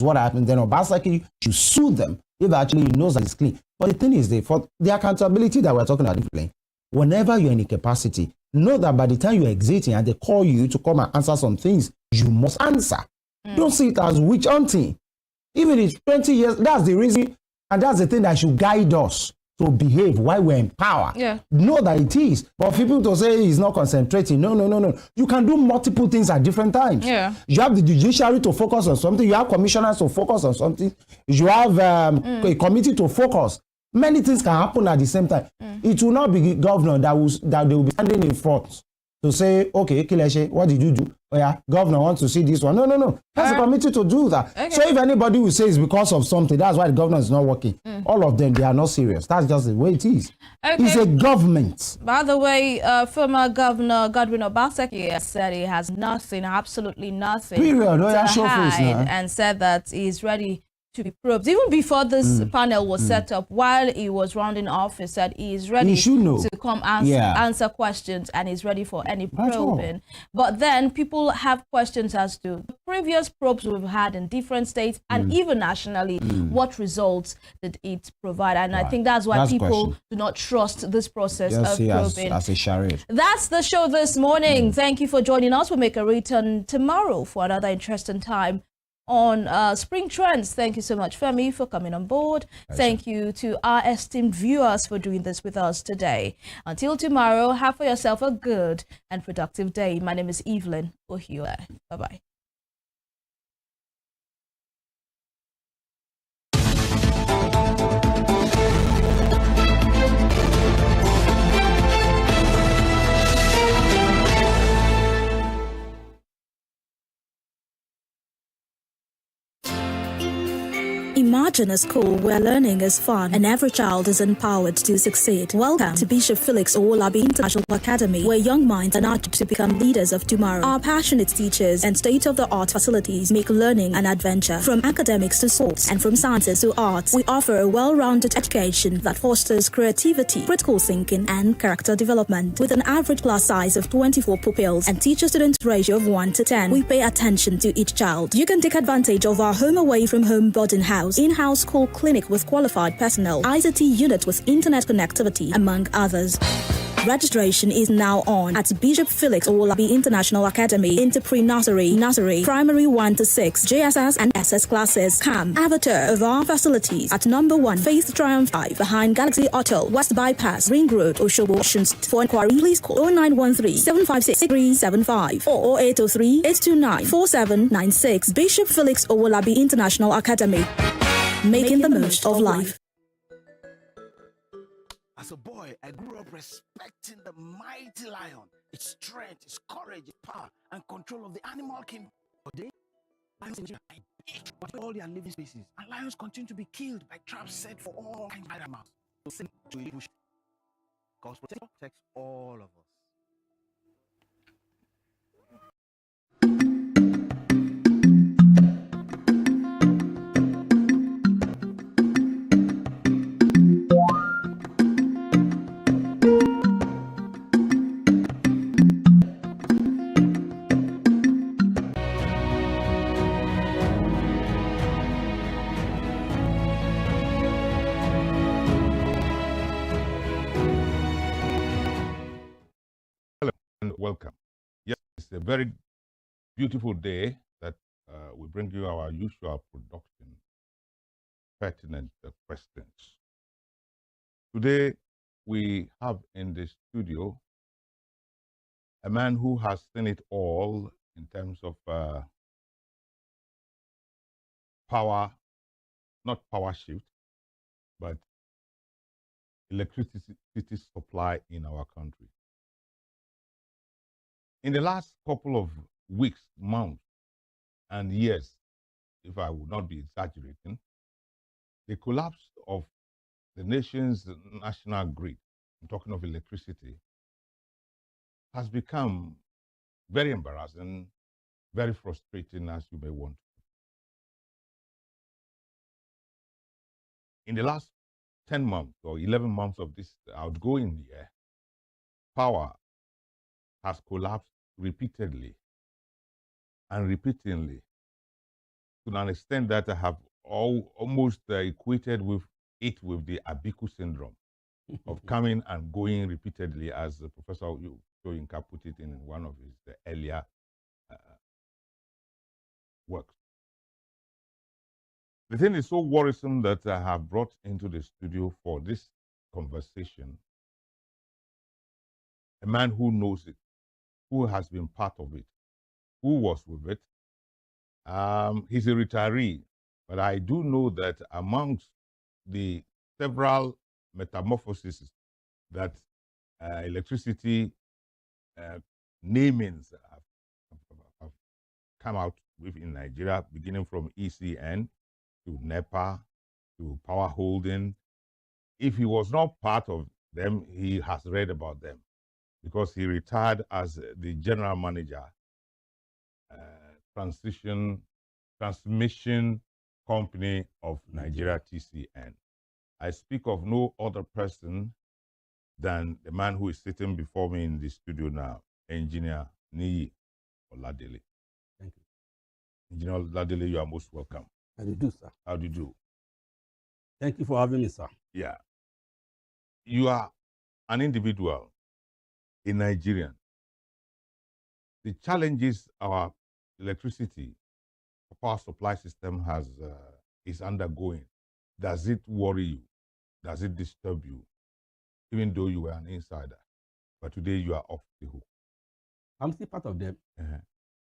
what happened. Then Obaseki should sue them if actually he knows that it's clean. But the thing is, for the accountability that we're talking about, whenever you're in a capacity, know that by the time you're exiting and they call you to come and answer some things, you must answer. Don't see it as witch hunting. Even if it's 20 years, that's the reason, and that's the thing that should guide us to behave while we're in power. Know that it is. But people to say he's not concentrating. No. You can do multiple things at different times. You have the judiciary to focus on something. You have commissioners to focus on something. You have a committee to focus. Many things can happen at the same time. It will not be governor that they will be standing in front to say, okay, Kileshe, what did you do? Oh yeah, governor wants to see this one. No. That's a committee to do that. Okay. So if anybody will say it's because of something, that's why the governor is not working. All of them, they are not serious. That's just the way it is. Okay. It's a government. By the way, former Governor Godwin Obaseki has said he has nothing, absolutely nothing to hide, and said that he's ready to be probed. Even before this panel was set up, while he was rounding off, he said he is ready to come answer questions and he's ready for any probing. But then people have questions as to the previous probes we've had in different states and even nationally, what results did it provide? And I think that's why people do not trust this process of probing. As a charade. That's the show this morning. Thank you for joining us. We'll make a return tomorrow for another interesting time on Spring Trends. Thank you so much, Femi, for coming on board. Thank you to our esteemed viewers for doing this with us today. Until tomorrow, have for yourself a good and productive day. My name is Evelyn Ohio. Bye-bye. Imagine a school where learning is fun and every child is empowered to succeed. Welcome to Bishop Felix Owolabi International Academy, where young minds are nurtured to become leaders of tomorrow. Our passionate teachers and state-of-the-art facilities make learning an adventure. From academics to sports and from sciences to arts, we offer a well-rounded education that fosters creativity, critical thinking, and character development. With an average class size of 24 pupils and teacher-student ratio of 1 to 10, we pay attention to each child. You can take advantage of our home away from home boarding house, in-house school clinic with qualified personnel, ICT unit with internet connectivity, among others. Registration is now on at Bishop Felix Owolabi International Academy into pre-nursery, nursery, primary 1 to 6, JSS and SS classes. Come, avatar of our facilities at number 1 Faith Triumph 5 behind Galaxy Hotel, West Bypass, Ring Road, Oshobo, Ocean. For inquiry, please call 0913 756 375 or 0803 829 4796. Bishop Felix Owolabi International Academy, making the most of life. As a boy, I grew up respecting the mighty lion, its strength, its courage, its power, and control of the animal kingdom. Today, lions in Nigeria are all their living species, and lions continue to be killed by traps set for all kinds of animals. So, God's protection protects all of us. Welcome. Yes, it's a very beautiful day that we bring you our usual production, pertinent questions. Today, we have in the studio a man who has seen it all in terms of power, not power shift, but electricity supply in our country. In the last couple of weeks, months, and years, if I would not be exaggerating, the collapse of the nation's national grid, I'm talking of electricity, has become very embarrassing, very frustrating, as you may want. In the last 10 months or 11 months of this outgoing year, power has collapsed repeatedly and repeatedly to an extent that I have almost equated with it with the Abiku syndrome of coming and going repeatedly, as Professor Soyinka put it in one of his earlier works. The thing is so worrisome that I have brought into the studio for this conversation a man who knows it, who has been part of it, who was with it. He's a retiree, but I do know that amongst the several metamorphoses that electricity namings have come out with in Nigeria, beginning from ECN to NEPA to Power Holding. If he was not part of them, he has read about them because he retired as the general manager, transmission company of Nigeria TCN. I speak of no other person than the man who is sitting before me in the studio now, Engineer Niyi Oladele. Thank you. Engineer Oladele, you are most welcome. How do you do, sir? How do you do? Thank you for having me, sir. Yeah. You are an individual, a Nigerian. The challenges our electricity power supply system is undergoing, does it worry you? Does it disturb you? Even though you were an insider, but today you are off the hook. I'm still part of them.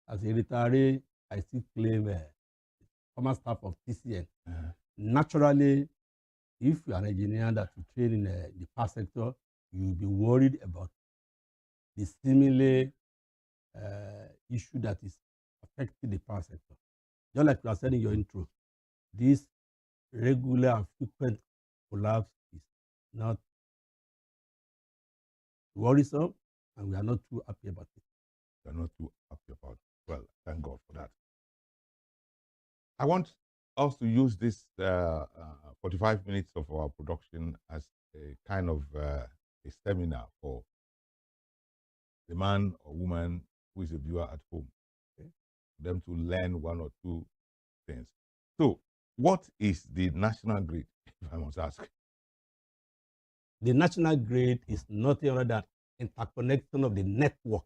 As a retiree, I still claim former staff of TCN. Naturally, if you are an engineer that you train in the power sector, you'll be worried about the seemingly issue that is affecting the power sector. Just like you are saying in your intro, this regular and frequent collapse is not worrisome, and we are not too happy about it. You are not too happy about it. Well, thank God for that. I want us to use this 45 minutes of our production as a kind of a seminar for the man or woman who is a viewer at home, okay? For them to learn one or two things. So, what is the national grid, if I must ask? The national grid is nothing other than interconnection of the network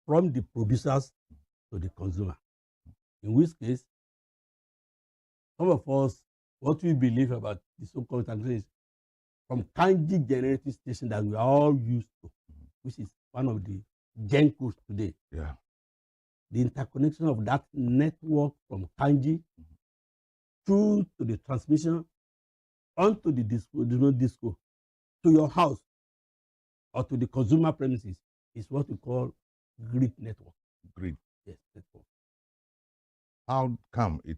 from the producers to the consumer. In which case, some of us, what we believe about the so-called interconnection is from Kanji generating station that we are all used to, which is one of the GENCOs today. Yeah. The interconnection of that network from Kanji through to the transmission onto the disco to your house or to the consumer premises is what we call grid network. Grid. Yes, network. How come it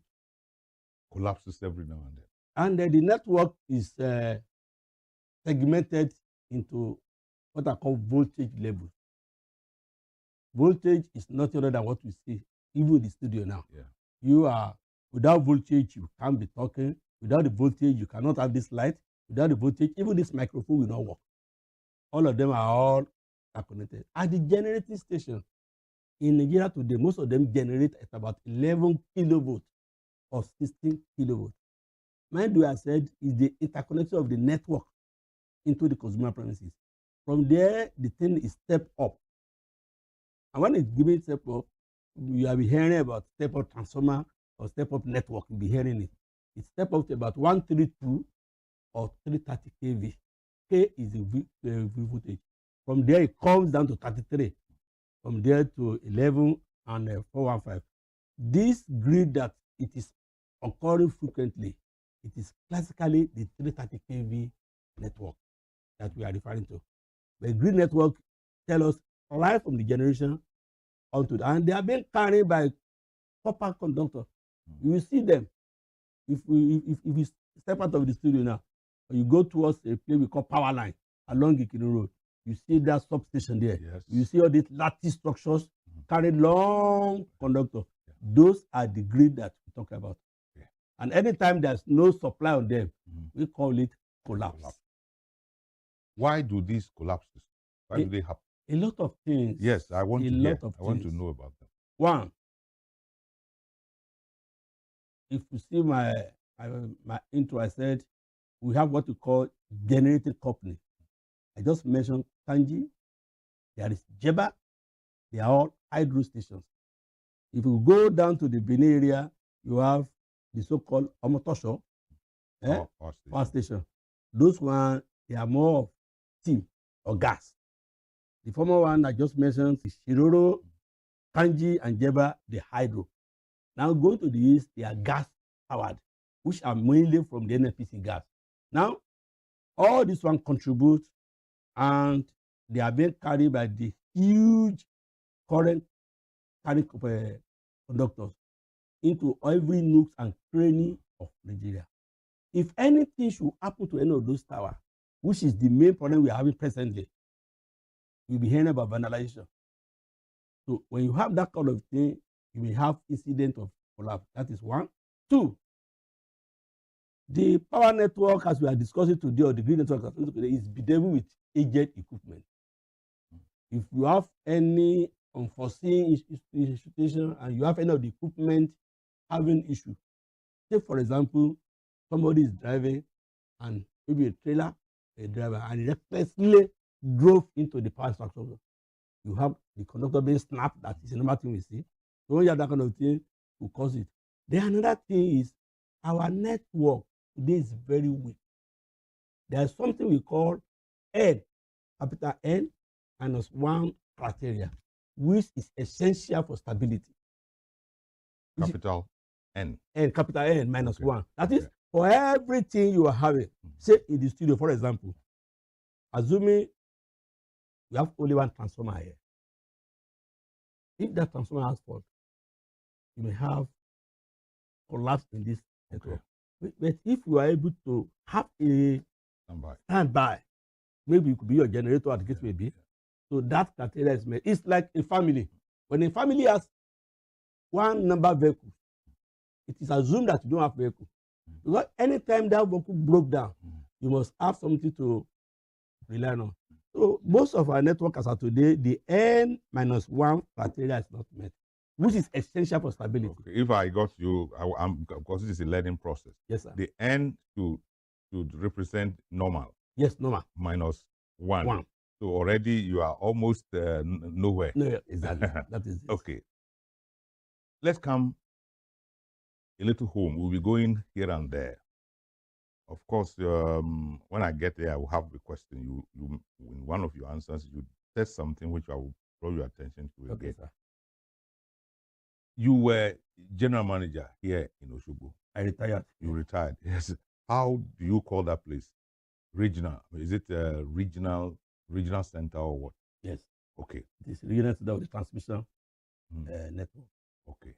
collapses every now and then? And the network is segmented into what are called voltage levels. Voltage is nothing other than what we see, even in the studio now. Yeah. You are, without voltage, you can't be talking. Without the voltage, you cannot have this light. Without the voltage, even this microphone will not work. All of them are all connected. At the generating station in Nigeria today, most of them generate at about 11 kilovolts or 16 kilovolts. Mind you, I said, is the interconnection of the network into the consumer premises. From there, the thing is step up. And when it's given step up, you will be hearing about step up transformer or step up network. You'll be hearing it. It step up to about 132 or 330 kV. K is the voltage. From there, it comes down to 33. From there to 11 and 415. This grid that it is occurring frequently, it is classically the 330 kV network that we are referring to. The grid network tells us right from the generation onto that, and they are being carried by copper conductor. You will see them. If you step out of the studio now, or you go towards a place we call power line along Ikinu Road, you see that substation there. Yes. You see all these lattice structures carrying long conductor. Those are the grid that we talk about. Yeah. And anytime there's no supply on them, we call it collapse. Why do these collapses? Why do they happen? A lot of things. Yes, I want to lot of I want to things. know about them. One, if you see my intro, I said we have what we call generating company. I just mentioned Kanji. There is Jeba. They are all hydro stations. If you go down to the Benin area, you have the so-called Omotosho power station. Those ones, they are more of steam or gas. The former one I just mentioned is Shiroro, Kanji, and Jeba, the hydro. Now going to the east, they are gas powered, which are mainly from the NNPC gas. Now, all this one contribute, and they are being carried by the huge current carrying conductors into every nook and cranny of Nigeria. If anything should happen to any of those towers, which is the main problem we are having presently, you'll be hearing about vandalization. So when you have that kind of thing, you may have incident of collapse. That is one. Two, the power network, as we are discussing today, or the grid network as we are discussing today, is bedeviled with aged equipment. If you have any unforeseen situation and you have any of the equipment having issue, say for example, somebody is driving and maybe a trailer, a driver, and recklessly drove into the power structure. You have the conductor being snapped. That is another thing we see. So when you have that kind of thing, will cause it. Then another thing is our network today is very weak. There is something we call N, capital N, -1 criteria, which is essential for stability. Capital N. N, capital N -1. Okay. That is for everything you are having. Say in the studio, for example, assuming you have only one transformer here. If that transformer has fault, you may have collapse in this network. But if you are able to have a standby, maybe it could be your generator, or the case may be. So that criteria is made. It's like a family. When a family has one number of vehicles, it is assumed that you don't have vehicle. Because anytime that vehicle broke down, you must have something to rely on. So most of our network as of today, the N-1 criteria is not met, which is essential for stability. Okay. If I got you, because this is a learning process. Yes, sir. The N should represent normal. Yes, normal. -1. So already you are almost nowhere. No, exactly. That is it. Okay. Let's come a little home. We'll be going here and there. Of course, when I get there, I will have the question. You in one of your answers, you said something which I will draw your attention to again. Okay, sir. You were general manager here in Osogbo. I retired. You retired. Yes. How do you call that place? Regional. Is it a regional center or what? Yes. Okay. This regional center of the transmission network. Okay.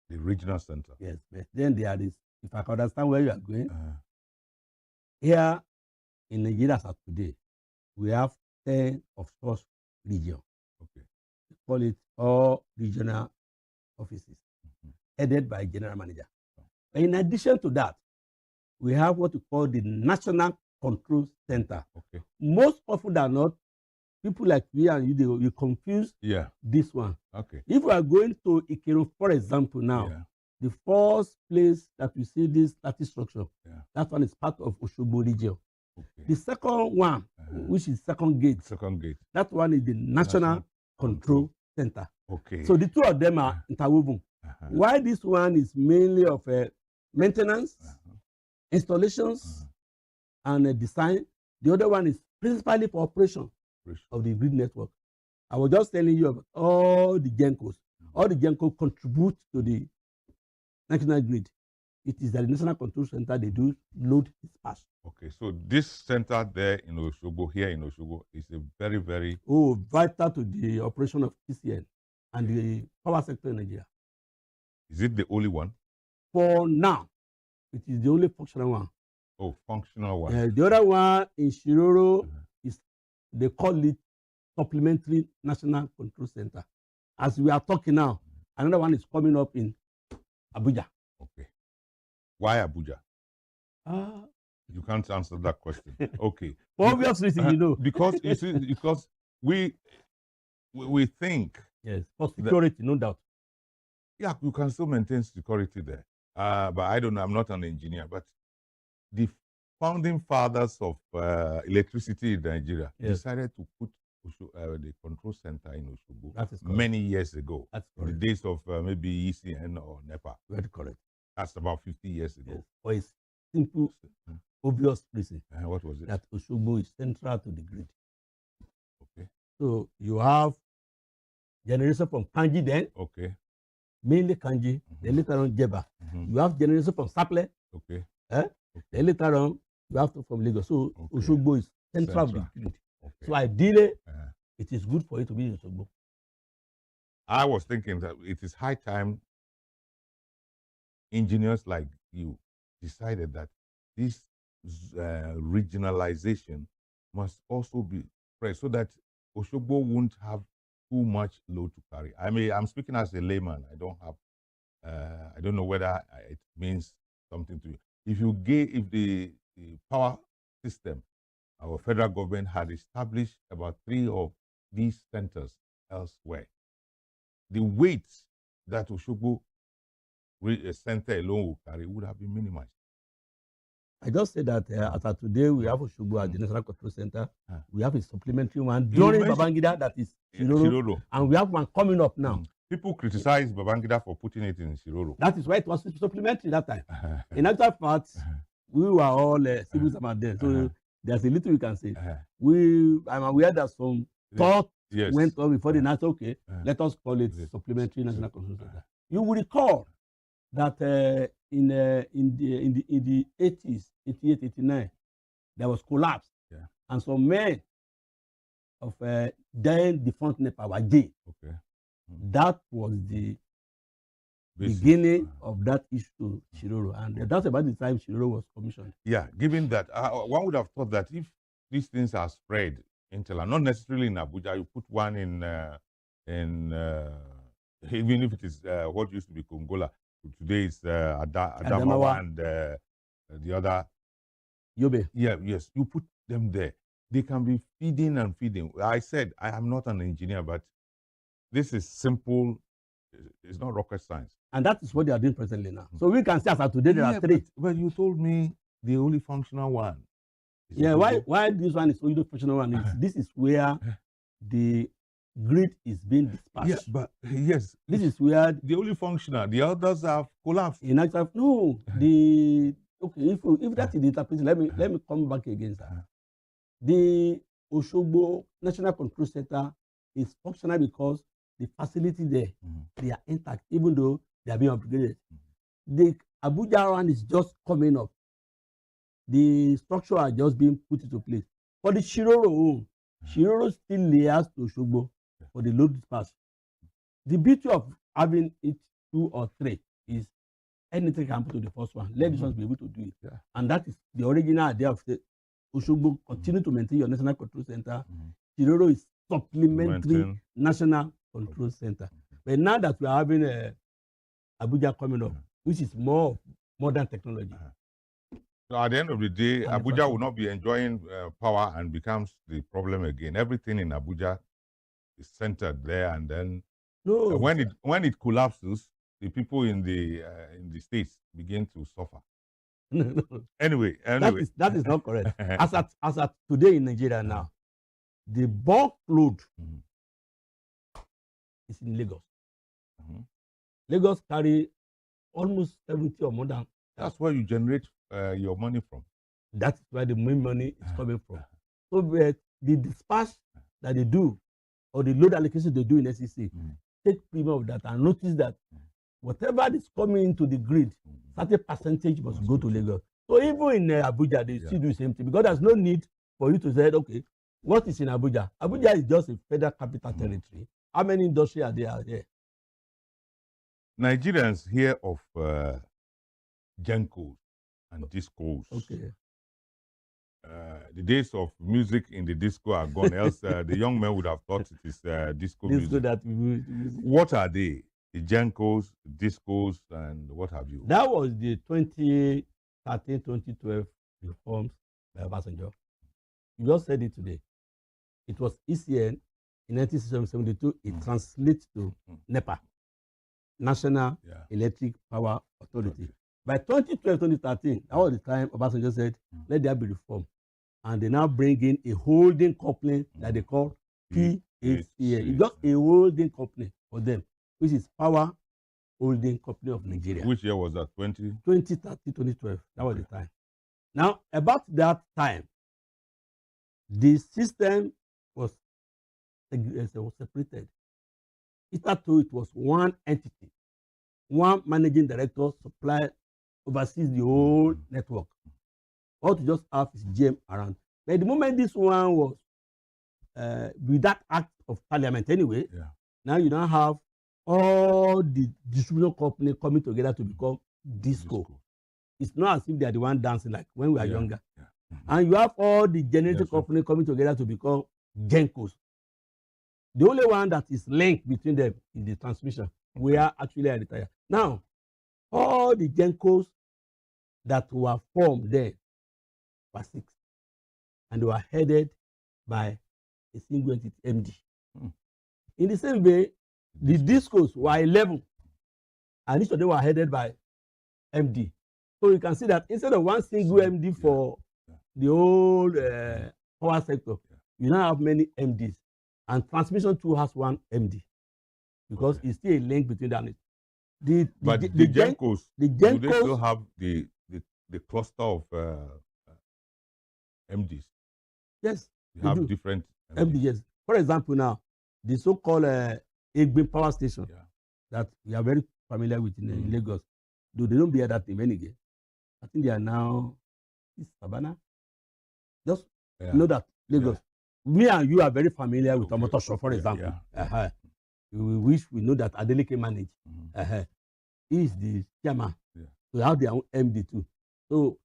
The regional center. Yes. But then there is, if I can understand where you are going, here in Nigeria as of today, we have 10 of such regions. Okay. We call it all regional offices, headed by general manager. But in addition to that, we have what we call the National Control Center. Okay. Most often than not, people like we and you confuse this one. Okay. If we are going to Ikero, for example, now, the first place that we see this static structure, that one is part of Osogbo region. Okay. The second one, which is second gate, that one is the National Control Center. Okay. So the two of them are interwoven. Why this one is mainly of maintenance, installations, and design. The other one is principally for operation of the grid network. I was just telling you about all the GENCOs. All the GENCOs contribute to the national grid. It is the National Control Center, they do load dispatch. Okay, so this center there in Osogbo, here in Osogbo, is a very, very... vital to the operation of TCN and the power sector in Nigeria. Is it the only one? For now, it is the only functional one. Oh, functional one. The other one in Shiroro is, they call it Supplementary National Control Center. As we are talking now, another one is coming up in Abuja. Okay. Why Abuja? You can't answer that question. Okay. For obvious reasons, you know. Because you see, because we think. Yes, for security, no doubt. Yeah, you can still maintain security there. but I don't know, I'm not an engineer, but the founding fathers of electricity in Nigeria decided to put the control center in Osogbo many years ago. That's in the days of maybe ECN or NEPA. Very correct. That's about 50 years ago. For a simple, obvious reason. What was it? That Osogbo is central to the grid. Okay. So you have generation from Kanji then. Okay. Mainly Kanji. Then later on Jeba. You have generation from Saple. Okay. Then later on you have from Lagos. So Osogbo is central to the grid. Okay. So ideally, it is good for you to be in Osogbo. I was thinking that it is high time engineers like you decided that this regionalization must also be spread so that Osogbo won't have too much load to carry. I mean, I'm speaking as a layman. I don't have, I don't know whether it means something to you. If the power system, our federal government had established about 3 of these centers elsewhere, the weight that Osogbo center alone will carry would have been minimized. I just said that as of today, we have Osogbo at the National Control Center. We have a supplementary one during Babangida that is Shiroro. And we have one coming up now. People criticize Babangida for putting it in Shiroro. That is why it was supplementary that time. In actual fact, we were all civil servants then. So there's a little we can say. I'm aware that some thought went on before the national, okay, let us call it supplementary National Control Center. You will recall that in the 80s, 88, 89, there was collapse. And some men of then defunct NEPA were jailed. That was the beginning of that issue to Shiroro. And that's about the time Shiroro was commissioned. Yeah, given that, one would have thought that if these things are spread not necessarily in Abuja, you put one in even if it is what used to be Kongola, today it's Adamawa and the other Yobe. Yeah, yes, you put them there. They can be feeding and feeding. I said I am not an engineer, but this is simple. It's not rocket science. And that is what they are doing presently now. So we can say as of today there are 3. But you told me the only functional one. Why this one is only the functional one? This is where the grid is being dispersed. Yeah, but yes, this is where the only functional. The others have collapsed. In actual, no, if that is the interpretation, let me come back again, sir. The Osogbo National Control Center is functional because the facility there, they are intact, even though they are being upgraded. The Abuja one is just coming up. The structure are just being put into place. For the Shiroro, Shiroro still layers to Osogbo for the load dispatch. The beauty of having it 2 or 3 is anything can happen to the first one. Let this one be able to do it. Yeah. And that is the original idea of the Osogbo. Continue to maintain your National Control Center. Shiroro is supplementary National Control Center. But now that we are having Abuja coming up, which is more modern technology. So at the end of the day, Abuja will not be enjoying power and becomes the problem again. Everything in Abuja is centered there, and then when it collapses, the people in the states begin to suffer. No. Anyway, that is not correct. As at today in Nigeria now, the bulk load is in Lagos. Lagos carry almost 70 or more than. That's where you generate your money from. That's where the main money is coming from. So the dispatch that they do, or the load allocation they do in SEC, take premium of that and notice that whatever is coming into the grid, certain percentage must go to Lagos. So even in Abuja, they still do the same thing, because there's no need for you to say, okay, what is in Abuja? Abuja is just a federal capital territory. How many industries are there? Nigerians hear of Gencos and discos. Okay. The days of music in the disco are gone. Else, the young men would have thought it is disco music. What are they? The Gencos, discos, and what have you? That was the 2013-2012 reforms by Obasanjo. You just said it today. It was ECN in 1972. It translates to NEPA, National Electric Power Authority. By 2012, 2013, that was the time Obasanjo said, let there be reform. And they now bring in a holding company that they call PHCN. It's just a holding company for them, which is Power Holding Company of Nigeria. Which year was that? 2013, 2012. That was the time. Now, about that time, the system was separated. Hitherto, it was one entity, one managing director, supply, oversees the whole network. All to just have is GM around. But the moment this one was with that act of parliament anyway, now you now have all the distribution company coming together to become Disco. It's not as if they are the one dancing like when we are younger. And you have all the generating company coming together to become Gencos. The only one that is linked between them is the transmission. We are actually a retire. Now, all the Gencos that were formed there were 6. And they were headed by a single entity, MD. In the same way, the Discos were 11. And each of them were headed by MD. So you can see that instead of one single MD for the whole power sector, you now have many MDs. And transmission too has one MD. Because it's still a link between them. But the Gencos, do they still have the cluster of MDs? Yes. They have different MDs. Yes. For example, now, the so-called Egbe power station that we are very familiar with in Lagos, though they don't bear that name anyway. I think they are now Savannah. Just know that Lagos. Me and you are very familiar with Omotosho, for example. We wish we know that Adeleke manage. He is the chairman. So they have their own MD too. So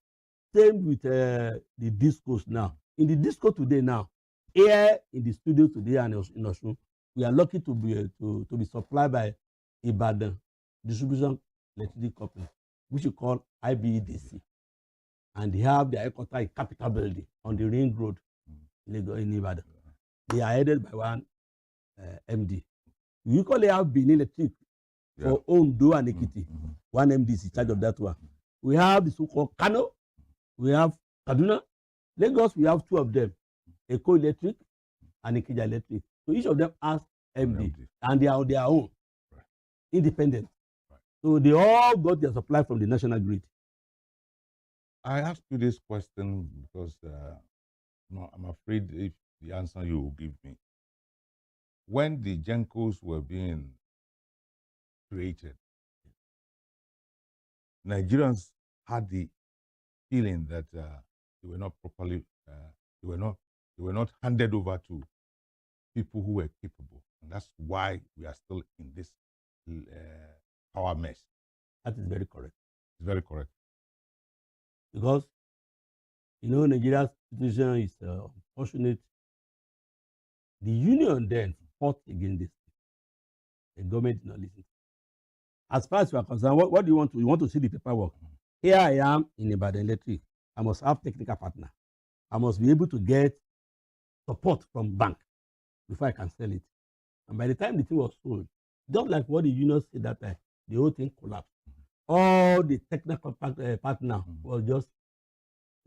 same with the Discos now. In the Disco today now, here in the studio today and in Osun, we are lucky to be supplied by Ibadan Distribution Electricity Company, which we call IBEDC. And they have their headquarters in Capital Building on the Ring Road in Ibadan. They are headed by one MD. We equally have Benin Electric for Ondo and Ekiti. One MD is in charge of that one. We have the so-called Kano. We have Kaduna. Lagos, we have 2 of them, Eko Electric and Ikeja Electric. So each of them has MD, and they are on their own, independent. So they all got their supply from the national grid. I asked you this question because I'm afraid if the answer you will give me. When the Gencos were being created, Nigerians had the feeling that they were not properly, they were not handed over to people who were capable, and that's why we are still in this power mess. That is very correct. It's very correct. Because, Nigeria's situation is unfortunate. The union then fought against this. The government did not listen. As far as you are concerned, what do you want to? You want to see the paperwork? Here I am in Ibadan Electric. I must have technical partner. I must be able to get support from bank before I can sell it. And by the time the thing was sold, just like what the union said that time, the whole thing collapsed. All the technical partner was just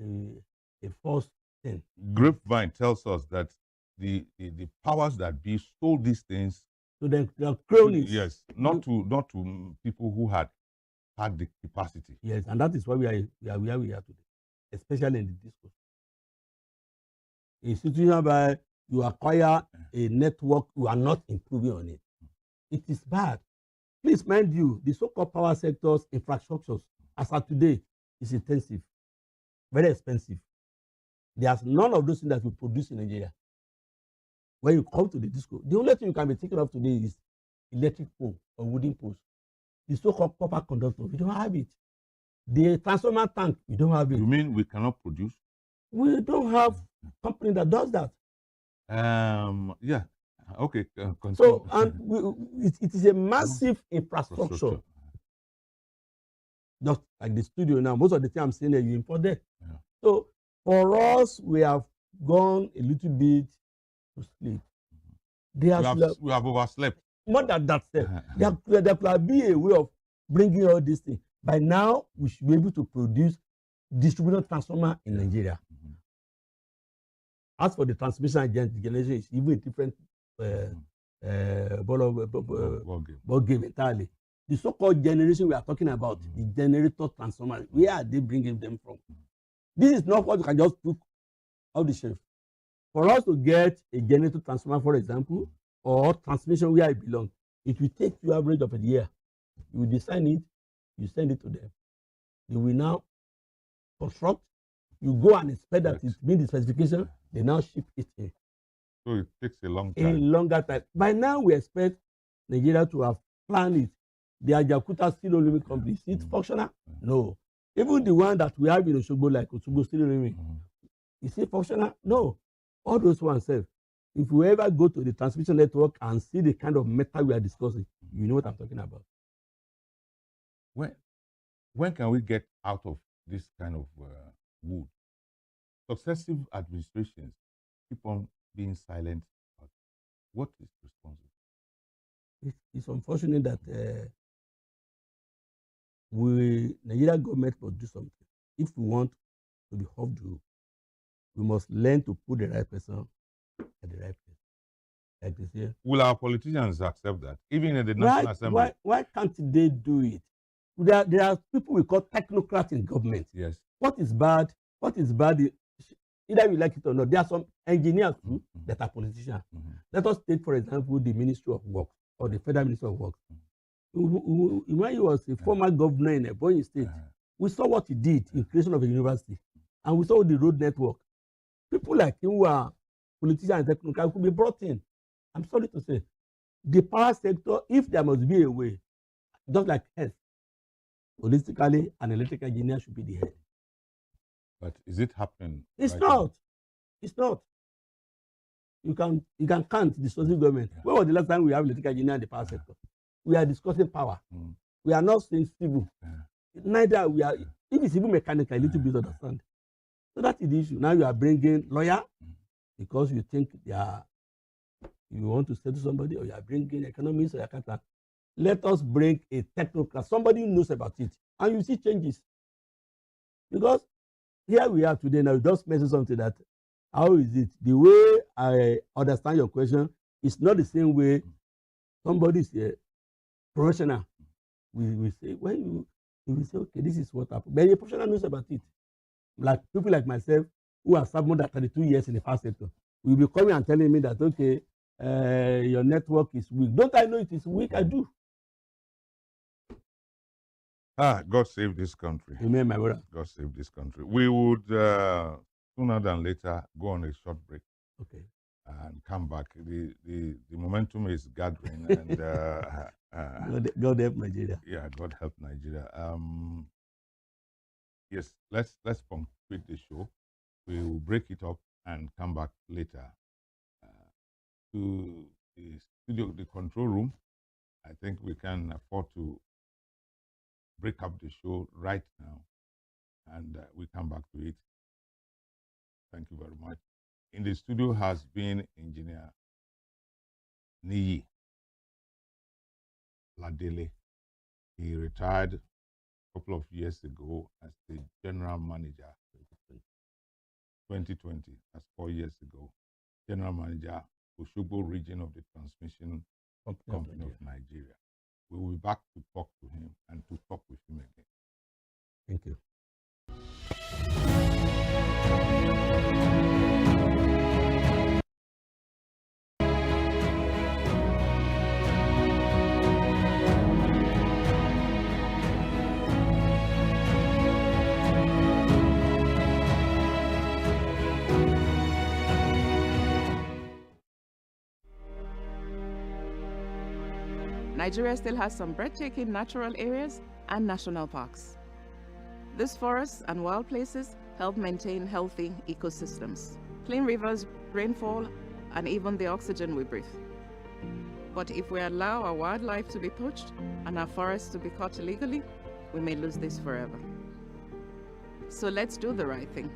a false thing. Grapevine tells us that the powers that be sold these things to the cronies. Yes, not to people who had the capacity. Yes, and that is why we are where we are today, especially in the Disco. A situation where you acquire a network, you are not improving on it. It is bad. Please mind you, the so-called power sector's infrastructures, as of today, is intensive, very expensive. There's none of those things that we produce in Nigeria. When you come to the Disco, the only thing you can be thinking of today is electric pole or wooden poles. The so-called copper conductor, we don't have it. The transformer tank, we don't have it. You mean we cannot produce? We don't have a company that does that. Yeah. Okay. Continue. So, and it is a massive infrastructure. Just like the studio now, most of the time I'm saying that you import there. Yeah. So, for us, we have gone a little bit to sleep. We have overslept. More than that, there could be a way of bringing all these things. By now, we should be able to produce distributed transformer in Nigeria. As for the transmission and generation, it's even a different ball game entirely. The so-called generation we are talking about, the generator transformer, where are they bringing them from? This is not what you can just took off the shelf. For us to get a generator transformer, for example, or transmission where it belongs, it will take you average of a year. You will design it, you send it to them. They will now construct. You go and expect that it meets the specification. They now ship it in. So it takes a long time. A longer time. By now, we expect Nigeria to have planned it. The Ajaokuta Steel Limit Company, is it functional? No. Even the one that we have in Osogbo, like Osogbo Steel Limit, is it functional? No. All those ones, if we ever go to the transmission network and see the kind of metal we are discussing, you know what I'm talking about. When can we get out of this kind of wood? Successive administrations keep on being silent. What is responsible? It's unfortunate that Nigeria government must do something. If we want to be hove to, we must learn to put the right person at the right place. Like this here. Will our politicians accept that? Even in the National Assembly? Why can't they do it? There are people we call technocrats in government. Yes. What is bad? Either you like it or not, there are some engineers too that are politicians. Let us take, for example, the Ministry of Works or the Federal Ministry of Works. When he was a former governor in Ebonyi State, we saw what he did in creation of a university, and we saw the road network. People like him who are politicians and technocrats could be brought in. I'm sorry to say, the power sector, if there must be a way, just like health, holistically, an electrical engineer should be the head. But is it happening? It's not. It's not. You can count the social government. When was the last time we have electrical engineer in the power sector? We are discussing power. We are not saying civil. Neither we are. If it's civil mechanical, a little bit understand. So that is the issue. Now you are bringing lawyer because you think you want to settle somebody, or you are bringing economists or accountant. Let us bring a technocrat, somebody who knows about it, and you see changes. Because here we are today. Now, you just mentioned something that, how is it? The way I understand your question is not the same way somebody is a professional. We say, when you will say, okay, this is what happened. But a professional knows about it. Like people like myself who have served more than 32 years in the power sector, will be coming and telling me that, okay, your network is weak. Don't I know it is weak? I do. God save this country. Amen, my brother. God save this country. We would sooner than later go on a short break. Okay. And come back. The momentum is gathering, and God help Nigeria. Yeah, God help Nigeria. Yes, let's complete the show. We will break it up and come back later to the studio, the control room. I think we can afford to break up the show right now, and we come back to it. Thank you very much. In the studio has been Engineer Niyi Ladele. He retired a couple of years ago as the general manager, 2020, that's 4 years ago, general manager, Osogbo region of the Transmission Company of Nigeria. We will be back to talk to him and to talk with him again. Thank you. Nigeria still has some breathtaking natural areas and national parks. These forests and wild places help maintain healthy ecosystems, clean rivers, rainfall, and even the oxygen we breathe. But if we allow our wildlife to be poached and our forests to be cut illegally, we may lose this forever. So let's do the right thing.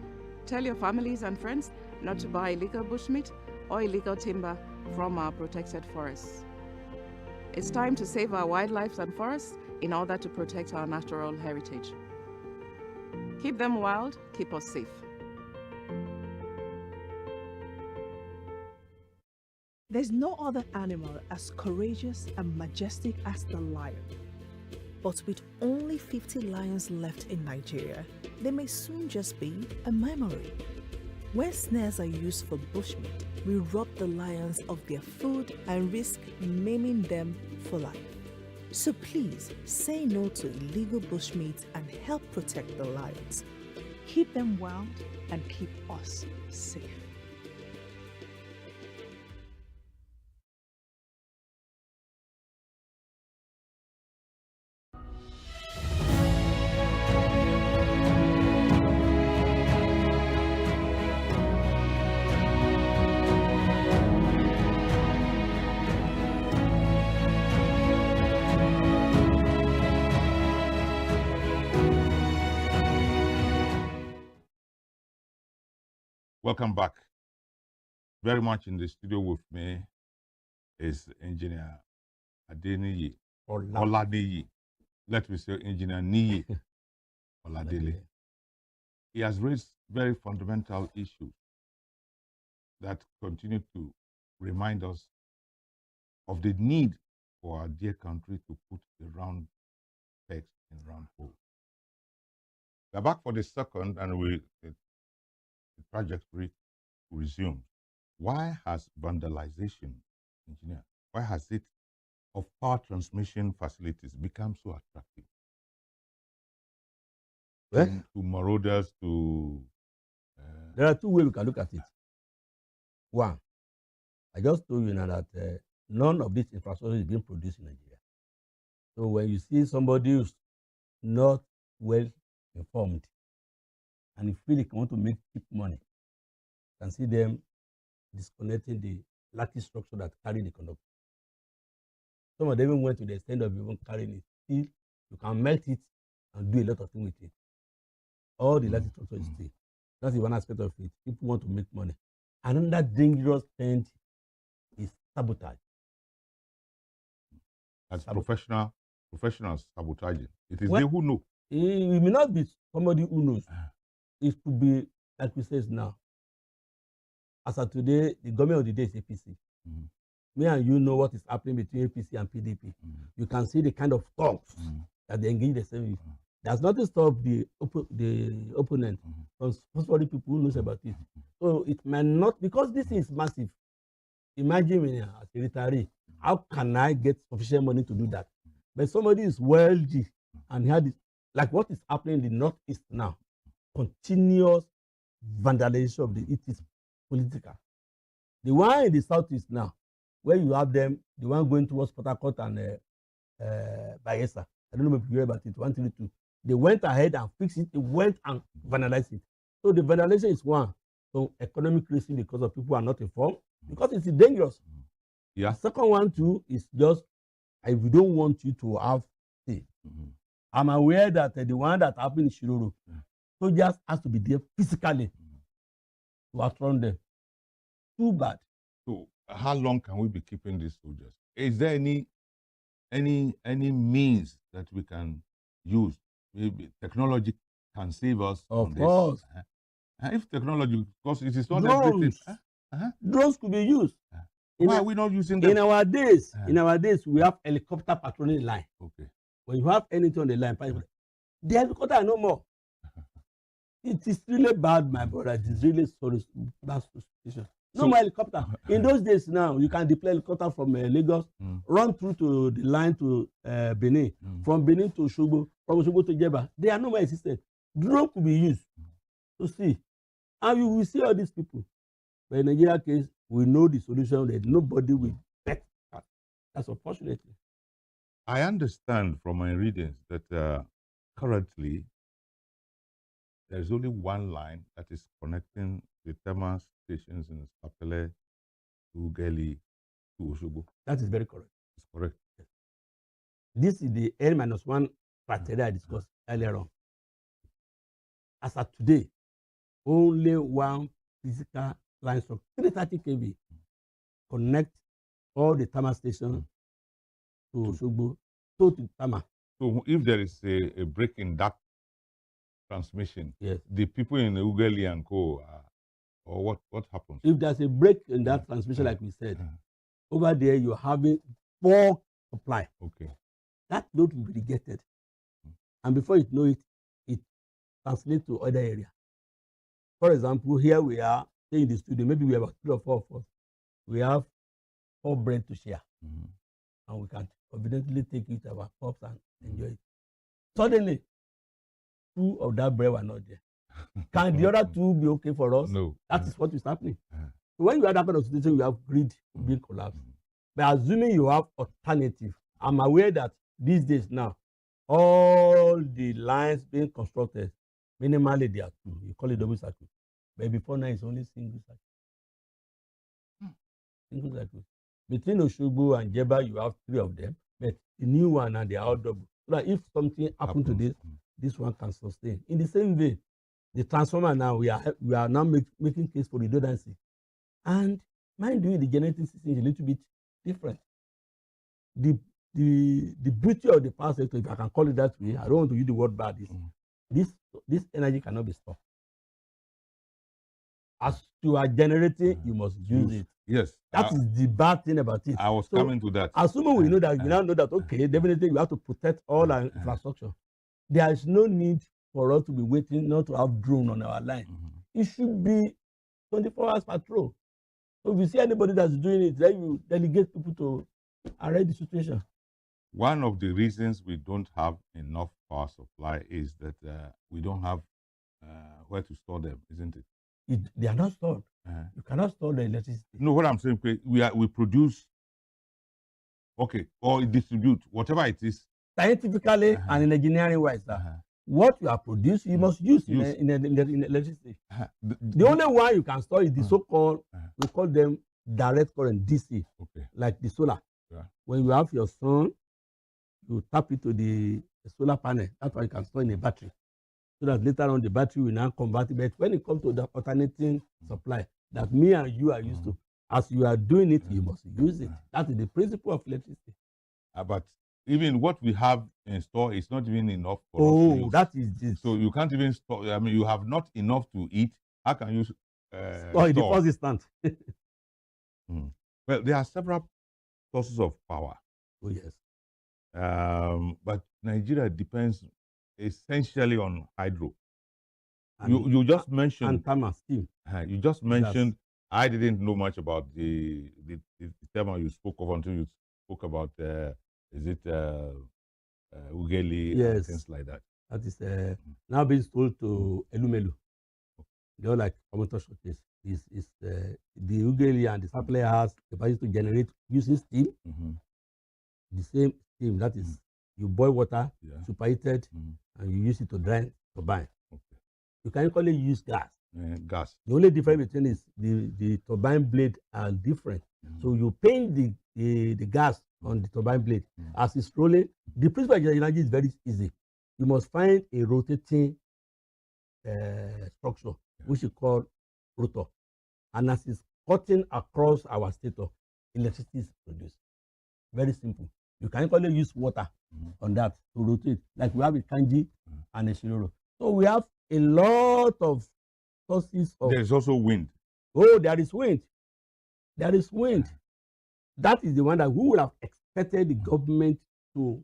Tell your families and friends not to buy illegal bushmeat or illegal timber from our protected forests. It's time to save our wildlife and forests in order to protect our natural heritage. Keep them wild, keep us safe. There's no other animal as courageous and majestic as the lion. But with only 50 lions left in Nigeria, they may soon just be a memory. When snares are used for bushmeat, we rob the lions of their food and risk maiming them for life. So please, say no to illegal bushmeat and help protect the lions. Keep them wild and keep us safe. Welcome back. Very much in the studio with me is Engineer Adeniyi Oladiyi. Let me say Engineer Niyi Oladele. He has raised very fundamental issues that continue to remind us of the need for our dear country to put the round pegs in round holes. We're back for the second, and the trajectory resumes. Why has vandalization, engineer, why has it of power transmission facilities become so attractive? To marauders, to... There are two ways we can look at it. One, I just told you now that none of this infrastructure is being produced in Nigeria. So when you see somebody who's not well informed and you feel they want to make cheap money, you can see them disconnecting the lattice structure that carry the conductor. Some of them even went to the extent of even carrying it. Still, you can melt it and do a lot of things with it. All the lattice structure is still. That's the one aspect of it. People want to make money. Another dangerous trend is sabotage. That's professional sabotaging. It is they who know. It may not be somebody who knows. It could be, like we say now, as of today, the government of the day is APC. Me and you know what is happening between APC and PDP. You can see the kind of talks that they engage themselves with. There's nothing to stop the opponent from sponsoring people who knows about it. So it might not, because this is massive. Imagine me as a retiree, how can I get sufficient money to do that? But somebody is wealthy and had it, like what is happening in the Northeast now, continuous vandalization of it is political. The one in the Southeast now, where you have them, the one going towards Port Harcourt and Bayelsa, I don't know if you hear about it, 132. They went ahead and fixed it, they went and vandalized it. So the vandalization is one. So economic risk because of people who are not informed, because it's dangerous. Yeah. The second one too is just, we don't want you to have say. I'm aware that the one that happened in Shiroro, soldiers has to be there physically to outrun them. Too bad. So how long can we be keeping these soldiers? Is there any means that we can use? Maybe technology can save us of from course. This. If technology, because it is not drones. everything. Drones could be used. Why are we not using them? In our days, we have helicopter patrolling line. Okay. When you have anything on the line, the helicopter are no more. It is really bad, my brother. It is really bad situation. No more helicopter. In those days now, you can deploy helicopter from Lagos, run through to the line to Benin, from Benin to Osogbo, from Osogbo to Jeba. They are no more existent. Drone could be used to see. And you will see all these people. But in Nigeria case, we know the solution that nobody will bet that. That's unfortunate. I understand from my readings that currently there is only one line that is connecting the thermal stations in Sapele to Geli to Osogbo. That is very correct. It's correct. Yes. This is the N-1 criteria I discussed earlier on. As of today, only one physical line structure, 330 kV, connect all the thermal stations to Osogbo, to Tama. So if there is a break in that transmission, yes, the people in Ughelli and Co. Or what happens? If there's a break in that transmission, like we said, over there you're having poor supply. Okay. That load will be rejected. And before you know it, it translates to other areas. For example, here we are, say in the studio, maybe we have about 3 or 4 of us. We have 4 bread to share. And we can confidently take it to our cups and enjoy it. Suddenly, 2 of that bread were not there. Can the other 2 be okay for us? No. That is what is happening. So when you have that kind of situation, you have greed being collapsed. But assuming you have alternative, I'm aware that these days now, all the lines being constructed, minimally they are 2. You call it double circuit. But before now, it's only single circuit. Single circuit. Between Oshogbo and Jeba, you have 3 of them. But the new one, and they are all double. So that if something happened to this one can sustain. In the same way, the transformer now, we are now making case for redundancy. And mind you, the generating system is a little bit different. The beauty of the power sector, if I can call it that way, I don't want to use the word bad, is this energy cannot be stopped. As you are generating, you must use it. Yes. That is the bad thing about it. I was coming to that. Assuming we know that, we now know that, okay, definitely we have to protect all our infrastructure. There is no need for us to be waiting not to have drone on our line. It should be 24 hours patrol. So if you see anybody that's doing it, then you delegate people to arrest the situation. One of the reasons we don't have enough power supply is that we don't have where to store them, isn't it? They are not stored. You cannot store the electricity. No, what I'm saying, we produce, okay, or distribute, whatever it is. Scientifically and in engineering wise, what you are producing, you must use in electricity. The only one you can store is the so-called, we call them direct current, DC, like the solar. When you have your sun, you tap it to the solar panel. That's why you can store in a battery. So that later on the battery will now convert it. But when it comes to the alternating supply that me and you are used to, as you are doing it, you must use it. That is the principle of electricity. But even what we have in store is not even enough for us to use. That is this. So you can't even store. I mean, you have not enough to eat. How can you store in the first instance? Well, there are several sources of power. Oh, yes. But Nigeria depends essentially on hydro. You just mentioned and thermal steam. You just mentioned. I didn't know much about the thermal you spoke of until you spoke about is it Ughelli and things like that. That is now being sold to Elumelu. They are like commodity showcase. Is the Ughelli and the supplier has the capacity to generate using steam. The same steam, that is, you boil water, superheated, and you use it to dry turbine. You can equally use gas. Gas. The only difference between is the turbine blade are different. So you paint the gas on the turbine blade as it's rolling. The principle of energy is very easy. You must find a rotating structure, which is called rotor. And as it's cutting across our stator, electricity is produced. Very simple. You can equally use water on that to rotate, like we have a Kanji and a Shiroro. So we have a lot of sources of. There is also wind. Oh, there is wind. There is wind. That is the one that we would have expected the government to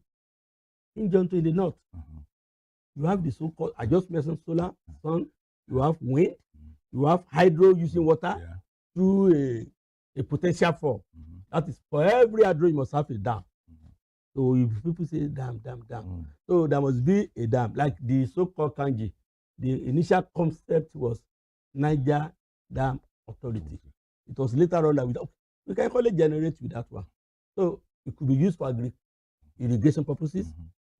hinge onto in the north. You have the so-called, I just mentioned solar, sun, you have wind, you have hydro using water through a potential form. That is, for every hydro, you must have a dam. So if people say dam, so there must be a dam, like the so-called Kanji. The initial concept was Niger Dam Authority. It was later on that we can only generate with that one. So it could be used for irrigation purposes.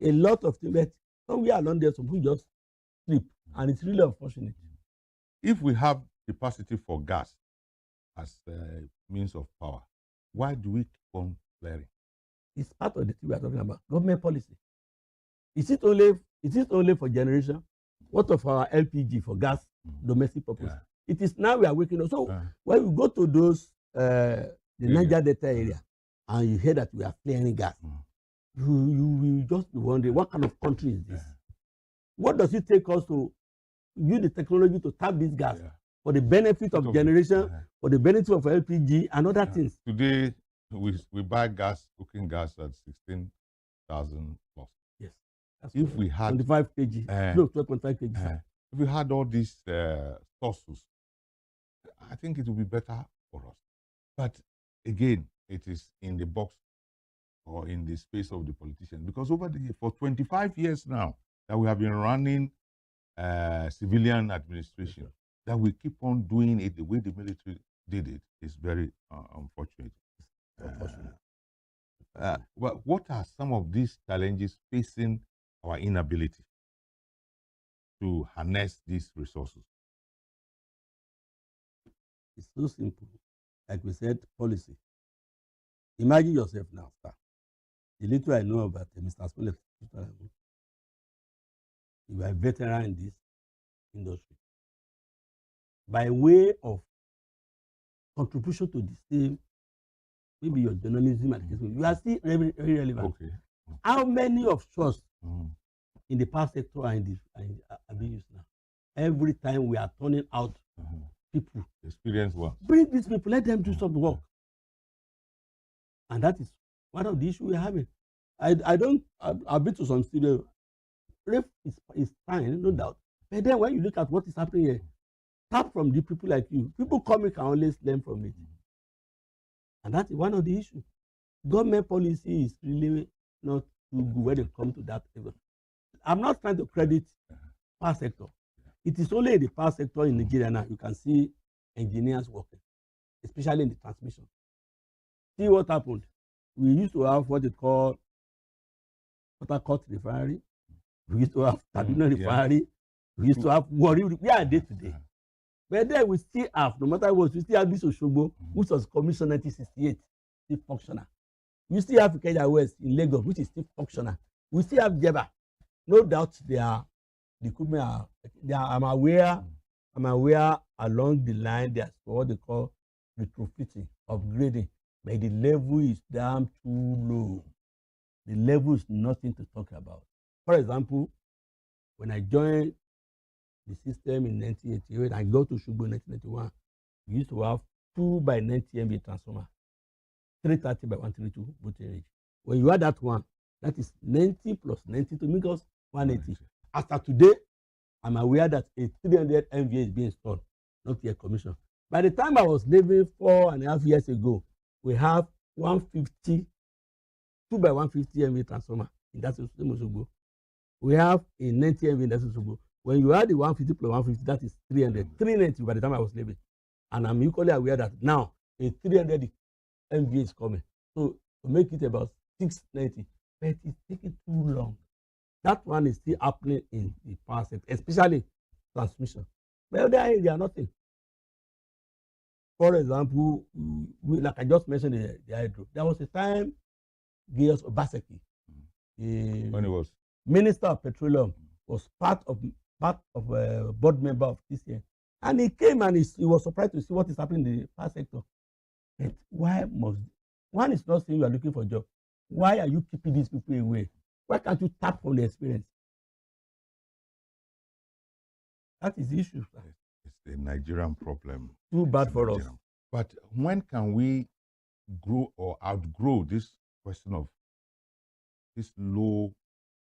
A lot of things, but somewhere along there, some people just sleep, and it's really unfortunate. If we have capacity for gas as a means of power, why do we keep on flaring? It's part of the thing we are talking about. Government policy. Is it only for generation? What of our LPG for gas, domestic purpose? It is now we are waking up. So when we go to those the Niger Delta area, and you hear that we are flaring gas, you will just be wondering, what kind of country is this? What does it take us to use the technology to tap this gas for the benefit of generation, for the benefit of LPG and other things? Today, we buy gas, cooking gas at 16,000 plus. Yes. If we had 25 kg, no, 12.5 kg. If we had all these sources, I think it would be better for us. But again, it is in the box or in the space of the politician, because for 25 years now that we have been running civilian administration, that we keep on doing it the way the military did it is very unfortunate. Well, what are some of these challenges facing our inability to harness these resources? It's so simple. Like we said, policy. Imagine yourself now, sir. The little I know about Mr. Smollett, you are a veteran in this industry. By way of contribution to the same, maybe your journalism and you are still very, very relevant. Okay. How many of us in the power sector are being used now? Every time we are turning out people. Experienced ones. Bring these people, let them do some work. And that is one of the issues we're having. I've been to some studio. Ref is fine, no doubt. But then when you look at what is happening here, tap from the people like you. People coming can always learn from it. And that's one of the issues. Government policy is really not too good when it comes to that. I'm not trying to credit power sector. It is only in the power sector in Nigeria now you can see engineers working, especially in the transmission. See what happened. We used to have what they call Port Harcourt refinery. We used to have Kaduna refinery. We used to have Warri. We are day to day. But then we still have, no matter what, we still have this Osogbo, which was commissioned in 1968, still functional. We still have Ikeja West in Lagos, which is still functional. We still have Jeba. No doubt the equipment I'm aware along the line there's what they call retrofitting, upgrading, but the level is damn too low. The level is nothing to talk about. For example, when I joined the system in 1988, I got to Osogbo in 1991. We used to have 2 by 90 MVA transformer, 330 by 132 voltage. When you add that one, that is 90 plus 90 to make us 180. After today, I'm aware that a 300 MVA is being installed, not yet commissioned. By the time I was leaving 4.5 years ago, we have 150, 2 by 150 MVA transformer in that system Osogbo. We have a 90 MVA in that Osogbo. When you add the 150 plus 150, that is 300. 390 by the time I was leaving. And I'm equally aware that now a 300 MVA is coming. So to make it about 690, but it's taking too long. That one is still happening in the power sector, especially transmission. But they are nothing. For example, like I just mentioned the hydro. There was a time Gaius Obaseki, when he was Minister of Petroleum, was part of a board member of TCN. And he came and he was surprised to see what is happening in the power sector. But why must one is not saying you are looking for a job? Why are you keeping these people away? Why can't you tap from the experience? That is the issue. It's the Nigerian problem. Too bad for us. But when can we grow or outgrow this question of this low,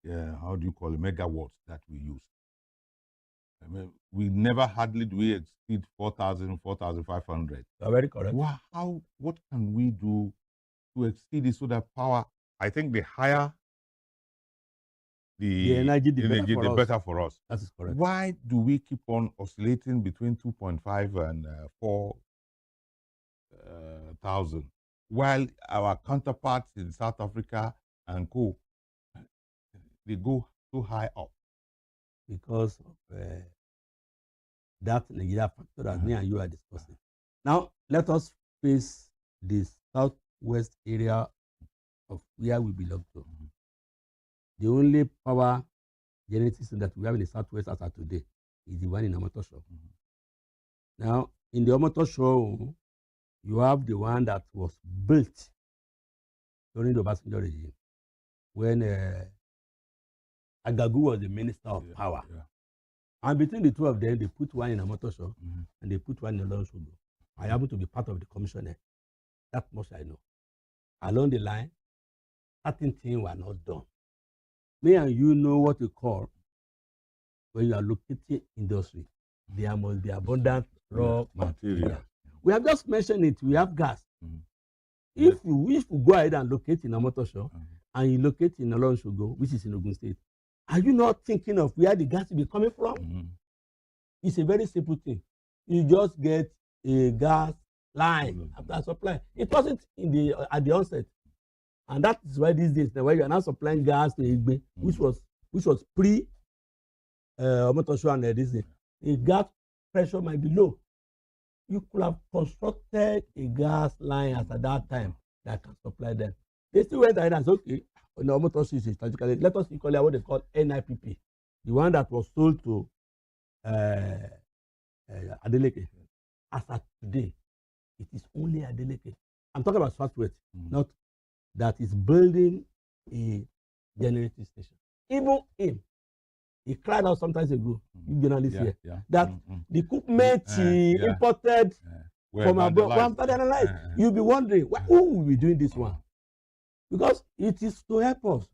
how do you call it, megawatts that we use? I mean, we never hardly do we exceed 4,000, 4,500. You are very correct. What can we do to exceed it so that power, I think the higher the energy, the better for us. That is correct. Why do we keep on oscillating between 2.5 and 4,000, while our counterparts in South Africa and co, they go so high up? Because of that Nigeria factor that me and you are discussing. Now, let us face the southwest area of where we belong to. The only power generating system that we have in the southwest as of today is the one in Omotosho. Now, in the Omotosho, you have the one that was built during the Obasanjo regime. when Agagu was the minister of power. Yeah. And between the two of them, they put one in a motor shop and they put one in a long show. I happen to be part of the commissioner. That much I know. Along the line, certain things were not done. Me and you know what we call when you are locating industry. There must be abundant raw material. We have just mentioned it. We have gas. If you go ahead and locate in a motor shop and you locate in a long sugar, which is in Ogun State, are you not thinking of where the gas will be coming from? It's a very simple thing. You just get a gas line after supply. It wasn't at the onset, and that is why these days now, where you are now supplying gas to Igbe, which was pre Omotosho and this day, the gas pressure might be low. You could have constructed a gas line at that time that can supply them. They still went ahead and said, okay, no, Omotosho is strategically. Let us call it what they call NIPP, the one that was sold to Adeleke. As at today, it is only Adeleke. I'm talking about Southwest, not that is building a generating station. Even him, he cried out some time ago, you journalists here, that the equipment he imported from abroad was vandalized. You'll be wondering, who will be doing this one? Because it is to help us.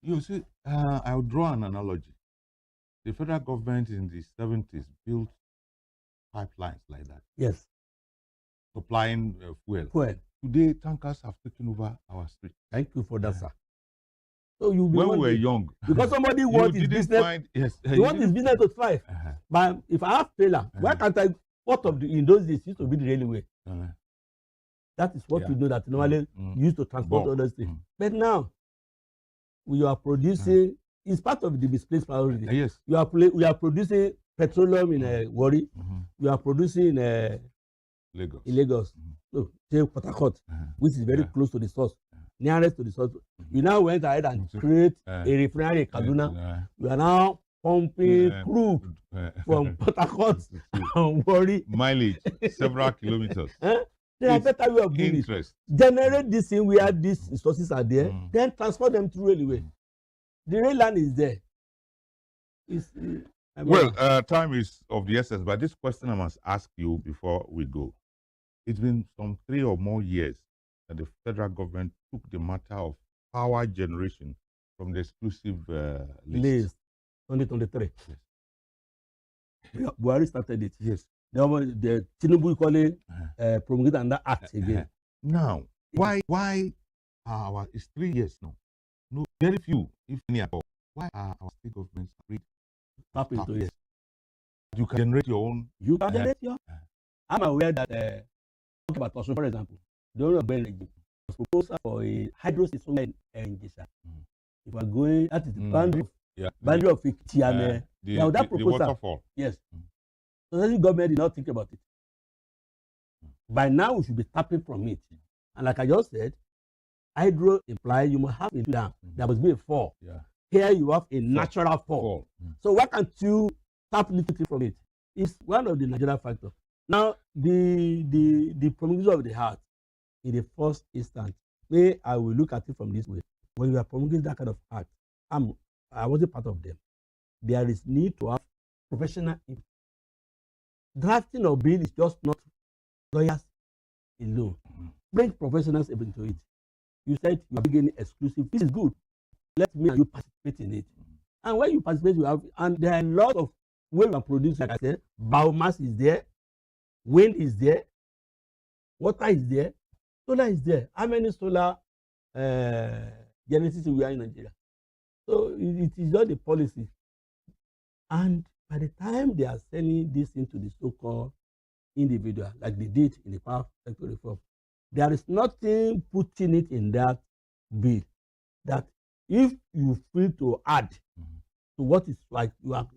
You see, I'll draw an analogy. The federal government in the 70s built pipelines like that. Yes. Supplying fuel. Today, tankers have taken over our street. Thank you for that, sir. So you when we were young, because somebody wants his business, he wants his business to thrive. But if I have trailer, why can't I? What of in those days used to be the railway? That is what we know that normally used to transport all those things. But now we are producing. It's part of the displaced priority. Yes. We are producing petroleum in Warri. We are producing in Lagos. So Port Harcourt, which is very close to the source, nearest to the source. We now went ahead and create a refinery in Kaduna. We are now pumping crude from Port Harcourt and Warri. Mileage, several kilometers. There are better way of doing it. Generate this thing where these resources are there, then transfer them through railway. The rail line is there. Time is of the essence, but this question I must ask you before we go. It's been some 3 or more years that the federal government took the matter of power generation from the exclusive list. 2023. Yes. Buhari started it. Yes. The Tinubu call it promulgate and that act again. Now, why it's 3 years now? No, very few, if any at all. Why are our state governments afraid to tap into it? You can generate your own. You can generate your. I'm aware that talk about Osun, for example, the owner of energy was proposed for a hydro system in Njisa. If we are going, that is the boundary of Ikiti and that proposal. The waterfall. Yes. So the government did not think about it. By now, we should be tapping from it. And like I just said, hydro implies you must have a dam. There must be a fall. Here you have a natural fall. So why can't you tap little from it? It's one of the natural factors. Now, the promulgation of the heart in the first instance, I will look at it from this way. When you are promulgating that kind of act, I wasn't part of them. There is need to have professional input. Drafting of bill is just not lawyers alone. Bring professionals into it. You said you are beginning exclusive. This is good. Let me and you participate in it. And when you participate, you have, and there are a lot of ways you are producing. Like I said, biomass is there, wind is there, water is there, solar is there. How many solar generators we are in Nigeria? So it is just a policy. And by the time they are sending this into the so-called individual, like they did in the power sector reform, there is nothing putting it in that bill that if you feel to add to what is like you are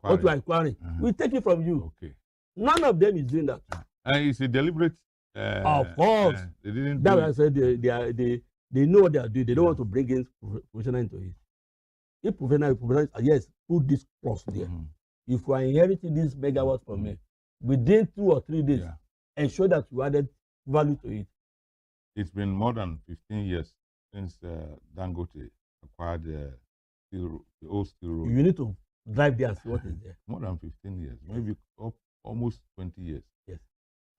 what you are acquiring, we take it from you. Okay. None of them is doing that. It's a deliberate. Of course. They didn't. That's why I said they know what they are doing. They don't want to bring in professional into it. If professional, yes, put this plus there. If you are inheriting this megawatts from me, within 2 or 3 days, ensure that you added value to it. It's been more than 15 years since Dangote acquired the old steel road. You need to drive there and see what is there. More than 15 years, maybe almost 20 years. Yes.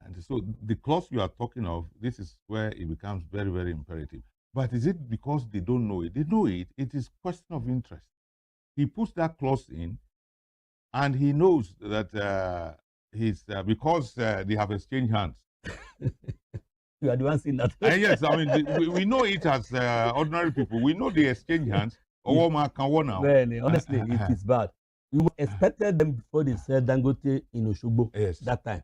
And so the clause you are talking of, this is where it becomes very, very imperative. But is it because they don't know it? They know it. It is question of interest. He puts that clause in, and he knows that because they have exchanged hands. You are the one saying that. Yes, I mean, we know it as ordinary people. We know they exchange hands. Well, honestly, it is bad. We expected them before they said Dangote in Osogbo. Yes. That time.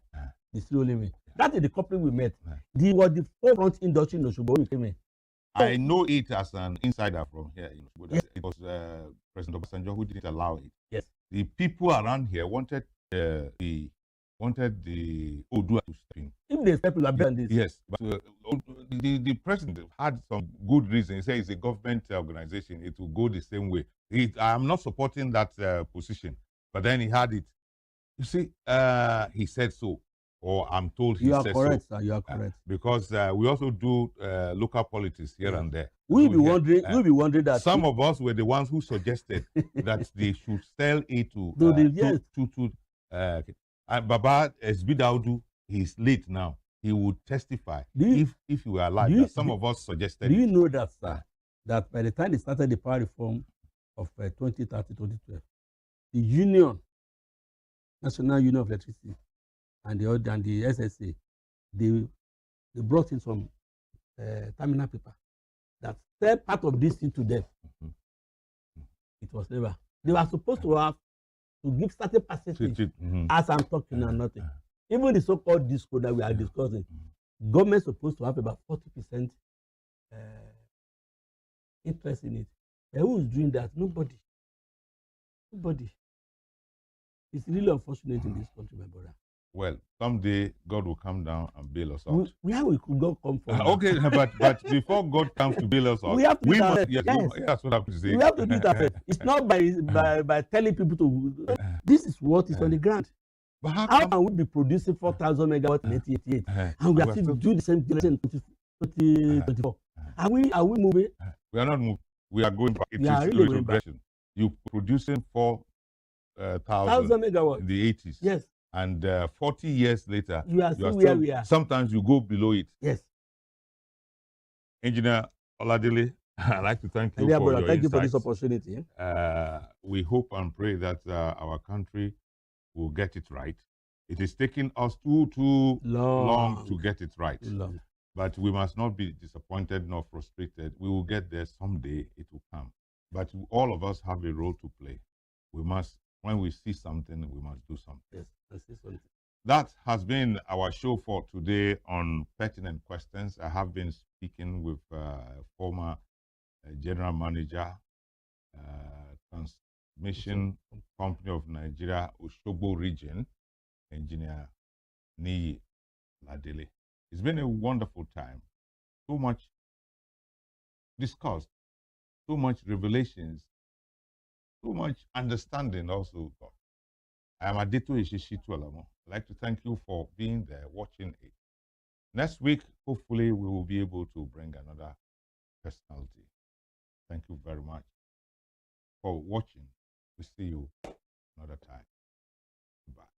The steel limit. That is the company we met. They were the forefront industry in Osogbo when we came in. I know it as an insider from here. Yes. It was President Obasanjo who didn't allow it. Yes. The people around here wanted the Odua to step in. If they step in, I've done this. Yes, but the president had some good reason. He said it's a government organization. It will go the same way. I'm not supporting that position, but then he had it. You see, he said so, or I'm told he said so. You are correct, sir. You are correct. Because we also do local politics here and there. We'll be wondering that some of us were the ones who suggested that they should sell it to Baba Esbi Daudu. He's late now. He would testify if he were alive. Some of us suggested. Do you know that, sir? That by the time they started the power reform of 2012, the union, National Union of Electricity, and the SSA, they brought in some terminal paper that said part of this thing to them. It was never. They were supposed to have to give certain percentage as I'm talking and nothing. Even the so-called disco that we are discussing, government is supposed to have about 40% interest in it. But who is doing that? Nobody. It's really unfortunate in this country, my brother. Well, someday God will come down and bail us out. Where will God come from? Okay, but before God comes to bail us out, we have to do that. Yes, that's what I have to say. We have to do that. It's not by telling people to. This is what is on the ground. But how can we be producing 4,000 megawatts in 1988 and we are still doing the same thing in 2024? Are we moving? We are not moving. We are going back. It is really regression. You're producing 4,000 megawatts in the 80s. Yes. And 40 years later, you are still where we are. Sometimes you go below it. Yes. Engineer Oladele, I'd like to thank you for your insights. Thank you for this opportunity. We hope and pray that our country will get it right. It is taking us too long to get it right. But we must not be disappointed nor frustrated. We will get there someday. It will come. But all of us have a role to play. We must, when we see something, we must do something. Yes, let's see something. That has been our show for today on Pertinent Questions. I have been speaking with former General Manager, Transmission Company of Nigeria, Osogbo Region, Engineer Niyi Ladele. It's been a wonderful time. So much discussed, so much revelations, so much understanding also. I am Adeto Ishishitu Alamo. I'd like to thank you for being there, watching it. Next week, hopefully, we will be able to bring another personality. Thank you very much for watching. We'll see you another time. Goodbye.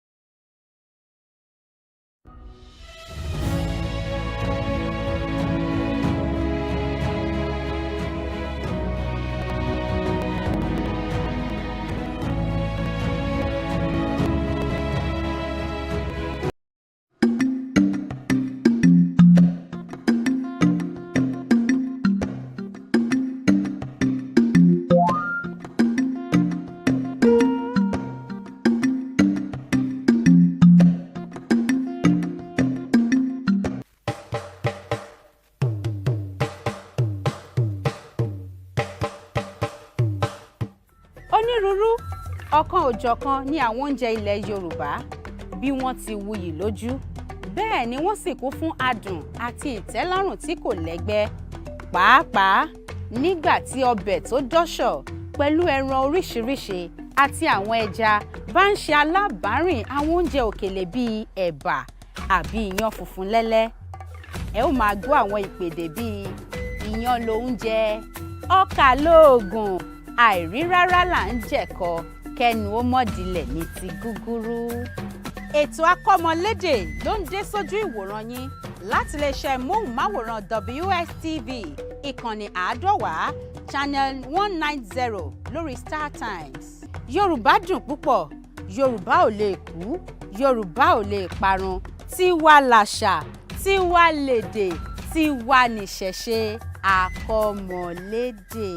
ọ̀kan òjọ̀kan ní àwọn oúnjẹ ilẹ̀ Yorùbá bí wọ́n ti wuyì lójú bẹ́ẹ̀ ni wọ́n sì kún fún adùn àti ìtẹ́lọ́rùn tí kò lẹ́gbẹ́ pàápàá nígbà tí ọbẹ̀ tó dọ́ṣọ̀ pẹ̀lú ẹran oríṣiríṣi àti àwọn ẹja bá ń ṣe alábàárìn àwọn oúnjẹ òkèlè bíi ẹ̀bà àbí iyán funfun lẹ́lẹ́ ẹ ó máa gbọ́ àwọn ìpèdè bíi iyán lóúnjẹ ọkà lóògùn àìrí rárá là ń jẹ̀kọ kẹnu ó mọ̀dílẹ̀ ní ti gúgúrú. ètò akọ́mọlédè ló ń dé sójú ìwòran yín láti iléeṣẹ́ móhùnmáwòrán WSTV ìkànnì 150 channel 190 lórí StarTimes. Yorùbá dùn púpọ̀, Yorùbá ò lè kú, Yorùbá ò lè parun, tiwa làṣà, tiwa lèdè, tiwa nìṣẹ̀ṣe akọ́mọlédè.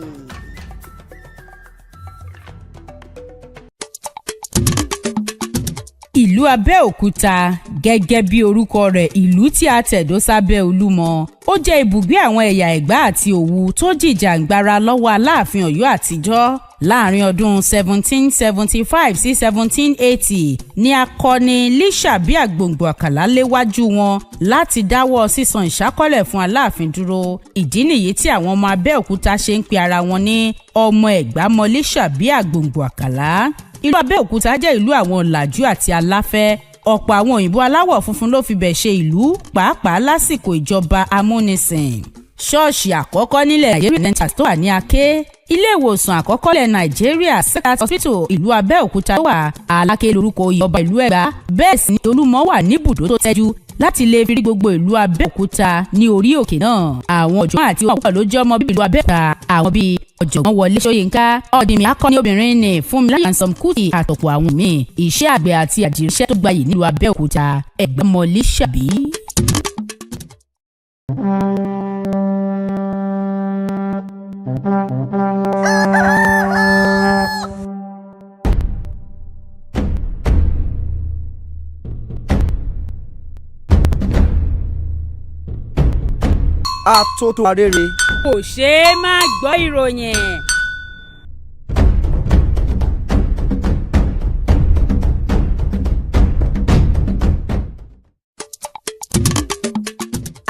Ìlú Abẹ́òkúta gẹ́gẹ́ bí orúkọ rẹ̀ ìlú tí a tẹ̀dó sábẹ́ Olúmọ ó jẹ́ ibùgbé àwọn ẹ̀yà Ẹ̀gbá àti Òwu tó jìjàǹgbara lọ́wọ́ Aláàfin Ọ̀yọ́ àtijọ́ láàrin ọdún 1775 sí 1780 ní akọni Lísàbí Àgbòǹgbò Àkàlà léwájú wọn láti dáwọ́ sísan ìṣákọ́lẹ̀ fún Aláàfin dúró. Ìdí nìyí tí àwọn ọmọ Abẹ́òkúta ṣe ń pe ara wọn ní ọmọ Ẹ̀gbá mọ Lísàbí Àgbòǹgbò Àkàlà. Ìlú Abẹ́òkúta jẹ́ ìlú àwọn ọ̀làjú àti aláfẹ́. Ọ̀pọ̀ àwọn òyìnbó aláwọ̀ funfun ló fi bẹ̀ ṣe ìlú pàápàá lásìkò ìjọba amúnisìn. Ṣọ́ọ̀ṣì àkọ́kọ́ nílẹ̀ Nàìjíríà tó wà ní Aké. Ilé ìwòsàn àkọ́kọ́ ilẹ̀ Nàìjíríà Secret Hospital ìlú Abẹ́òkúta tó wà Aláké lórúkọ ìjọba ìlú Ẹ̀gbá. Bẹ́ẹ̀ sì ni Olúmọ wà níbùdó tó tẹ́jú láti lè fi rí gbogbo ìlú Abẹ́òkúta ní orí òkè náà. Àwọn ọ̀jọ̀gbọ́n àti ọ̀pọ̀ ló jẹ́ ọmọ bíi ìlú Abẹ́òkúta. Àwọn bíi ọ̀jọ̀gbọ́n Wọlé Ṣóyínká, Ọ̀dìmí akọni obìnrin ní Fúnmiláyọ̀ Ansom Kútì àtọ̀pọ̀ àwọn míì. Iṣẹ́ àgbẹ̀ àti àdìrẹ́ṣẹ́ tó gbayì nílùú Abẹ́òkúta Ẹ̀gbá mọ Lísàbí. Atótó arére. Kò ṣeé má gbọ́ ìròyìn.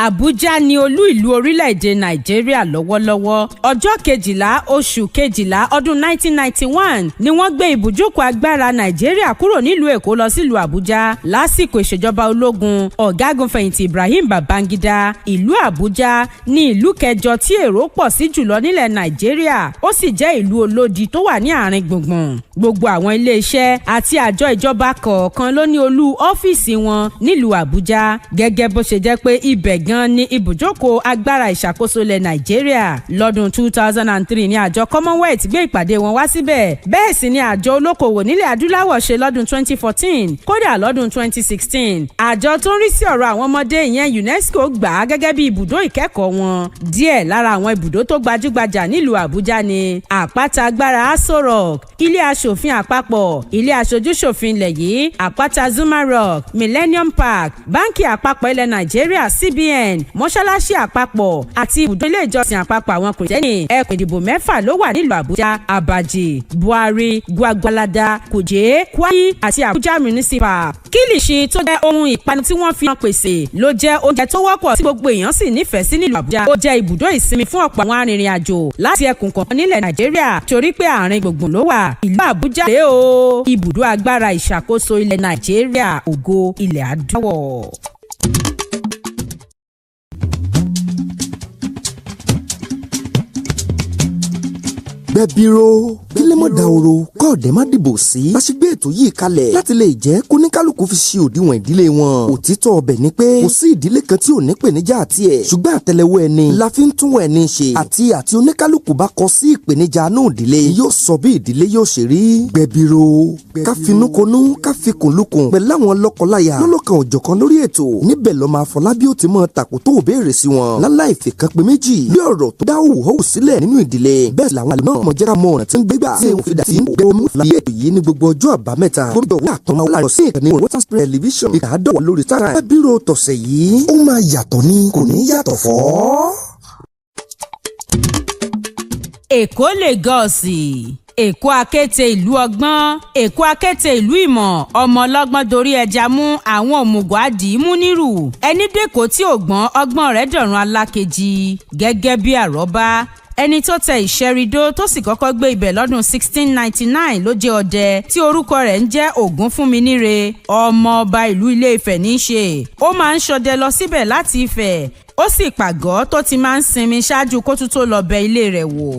Àbújá ni olú ìlú orílẹ̀-èdè Nàìjíríà lọ́wọ́lọ́wọ́. Ọjọ́ 12 oṣù 12 ọdún 1991 ni wọ́n gbé ibùjókòó agbára Nàìjíríà kúrò nílùú Èkó lọ sílùú Àbújá lásìkò ìṣèjọba ológun ọ̀gágun fẹ̀yìntì Ibrahim Babangida. Ìlú Àbújá ni ìlú kẹjọ tí èrò pọ̀ sí jùlọ nílẹ̀ Nàìjíríà, ó sì jẹ́ ìlú olódi tó wà ní àárín gbùngbùn. Gbogbo àwọn ilé-iṣẹ́ àti àjọ ìjọba kọ̀ọ̀kan ló ní olú ọ́fíìsì wọn nílùú Àbújá, gẹ́gẹ́ bó ṣe jẹ́ pé ibẹ̀ gan ní ibùjókòó agbára ìṣàkóso ilẹ̀ Nàìjíríà. Lọ́dún 2003 ni àjọ Commonwealth gbé ìpàdé wọn wá síbẹ̀. Bẹ́ẹ̀ sì ni àjọ olókoòwò nílẹ̀ adúláwọ̀ ṣe lọ́dún 2014. Kódà lọ́dún 2016 àjọ tó ń rí sí ọ̀rọ̀ àwọn ọmọdé ìyẹn UNESCO gbà á gẹ́gẹ́ bí ibùdó ìkẹ́kọ̀ọ́ wọn. Díẹ̀ lára àwọn ibùdó tó gbajúgbajà nílùú Àbújá ni àpáta agbára Aso Rock, ilé aṣòfin àpapọ̀, ilé aṣojúṣòfin ilẹ̀ yìí, àpáta Zuma Rock, Millennium Park, báńkì àpapọ̀ ilẹ̀ Nàìjíríà CBN, mọ́ṣáláṣí àpapọ̀ àti ibùdó ilé ìjọsìn àpapọ̀ àwọn kìrìtẹ́nì. Ẹkùn ìdìbò 6 ló wà nílùú Àbújá: Abaji, Buhari, Gwagwalada, Kuje, Kwayi àti Abuja Municipal. Kílìṣì tó jẹ́ ohun ìpanu tí wọ́n fi hàn pèsè ló jẹ́ oúnjẹ tó wọ́pọ̀ tí gbogbo èèyàn sì nífẹ̀ẹ́ sí nílùú Àbújá. Ó jẹ́ ibùdó ìsinmi fún ọ̀pọ̀ àwọn arìnrìn-àjò láti ẹkùn kọ̀ọ̀kan nílẹ̀ Nàìjíríà torí pé àárín gbùngbùn ló wà. Ìlú Àbújá rèé o, ibùdó agbára ìṣàkóso ilẹ̀ Nàìjíríà, ògo ilẹ̀ adúláwọ̀. Gbẹ̀bíró kílẹ̀mọ̀ dàwòrò kọ́ọ̀dẹ́ má dìbò sí. bá ṣe gbé ètò yìí kalẹ̀ láti lè jẹ́ kóníkálùkù fi ṣe òdiwọ̀n ìdílé wọn. òtítọ́ ọbẹ̀ ni pé kò sí ìdílé kan tí ò ní ìpèníjà àti ẹ̀. ṣùgbọ́n àtẹ́lẹwọ́ ẹni la fi ń tún ẹni ṣe. àti oníkálùkù bá kọ sí ìpèníjà náà ìdílé yóò sọ bí ìdílé yóò ṣe rí. Gbẹ̀bíró ká finúkonú ká fikùnlukùn pẹ̀lú àwọn lọ́kọláya lọ́lọ́kan òjọ̀kan lórí ètò. níbẹ̀ lọ́mọ Afọlábí ó ti mọ tàkù tó béèrè sí wọn láláì fìkan pé méjì bí ọ̀rọ̀ tó dá òwò sílẹ̀ nínú ìdílé. bẹ́ẹ̀ làwọn àlè náà mọ̀ jẹ́ ká mọ ọ̀nà tí ń gbégbà tí òun fi dà sí gbé omi fúlàyé ètò yìí ní gbogbo ọjọ́ àbámẹ́ta. gómìnà òun àtọ́mọ́ láàrọ̀ sí ìkànnì Western Spirit Television ìkà àdọ́wọ̀ lórí sára. Gbẹ̀bíró tọ̀sẹ̀ yìí ó máa yàtọ̀ ni kò ní yàtọ̀ fọ́. Èkó Lagọ́ọ̀sì, Èkó akéte ìlú ọgbọ́n, Èkó akéte ìlú ìmọ̀, ọmọ ọlọ́gbọ́n dorí ẹja mú, àwọn òmùgọ̀ àdìímú nírù. Ẹni dẹ́kọ̀ tí ò gbọ́n ọgbọ́n rẹ̀ dọ̀run alákejì. Gẹ́gẹ́ bí àrọ́bá ẹni tó tẹ ìṣẹ́ridó tó sì kọ́kọ́ gbé ibẹ̀ lọ́dún 1699 ló jẹ́ ọdẹ tí orúkọ rẹ̀ ń jẹ́ Ògúnfúnminíre, ọmọ ọba ìlú Ilé Ifẹ̀ ní í ṣe. Ó máa ń ṣọdẹ lọ síbẹ̀ láti Ifẹ̀ ó sì pàgọ́ tó ti máa ń sinmi ṣáájú kó tún tó lọ bẹ ilé rẹ̀ wò.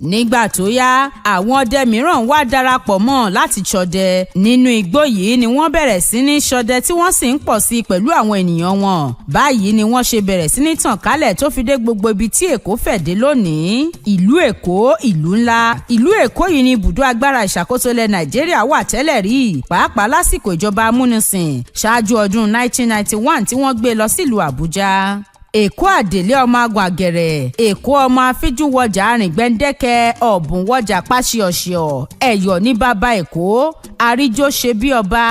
nígbà tó yá àwọn ọdẹ mìíràn wá darapọ̀ mọ́ láti ṣọdẹ. nínú igbó yìí ni wọ́n bẹ̀rẹ̀ sí ní ṣọdẹ tí wọ́n sì ń pọ̀ sí i pẹ̀lú àwọn ènìyàn wọn. báyìí ni wọ́n ṣe bẹ̀rẹ̀ sí ní tàn kálẹ̀ tó fi dé gbogbo ibi tí Èkó fẹ̀ dé lónìí. ìlú Èkó ìlú ńlá. ìlú Èkó yìí ni ibùdó agbára ìṣàkóso ilẹ̀ Nàìjíríà wà tẹ́lẹ̀ rí, pàápàá lásìkò ìjọba amúnisìn ṣáájú ọdún 1991 tí wọ́n gbé lọ sílùú Àbújá. Èkó àdèlé ọmọ agun àgẹ̀rẹ̀, Èkó ọmọ afíjú wọjà arìn gbẹ́ndẹ́kẹ́, ọ̀bùn wọjà páṣíọ̀ṣíọ̀, ẹ̀yọ̀ ní bàbá Èkó, àríjó ṣe bí ọba.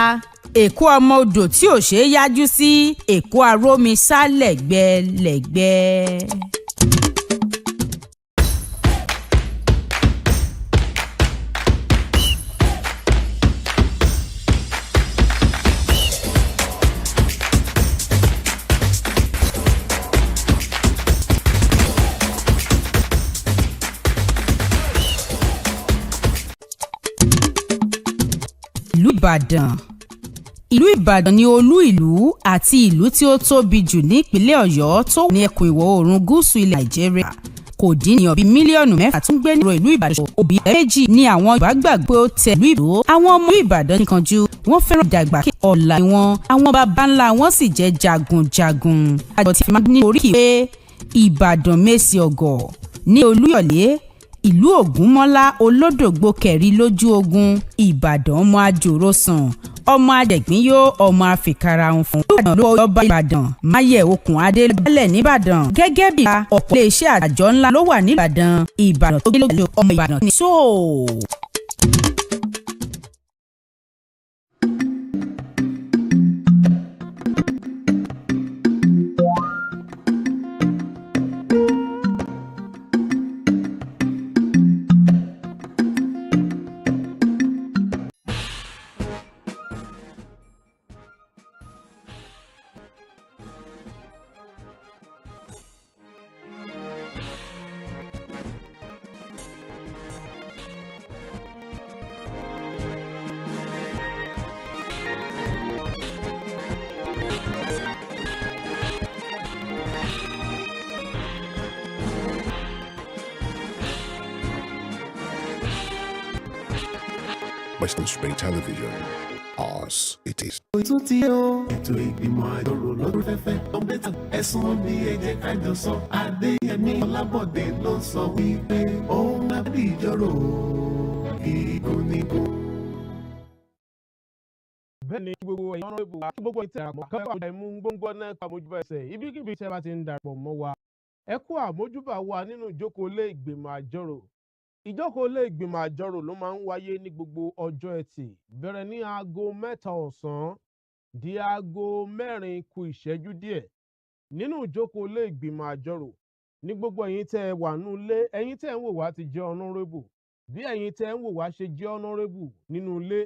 Èkó ọmọ odò tí ò ṣeé yájú sí, Èkó arómi sá lẹ́gbẹ́lẹ́gbẹ́. ìlú Ìbàdàn. Ìlú Ìbàdàn ni olú ìlú àti ìlú tí ó tóbi jù ní ìpínlẹ̀ Ọ̀yọ́ tó wà ní ẹkùn ìwọ̀ oòrùn gúúsù ilẹ̀ Nàìjíríà. Kò dín ní bíi mílíọ̀nù 6 tó ń gbé ní ìlú Ìbàdàn. Òbí méjì ni àwọn Yorùbá gbàgbọ́ pé ó tẹ ìlú ìlú. Àwọn ọmọ Ìbàdàn nìkanjú wọ́n fẹ́ràn ìdàgbàsókè ọ̀la wọn. Àwọn baba ńlá wọn sì jẹ́ jagunjagun. Àjọ ti fi máa ní oríkì pé Ìbàdàn mèsì ọ̀gọ̀ ní Olúyọ̀lé, ìlú Ògúnmọ́lá olódògbò kẹ̀rí lójú ogun, Ìbàdàn ọmọ àjòrò sàn, ọmọ àdẹ̀gbínyó, ọmọ àfikàràhùn fún. Ìbàdàn ló ọba Ìbàdàn máyẹ̀ okùn adé lọ́lẹ̀ nìbàdàn. gẹ́gẹ́ bí ọ̀pọ̀ iléeṣẹ́ àjọ ńlá ló wà nìbàdàn, Ìbàdàn tó gbé lójú ọmọ Ìbàdàn ní sóò. Western Spring Television, ours it is. Ètò tí ó ètò ìgbìmọ̀ àjọrò lọ́dún fẹ́fẹ́ ọ̀bẹ́ta ẹ̀sùn bí ẹ̀jẹ̀ kájọ sọ Adéyẹmí Ọlábọ̀dé ló sọ wípé òun àbí ìjọrò ìgúnnigún. bẹ́ẹ̀ ni gbogbo ẹ̀yin ọ̀nà ìbò àti gbogbo ìtẹ̀ àpò kápẹ́ àmójúbà ìmú gbóngbó náà kàmójúbà ẹsẹ̀ ibikíbi tí ẹ bá ti ń darapọ̀ mọ́ wa ẹ kú àmójúbà wa nínú ìjókòó ilé ìgbìmọ̀ àjọrò. Ìjókòó ilé ìgbìmọ̀ àjọrò ló máa ń wáyé ní gbogbo ọjọ́ ẹtì bẹ̀rẹ̀ ní aago 3 ọ̀sán di aago 4 kù ìṣẹ́jú díẹ̀. Nínú ìjókòó ilé ìgbìmọ̀ àjọrò ní gbogbo ẹ̀yin tẹ́ ẹ wà nínú ilé, ẹ̀yin tẹ́ ẹ ń wò wá ti jẹ́ honorable, bí ẹ̀yin tẹ́ ẹ ń wò wá ṣe jẹ́ honorable nínú ilé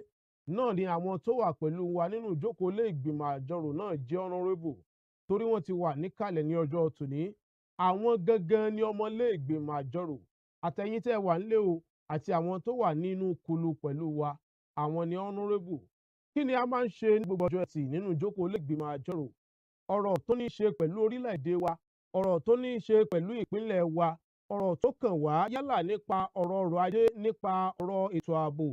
náà ni àwọn tó wà pẹ̀lú wa nínú ìjókòó ilé ìgbìmọ̀ àjọrò náà jẹ́ honorable torí wọ́n ti wà níkàlẹ̀ ní ọjọ́ tòní. Àwọn gangan ni ọmọ ilé ìgbìmọ̀ àjọrò, àtẹ̀yin tẹ́ ẹ wà nílé o àti àwọn tó wà nínú kulu pẹ̀lú wa, àwọn ni honorable. Kí ni a máa ń ṣe ní gbogbo ọjọ́ ẹtì nínú ìjókòó ilé ìgbìmọ̀ àjọrò? Ọ̀rọ̀ tó ní í ṣe pẹ̀lú orílẹ̀-èdè wa, ọ̀rọ̀ tó ní í ṣe pẹ̀lú ìpínlẹ̀ wa, ọ̀rọ̀ tó kàn wá yálà nípa ọ̀rọ̀ ọrọ̀ ajé, nípa ọ̀rọ̀ ètò ààbò,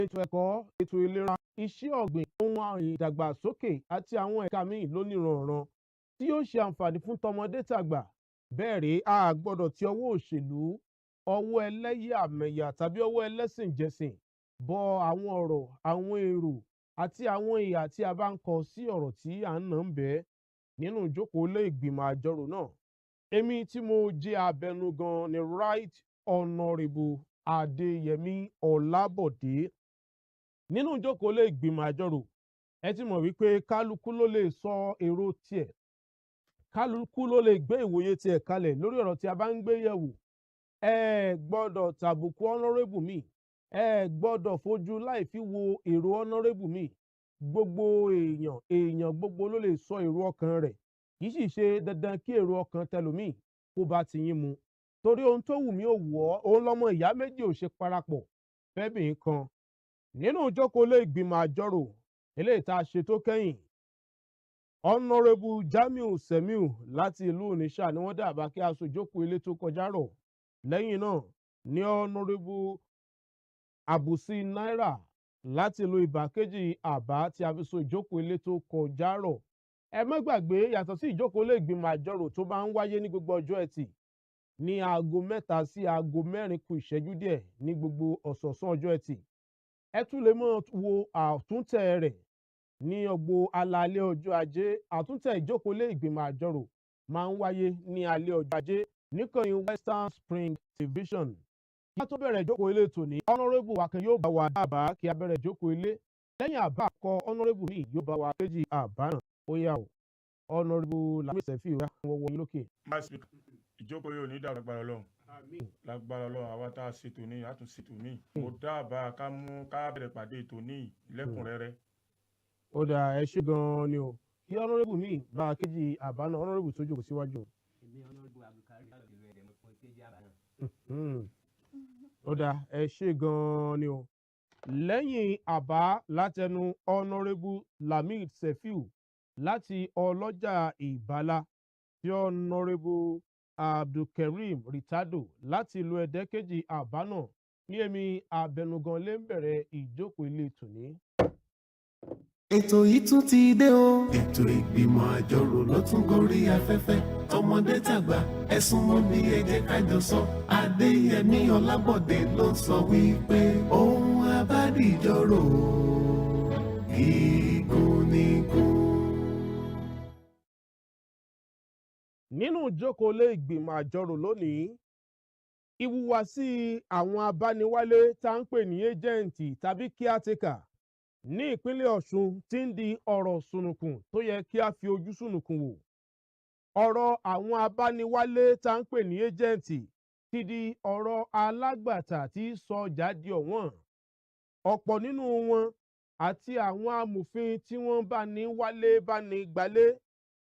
ètò ẹ̀kọ́, ètò ìlera, iṣẹ́ ọ̀gbìn, ohun ìdàgbàsókè àti àwọn ẹ̀ka míì lóníranran tí yóò ṣe àǹfààní fún tọmọdé tàgbà. Bẹ́ẹ̀ rèé, a gbọ́dọ̀ ti ọwọ́ òṣèlú, ọwọ́ ẹlẹ́yàmẹ̀yà tàbí ọwọ́ ẹlẹ́sìnjẹsìn bọ àwọn ọ̀rọ̀, àwọn èrò àti àwọn ìhà tí a bá ń kọ sí ọ̀rọ̀ tí à ń nà ń bẹ́ nínú ìjókòó ilé ìgbìmọ̀ àjọrò náà. Èmi tí mo jẹ́ abẹnugan ni Right Honourable Adéyẹmí Ọlábọ̀dé. Nínú ìjókòó ilé ìgbìmọ̀ àjọrò, ẹ ti mọ̀ wípé kálukú ló lè sọ èrò tiẹ̀, kálukú ló lè gbé ìwòye tiẹ̀ kalẹ̀ lórí ọ̀rọ̀ tí a bá ń gbé yẹ̀wò. Ẹ gbọ́dọ̀ tàbùkù honourable mi, ẹ gbọ́dọ̀ fojú láì fi wo èrò honourable mi. Gbogbo èèyàn gbogbo ló lè sọ èrò ọkàn rẹ̀, kì í sì ṣe dandan kí èrò ọkàn tẹlòmíì kó bá ti yín mu. Torí ohun tó wù mí ò wù ọ́, òun lọmọ ìyá méjì ò ṣe parapọ̀ fẹ́bìnrin kan. Nínú ìjókòó ilé ìgbìmọ̀ àjọrò eléyìí tá a ṣe tó kẹ́yìn, Honourable Jamiu Semiu láti ìlú Onitsha ni wọ́n dábàá kí aṣojókòó ilé tó kọjá rọ̀. Lẹ́yìn náà ní Honourable Abusi Naira láti ìlú Ìbàkejì àbá tí a fi so ìjókòó ilé tó kọjá rọ̀. Ẹ má gbàgbé yàtọ̀ sí ìjókòó ilé ìgbìmọ̀ àjọrò tó máa ń wáyé ní gbogbo ọjọ́ Ẹtì ní aago 3 sí aago 4 kù ìṣẹ́jú díẹ̀ ní gbogbo ọ̀sọ̀ọ̀sán ọjọ́ Ẹtì. Ẹ tún lè máa wo àtúntẹ̀ rẹ̀ ní ọgbọ alaalẹ́ ọjọ́ Ajé. Àtúntẹ̀ ìjókòó ilé ìgbìmọ̀ àjọrò máa ń wáyé ní alẹ́ ọjọ́ Ajé níkànnì Western Spring Television. Kí a tó bẹ̀rẹ̀ ìjókòó ilé tòní, Honourable wa kan yóò bá wa dábàá kí a bẹ̀rẹ̀ ìjókòó ilé. Lẹ́yìn àbá àkọ́, Honourable míì yóò bá wa kéjì àbá náà. Ó yá o, Honourable Lami Sefiu wọ́n wọ lókè. Ìjókòó yóò ní dàrú lágbára Ọlọ́run. Lágbára Ọlọ́run àwa tá a ṣètò ní àtúnṣètò míì. Mo dábàá ká bẹ̀rẹ̀ pàdé ètò ní lẹ́kùnrẹ́rẹ́. Ó dà ẹ ṣé gan-an ni o. Kí Honourable míì bá a kéjì àbá náà, Honourable tó jókòó síwájú. Ó dà ẹ ṣé gan-an ni o. Lẹ́yìn àbá látẹnu Honourable Lami Sefiu láti ọlọ́jà Ìbàlá tí Honourable Abdulkareem Ritado láti ìlú Ẹdẹ kejì àbá náà ní èmi abẹnugan lè ń bẹ̀rẹ̀ ìjókòó ilé tòní. Ètò yìí tún ti dé o. Ètò ìgbìmọ̀ àjọrò ló tún gorí afẹ́fẹ́. Tọmọdé tàgbà ẹ súnmọ́ bí ẹ jẹ́ ká jọ sọ. Adéyẹmí Ọlábọ̀dé ló sọ wípé ohun abádìjọ́rò gígùn nígùn. Nínú ìjókòó ilé ìgbìmọ̀ àjọrò lónìí, ìhùwàsí àwọn abániwálé tá ń pè ní ẹ́jẹ̀ǹtì tàbí kíátíkà ní ìpínlẹ̀ Ọ̀ṣun ti ń di ọ̀rọ̀ sùnùkùn tó yẹ kí a fi ojú sùnùkùn wò. Ọ̀rọ̀ àwọn abániwálé tá ń pè ní ẹ́jẹ̀ǹtì ti di ọ̀rọ̀ alágbàtà tí sọ ọjà di ọ̀wọ́n. Ọ̀pọ̀ nínú wọn àti àwọn amòfin tí wọ́n bá ní wálé bá ní gbalé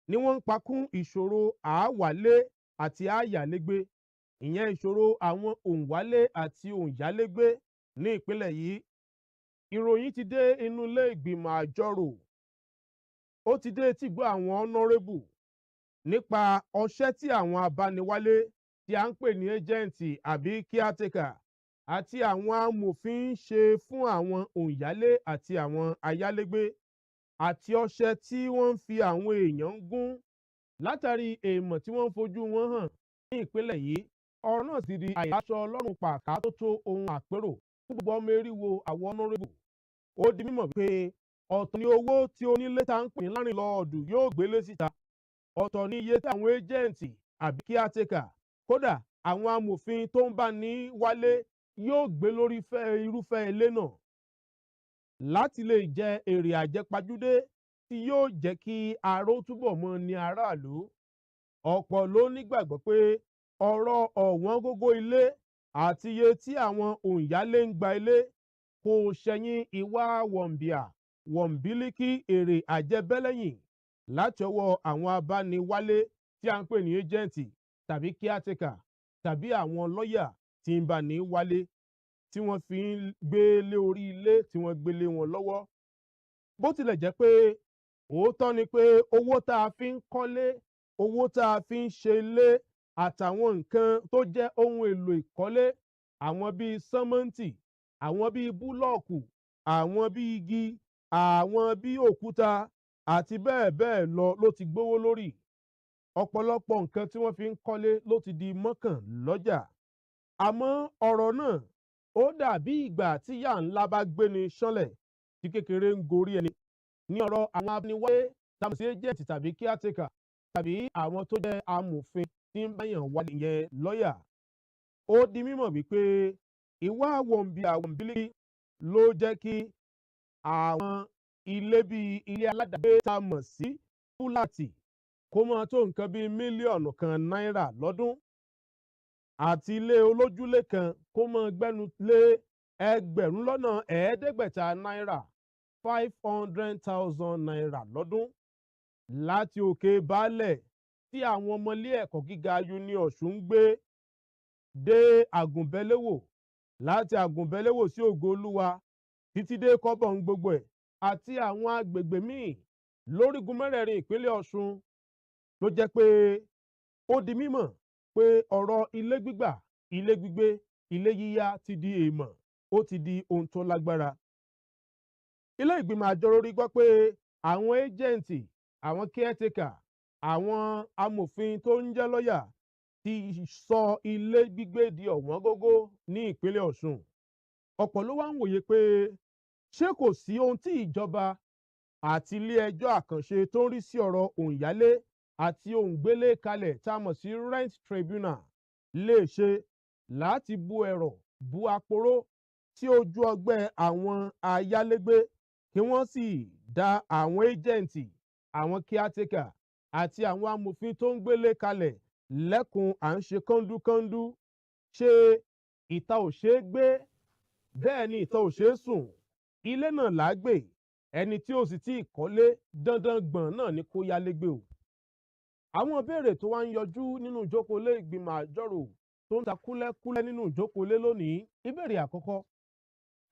ni wọ́n ń pakún ìṣòro àáwálé àti àyálégbé. Ìyẹn ìṣòro àwọn òǹwálé àti òǹyálégbé ní ìpínlẹ̀ yìí. Ìròyìn ti dé inú ilé ìgbìmọ̀ àjọrò. Ó ti dé tìgbọ́ àwọn Honourable nípa ọṣẹ́ tí àwọn abániwálé tí a ń pè ní ẹ́jẹ̀ǹtì àbí kíátíkà àti àwọn amòfin ń ṣe fún àwọn òǹyálé àti àwọn ayálégbé, àti ọṣẹ́ tí wọ́n ń fi àwọn èèyàn ń gún látàrí èèmọ̀ tí wọ́n ń fojú wọn hàn ní ìpínlẹ̀ yìí. Ọ̀rọ̀ náà ti di àìláṣọ ọlọ́run pàká tó tó ohun àpérò fún gbogbo ọmọ eríwo àwọn Honourable. Ó di mímọ̀ pé ọ̀tọ̀ ni owó tí onílé tá ń pè ní láńlọ́ọ̀dù yóò gbélé síta, ọ̀tọ̀ ni iye tí àwọn ẹ́jẹ̀ǹtì àbí kíátíkà, kódà àwọn amòfin tó ń bá ní wálé yóò gbé lórí irúfẹ́ ilé náà láti lè jẹ èrè àjẹpajúdé tí yóò jẹ́ kí aró túbọ̀ mọ́ ní aráàlú. Ọ̀pọ̀ ló nígbàgbọ́ pé ọ̀rọ̀ ọ̀wọ́n gógó ilé àti iye tí àwọn òǹyálé ń gba ilé kò ṣẹ̀yìn ìwà wọ̀nbìà wọ̀nbílíkì èrè àjẹbẹ́lẹ́yìn láti ọwọ́ àwọn abániwálé tí a ń pè ní ẹ́jẹ̀ǹtì tàbí kíátíkà tàbí àwọn lọ́ọ̀yà tí ń bá ní wálé tí wọ́n fi ń gbé lé orí ilé tí wọ́n gbé lé wọn lọ́wọ́. Bó tilẹ̀ jẹ́ pé òótọ́ ni pé owó tá a fi ń kọ́lé, owó tá a fi ń ṣe ilé àtàwọn nǹkan tó jẹ́ ohun èlò ìkọ́lé, àwọn bíi sánmọ́ǹtì, àwọn bíi búlọ́ọ̀kù, àwọn bíi igi, àwọn bíi òkúta àti bẹ́ẹ̀ bẹ́ẹ̀ lọ ló ti gbówó lórí. Ọ̀pọ̀lọpọ̀ nǹkan tí wọ́n fi ń kọ́lé ló ti di mọ́kànlọ́jà. Àmọ́ ọ̀rọ̀ náà ó dàbí ìgbà tí ìyá ńlá bá gbéni ṣánlẹ̀ tí kékeré ń gorí ẹni. Ní ọ̀rọ̀ àwọn abániwálé tàbí sí ẹ́jẹ̀ǹtì tàbí kíátíkà tàbí àwọn tó jẹ́ amòfin tí ń báyàn wálé yẹn lọ́ọ̀yà. Ó di mímọ̀ wípé ìwà wọ̀nbílíkì ló jẹ́ kí àwọn ilé bíi ilé aládàgbé tá a mọ̀ sí fúláàtì kó máa tó nǹkan bíi mílíọ̀nù kan náírà lọ́dún, àti ilé olójúlé kan kó máa gbẹ́nu lé ẹgbẹ̀rún lọ́nà ẹ̀ẹ́dẹ́gbẹ̀ta náírà 500,000 naira lọ́dún. Láti òkè baálẹ̀ tí àwọn ọmọ ilé ẹ̀kọ́ gíga uni Ọ̀ṣun ń gbé dé Àgùnbẹ́léwò, láti Àgùnbẹ́léwò sí Ògo Olúwa títí dé Kọ́bọ̀n gbogbo ẹ̀ àti àwọn agbègbè míì lórígun mẹ́rẹ̀ẹ̀rin ìpínlẹ̀ Ọ̀ṣun ló jẹ́ pé ó di mímọ̀ pé ọ̀rọ̀ ilé gbígbà, ilé gbígbé, ilé yíyá ti di èèmọ̀, ó ti di ohun tó lágbára. Ilé ìgbìmọ̀ àjọròrí gbọ́ pé àwọn ẹ́jẹ̀ǹtì, àwọn caretaker, àwọn amòfin tó ń jẹ́ lọ́yà ti sọ ilé gbígbé di ọ̀wọ́n gógó ní ìpínlẹ̀ Ọ̀ṣun. Ọ̀pọ̀ ló wá ń wòye pé ṣé kò sí ohun tí ìjọba àti ilé ẹjọ́ àkànṣe tó ń rí sí ọ̀rọ̀ òǹyálé àti òǹgbélé kalẹ̀ tá a mọ̀ sí rent tribunal lè ṣe láti bu ẹ̀rọ̀ bu aporó sí ojú ọgbẹ́ àwọn ayálégbé kí wọ́n sì dá àwọn ẹ́jẹ̀ǹtì, àwọn caretaker àti àwọn amòfin tó ń gbélé kalẹ̀ lẹ́kùn à ń ṣe kọ́ńdúkọ́ńdú. Ṣé ìta ò ṣeé gbé, bẹ́ẹ̀ ni ìta ò ṣeé sùn, ilé náà lágbè, ẹni tí ó sì tí ì kọ́lé dandan gbọ̀n náà ni kó yálégbé o. Àwọn ìbéèrè tó wá ń yọjú nínú ìjókòó ilé ìgbìmọ̀ àjọrò tó ń ta kúlẹ́kúlẹ́ nínú ìjókòó ilé lónìí. Ìbéèrè àkọ́kọ́,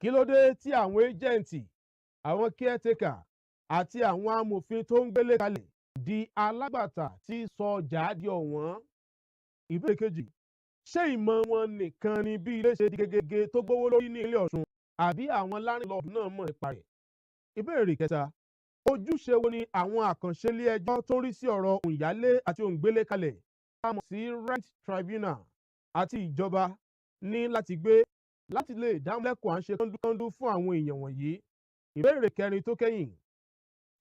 kí ló dé tí àwọn ẹ́jẹ̀ǹtì, àwọn caretaker àti àwọn amòfin tó ń gbélé kalẹ̀ di alágbàtà tí sọ ọjà di ọ̀wọ́n? Ìbéèrè kejì, ṣé ìmọ̀ wọn nìkan ni bí ilé ṣe di gegege tó gbówó lórí ní ilé Ọ̀ṣun àbí àwọn láńlọ́ọ̀dù náà mọ̀ nípa rẹ̀? Ìbéèrè kẹta, ojúṣe wo ni àwọn àkànṣe ilé ẹjọ́ tó ń rí sí ọ̀rọ̀ òǹyálé àti òǹgbélé kalẹ̀ tá a mọ̀ sí rent tribunal àti ìjọba ní láti gbé láti lè dámúlẹ́kùn à ń ṣe kọ́ńdúkọ́ńdú fún àwọn èèyàn wọ̀nyí? Ìbéèrè kẹrin tó kẹ́yìn,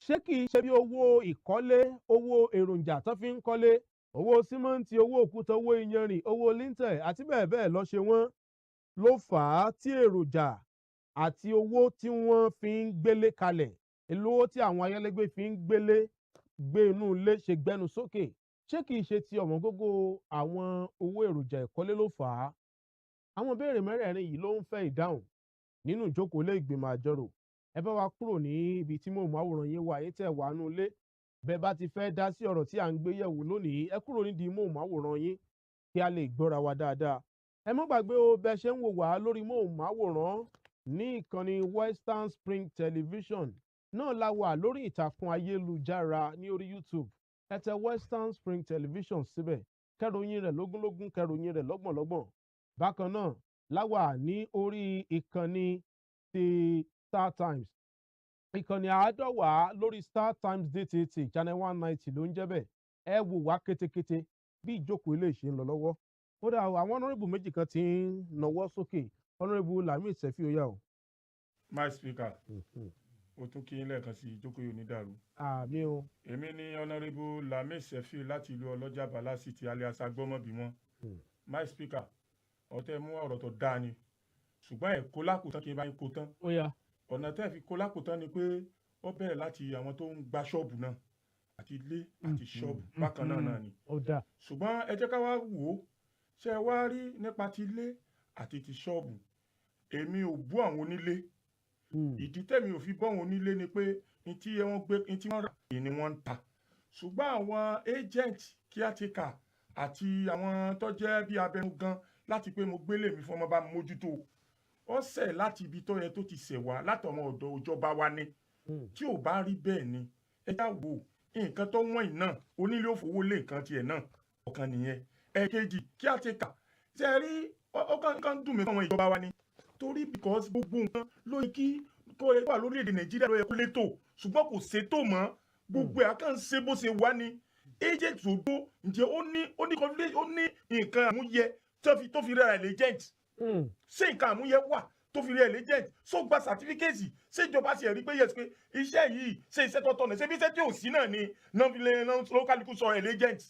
ṣé kì í ṣe bí owó ìkọ́lé, owó èròjà tó fi ń kọ́lé, owó símẹ́ǹtì, owó òkúta, owó iyanrìn, owó líńtẹ̀ àti bẹ́ẹ̀ bẹ́ẹ̀ lọ ṣe wọ́n ló fà á tí èròjà àti owó tí wọ́n fi ń gbélé kalẹ̀, owó tí àwọn ayálégbé fi ń gbé inú ilé ṣe gbẹnu sókè? Ṣé kì í ṣe ti ọ̀wọ́n gógó àwọn owó èròjà ìkọ́lé ló fà á? Àwọn ìbéèrè mẹ́rẹ̀ẹ̀rin yìí ló ń fẹ́ ìdáhùn nínú ìjókòó ilé ìgbìmọ̀ àjọrò. Ẹ bá wa kúrò ní ibi tí móhùnmáwòrán yín wà, yín tẹ̀ wá nú ilé. Bẹ́ẹ̀ bá ti fẹ́ dá sí ọ̀rọ̀ tí à ń gbé yẹ̀wò lónìí, ẹ kúrò nídìí móhùnmáwòrán yín kí a lè gbọ́ra wa dáadáa. Ẹ má gbàgbé o, bẹ́ẹ̀ ṣe ń wò wá lórí móhùnmáwòrán ní ìkànnì Western Spring Television náà la wà lórí ìtàkùn ayélujára ní orí YouTube. Ẹ tẹ Western Spring Television síbẹ̀, kẹ́ròyìn rẹ̀ lógúnlógún, kẹ́ròyìn rẹ̀ lọ́gbọ̀nlọ́gbọ̀n. Bákan náà la wà ní orí ìkànnì ti Star Times, ìkànnì àádọ́wàá lórí Star Times DTT channel 190 ló ń jẹ́ bẹ́ẹ̀. Ẹ wò wá kétékété bí ìjókòó ilé ìṣe ń lọ lọ́wọ́. Ó dà o, àwọn honourable méjì kan ti ń nawọ́ sókè. Honourable Lamid Sefiu Oya o. My speaker, o tún kí n lẹ́ẹ̀kan sí ìjókòó yóò ní dàrú. Àmín o. Èmi ni honourable Lamid Sefiu láti ìlú Ọlọ́jà Bala City alias Agbọ́mọbímọ. My speaker, ọ̀tẹ̀ mú ọ̀rọ̀ tó dáa ni, ṣùgbọ́n ẹ̀ kó lákòótán kí n bá yín kó tán. Ó yá. Ọ̀nà tẹ́ fi kó lákòótán ni pé ó bẹ̀rẹ̀ láti àwọn tó ń gba ṣọ́ọ̀bù náà àti ilé àti ṣọ́ọ̀bù bákan náà ni. Ó dáa. Ṣùgbọ́n ẹ jẹ́ ká wá wò ó, ṣé ẹ wá rí nípa ti ilé àti ti ṣọ́ọ̀bù, èmi ò bú àwọn onílé. Ìdí tẹ̀mí ò fi bọ́ àwọn onílé ni pé ní tí wọ́n rà ni wọ́n ń ta. Ṣùgbọ́n àwọn agent, caretaker àti àwọn tó jẹ́ bí abẹnugan láti pé mo gbélé mi fún ọmọ bá mi mójútó, ó ṣẹ̀ láti ibi tó yẹ tó ti ṣẹ̀ wá látọ̀mọ ọ̀dọ̀ ìjọba wa ni. Tí ò bá rí bẹ́ẹ̀ ni ẹ já wò nǹkan tó wọ̀n yìí náà, onílé ò fowó lé nǹkan tiẹ̀ náà, ọ̀kan nìyẹn. Ẹ̀kejì, caretaker, ṣe rí ọkàn dùn mí fún àwọn ìjọba wa ni, torí because gbogbo nǹkan ló yẹ kí kó wà lórílẹ̀‐èdè Nàìjíríà ló yẹ kó létò, ṣùgbọ́n kò ṣètò mọ́, gbogbo ẹ̀ àkàn ṣe bó ṣe wá ni. Agent tó dó ǹjẹ́ ó ní nǹkan àmúyẹ tó fi rẹ̀ agent? Ṣé nǹkan àmúyẹ wà tó fi rẹ̀ agent? So gba certificate, ṣé ìjọba ṣe rí pé yes pé iṣẹ́ yìí ṣe iṣẹ́ tó tọ̀nà, ṣé bí iṣẹ́ tí ò sí náà ni lókàlùkù sọ agent?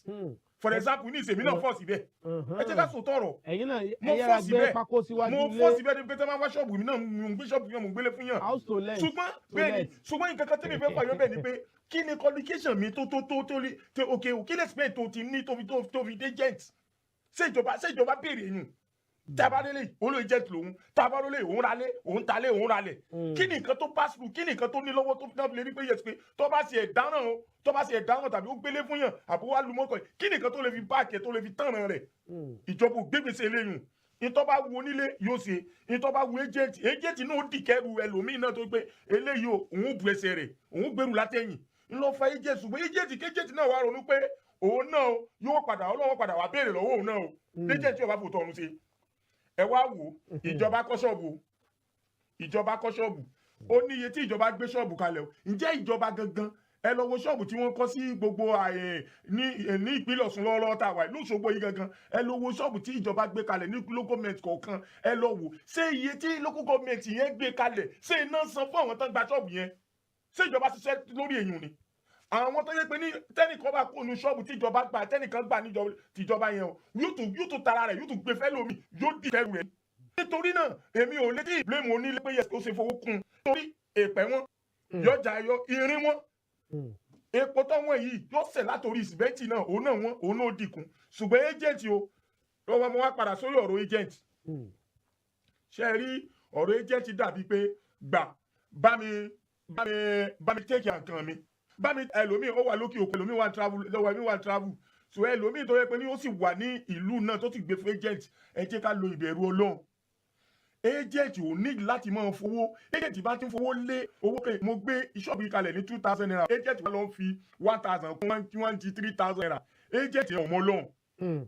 For example, ní ìsèmí náà fọ́ síbẹ̀. Ẹ jẹ́ ká sọ tọrọ. Ẹ̀yin náà ẹ yára gbé pákó síwájú ilé. Mo fọ́ síbẹ̀ ní pé tẹ́ máa wá ṣọ́ọ̀bù mi náà, mo gbé ṣọ́ọ̀bù yẹn, mo gbélé fún yàn. Ṣùgbọ́n nǹkan kan tẹ́mi fẹ́ fàyọ́ bẹ́ẹ̀ ni pé kí ni qualification mi tó kí lè spend tó ti ní tó fi dé agent? Ṣé ìjọba béèrè yùn? Tabarele olú agent lòun, tabarele òun ralé, òun talé, òun ralẹ̀. Kí ni nǹkan tó pass through, kí ni nǹkan tó ní lọ́wọ́ tó fi náà fi lè rí pé yes pé tó bá ṣe ẹ̀dáràn tàbí ó gbélé fún yàn àbí wàá lu mọ́kàn, kí ni nǹkan tó lè fi báàkì tó lè fi tànràn rẹ̀? Ìjọba ò gbégbèsè eléyìí. Ìtọ́ bá wu onílé yóò ṣe, ìtọ́ bá wu agent náà ó dìkẹ́rù ẹlòmíì náà tó pé eléyìí òun bu ẹsẹ̀ rẹ̀, òun gbèrú látẹ̀yìn. ńlọ fa agent ṣùgbọ́n agent náà wá ronú pé òun náà yóò padà ọlọ́wọ́ padà wá béèrè lọ́wọ́ òun náà o agent yóò bá fòtò ọ̀run ṣe ẹ wá wò ìjọba kọ́ ṣọ́ọ̀bù ó ní iye tí ìjọba gbé ṣọ́ọ̀bù kalẹ̀ o ǹjẹ́ ìjọba gangan ẹ lọ wo ṣọ́ọ̀bù tí wọ́n kọ́ sí gbogbo ní ìpínlẹ̀ Ọ̀ṣun lọ́wọ́lọ́wọ́ tá a wà lóṣogbo yìí gangan ẹ lọ wo ṣọ́ọ̀bù tí ìjọba gbé kalẹ̀ ní local government kọ̀ọ̀kan ẹ lọ wò ṣé iye tí local government yẹn gbé kalẹ̀ ṣé iná san fún àwọn tó ń gba ṣọ́ọ̀bù yẹn ṣé ìjọba ṣiṣẹ́ lórí èyàn ni àwọn tó yẹ pé ní tẹ́nìkan bá kó nu ṣọ́ọ̀bù tí ìjọba gbà tẹ́nìkan gbà tìjọba yẹn o yóò tún tara rẹ̀ yóò tún gbé fẹ́ lómi yóò dì fẹ́rù rẹ̀ nítorí náà èmi ò létí ìbílẹ̀mù onílé pé yẹ kó ṣe fowó kún torí èèpẹ̀ wọn yọjà yọ irin wọn epo tọ́wọ́n yìí yóò ṣẹ̀ látòrí ìsìbẹ́ǹtì náà òun náà dínkù ṣùgbọ́n agent o lọ́wọ́ mo wá padà sórí ọ̀rọ̀ agent ṣe rí ọ̀rọ̀ agent dàbí pé gbà bá mi take nǹkan mi bá mi ẹlòmíì ó wà lókè òkè ẹlòmíì wà travel so ẹlòmíì tó yẹ pé ní ó sì wà ní ìlú náà tó ti gbé fún agent ẹ jẹ́ ká lo ìbẹ̀rù Ọlọ́run agent ò ní láti máa fowó agent bá ti ń fowó lé owó pé mo gbé ṣọ́ọ̀bù kalẹ̀ ní 2,000 naira agent wà lọ ń fi 1,000 kún 3,000 naira agent yẹn ò mọ lọ́hùn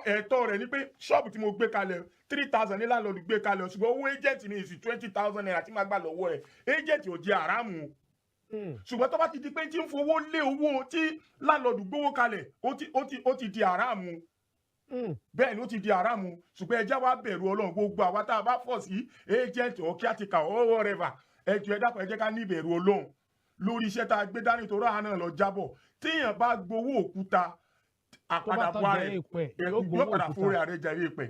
ẹ̀tọ́ rẹ̀ ni pé ṣọ́ọ̀bù tí mo gbé kalẹ̀ 3,000 ní láńlọ́ọ̀dù gbé kalẹ̀ ṣùgbọ́n owó agent ní ìsìn 20,000 naira tí máa gbà lọ́wọ́ rẹ̀ agent ò jẹ́ àràmù ṣùgbọ́n tó bá ti di pé tí ń fowó lé owó tí láńlọ́ọ̀dù gbówó kalẹ̀ ó ti di àràmù bẹ́ẹ̀ ni ó ti di àràmù ṣùgbọ́n ẹjẹ́ wa bẹ̀rù Ọlọ́run gbogbo àwa tá a bá fọ̀ sí agent or caretaker or whatever ẹjọ́ ẹ dákun ẹ jẹ́ ká ní ìbẹ̀rù Ọlọ́run lórí iṣẹ́ tá a gbé dání tó ráhà náà lọ jábọ̀ téèyàn bá gbowó òkúta àpadàbọ̀ rẹ̀ yóò padà fúnra rẹ̀ jẹ́ ìpẹ́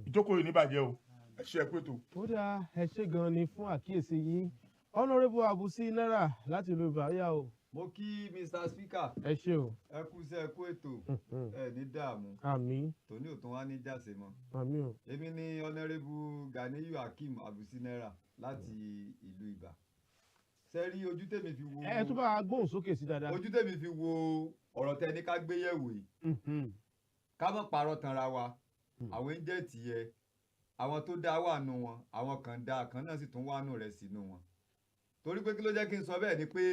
ìjókòó yìí níbàjẹ́ o ẹ ṣe ẹ pé tó. ó dáa ẹ ṣé gan ni fún àkíyèsí yín honourable Abusi Naira láti ìlú Ìbàdàn o. mo kí Mr. Speaker. ẹ ṣé o. ẹ kú iṣẹ́ ẹ kú ètò ẹ ní dààmú. àmín. tòní òtún wá ní jáse mọ́. àmín o. èmi ni honourable Ganiyu Hakeem Abusi Naira láti ìlú Ìbà. sẹ́rí ojú tèmi fi wo. ẹ tún bá gbóhùn sókè sí dáadáa. ojú tèmi fi wo ọ̀rọ̀ tẹ ní ká gbé yẹ̀wò yìí. ká má parọ́ tanra wa àwọn ẹ̀ńjẹ̀tì yẹ àwọn tó dá wà nù wọn àwọn kan dá kan náà sì tún wà nù rẹ̀ sínú wọn. torí pé kí ló jẹ́ kí n sọ bẹ́ẹ̀ ni pé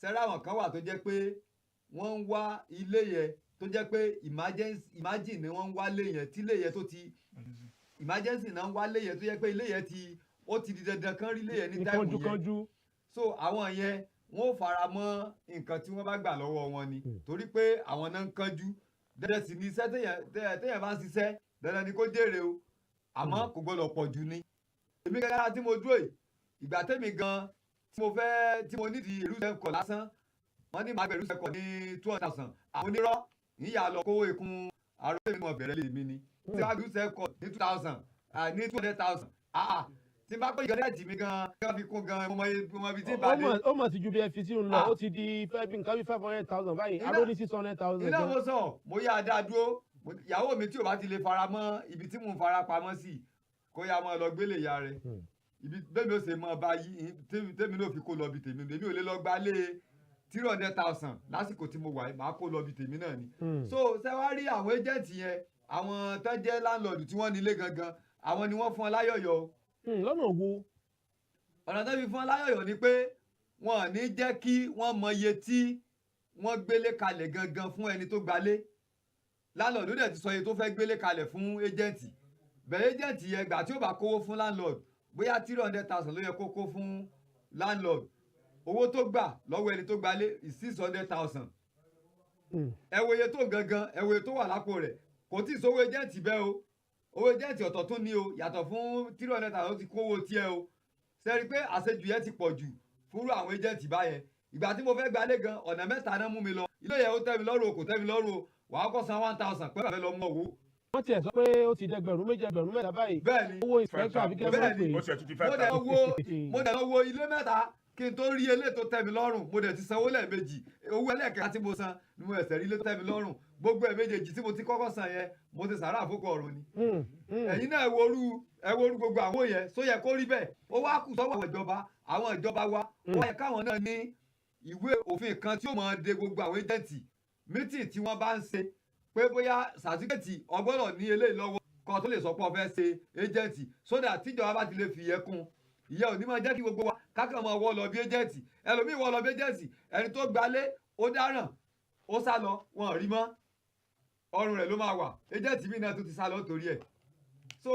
sẹ́rẹ́ àwọn kan wà tó jẹ́ pé wọ́n ń wá ilé yẹn tó jẹ́ pé imagine ni wọ́n ń wá lé yẹn tí ilé yẹn tó ti emergency náà ń wá lé yẹn tó jẹ́ pé ilé yẹn ó ti di dandan kan rí lé yẹn ní táìmù yẹn so àwọn yẹn wọ́n ò fara mọ́ nǹkan tí wọ́n bá gbà lọ́wọ́ wọn ni torí pé àwọn náà ń kánjú dandan sì ní iṣẹ́ téèyàn bá ń ṣiṣẹ́ dandan ni kó jèrè o àmọ́ kò gbọ́dọ̀ pọ̀ jù ni èmi gẹ́gẹ́ tí mo dúró yìí ìgbà tẹ́mi gan tí mo nídìí ìlú sẹ́kọ̀ lásán wọ́n ní màá bẹ̀rù sẹ́kọ̀ ní 200,000 àwọn onírọ́ níyà lọ kówó ikun àrò tèmi mọ̀ bẹ̀rẹ̀ lè mi ni tí wọ́n bẹ̀rù sẹ́kọ̀ ní 2,000 ní 200,000 tí n bá pé ìgbẹ́lẹ́jì mi gan fi kún gan mo mọ ibi tí n bá dé. ó mọ̀ sí ju bí ẹ fi sínú lọ ó ti di nǹkan bí 500,000 báyìí àrò ní 600,000. iná mo sọ mo yá a dá dúró ìyàwó mi tí ò bá ti lè fara mọ́ ibi tí mò ń fara pamọ́ sí kó yá mọ́ lọ gbélé ìyá rẹ̀ ibi bẹ́ẹ̀ mi ò ṣe mọ́ bá yí tèmi náà fi kó lọ bí tèmi èmi ò lè lọ gbá lé 300,000 lásìkò tí mo wà máa kó lọ bí tèmi náà ni. so ṣé wàá rí àwọn agent yẹn àwọn tó jẹ́ landlord tí wọ́n nílé gangan àwọn ni wọ́n fún ọ láyọ̀yọ̀ o. lọ́nà wo. ọ̀nà tó fi fún ọ láyọ̀yọ̀ ni pé wọn ò ní jẹ́ kí wọ́n mọ iye tí wọ́n gbélé kalẹ̀ gangan fún ẹni tó gbalé landlord ló dẹ̀ ti sọ iye tó fẹ́ gbélé kalẹ̀ fún agent bẹ̀rẹ̀ agent yẹn gbà tí ó bá kówó fún landlord bóyá 300,000 ló yẹ kó kó fún landlord owó tó gbà lọ́wọ́ ẹni tó gbalé 600,000 ẹ wo iye tó gangan ẹ wo iye tó wà lápò rẹ̀ kò tí ì sówó agent bẹ́ẹ̀ o owó agent ọ̀tọ̀ tún ní o yàtọ̀ fún 300,000 ó ti kówó tiẹ̀ o sẹ́rí pé àṣejù yẹn ti pọ̀ jù fúnrú àwọn agent báyẹn ìgbà tí mo fẹ́ gbalé gan ọ̀nà mẹ́ta náà mú mi lọ ilé yẹn ó tẹ́ mi lọ́rùn o kò tẹ́ mi lọ́rùn o wàá kọ́ san 1,000 pé bàbá lọ mọ owó. wọ́n tiẹ̀ sọ pé ó ti dẹgbẹ̀rún méjì ẹgbẹ̀rún mẹ́ta báyìí. bẹ́ẹ̀ni owó inspector àbí kẹ́kẹ́ pé. mo dẹ̀ wo ilé mẹ́ta kí n tó rí ilé tó tẹ́ mi lọ́rùn mo dẹ̀ ti sanwó lẹ́ẹ̀mejì owó ẹlẹ́ẹ̀kẹta tí mo san ni mo ẹ̀sẹ̀ rí ilé tó tẹ́ mi lọ́rùn gbogbo ẹ̀ẹ̀mejì tí mo ti kọ́kọ́ san yẹn mo ti sàrà àfókò ọ̀run ni. ẹ̀yin náà ẹ worú gbogbo àwọn yẹn só yẹ kó rí bẹ́ẹ̀ ó wá kù sọ́wọ́ àwọn ìjọba wa ó yẹ káwọn náà ní ìwé òfin kan tí ó máa de gbogbo àwọn ẹjẹǹtì mítì tí wọ́n bá ń ṣe pé bóyá sàtífíkẹ̀tì ọgbọ́dọ̀ ní eléyìí lọ́wọ́ kan tó lè sọ pé ó fẹ́ ṣe ẹjẹǹtì sódà tíjọba bá ti lè fi yẹ kún ìyẹn ò ní máa jẹ́ kí gbogbo wa kákan mọ́ wọ́ lọ bí ẹ́jẹ̀ǹtì ẹlòmíì wọ́ lọ bí ẹ́jẹ̀ǹtì ẹni tó gbalé ó dáràn ó sá lọ wọn ò rí mọ́ ọrùn rẹ̀ ló máa wà ẹ́jẹ̀ǹtì mi náà tó ti sá lọ torí ẹ̀ so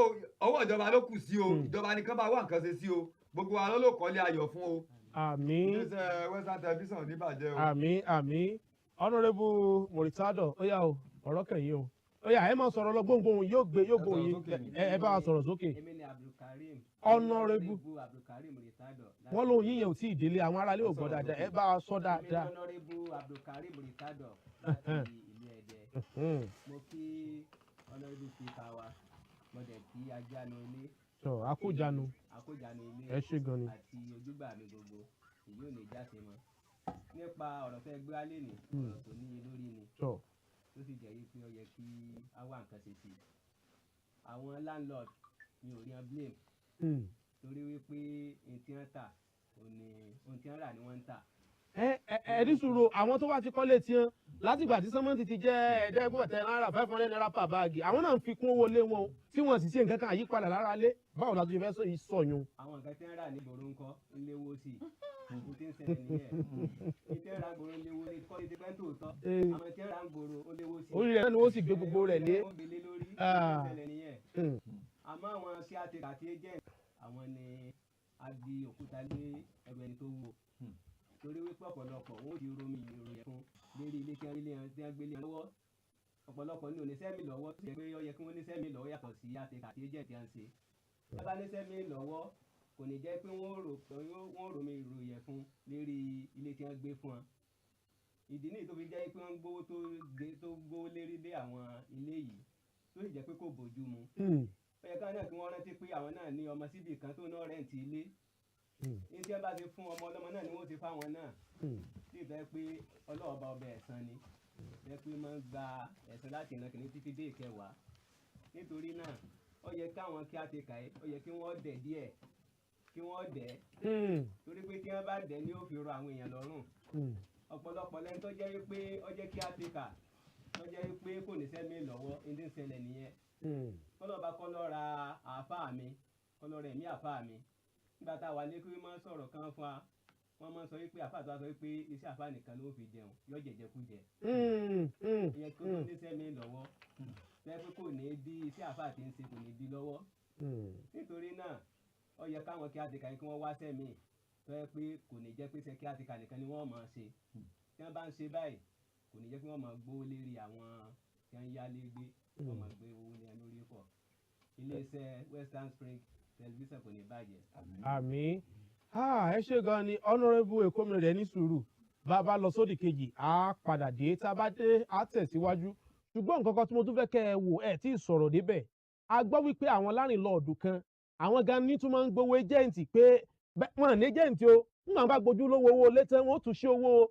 ọwọ́ ìjọba ló kù sí o ìjọba nìkan bá wà nǹkan ṣe sí o gbogbo wa ló kọ́lé ayọ̀ fún o. àmín iléeṣẹ́ Western Television níbàjẹ́ o. àmín Honourable Muritado ó yá o ọ̀rọ̀ kẹ̀yìn o ó yá ẹ máa sọ̀rọ̀ lọ gbóngbóhùn yóò gbóhùn yín ẹ bá wa sọ̀rọ̀ sókè. Honourable wọ́n lóhùn yíyẹn ò tí ì délé àwọn aráalé ò gbọ́ dáadáa ẹ bá wa sọ dáadáa. Honourable Abdulkarim Muritado láti ìlú Ẹdẹ mo kí Honourable Speaker wa mo dẹ̀ kí ajánu ilé. Àkójánu ilé ẹ ṣé gan ni àti ojúgbà mi gbogbo èyí ò ní jáde mọ́ nípa ọ̀rọ̀ fẹ́ gbé alẹ́ ní ọ̀rọ̀ tó níye lórí ni tó sì jẹ́ yí pé ó yẹ kí á wá nǹkan ṣe sí i àwọn landlord mi ò rí wọn blame torí wípé ohun tí wọ́n tà ohun tí wọ́n rà ni wọ́n ń tà. ẹ̀ẹ́dí sùúrù àwọn tó wá ti kọ́lé tiẹ̀ látìgbà tí sẹ́mọ́ǹtì ti jẹ́ ẹ̀ẹ́dẹ́gbẹ̀tẹ̀ náírà 500 naira per báàgì àwọn náà ń fi kún owó lé wọn tí wọ́n sì ṣe nǹkan kan àyípadà lára lé báwo la tó fẹ́ sọ̀yún. àwọn nǹkan tí wọ́n rà ní gbòòrò ńkọ́ ńléwó sí i ohun tí ń ṣẹlẹ̀ nìyẹn ní tí wọ́n rà gbòòrò ńléwó ní kọ́lé ti pẹ́ tòótọ́ àwọn tí wọ́n rà gbòòrò ńléwó sí i. orí rẹ̀ náà ni wọ́n sì gbé gbogbo rẹ̀ lé. àmọ́ àwọn tí a ti kà tí agent àwọn ni a di òkúta lé ẹgbẹ́ ẹni tó wúwo torí wípé ọ̀pọ̀lọpọ̀ wọn ò di romi ìròyìn fún lérí ilé tí wọ́n gbélé lọ́wọ́ ọ̀pọ̀lọpọ̀ ní oníṣẹ́mi lọ́wọ́ tó yẹ pé ó yẹ kí wọ́n níṣẹ́mi lọ́wọ́ yàtọ̀ sí àtẹ̀kà tí agent ń ṣe wọ́n bá níṣẹ́mi lọ́wọ́ kò ní jẹ́ pé wọ́n romi ìròyìn fún lérí ilé tí wọ́n gbé fún wọn ìdí nìyí tó fi jẹ́ pé wọ́n gbówó tó gbówó lérí lé àwọn ilé yìí tó sì jẹ́ pé kò bójú mu ó yẹ káwọn náà kí wọ́n rántí pé àwọn náà ní ọmọ síbì kan tó náà rẹ̀ǹtì ilé ní tí wọ́n bá ti fún ọmọ ọlọ́mọ náà ni wọ́n ti fáwọn náà tí ìfẹ́ pé ọlọ́ọ̀bá ọbẹ̀ ẹ̀san ni ìfẹ́ pé máa ń gba ẹ̀san láti ìran kìíní títí dé ìkẹwàá nítorí náà ó yẹ káwọn kí á ti kà é ó yẹ kí wọ́n dẹ̀ díẹ̀ kí wọ́n dẹ̀ torí pé tí wọ́n bá dẹ̀ ni ó fi rọ àwọn èèyàn lọ́rùn ọ̀pọ̀lọpọ̀ lẹ́ni tó jẹ́ pé ó jẹ́ kí á ti kà tó jẹ́ pé kò ní sẹ́mi lọ́wọ́ ní ṣẹlẹ̀ nìyẹn kọ́lọ́ba kọ́lọ́ ra àáfàá mi kọ́lọ́ rẹ̀ mí àáfàá mi nígbà tá a wà lẹ́kùn máa ń sọ̀rọ̀ kan fún wa wọ́n máa ń sọ wípé àáfàá tó wá sọ wípé iṣẹ́ àáfàá nìkan ló fi jẹun yọ jẹjẹkújẹ. ìyẹn kí wọ́n ní sẹ́mi lọ́wọ́ fẹ́ pé kò ní bí iṣẹ́ àáfàá ti ń ṣe kò ní bí lọ́wọ́. nítorí náà ó yẹ káwọn kí á ti kà kí wọ́n wá sẹ́mi tó yẹ pé kò ní jẹ́ pé iṣẹ́ kí á ti kà nìkan ni wọ́n máa ṣe tí wọ́n bá ń ṣe báyìí kò ní jẹ́ pé wọ́n máa gbówó lérí àwọn tí wọ́n yá lé gbé wọ́n máa gbé owó ní lórí pọ̀ iléeṣẹ́ Western Spring Television kò ní bàjẹ́. àmín ẹ ṣe gan ni Honourable Ekomi rẹ ní sùúrù bàbá lọ sódì kejì á padà dé tá a bá dé á tẹ̀síwájú ṣùgbọ́n nǹkan kan tí mo tún fẹ́ kẹ́ ẹ wò ẹ̀ tí ì sọ̀rọ̀ débẹ̀ a gbọ́ wípé àwọn lárìnlọ́ọ̀dù kan àwọn gan ní tún máa ń gbowó ẹ́jẹ̀ǹtì pé wọ́n ní ẹ́jẹ̀ǹtì o nígbà bá gbojú lówó owó létẹ́ wọn ó tún ṣe owó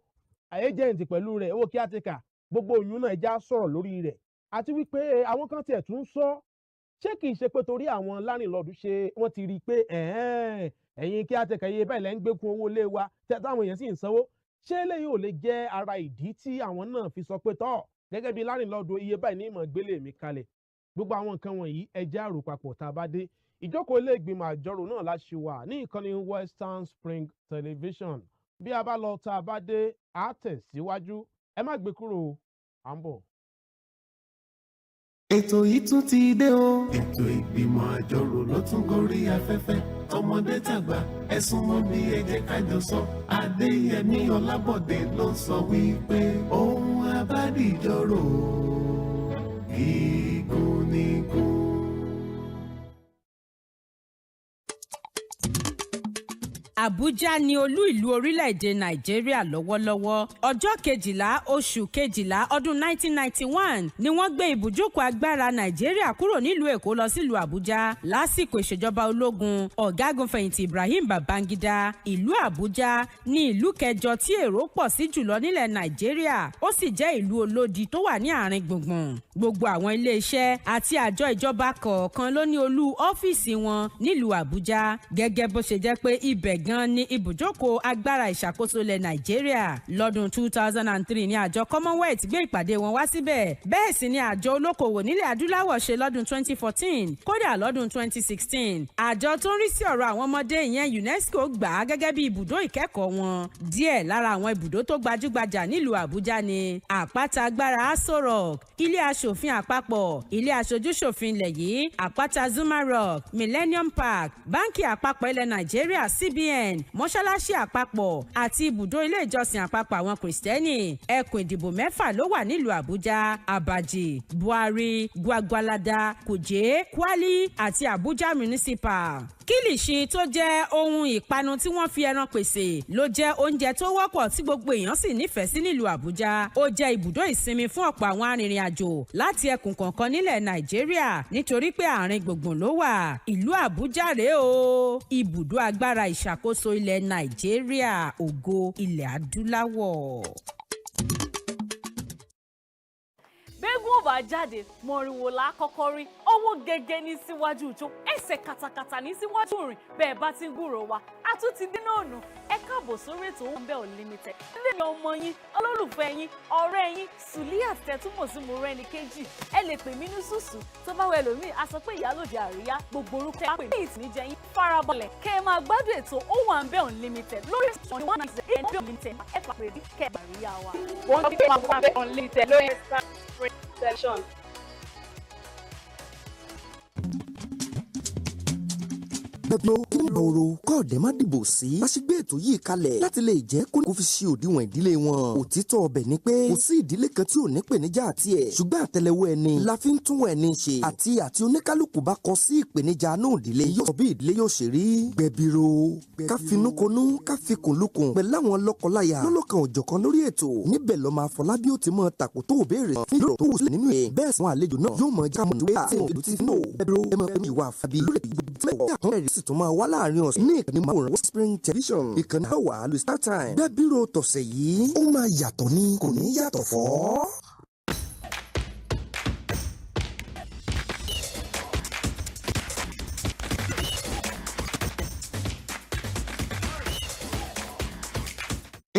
ẹ́jẹ̀ǹtì pẹ̀lú rẹ̀ owó kíátíkà gbogbo òyìn náà já sọ̀rọ̀ lórí rẹ̀ àti wípé àwọn kan tiẹ̀ tún sọ ṣé kìí ṣe pé torí àwọn lárìnlọ́ọ̀dù ṣe wọ́n ti rí i pé ẹ̀yin kí á tẹ̀ka iye báyìí lẹ́ ń gbé kún owó ilé wa táwọn èèyàn sì ń sanwó ṣé eléyìí ò lè jẹ́ ara ìdí tí àwọn náà fi sọ pé tọ́ gẹ́gẹ́ bí lárìnlọ́ọ̀dù iye báyìí ní ìmọ̀ gbélé mi kalẹ̀ gbogbo àwọn nǹkan wọ̀nyí ẹjẹ́ àrò papọ̀ tá a bá dé ìjókòó ilé ìgbìmọ̀ àjọrò náà la ṣe wà ní ìkànnì Western Spring Television bí a bá lọ tá a bá dé á tẹ̀síwájú ẹ má gbé kúrò à ń bọ̀. ètò yìí tún ti dé o. ètò ìgbìmọ̀ àjọrò ló tún gorí afẹ́fẹ́ tọmọdé tàgbà ẹ súnmọ́ bí ẹ jẹ́ ká jọ sọ. Adéyẹmí Ọlábọ̀dé ló sọ wípé ohun abádìjọ́rò gígùn nígùn. Àbújá ni olú ìlú orílẹ̀-èdè Nàìjíríà lọ́wọ́lọ́wọ́. Ọjọ́ 12 oṣù 12 ọdún 1991 ni wọ́n gbé ibùjókòó agbára Nàìjíríà kúrò nílùú Èkó lọ sílùú Àbújá lásìkò ìṣèjọba ológun ọ̀gágun fẹ̀yìntì Ibrahim Babangida. Ìlú Àbújá ni ìlú kẹjọ tí èrò pọ̀ sí jùlọ nílẹ̀ Nàìjíríà ó sì jẹ́ ìlú olódi tó wà ní àárín gbùngbùn. Gbogbo àwọn ilé-iṣẹ́ àti àjọ ìjọba kọ̀ọ̀kan ló ní olú ọ́fíìsì wọn nílùú Àbújá gẹ́gẹ́ bó ṣe jẹ́ pé ibẹ̀ gan ni ibùjókòó agbára ìṣàkóso ilẹ̀ Nàìjíríà. Lọ́dún 2003 ni àjọ Commonwealth gbé ìpàdé wọn wá síbẹ̀. Bẹ́ẹ̀ sì ni àjọ olókoòwò nílẹ̀ adúláwọ̀ ṣe lọ́dún 2014. Kódà lọ́dún 2016 àjọ tó ń rí sí ọ̀rọ̀ àwọn ọmọdé ìyẹn UNESCO gbà á gẹ́gẹ́ bí ibùdó ìkẹ́kọ̀ọ́ wọn. Díẹ̀ lára àwọn ibùdó tó gbajúgbajà nílùú Àbújá ni àpáta agbára Aso Rock, ilé aṣòfin àpapọ̀, ilé aṣojúṣòfin ilẹ̀ yìí, àpáta Zuma Rock, Millennium Park, báńkì àpapọ̀ ilẹ̀ Nàìjíríà CBN, mọ́ṣáláṣí àpapọ̀ àti ibùdó ilé ìjọsìn àpapọ̀ àwọn Kìrìsìtẹ́nì. Ẹkùn ìdìbò 6 ló wà nílùú Àbújá: Abaji, Buhari, Gwagwalada, Kuje, Kwali àti Abuja Municipal. Kílìṣì tó jẹ́ ohun ìpanu tí wọ́n fi ẹran pèsè ló jẹ́ oúnjẹ tó wọ́pọ̀ tí gbogbo èèyàn sì nífẹ̀ẹ́ sí nílùú Àbújá. Ó jẹ́ ibùdó ìsinmi fún ọ̀pọ̀ àwọn arìnrìn-àjò láti ẹkùn kọ̀ọ̀kan nílẹ̀ Nàìjíríà nítorí pé àárín gbùngbùn ló wà. Ìlú Àbújá rèé o, ibùdó agbára ìṣàkóso ilẹ̀ Nàìjíríà, ògo ilẹ̀ adúláwọ̀. Bẹ́gùn ò bá jáde mọ̀rìnwó la kọ́kọ́ rí, owó gẹ́gẹ́ ní síwájú ìjó, ẹsẹ̀ kàtàkàtà ní síwájú rìn. Bẹ́ẹ̀ bá ti ń gbúròó wa a tún ti dín náà nù. Ẹ káàbọ̀ sórí ètò Owónbẹ̀ Unlimited. Ilé mi ọmọ yín, olólùfẹ́ yín, ọ̀rẹ́ yín, Suliat tẹ́túmọ̀ sí Mọ́rẹ́níkejì. Ẹ lè pè mí ní Sùsù. Tó bá wẹ lòmíì a sọ pé ìyálòdì àríyá gbogbo orúkọ ẹ pè mí ìtìníjẹ yín. Farabalẹ̀ kẹ́ ẹ máa gbádùn ètò Owónbẹ̀ Unlimited lórí ìsọ̀ní wọn àti Owónbẹ̀ Unlimited ẹ fà pé bí kẹ́ ẹ bá rí yá wa. Wọ́n ti máa Owónbẹ̀ Unlimited lórí session. Bẹ́bí ó kí ní ọ̀rọ̀ kọ́ọ̀dẹ́ má dìbò sí. Bá ṣe gbé ètò yìí kalẹ̀ láti lè jẹ́ kó fi ṣe òdiwọ̀n ìdílé wọn. Òtítọ́ ọbẹ̀ ni pé kò sí ìdílé kan tí ò ní ìpèníjà àti ẹ̀. Ṣùgbọ́n àtẹ́lẹwọ́ ẹni la fi ń tún ẹni ṣe. Àti oníkálukú bá kọ sí ìpèníjà náà ìdílé yóò sọ bí ìdílé yóò ṣe rí. Gbẹ̀bìrò ká finúkonú ká fikùn lukùn pẹ̀lú àwọn lọ́kọláya lọ́lọ́kan òjọ̀kan lórí ètò. Níbẹ̀ lọ́mọ Afọlábí ó ti mọ tàkò tó béèrè fún ìrọ̀ tó wù sílẹ̀ nínú ẹ̀. Bẹ́ẹ̀ sọ àlejò náà yóò mọ jámọ̀ níwé àti ìlú ti fínò. Gbẹ̀bìrò ẹ mọ ìwà àfàbí lórí ìgbẹ́ sì tún máa wá láàrin ọ̀sẹ̀ ní ìkànnì máwòrán Spring Television ìkànnì àwà lu StarTime. Gbẹ̀bìrò tọ̀sẹ̀ yìí ó máa yàtọ̀ ni kò ní yàtọ̀ fọ́.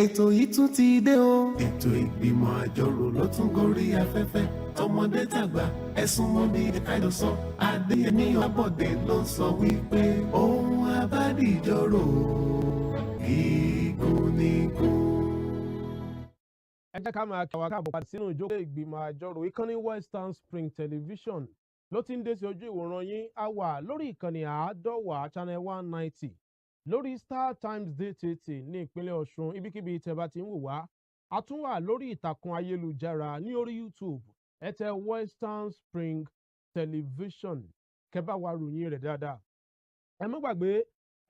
ètò yìí tún ti dé o. ètò ìgbìmọ̀ àjọrò ló tún gorí afẹ́fẹ́ tọmọdé tàgbà ẹ̀sùn mọ́ bí kájọ sọ. Adéyẹmí Ọlábọ̀dé ló sọ wípé ohun abádìjọ́rò gígùn nígùn. Ẹ jẹ́ ká máa kàwá káàbọ̀ padà sínú ìjókòó ìgbìmọ̀ àjọrò ìkànnì Western Spring Television ló ti ń dé sí ojú ìwòran yín. A wà lórí ìkànnì 150 channel 190 lórí StarTimes DTT ní ìpínlẹ̀ Ọ̀ṣun. Ibikíbi tẹ́ bá ti ń wò wá, a tún wà lórí ìtàkùn ayélujára ní orí YouTube. Ẹ tẹ Western Spring Television kẹ́ bá wa ròyìn rẹ̀ dáadáa. Ẹ má gbàgbé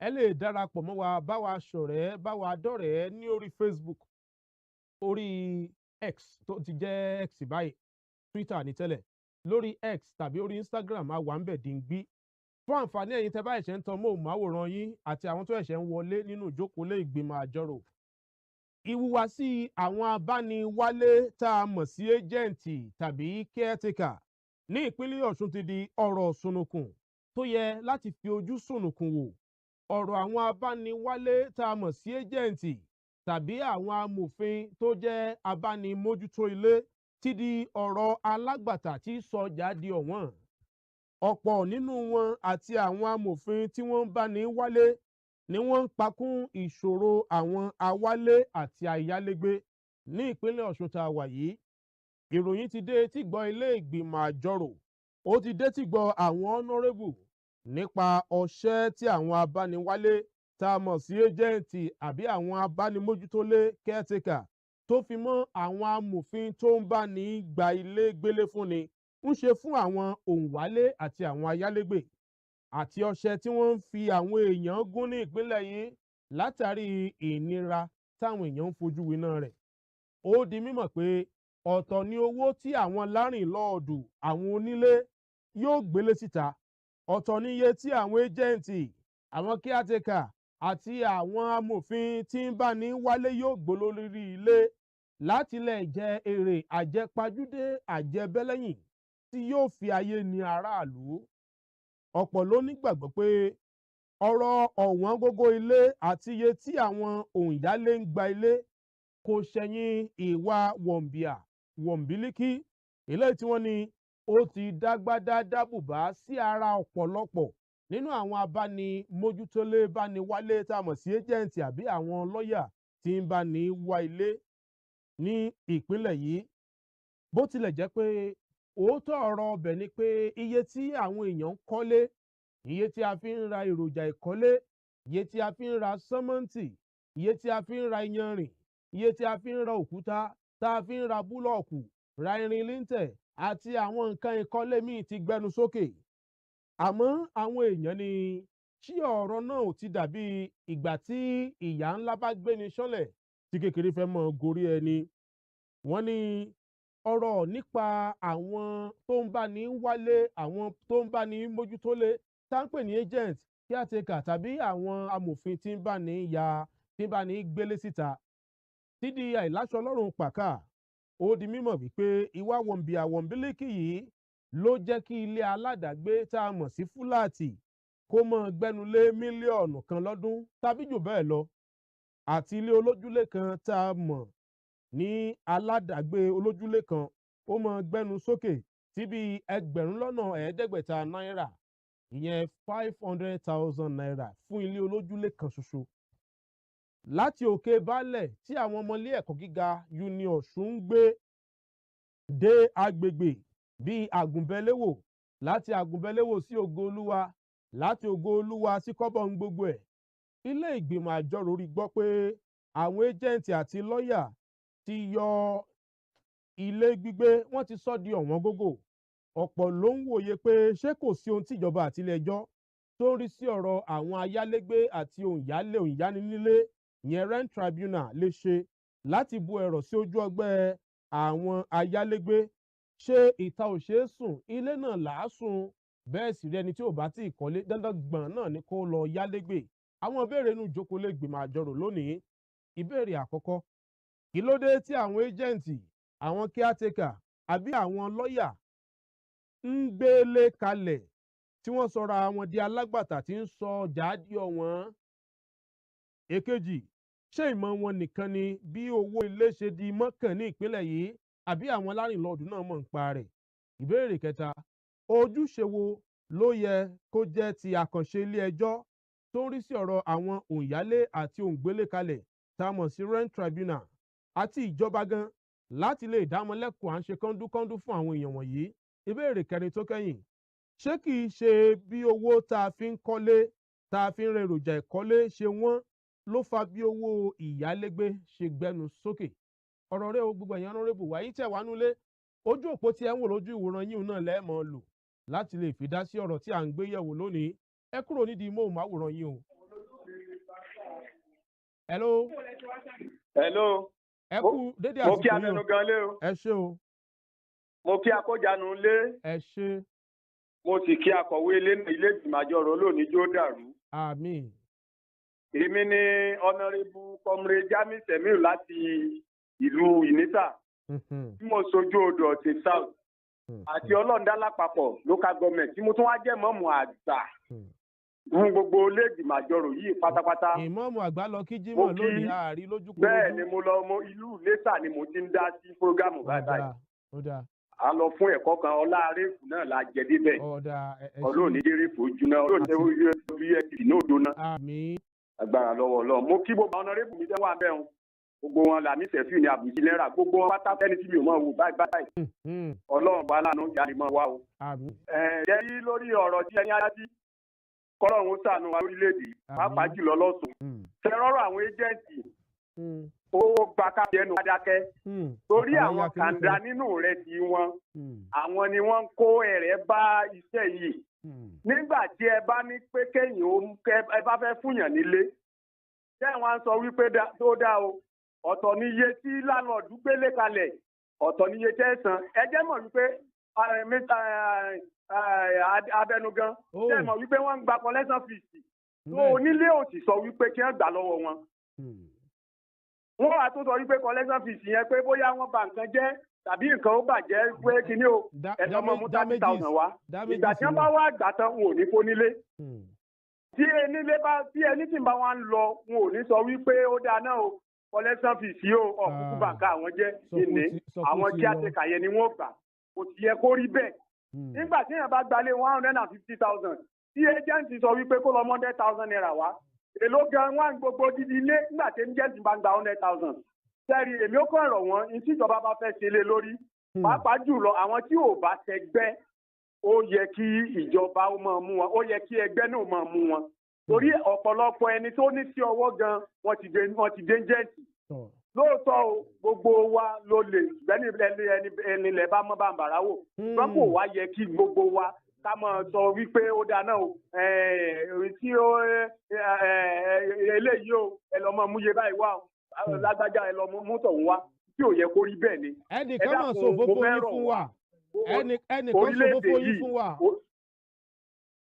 ẹ lè darapọ̀ mọ́ wa, bá wa ṣọ̀rẹ́, bá wa dọ́rẹ̀ẹ́ ní orí Facebook, orí X tó ti jẹ́ X báyìí, Twitter ní tẹ́lẹ̀, lórí X tàbí orí Instagram a wà ń bẹ̀ dìngbí. Fún àǹfààní ẹ̀yin tẹ́ bá ẹ̀ṣẹ̀ ń tan móhùnmáwòrán yín àti àwọn tó ẹ̀ṣẹ̀ ń wọlé nínú ìjókòó ìgbìmọ̀ àjọrò. Ìhùwàsí àwọn abániwálé tá a mọ̀ sí ẹ́jẹ̀ǹtì tàbí caretaker ní ìpínlẹ̀ Ọ̀ṣun ti di ọ̀rọ̀ sùnùkùn tó yẹ láti fi ojú sùnùkùn wò. Ọ̀rọ̀ àwọn abániwálé tá a mọ̀ sí ẹ́jẹ̀ǹtì tàbí àwọn amòfin tó jẹ́ abánimójútó ilé ti di ọ̀rọ̀ alágbàtà tí sọjà di ọ̀wọ́n. Ọ̀pọ̀ nínú wọn àti àwọn amòfin tí wọ́n ń bá ní wálé ni wọ́n ń pakún ìṣòro àwọn awálé àti ayálégbé ní ìpínlẹ̀ Ọ̀ṣun tá a wà yìí. Ìròyìn ti dé tìgbọ́ ilé ìgbìmọ̀ àjọrò, ó ti dé tìgbọ́ àwọn honourable nípa ọṣẹ́ tí àwọn abániwálé tá a mọ̀ sí ẹ́jẹ̀ǹtì àbí àwọn abánimójútólé caretaker tó fi mọ́ àwọn amòfin tó ń bá ní gba ilé gbélé fúnni ń ṣe fún àwọn òǹwálé àti àwọn ayálégbé, àti ọṣẹ́ tí wọ́n ń fi àwọn èèyàn gún ní ìpínlẹ̀ yìí látàrí ìnira táwọn èèyàn ń fojú winá rẹ̀. Ó di mímọ̀ pé ọ̀tọ̀ ni owó tí àwọn lárìnlọ́ọ̀dù àwọn onílé yóò gbélé síta, ọ̀tọ̀ ni iye tí àwọn ẹ́jẹ̀ǹtì, àwọn caretaker àti àwọn amòfin tí ń bá ní wálé yóò gbóló lórí ilé láti lè jẹ èrè àjẹpajúdé àjẹbẹ́lẹ́yìn tí yóò fi ayé ni aráàlú. Ọ̀pọ̀ ló nígbàgbọ́ pé ọ̀rọ̀ ọ̀wọ́n gógó ilé àti iye tí àwọn òǹyálé ń gba ilé kò ṣẹ̀yìn ìwà wọ̀nbìà wọ̀nbílíkì eléyìí tí wọ́n ní ó ti dágbádá dábùbá sí ara ọ̀pọ̀lọpọ̀ nínú àwọn abánimójútólé bániwálé tá a mọ̀ sí ẹ́jẹ̀ǹtì àbí àwọn lọ́ọ̀yà tí ń bá ní wá ilé ní ìpínlẹ̀ yìí. Bó tilẹ̀ jẹ́ pé òótọ́ ọ̀rọ̀ ọbẹ̀ ni pé iye tí àwọn èèyàn ń kọ́lé, iye tí a fi ń ra èròjà ìkọ́lé, iye tí a fi ń ra sẹ́mọ́ǹtì, iye tí a fi ń ra iyanrìn, iye tí a fi ń ra òkúta, tá a fi ń ra búlọ̀ọ̀kù, ra irin líńtẹ̀ àti àwọn nǹkan ìkọ́lé míì ti gbẹnu sókè. Àmọ́ àwọn èèyàn ní ṣí ọ̀rọ̀ náà ò ti dàbí ìgbà tí ìyá ńlá bá gbéni ṣánlẹ̀ tí kékeré fẹ́ mọ́ gorí ẹni. Wọ́n ní ọ̀rọ̀ nípa àwọn tó ń bá ní wálé, àwọn tó ń bá ní mójútólé tá ń pè ní agent, caretaker tàbí àwọn amòfin tí ń bá ní gbélé síta. Tídí àìláṣọ lọ́rùn pàkà, ó di mímọ̀ wípé ìwà wọ̀nbìà wọ̀nbílíkì yìí ló jẹ́ kí ilé aládàágbé tá a mọ̀ sí fúláàtì kó mọ́ gbẹ́nulé mílíọ̀nù kan lọ́dún tàbí jù bẹ́ẹ̀ lọ, àti ilé olójúlé kan tá a mọ̀ ní aládàágbé olójúlé kan ó mọ́ gbẹ́nu sókè sí bí ẹgbẹ̀rún lọ́nà ẹ̀ẹ́dẹ́gbẹ̀ta náírà, ìyẹn 500,000 naira fún ilé olójúlé kan ṣoṣo. Láti òkè baálẹ̀ tí àwọn ọmọ ilé ẹ̀kọ́ gíga uni Ọ̀ṣun ń gbé dé agbègbè bíi Àgùnbẹ́léwò, láti Àgùnbẹ́léwò sí Ògo-Olúwa, láti Ògo-Olúwa sí Kọ́bọ̀n gbogbo ẹ̀. Ilé ìgbìmọ̀ àjọrò rí gbọ́ pé àwọn ẹ́jẹ̀ǹtì àti lọ́ọ̀yà ti yọ ilé gbígbé, wọ́n ti sọ di ọ̀wọ́n gógó. Ọ̀pọ̀ ló ń wòye pé ṣé kò sí ohun tí ìjọba àti ilé ẹjọ́ tó ń rí sí ọ̀rọ̀ àwọn ayálégbé àti òǹyáninílé ìyẹn rent tribunal lè ṣe láti bu ẹ̀rọ̀ sí ojú ọgbẹ́ àwọn ayálégbé. Ṣé ìta ò ṣeé sùn, ilé náà làá sùn, bẹ́ẹ̀ sì rí ẹni tí ò bá tí ì kọ́lé dandan gbọ̀n náà ni kó lọ yálégbé. Àwọn ìbéèrè inú ìjókòó lè gbìmọ̀ àjọrò lónìí. Ìbéèrè àkọ́kọ́, kí ló dé tí àwọn ẹ́jẹ̀ǹtì, àwọn caretaker àbí àwọn lọ́ọ̀yà ń gbélé kalẹ̀ tí wọ́n sọra wọn di alágbàtà tí ń sọ ọjà di ọ̀wọ́n? Èkejì, ṣé ìmọ̀ wọn nìkan ni bí owó ilé ṣe di mọ́kàn ní ìpínlẹ̀ yìí àbí àwọn alárìnlọ́ọ̀dún náà mọ̀ nípa rẹ̀? Ìbéèrè kẹta, ojúṣe wo ló yẹ kó jẹ́ ti àkànṣe ilé ẹjọ́ tó ń rí sí ọ̀rọ̀ àwọn òǹyálé àti òǹgbélé kalẹ̀ tá a mọ̀ sí rent tribunal àti ìjọba gan láti lè dámọ̀lẹ́kùn à ń ṣe kọ́ńdúkọ́ńdú fún àwọn èèyàn wọ̀nyí? Ìbéèrè kẹrin tó kẹ́yìn, ṣé kìí ṣe bí owó tá a fi ń kọ́lé, tá a fi ń ra èròjà ìkọ́lé ṣe wọ́n ló fa bí owó ìyálégbé ṣe gbẹnu sókè? Ọ̀rọ̀ rẹ̀ o gbogbo ẹ̀yàn honorable wáyé tẹ̀ wá nulẹ̀, ojú òpó tí ẹ ń wò lójú ìwòran yín náà lẹ́ẹ̀mọ́ lò láti lè fi dá sí ọ̀rọ̀ tí à ń gbé yẹ̀wò lónìí. Ẹ kúrò nídìí móhùnmáwòrán yín o. Hello. Hello. Ẹ kú dédé àsìkò yìí o. Mo kí Abẹnugan lé o. Ẹ ṣé o. Mo kí Akójanu lé. Ẹ ṣé. Mo sì kí akọ̀wé ilé ìgbìmọ̀ àjọrò lónìí jó dàrú. Àmín. Èmi ni Honorable Comrade Jamiu Semiu láti ìlú Ìnísà. Tí mo sojú odò ọ̀tẹ̀ South. Àti Ọlọ́ndá lápapọ̀ local government tí mo tún wá jẹ́ mọ́mù àgbà. Fún gbogbo ilé ìgbìmọ̀ àjọrò yìí pátápátá. Ìmọ̀ọ́mù àgbà lọ kí Jímọ̀ lónìí àárí lójúkúrú. Bẹ́ẹ̀ ni mo lọ ìlú Ìnísà ni mo ti ń dá sí fúrógámù báyìí. Ó dáa. A lọ fún ẹ̀kọ́ kan ọlá àrèfù náà la jẹ débẹ̀. Ọlọ́ọ̀ni dérèfù ojúná ọlọ́ọ̀ni USDT náà dóná. Agbára lọ́wọ́ Ọlọ́run. Mo kí gbogbo ọ̀nàrẹ́bù mi tẹ́wọ́ abẹ́ wọn. Gbogbo wọn là ní sẹ́fì ní àbùjí náírà. Gbogbo wọn pátá fẹ́ni tí mi ò mọ̀ wò báyìí. Ọlọ́run bá lánàá jáde mọ́ wa o. Jẹ́ yí lórí ọ̀rọ̀ tí ẹni á sí. Kọ́lọ́run ṣàánú wa lórílẹ̀‐èdè pàápàá jùlọ lọ́sùn. Fẹ́rọ́rọ̀ àwọn ẹ́jẹ̀ǹtì. Ó gba káfí ẹnu adákẹ́. Torí àwọn kàńdà nínú rẹ̀ tí wọn. Àwọn ni wọ́n ń kó ẹ̀rẹ̀ bá iṣẹ́ yìí. Nígbà tí ẹ bá ní pé kéèyàn ẹ bá fẹ́ fúnyàn nílé. Ṣé wọ́n sọ wípé tó dá o? Ọ̀tọ̀ ni iye tí lálọ́ọ̀dù gbélé kalẹ̀. Ọ̀tọ̀ ni iye tẹ́ san. Ẹ jẹ́ mọ̀ wípé Abẹnugan. Ṣé mọ̀ wípé wọ́n ń gba collection fees? Onílé ò sì sọ wípé kí wọ́n gbà lọ́wọ́ wọn. Wọ́n wá tó sọ wípé collection fees yẹn pé bóyá wọ́n bà nǹkan jẹ́ tàbí nǹkan ó bàjẹ́ pé kíní o ẹ̀sọ́ mọ̀ mú 30,000 wá. Ìgbà tí wọ́n bá wá gbà tán wọn ò ní kó nílé. tí ẹni tí ń bá wa ń lọ wọn ò ní sọ wípé ó dáa náà o collection fees yìí o ọ̀kúnkún bàǹkà àwọn jẹ́ ìní àwọn kí àtẹ̀kà yẹn ni wọ́n gbà kò sì yẹ kó rí bẹ́ẹ̀. nígbà tí èèyàn bá gbalé 150,000 tí agent sọ wípé kó lọ 100,000 naira wá èló gan wá gbogbo dídí ilé nígbà tí agent bá gba 100,000. sẹ́ẹ̀rì èmi ó kàn rọ̀ wọ́n ní tí ìjọba bá fẹ́ ṣe lé lórí pàápàá jùlọ àwọn tí ò bá ṣẹgbẹ́ ó yẹ kí ìjọba ó máa mú wọn ó yẹ kí ẹgbẹ́ náà máa mú wọn torí ọ̀pọ̀lọpọ̀ ẹni tó ní sí ọwọ́ gan wọ́n ti dé jẹ́ǹtì lóòótọ́ o gbogbo wa ló lè ẹni lẹ̀ bá mọ́ bàǹbàrà wò ṣùgbọ́n kò wá yẹ kí gbogbo wa ká máa sọ wípé ó dáná o tí ó eléyìí o ẹ lọ́ mọ́ múye báyìí wá o lágbájá ẹ lọ́ mú tọ̀hún wá tí ò yẹ kó rí bẹ́ẹ̀ ni. ẹnìkan máa sọ òfófó yín fún wa ẹnìkan sọ òfófó yín fún wa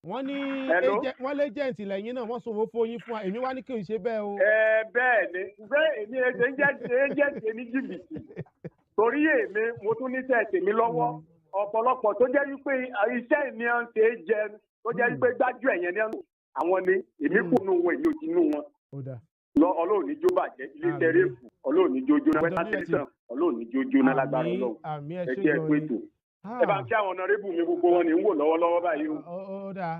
wọ́n ní wọ́n lé jẹ́ǹtì lẹ́yìn náà wọ́n sọ òfófó yín fún wa èmi wá ní kí n ṣe bẹ́ẹ̀ o. bẹ́ẹ̀ ni bẹ́ẹ̀ èmi ẹ̀jẹ̀ ń jẹ́ǹtì ní jìbìtì torí èmi mo tún ní tẹ̀sí mi lọ́wọ́ ọ̀pọ̀lọpọ̀ tó jẹ́ wípé iṣẹ́ ìní à ń ṣe é jẹ tó jẹ́ wípé gbájú ẹ̀yẹn ní àwọn ni èmi kù nù wọn èmi ò ti nù wọn. Ọlọ́run ní jó bàjẹ́ ilé tẹ̀rẹ̀fù Ọlọ́run ní jó jóná wẹ́tà tẹ̀sán Ọlọ́run ní jó jóná lágbára Ọlọ́run ẹ jẹ́ pé tó. ẹ bá kí àwọn ọ̀nàrẹ́bù mi gbogbo wọn ní ń wò lọ́wọ́lọ́wọ́ báyìí o.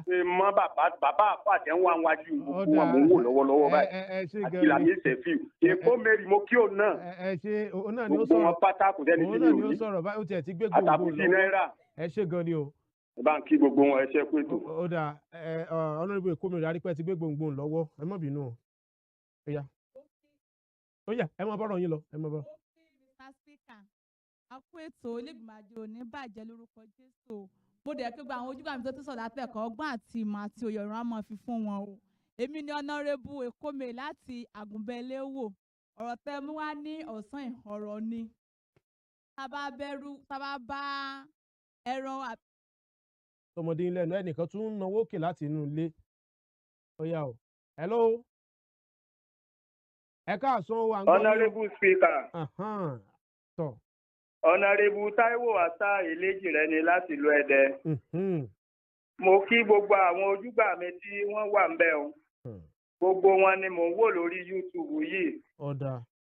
ṣe mọ bàbá àpàtẹ ń wá wájú gbogbo wọn mò ń wò lọ́wọ́lọ́wọ́ báyìí àti làmì ìṣẹ̀fì èkó mẹ́rin mo kí òun náà gbogbo wọn pátá kò dẹ́ni tí mi ò rí àtàkùsí náírà. ẹ ṣe gan ni o. ẹ bá ń kí gbogbo wọn ẹ ṣe pé tó. ó dáa ọ̀nàrẹ́bù èkó mi rí arípẹ́ ti gbé gbòǹgbòǹ lọ́wọ́ ẹ má bínú o. ó yá ẹ má bọ́rọ̀ yín lọ ẹ má bọ́. a kó ètò Olódùmarè àjò ní bàjẹ́ lórúkọ Jésù mo dẹ̀ pé gba àwọn ojúgbà mi tó ti sọ̀dá tẹ̀kọ́ ọgbọ́n àti ìmọ̀ àti òye ọ̀run á máa fi fún wọn o èmi ni ọ̀nàrẹ́bù Èkómè láti Àgùnbẹ́léwò ọ̀rọ̀ tẹ́ mú wá ní ọ̀sán ọ̀rọ̀ ni tá bá bá ẹran. tọmọdé ilé ẹnu ẹnìkan tún ń náwó òkè láti inú ilé ó yá o hello ẹ káàsán wa. Honorable Speaker. tọ. Honorable Táíwò Àṣà Eléjìrẹ́ ni láti ìlú Ẹdẹ. mo kí gbogbo àwọn ojúgbà mi tí wọ́n wà ń bẹ̀ o gbogbo wọn ni mò ń wò lórí YouTube yìí.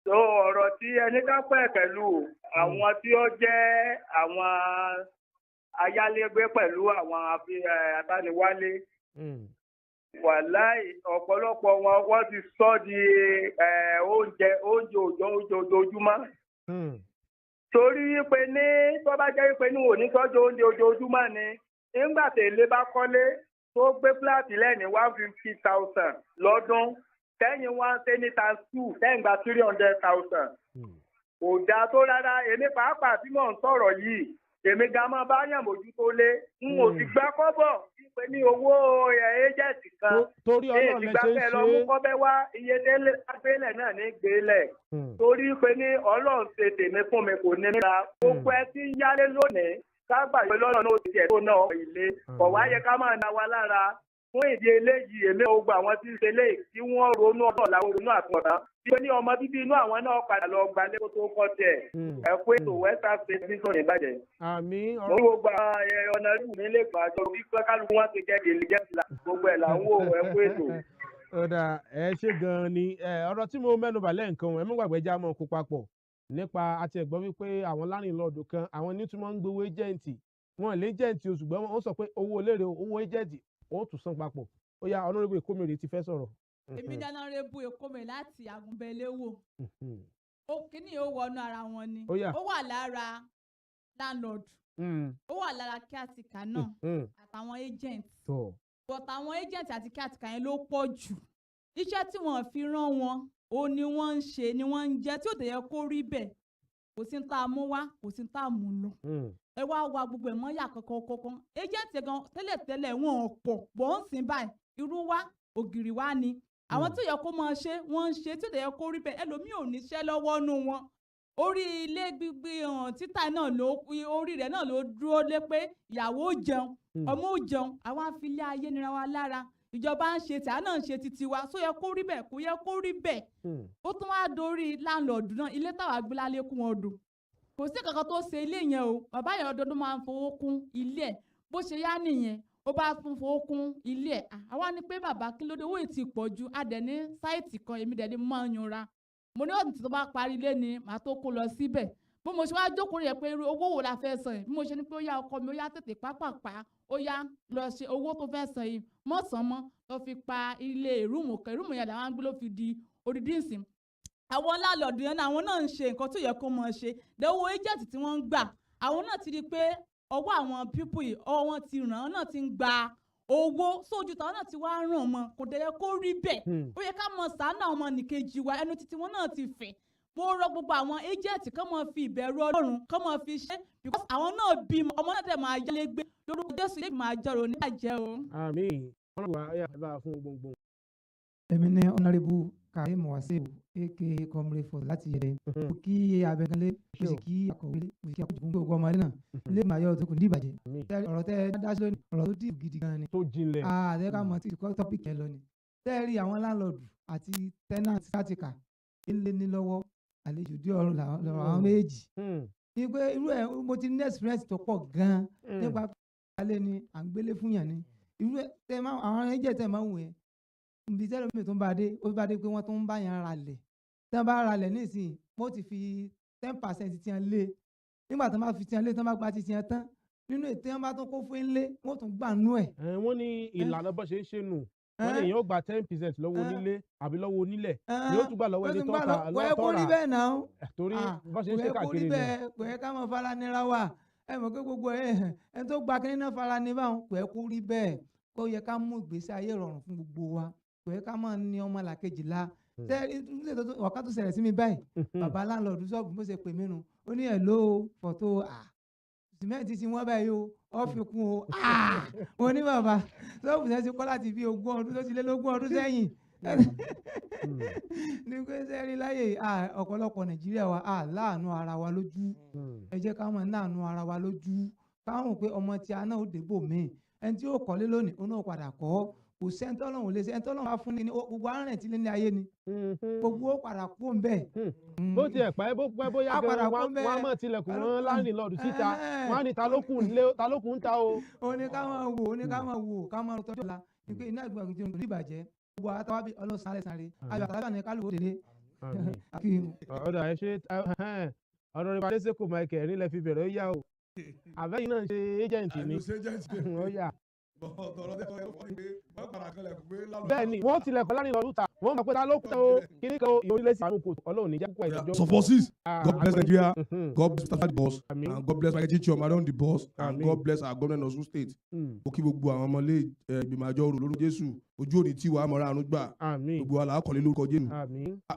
so ọ̀rọ̀ tí ẹni ká pẹ́ pẹ̀lú àwọn tí ó jẹ́ àwọn ayálégbé pẹ̀lú àwọn abániwálé. Wàláì ọ̀pọ̀lọpọ̀ wọ́n ti sọ di oúnjẹ ojoojúmọ́. Torí pé ní tó bá jẹ́ pé ní òní tọ́jú oúnjẹ ojoojúmọ́ ni nígbà tí ilé bá kọ́lé tó gbé fúláàtì lẹ́ni 150,000 lọ́dún tẹ́yìn wá ń ṣe ní ×2 tẹ́yìn gba 300,000. Kò dáa tó rárá èmi pàápàá tí mò ń sọ̀rọ̀ yìí èmi gan máa bá yàn mójútó lé n ò sì gbá kọ́bọ̀ pé ní owó ẹjẹ̀tì kan torí Ọlọ́run lẹ ṣe ń ṣe lọ mú kọ́bẹ́ wá iye tẹ́lẹ̀ gbélẹ̀ náà ní gbélẹ̀ torí pé ní Ọlọ́run ṣe tèmi fún mi kò ní níra gbogbo ẹ tí ń yálé lónìí kágbà pé lọ́nà náà ti ẹ̀ tó náà ilé ọ̀wá yẹ ká máa na wa lára fún ìdí eléyìí èmi ò gba àwọn tí ń ṣe léyìí tí wọ́n ronú ọ̀dọ̀ làwọn ronú àtúnọ̀tán bí ó ní ọmọ bíbí inú àwọn náà padà lọ gba lẹ́kọ́ tó kọ́ tẹ̀ ẹ pé ètò western state mission ìbàjẹ́. àmín mo ní gbogbo ọ̀nà ìlú mi lè gbà jọ bí kálukú wọn ti jẹ́ gèlè jẹ́ gbogbo ẹ̀ là ń wò ẹ pé ètò. ọ̀dà ẹ ṣe gan-an ni ọ̀rọ̀ tí mo mẹ́nu bà lẹ́ǹkan ẹ mú gbàgbé já mọ́ kó papọ̀ nípa àti ẹ̀gbọ́n wípé àwọn lárìnlọ́ọ̀dù kan àwọn nítumọ̀ ń gbowó ẹ́jẹ̀ǹtì wọn lé ẹ́jẹ̀ǹtì oṣù gbọ́n wọn sọ pé owó olóore owó ẹ́jẹ̀ǹtì ó tún san papọ̀ ó yá Honorable Èkómè ti fẹ́ sọ̀rọ̀. èmi ni Honorable Èkómè láti Àgùnbẹ́léwò kíní ó wọnú ara wọn ni ó wà lára landlord ó wà lára caretaker náà àtàwọn agent but àwọn agent àti caretaker yẹn ló pọ̀ jù iṣẹ́ tí wọ́n fi rán wọn ó ní wọ́n ń ṣe ni wọ́n ń jẹ́ tí ò tẹ̀ yẹ kó rí bẹ́ẹ̀ kò sí tá a mú wá kò sí tá a mú lọ ẹ wá wa gbogbo ẹ̀ mọ́ yà kankan agent gan tẹ́lẹ̀tẹ́lẹ̀ wọn ò pọ̀ bọ́ ń sìn báyìí irú wa ògiri wa ni àwọn tí ò yẹ kó máa ṣe wọ́n ń ṣe tí ò tẹ̀ yẹ kó rí bẹ́ẹ̀ ẹlòmíì ò ní ṣẹ́ lọ́wọ́ nú wọn orí ilé gbígbé títà náà orí rẹ̀ náà ló dúró lé pé ìyàwó ó jẹun ọmọ ó jẹun àwọn afilé ayé nira wa lára ìjọba ń ṣe tí a náà ń ṣe titi wa só yẹ kó rí bẹ́ẹ̀ kó yẹ kó rí bẹ́ẹ̀ ó tún wá dórí láńlọ́ọ̀dù náà ilé táwa gbé lálé kún wọn dùn kò sí kankan tó ṣe ilé yẹn o bàbá yẹn ọdọọdún máa ń fowó kún ilé ẹ̀ bó ṣe yá nìyẹn ó bá tún fowó kún ilé ẹ̀ àwa ni pé bàbá kí ló dé owó yìí ti pọ̀ ju a dẹ̀ ní sáìtì kan èmi dẹ̀ ní máa yanra mo ní ọ̀sìn tí tó bá parí ilé ni màá tó kó lọ síbẹ̀ bó mo ṣe wá jókòó yẹ pé owó wo la fẹ́ san yìí bí mo ṣe ní pé ó yá ọkọ mi ó yá tètè pápápá ó yá lọ ṣe owó tó fẹ́ san yìí mọ̀sán mọ́ lọ fi pa ilé rúùmù kan rúùmù yẹn làwọn gbé ló fi di odidi ìsìn àwọn láńlọ́ọ̀dù yẹn náà àwọn náà ń ṣe nǹkan tó yẹ kó mọ̀ ṣe dẹ́wọ́ agent tí wọ́n ń gbà àwọn náà ti di pé ọwọ́ àwọn pípù yìí ọwọ́ wọn ti ràn án náà ti ń gba owó sójú táwọn náà ti wá ràn mọ́ kò dẹ̀ yẹ kó rí bẹ́ẹ̀ ó yẹ ká mọ ṣàánú àwọn ọmọ nìkejì wa ẹnu títí wọn náà ti fẹ̀ mo rọ gbogbo àwọn agent kán mọ fi ìbẹ̀rù Ọlọ́run kán mọ fi ṣe because àwọn náà bímọ ọmọ náà dẹ̀ máa yálé gbé lórúkọ Jésù yìí máa jọrò ní àjẹ́ o. àmín wọn wà á yà bá a fún gbogbo. èmi ní Honorable Karim Wasiu aka Comrade for láti yẹ̀dẹ̀ mo kí Abẹ́gánlé mo sì kí akọ̀wé mo sì kí akọ̀wé gbogbo ọmọdé náà ilé ìmọ̀ ayọ̀ tó kù ní ìbàjẹ́ ọ̀rọ̀ tẹ́ dá sí lónìí ọ̀rọ̀ tó dìbò gidi gan ni tó jinlẹ̀ àtẹ́ ká mọ̀ tí ìkọ́ tọ́pìkì yẹn lọ ni tẹ́ rí àwọn láńlọ́ọ̀dù àti tẹ́nàtì sátìkà ilé ní lọ́wọ́ àlejò dí ọ̀run lọ́rọ̀ àwọn méjì ní pé irú ẹ̀ mo ti ní experience tó pọ̀ gan nípa alẹ́ ni à ń gbélé fún yàn ni irú ẹ̀ tẹ́ máa àwọn ẹ̀jẹ̀ tẹ́ máa ń wù ẹ́ ibi tẹ́lẹ̀ mi tó ń bá dé ó bá dé pé wọ́n tó ń bá yàn ra lẹ̀ tí wọ́n bá ra lẹ̀ nísìnyí wọ́n ti fi 10% ti hàn lé nígbà tí wọ́n bá fi ti hàn lé tí wọ́n bá gba ti hàn tán nínú ètò tí wọ́n bá tún kó fún ilé wọ́n tún gbà nú ẹ̀. wọ́n ní ìlànà bó ṣe ń ṣe nù wọ́n ní èèyàn ó gba 10% lọ́wọ́ onílé àbí lọ́wọ́ onílẹ̀ ni ó tún gbà lọ́wọ́ ẹni tọ́ta lọ́tọ́ra kò yẹ kó rí bẹ́ẹ̀ náà torí bó ṣe ń ṣe káàkiri ni kò yẹ ká mọ fara nira wa ẹ mọ̀ pé gbogbo ẹni tó gba kínní náà fara ní báwọn kò yẹ kó rí bẹ́ẹ̀ kó yẹ ká mú ìgbésí ayé rọrùn fún gbogbo wa kò yẹ ká máa ní ọmọ làkejì la ọ̀ká tó ṣẹlẹ̀ sí mi báyìí bàbá láńlọ́ọ̀dù ṣọ́ọ̀bù bó ṣe pè mí nu ó ní ẹ̀ ló fọ̀tò sìmẹ́ǹtì tí wọ́n báyìí o ọ́ fi kún o mo ní bàbá ṣọ́ọ̀bù yẹn ti kọ́ láti bí 20 ọdún tó ti lé 20 ọdún sẹ́yìn ní pé sẹ́rí láyè ọ̀pọ̀lọpọ̀ Nàìjíríà wa láàánú ara wa lójú ẹ jẹ́ ká mọ̀ láàánú ara wa lójú káwọn pé ọmọ tí a náà ó débò míì ẹni tí ó kọ́lé lónìí ó náà padà kọ́ kò sẹ́ńtọ́lọ́hún lè sẹ́ńtọ́lọ́hún wá fún ni gbogbo arìnrìn tí ní ayé ni gbogbo ó padà kú ń bẹ̀. bó tiẹ̀ pa ẹ́ bó pẹ́ bóyá gan wọ́n á mọ̀ tilẹ̀kùn wọn láàrin lọ́ọ̀dù síta wọ́n á ní ta ló kù ń ta o. ó ní ká máa wò ká máa tọ́jú ọ̀la ní pé iná ìgbà òjò ní ìbàjẹ́ gbogbo àtàwọn bí ọlọ́sàn alẹ́ sáré ayọ̀ àtàwọn ní kálukú délé. ọ̀dà ẹ ṣe ọ̀rọ̀ rẹ̀ balẹ̀ sẹ́kù Michael nílẹ̀ fi bẹ̀rẹ̀ ó yá o àbẹ́yìn náà ṣe agent ni ó yá. bẹ́ẹ̀ni wọ́n tilẹ̀kùn láàrin lọ́dún ta wọ́n mọ̀ pé ta ló kú o kíní kan ìyórílẹ̀ sí àrùn kò Ọlọ́run níjà kúkú ẹ̀jọ́. So forces, God bless Nigeria, God bless the boss, and God bless my teacher around the boss, and God bless our government of Osun State. Ó kí gbogbo àwọn ọmọlé ìgbìmọ̀ àjọ òrò lórúkọ Jésù ojú òní tí wàá mọ̀ra àánú gbà gbogbo wa làá kọ́lé lórúkọ Jésù.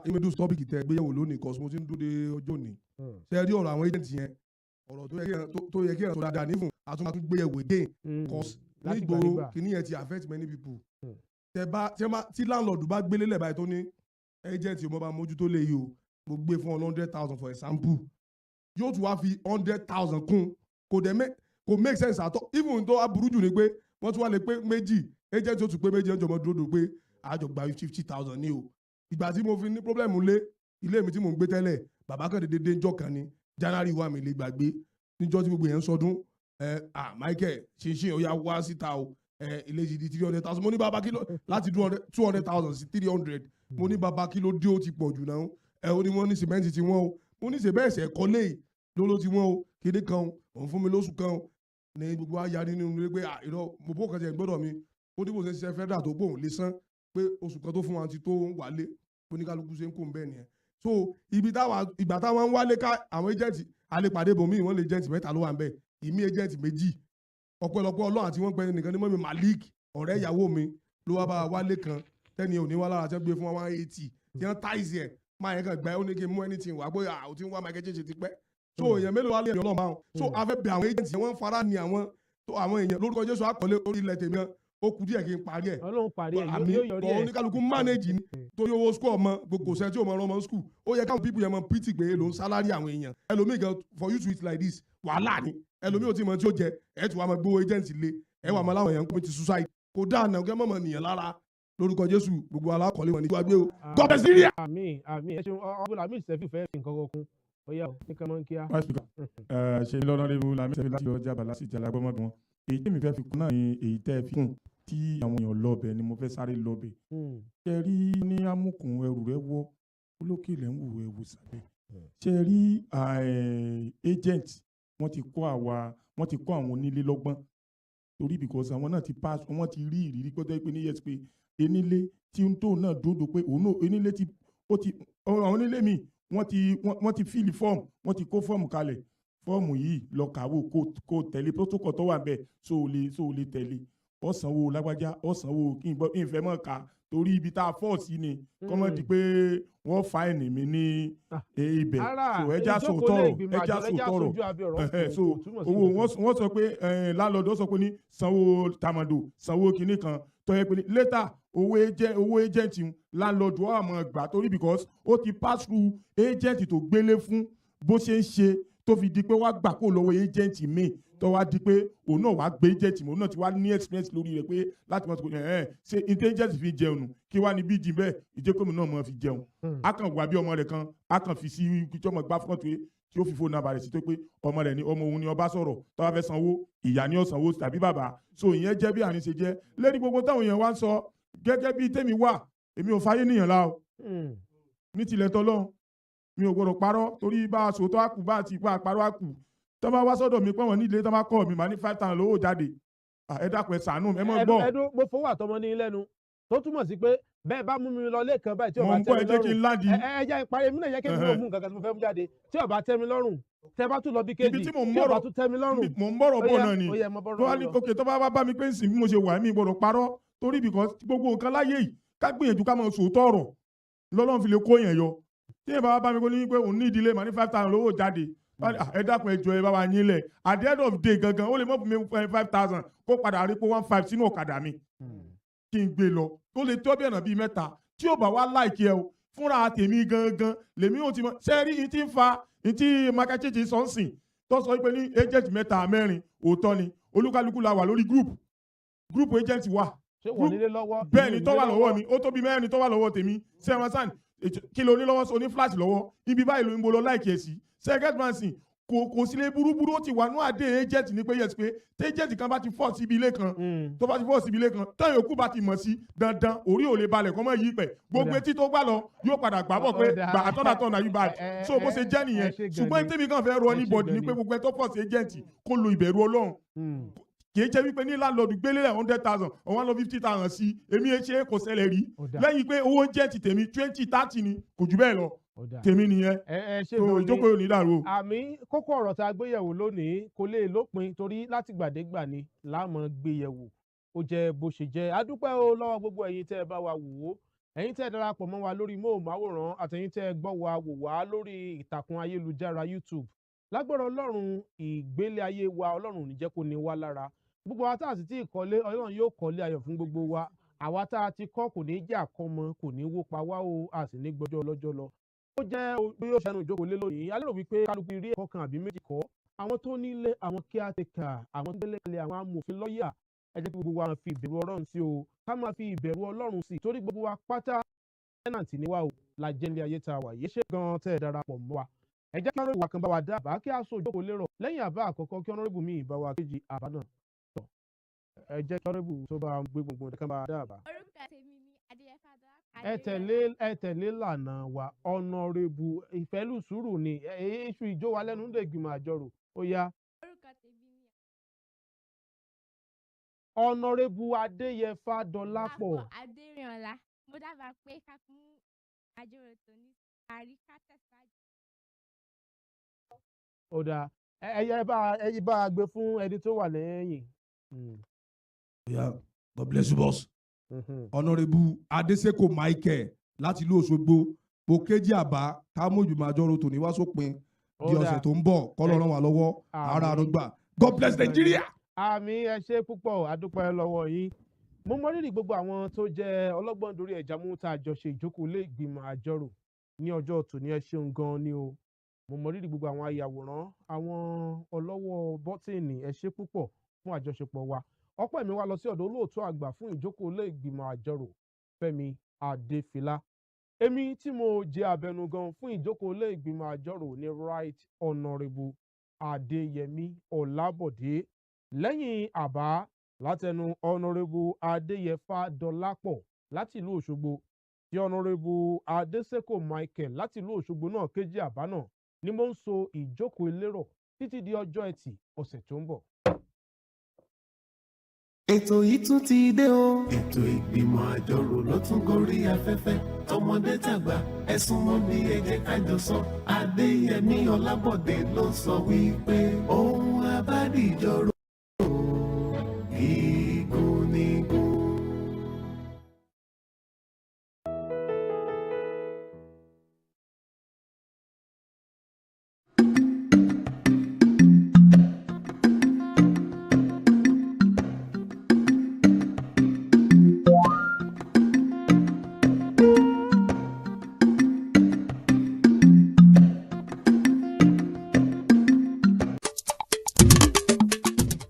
Imedu topic tẹ gbéyàwó lónìí kọ́sùn mo ti ń dúró de ọjọ́ òní. Ṣé ẹ rí ọ̀rọ̀ àwọn agent yẹn ọ̀rọ̀ tó yẹ kí ẹ̀rọ tó dáadáa nífun àtúntò gbéyàwó again cause nígboro kìíní yẹn ti affect many people. Tí landlord bá gbélé lẹ̀ báyìí tó ní agent mo bá mójútó lè yìí o mo gbé fún 100,000 for example yóò tún wá fi 100,000 kún kò make sense at all even tó aburú jù ni pé wọ́n tún wá lè pé méjì agent tó tún pé méjì ẹjọ́ mọ́ dúró pé àjọ gba 50,000 ní o ìgbà tí mo fi ní problem ilé mi tí mo ń gbé tẹ́lẹ̀ bàbá kan dédé ńjọ́ kan ní January 1 mi lè gbàgbé níjọ́ tí gbogbo yẹn ń sọdún Michael ṣinṣin ó yá wá síta o ilé yìí di 300,000 mo ní bàbá kí ló láti 200,000 sí 300 mo ní bàbá kí ló dé ó ti pọ̀ jù náà ó ní wọ́n ní sìmẹ́ǹtì tí wọ́n o mo ní sèbẹ́ ẹ̀sẹ̀ kọ́lé lóró tí wọ́n o kéde kan òun fún mi lóṣù kan ní gbogbo àyà nínú ilé pé ìrọ̀ mo bó kan tiẹ̀ gbọ́dọ̀ mi ó ní bó ṣe ṣiṣẹ́ federal tó gbóhùn lè san pé oṣù kan tó fún wa ti tó ń wálé oníkálukú ṣe ń kó ń bẹ́ẹ̀ nìyẹn so ìgbà táwọn ń wálé ká àwọn agent alẹ́pàdé bòmí wọ́n lè agent mẹ́ta ló wà ń bẹ̀ ìmí agent méjì ọ̀pọ̀lọpọ̀ ọlọ́run àti wọ́n pẹ́ nìkan ní mọ́mí Malik ọ̀rẹ́ ìyàwó mi ló wá bá wálé kan tẹ́ni ò ní wá lára tẹ́ gbé fún 180 tí wọ́n táìsì ẹ̀ máa yẹn kàn gbà ó ní kí n mú anything wá pé àwọn tí ń wá Michael Cheche ti pẹ́ so èèyàn mélòó wá lè ọlọ́run báwọn so a fẹ́ bẹ àwọn agent yẹn wọ́n fara ni àwọn èèyàn lórúkọ Jésù àkọlé orí ilẹ̀ tèmi ó kù díẹ̀ kí n parí ẹ̀ Ọlọ́run parí ẹ̀ yóò yọrí ẹ̀ oníkálukú manage ni torí owó school ọmọ gbogbo ṣẹ́ tí ò mọ ọmọ school ó yẹ káwọn people yẹn mọ pity pé ló ń salary àwọn èèyàn ẹlòmíì gan for you to eat like this wàhálà ni ẹlòmíì ò tí mọ tí ó jẹ ẹ tí wàá mọ gbówó agent lé ẹ wà mọ láwọn èèyàn commit suicide kò dáa náà kẹ́ mọ̀mọ́ nìyẹn lára lórúkọ Jésù gbogbo alákọ̀ọ́lé wọn ní kí wàá gbé o God bless Nigeria. àmín ẹ ṣeun ọgbọ́n làmì ìṣẹ́fì fẹ́ fi nǹkan kan kún ó yà ó ní kẹ́mọ́ ń kíá. ṣe lọ́nà rẹ̀ wù làmì ìṣẹ́fì láti ọjà bàlá sí ìjàlá gbọ́mọdún wọn èyí tí mi fẹ́ fi kún náà ni èyí tẹ́ ẹ fi kún tí àwọn èèyàn lọ́bẹ̀ ni mo fẹ́ sáré lọ́bẹ̀. ṣe rí ní amúkùn ẹrù rẹ wọ́ olókè ilẹ̀ ń wù ẹ̀wù sàlẹ̀. ṣe rí agent wọ́n ti kọ́ àwọn onílé lọ́gbọ́n torí because àwọn náà ti pass wọ́n ti rí ìrírí pé pé ní yes pé enílé tí ń tó náà dúró pé òun náà enílé ti àwọn onílé mi wọ́n ti fíìlì fọ́ọ̀mù wọ́n ti kó fọ́ọ̀mù kalẹ̀ fọ́ọ̀mù yìí lọ kàwé kó tẹ̀lé protocol tó wà bẹ́ẹ̀ so o lè tẹ̀lé ọ̀sánwó lágbájá ọ̀sánwó kí n gbọ́ ìfẹ́ mọ̀ ká torí ibi tá a fọ́ sí ni kọ́mọ́ di pé wọ́n fa ẹ̀nì mi ní ibẹ̀ so ẹja sòtọ́rọ̀ so owó wọ́n sọ pé láńlọ́ọ̀dù sọ pé ní sanwó tàmàdò sanwó kinní kan tó yẹ pé ní later owó agent láńlọ́ọ̀dù ọ̀ àmọ́ gbà torí because ó ti pass through agent tó gbélé fún bó ṣe ń ṣe tó fi di pé wá gbà kó lọ́wọ́ agent mi tó wá di pé òun náà wá gbé agent mi òun náà ti wá ní experience lórí rẹ̀ pé láti mọ̀ tó ṣe intelligence fi jẹun nù kí wá ní bíjì bẹ́ẹ̀ ìjẹ́kọ̀ọ́mù náà mọ̀ fi jẹun a kàn wá bí ọmọ rẹ̀ kan a kàn fi sí tí ọmọ gbá fún ọ̀tún tí ó fi fóònù nàbàrẹ̀ sí tó pé ọmọ rẹ̀ ni ọmọ òun ni ọba sọ̀rọ̀ tó bá fẹ́ sanwó ìyá ni ó sanwó tàbí bàbá so ìyẹn jẹ́ bí àárín ṣe jẹ́ lẹ́ni gbogbo táwọn èèyàn wá ń sọ gẹ́gẹ́ bí tèmi wà èmi ò fáyé nìyàn la o ní tilẹ̀ tọ́lọ́run mi ò gbọdọ̀ parọ́ torí bá a sòótọ́ àkù bá a ti pa àparọ́ àkù tó bá wá sọ́dọ̀ mi pé wọ́n nílé tó bá kọ́ mi máa ní 5,000 lówó jáde ẹ dákun ẹ ṣàánú ẹ mọ́ gbọ́. ẹdún mo fowó àtọmọ ní lẹ́nu tó túmọ̀ sí pé bẹ́ẹ̀ bá mú mi lọ lẹ́ẹ̀kan báyìí tí ó bá tẹ́ mi lọ́rùn ẹ jẹ́ ìparí èmi náà yẹ kí n mú nǹkan kan tí mo fẹ́ mú jáde tí ó bá tẹ́ mi lọ́rùn tẹ́ bá tún lọ bí kejì tí ó bá tún tẹ́ mi lọ́rùn. mo ń bọ̀rọ̀ bọ̀ náà ni tó bá bá mi pé nsìn bí mo ṣe wà mí gbọdọ̀ parọ́ torí because gbogbo nǹkan láyé yìí ká gbìyànjú ká máa sòótọ́ ọ̀rọ̀ lọ́lọ́run fi lè kó yẹn yọ tí ẹ bá bá mi kó ní pé òun ní ìdílé màá ní 5,000 lówó jáde ẹ dákun ẹ jọ ẹ bá wa yín lẹ̀ at the end of the day gangan ó lè mọ̀ fún mi 5,000 kó padà rí pé 1,500 sínú ọ̀kadà mi kí n gbé lọ tó lè tó bí ọ̀nà bíi mẹ́ta tí ó bá wá láìkí ẹ o fúnra tèmi gangan lèmi ò ti mọ ṣe rí ìtì ń fa ìtì mákàtí sọ́nsìn tó sọ pé ní agent mẹ́ta mẹ́rin òótọ́ ni olúkálukú la wà lórí group agent wà bẹ́ẹ̀ ni tó wà lọ́wọ́ mi ó tó bí mẹ́rin tó wà lọ́wọ́ tèmi sẹ́wọ̀n sàn kí ló ní lọ́wọ́ so ní flash lọ́wọ́ ibi báyìí ló ń bolo láìkí ẹ̀ sí second man sin kò sílé burúburú ó ti wà ní àdé agent ní pé yes pé tí agent kan bá ti fọ́ síbi ilé kan tó bá ti fọ́ síbi ilé kan táyọ̀ kú bá ti mọ̀ sí dandan orí ò lè balẹ̀ kọ́ mọ́ yí pẹ̀ gbogbo etí tó gbà lọ yóò padà gbà bọ̀ pé gbà àtọ́nà yí bad so bó ṣe jẹ́ nìyẹn ṣùgbọ́n tèmi kan fẹ́ rọ anybody ní pé gbogbo ẹ tó fọ́ sí agent kó lo ìbẹ̀rù Ọlọ́run kìí jẹ́ wípé ní láńlọ́ọ̀dù gbélé 100,000 ọ̀wọ́n lọ 50,000 sí èmi ẹ̀ ṣe kò ṣẹlẹ̀ rí lẹ́yìn pé owó jẹ́ ti tèmi 20-30 ni kò jù bẹ́ẹ̀ lọ tèmi nìyẹn tó ìjókòó yóò ní dàrú. àmì kókó ọ̀rọ̀ tá a gbéyẹ̀wò lónìí kò lè lópin torí láti gbàdégbà ni láàmú gbéyẹ̀wò ó jẹ́ bó ṣe jẹ́ adúpẹ́ o lọ́wọ́ gbogbo ẹ̀yin tẹ́ ẹ bá wa wò ó ẹ̀yin tẹ́ ẹ darapọ̀ mọ́ wa lórí móhùnmáwòrán àtẹ̀yin tẹ́ ẹ gbọ́ wa wò wá lórí ìtàkùn ayélujára YouTube lágbára Ọlọ́run ìgbélé ayé wa Ọlọ́run ò ní jẹ́ kó ní wá lára gbogbo wa tá a sì ti kọ́lé Ọlọ́run yóò kọ́lé ayọ̀ fún gbogbo wa àwa tá a ti kọ́ kò ní jà kọ́mọ kò ní wó pa wá o a sì ní gbọ́jọ́ lọ́jọ́ lọ. ó jẹ́ bí ó ṣẹnu ìjókòó lé lónìí a lérò wípé kálukú rí ẹ̀kọ́ kan àbí méjì kọ́ àwọn tó nílé àwọn caretaker àwọn tó tẹ́lẹ̀ àwọn amòfin lọ́ọ̀yà ẹ jẹ́ kí gbogbo wa fi ìbẹ̀rù Ọlọ́run sí o ká máa fi ìbẹ̀rù Ọlọ́run sí torí gbogbo wa pátá tẹ́nàntì ni wá o la jẹ́ ilé ayé tá a wà yé ṣe gan tẹ́ ẹ darapọ̀ mọ́ wa ẹ jẹ́ kí ọ̀nà ìwà kan bá wa dábàá kí a so ìjókòó lérò lẹ́yìn àbá àkọ́kọ́ kí ọ̀nà ìbùnmí ìbá wa kejì àbá náà ẹ jẹ́ kí ọ̀rẹ́bù tó bá gbé gbogbo nǹkan bá dáàbà. orúkọ tèmi ni adéyẹfà ẹ tẹ̀lé lànà wa ọ̀nàrẹ́bù ìfẹ́lú sùúrù ni iṣu ìjó wa lẹ́nu lè gbìmọ̀ àjọrò ó yá. orúkọ tèmi ni ọ̀nàrẹ́bù adéyẹfà dọlápọ̀. adérìnọlá mo dábàá pé ká fún àjọrò tó ní àríkà tẹ̀síwájú. ó dáa ẹ bá a gbé fún ẹni tó wà lẹ́yìn. Yeah, God bless you, boss. Honorable Adeseko Michael láti ìlú Òṣogbo mo kéjì àbá ká mójú májọ́rò tòní wá sópin di ọ̀sẹ̀ tó ń bọ̀ kọ́lọ́ ràn wá lọ́wọ́ ara àrùngbà God bless Nigeria. àmì ẹ ṣé púpọ̀ adúpẹ́ lọ́wọ́ yín mo mọ rírì gbogbo àwọn tó jẹ́ ọlọ́gbọ́n dorí ẹ̀já mú tá a jọ ṣe ìjókòó lé ìgbìmọ̀ àjọrò ní ọjọ́ tòní ẹ ṣeun gan ni o mo mọ rírì gbogbo àwọn ayàwòrán àwọn ọlọ́wọ́ bọ́tìnì ẹ ṣé púpọ̀ fún àjọṣepọ̀ wa ọpẹ́ mi wá lọ sí ọ̀dọ̀ olóòtú àgbà fún ìjókòó ilé ìgbìmọ̀ àjọrò Fẹ́mi Adéfìlà èmi tí mo jẹ́ abẹnugan fún ìjókòó ilé ìgbìmọ̀ àjọrò ní Right Honourable Adéyẹmí Ọlábọ̀dé lẹ́yìn àbá látẹnu ọ̀nàrẹ́bù adéyẹfà dọlápọ̀ láti ìlú òṣogbo tí ọ̀nàrẹ́bù adésèkò michael láti ìlú òṣogbo náà kéjì àbá náà ni mo ń so ìjókòó elérò títí di ọjọ́ ẹtì ọ̀sẹ̀ tó ń bọ̀. ètò yìí tún ti dé o. ètò ìgbìmọ̀ àjọrò ló tún gorí afẹ́fẹ́ tọmọdé tàgbà ẹ súnmọ́ bí ẹ jẹ́ ká jọ sọ adéyẹmí ọlábọ̀dé ló sọ wípé ohun abádìjọ́rò gígùn nígùn.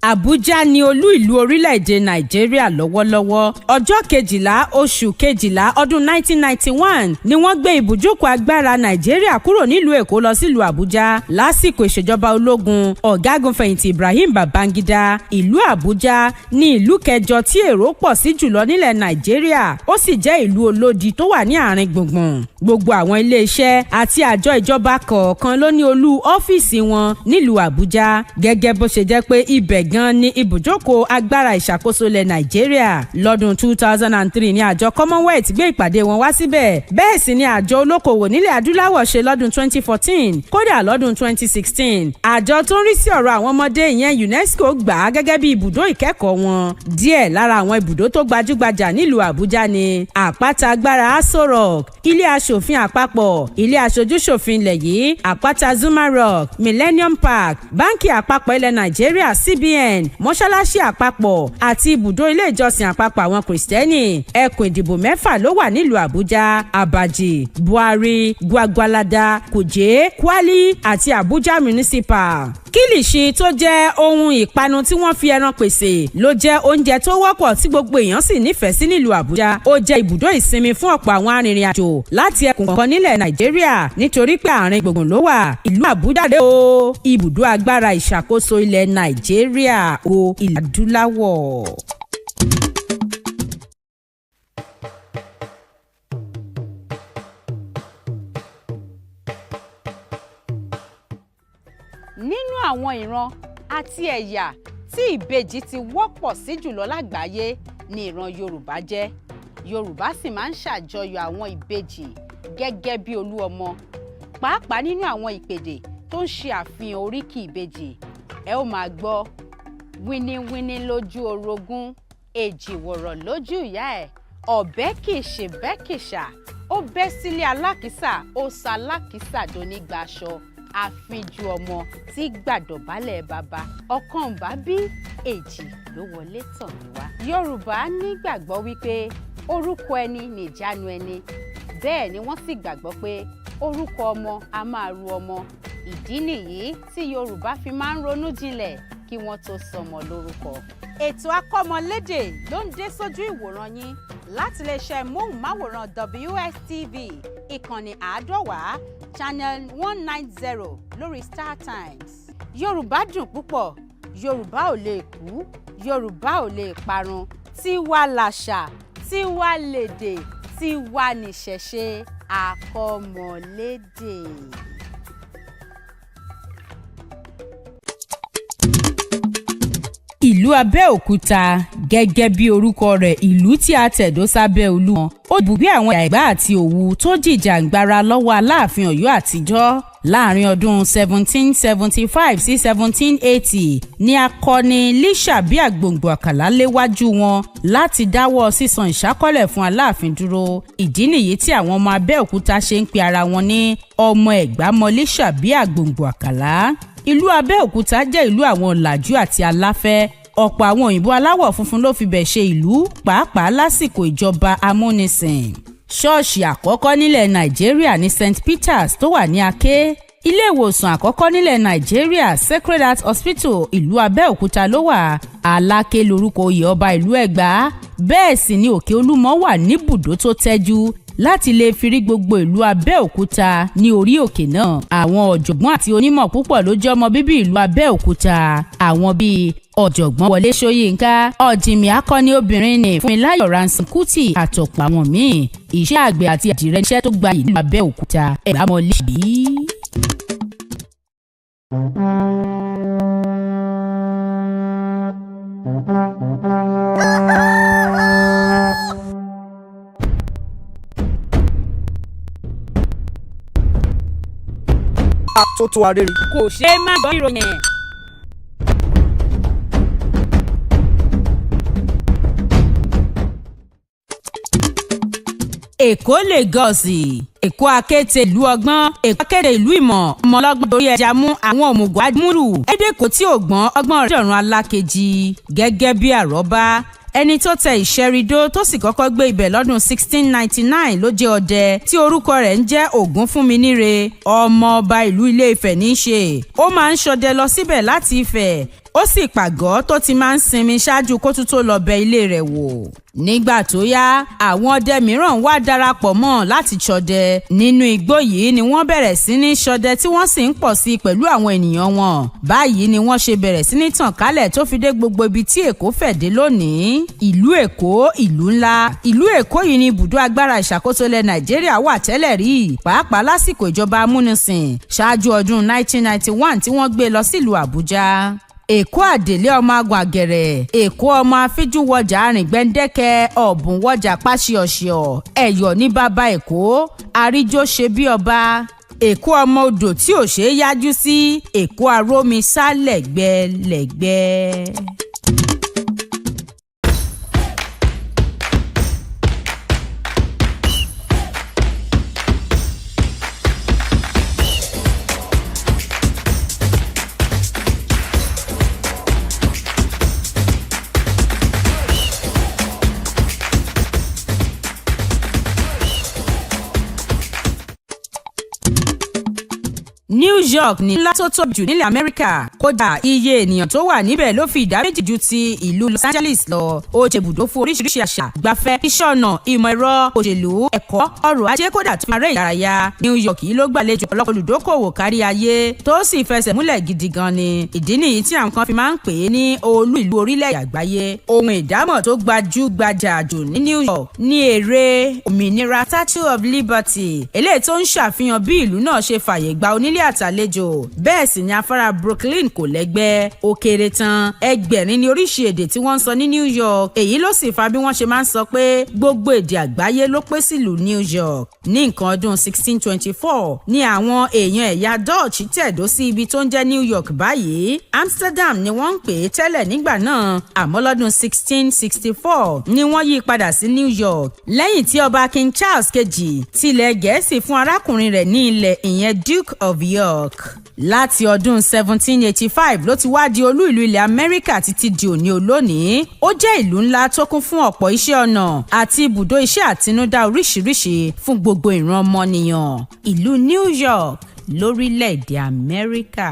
Àbújá ni olú ìlú orílẹ̀-èdè Nàìjíríà lọ́wọ́lọ́wọ́. Ọjọ́ 12 oṣù 12 ọdún 1991 ni wọ́n gbé ibùjókòó agbára Nàìjíríà kúrò nílùú Èkó lọ sílùú Àbújá lásìkò ìṣèjọba ológun ọ̀gágun-fẹ̀yìntì Ibrahim Babangida. Ìlú Àbújá ni ìlú kẹjọ tí èrò pọ̀ sí jùlọ nílẹ̀ Nàìjíríà, ó sì jẹ́ ìlú olódi tó wà ní àárín gbùngbùn. Gbogbo àwọn ilé-iṣẹ́ àti àjọ ìjọba kọ̀ọ̀kan ló ní olú ọ́fíìsì wọn nílùú Àbújá, gẹ́gẹ́ bó ṣe jẹ́ pé ibẹ̀ gan ni ibùjókòó agbára ìṣàkóso ilẹ̀ Nàìjíríà. Lọ́dún 2003 ni àjọ Commonwealth gbé ìpàdé wọn wá síbẹ̀. Bẹ́ẹ̀ sì ni àjọ olókoòwò nílẹ̀ adúláwọ̀ ṣe lọ́dún 2014, kódà lọ́dún 2016. Àjọ tó ń rí sí ọ̀rọ̀ àwọn ọmọdé ìyẹn UNESCO gbà á gẹ́gẹ́ bí ibùdó ìkẹ́kọ̀ọ́ wọn. Díẹ̀ lára àwọn ibùdó tó gbajúgbajà nílùú Àbújá ni àpáta agbára Aso Rock, ilé aṣòfin àpapọ̀, ilé aṣojúṣòfin ilẹ̀ yìí, àpáta Zuma Rock, Millennium Park, báńkì àpapọ̀ ilẹ̀ Nàìjíríà CBN, mọ́ṣáláṣí àpapọ̀ àti ibùdó ilé ìjọsìn àpapọ̀ àwọn kìrìsìtẹ́nì. Ẹkùn ìdìbò 6 ló wà nílùú Àbújá: Abaji, Buhari, Gwagwalada, Kuje, Kwali àti Abuja Municipal. Kílìṣì tó jẹ́ ohun ìpanu tí wọ́n fi ẹran pèsè ló jẹ́ oúnjẹ tó wọ́pọ̀ tí gbogbo èèyàn sì nífẹ̀ẹ́ sí nílùú Àbújá. Ó jẹ́ ibùdó ìsinmi fún ọ̀pọ̀ àwọn arìnrìn-àjò láti ẹkùn kọ̀ọ̀kan nílẹ̀ Nàìjíríà nítorí pé àárín gbùngbùn ló wà. Ìlú Àbújá dé o, ibùdó agbára ìṣàkóso ilẹ̀ Nàìjíríà o, ilẹ̀ adúláwọ̀. Nínú àwọn ìran àti ẹ̀yà tí ìbejì ti wọ́pọ̀ sí jùlọ lágbàáyé ni ìran Yorùbá jẹ́. Yorùbá sì máa ń ṣàjọyọ̀ àwọn ìbejì gẹ́gẹ́ bí olú ọmọ, pàápàá nínú àwọn ìpèdè tó ń ṣe àfihàn oríkì ìbejì. Ẹ ó máa gbọ́ wíníwíní lójú orogún, èjìwọ̀rọ̀ lójú ìyá ẹ̀, ọ̀bẹ kì í ṣe bẹ́kìṣà, ó bẹ́ sílé alákìísà, ó sa alákìísà donígba aṣọ, àfijù ọmọ tí gbàdọ̀bálẹ̀ bàbá, ọ̀kan bá bí èjì ló wọlé tọ̀ mí wá. Yorùbá nígbàgbọ́ wípé orúkọ ẹni nìjánu ẹni, bẹ́ẹ̀ ni wọ́n sì gbàgbọ́ pé orúkọ ọmọ a máa ru ọmọ. Ìdí nìyí tí Yorùbá fi máa ń ronú jinlẹ̀ kí wọ́n tó sọmọ lórúkọ. Ètò akọ́mọlédè ló ń dé sójú ìwòran yín láti iléeṣẹ́ móhùnmáwòrán WSTV ìkànnì 150 channel 190 lórí StarTimes. Yorùbá dùn púpọ̀, Yorùbá ò lè kú, Yorùbá ò lè parun. Tiwa làṣà, tiwa lèdè, tiwa nìṣẹ̀ṣe, akọ́mọlédè. Ìlú Abẹ́òkúta gẹ́gẹ́ bí orúkọ rẹ̀, ìlú tí a tẹ̀dó sábẹ́ Olúmọ. Ó ibùgbé àwọn Ẹ̀gbá àti Òwu tó jìjàǹgbara lọ́wọ́ Aláàfin Ọ̀yọ́ àtijọ́. Láàrin ọdún 1775 sí 1780 ni akọni Lísàbí Àgbòǹgbò Àkàlà léwájú wọn láti dáwọ́ sísan ìṣákọ́lẹ̀ fún Aláàfin dúró. Ìdí nìyí tí àwọn ọmọ Abẹ́òkúta ṣe ń pe ara wọn ní ọmọ Ẹ̀gbá mọ Lísàbí Àgbòǹgbò Àkàlà. Ìlú Abẹ́òkúta jẹ́ ìlú àwọn ọ̀làjú àti aláfẹ́. Ọ̀pọ̀ àwọn òyìnbó aláwọ̀ funfun ló fi bẹ̀ ṣe ìlú, pàápàá lásìkò ìjọba amúnisìn. Ṣọ́ọ̀ṣì àkọ́kọ́ nílẹ̀ Nàìjíríà ní St. Peters tó wà ní Aké. Ilé ìwòsàn àkọ́kọ́ nílẹ̀ Nàìjíríà Sacred Heart Hospital ìlú Abẹ́òkúta ló wà. Aláké lorúkọ oyè ọba ìlú Ẹ̀gbá. Bẹ́ẹ̀ sì ni Òkè Olúmọ wà níbùdó tó tẹ́jú láti lè fi rí gbogbo ìlú Abẹ́òkúta ní orí òkè náà. Àwọn ọ̀jọ̀gbọ́n àti onímọ̀ púpọ̀ ló jẹ́ ọmọ bíbí ìlú Abẹ́òkúta. Àwọn bíi ọ̀jọ̀gbọ́n Wọlé Ṣóyínká, ọ̀jìnmí akọni obìnrin ní Fúnmiláyọ̀ Ransome Kuti àtọ̀pọ̀ àwọn míì. Iṣẹ́ àgbẹ̀ àti àdìrẹ iṣẹ́ tó gba ìlú Abẹ́òkúta ẹ̀rámọ́lé bí. Àtótó arére. Kò ṣe é má gbọ́ ìròyìn. Èkó Lagos, Èkó akéte ìlú ọgbọ́n, Èkó akéde ìlú ìmọ̀, ọmọ ọlọ́gbọ́n torí ẹja mú àwọn òmùgọ̀ adúmúrù. Èdèkó tí ò gbọ́n ọgbọ́n rẹ̀ dọ̀run alákejì gẹ́gẹ́ bí àrọ́bá. Ẹni tó tẹ ìṣẹ́ridó tó sì kọ́kọ́ gbé ibẹ̀ lọ́dún 1699 ló jẹ́ ọdẹ tí orúkọ rẹ̀ ń jẹ́ Ògúnfúnminíre, ọmọ ọba ìlú Ilé-Ifẹ̀ ní í ṣe. Ó máa ń ṣọdẹ lọ síbẹ̀ láti Ifẹ̀. Ó sì pàgọ́ tó ti máa ń sinmi ṣáájú kó tún tó lọ bẹ ilé rẹ̀ wò. Nígbà tó yá, àwọn ọdẹ mìíràn wá darapọ̀ mọ́ láti ṣọdẹ. Nínú igbó yìí ni wọ́n bẹ̀rẹ̀ sí ní ṣọdẹ tí wọ́n sì ń pọ̀ sí i pẹ̀lú àwọn ènìyàn wọn. Báyìí ni wọ́n ṣe bẹ̀rẹ̀ sí ní tàn kálẹ̀ tó fi dé gbogbo ibi tí Èkó fẹ̀ dé lónìí. Ìlú Èkó, ìlú ńlá. Ìlú Èkó yìí ni ibùdó agbára ìṣàkóso ilẹ̀ Nàìjíríà wà tẹ́lẹ̀ rí, pàápàá lásìkò ìjọba amúnisìn ṣáájú ọdún 1991 tí wọ́n gbé lọ sílùú Àbújá. Èkó àdèlé ọmọ agun àgẹ̀rẹ̀, Èkó ọmọ afíjú wọjà arìn gbẹ́ndẹ́kẹ́, ọ̀bùn wọjà páṣíọ̀ṣíọ̀, ẹ̀yọ̀ ní bàbá Èkó, àríjó ṣe bí ọba. Èkó ọmọ odò tí ò ṣeé yájú sí, Èkó arómi sá lẹ́gbẹ́lẹ́gbẹ́. New York ní ńlá tó tóbi jù nílẹ̀ Amẹ́ríkà. Kódà iye ènìyàn tó wà níbẹ̀ ló fi ìdá méjì ju ti ìlú Los Angeles lọ. Ó jẹ́ ibùdó fún oríṣiríṣi àṣà, ìgbafẹ́, iṣẹ́ ọnà, ìmọ̀ ẹ̀rọ, òṣèlú, ẹ̀kọ́, ọrọ̀ ajé kódà tó máa rẹ́ ìdárayá. New York yìí ló gbàlejò ọ̀pọ̀lọpọ̀ olùdókòwò kárí ayé tó sì fẹsẹ̀ múlẹ̀ gidi gan ni. Ìdí nìyí tí àwọn kan fi máa ń pè é ní olú ìlú orílẹ̀ àgbáyé. Ohun ìdámọ̀ tó gbajúgbajà jù ní New York ní ère òmìnira Statue of Liberty, eléyìí tó ń ṣàfihàn bí ìlú náà ṣe fàyè gba onílé àtàlejò. Bẹ́ẹ̀ sì ni afárá Brooklyn kò lẹ́gbẹ́. Ó kéré tán ẹgbẹ̀rin ní oríṣi èdè tí wọ́n ń sọ ní New York. Èyí ló sì fa bí wọ́n ṣe máa ń sọ pé gbogbo èdè àgbáyé ló pé sílùú New York. Ní nǹkan ọdún 1624 ni àwọn èèyàn ẹ̀yà Dutch tẹ̀dó sí ibi tó ń jẹ́ New York báyìí. Amsterdam ni wọ́n ń pè é tẹ́lẹ̀ nígbà náà, àmọ́ lọ́dún 1664 ni wọ́n yí padà sí New York lẹ́yìn tí ọba King Charles kejì tilẹ̀ Gẹ̀ẹ́sì fún arákùnrin rẹ̀ ní ilẹ̀ ìyẹn Duke of York. Láti ọdún 1785 ló ti wá di olú ìlú ilẹ̀ Amẹ́ríkà títí di òní olónìí. Ó jẹ́ ìlú ńlá tó kún fún ọ̀pọ̀ iṣẹ́ ọnà àti ibùdó iṣẹ́ àtinúdá oríṣiríṣi fún gbogbo ìran ọmọnìyàn. Ìlú New York lórílẹ̀‐èdè Amẹ́ríkà.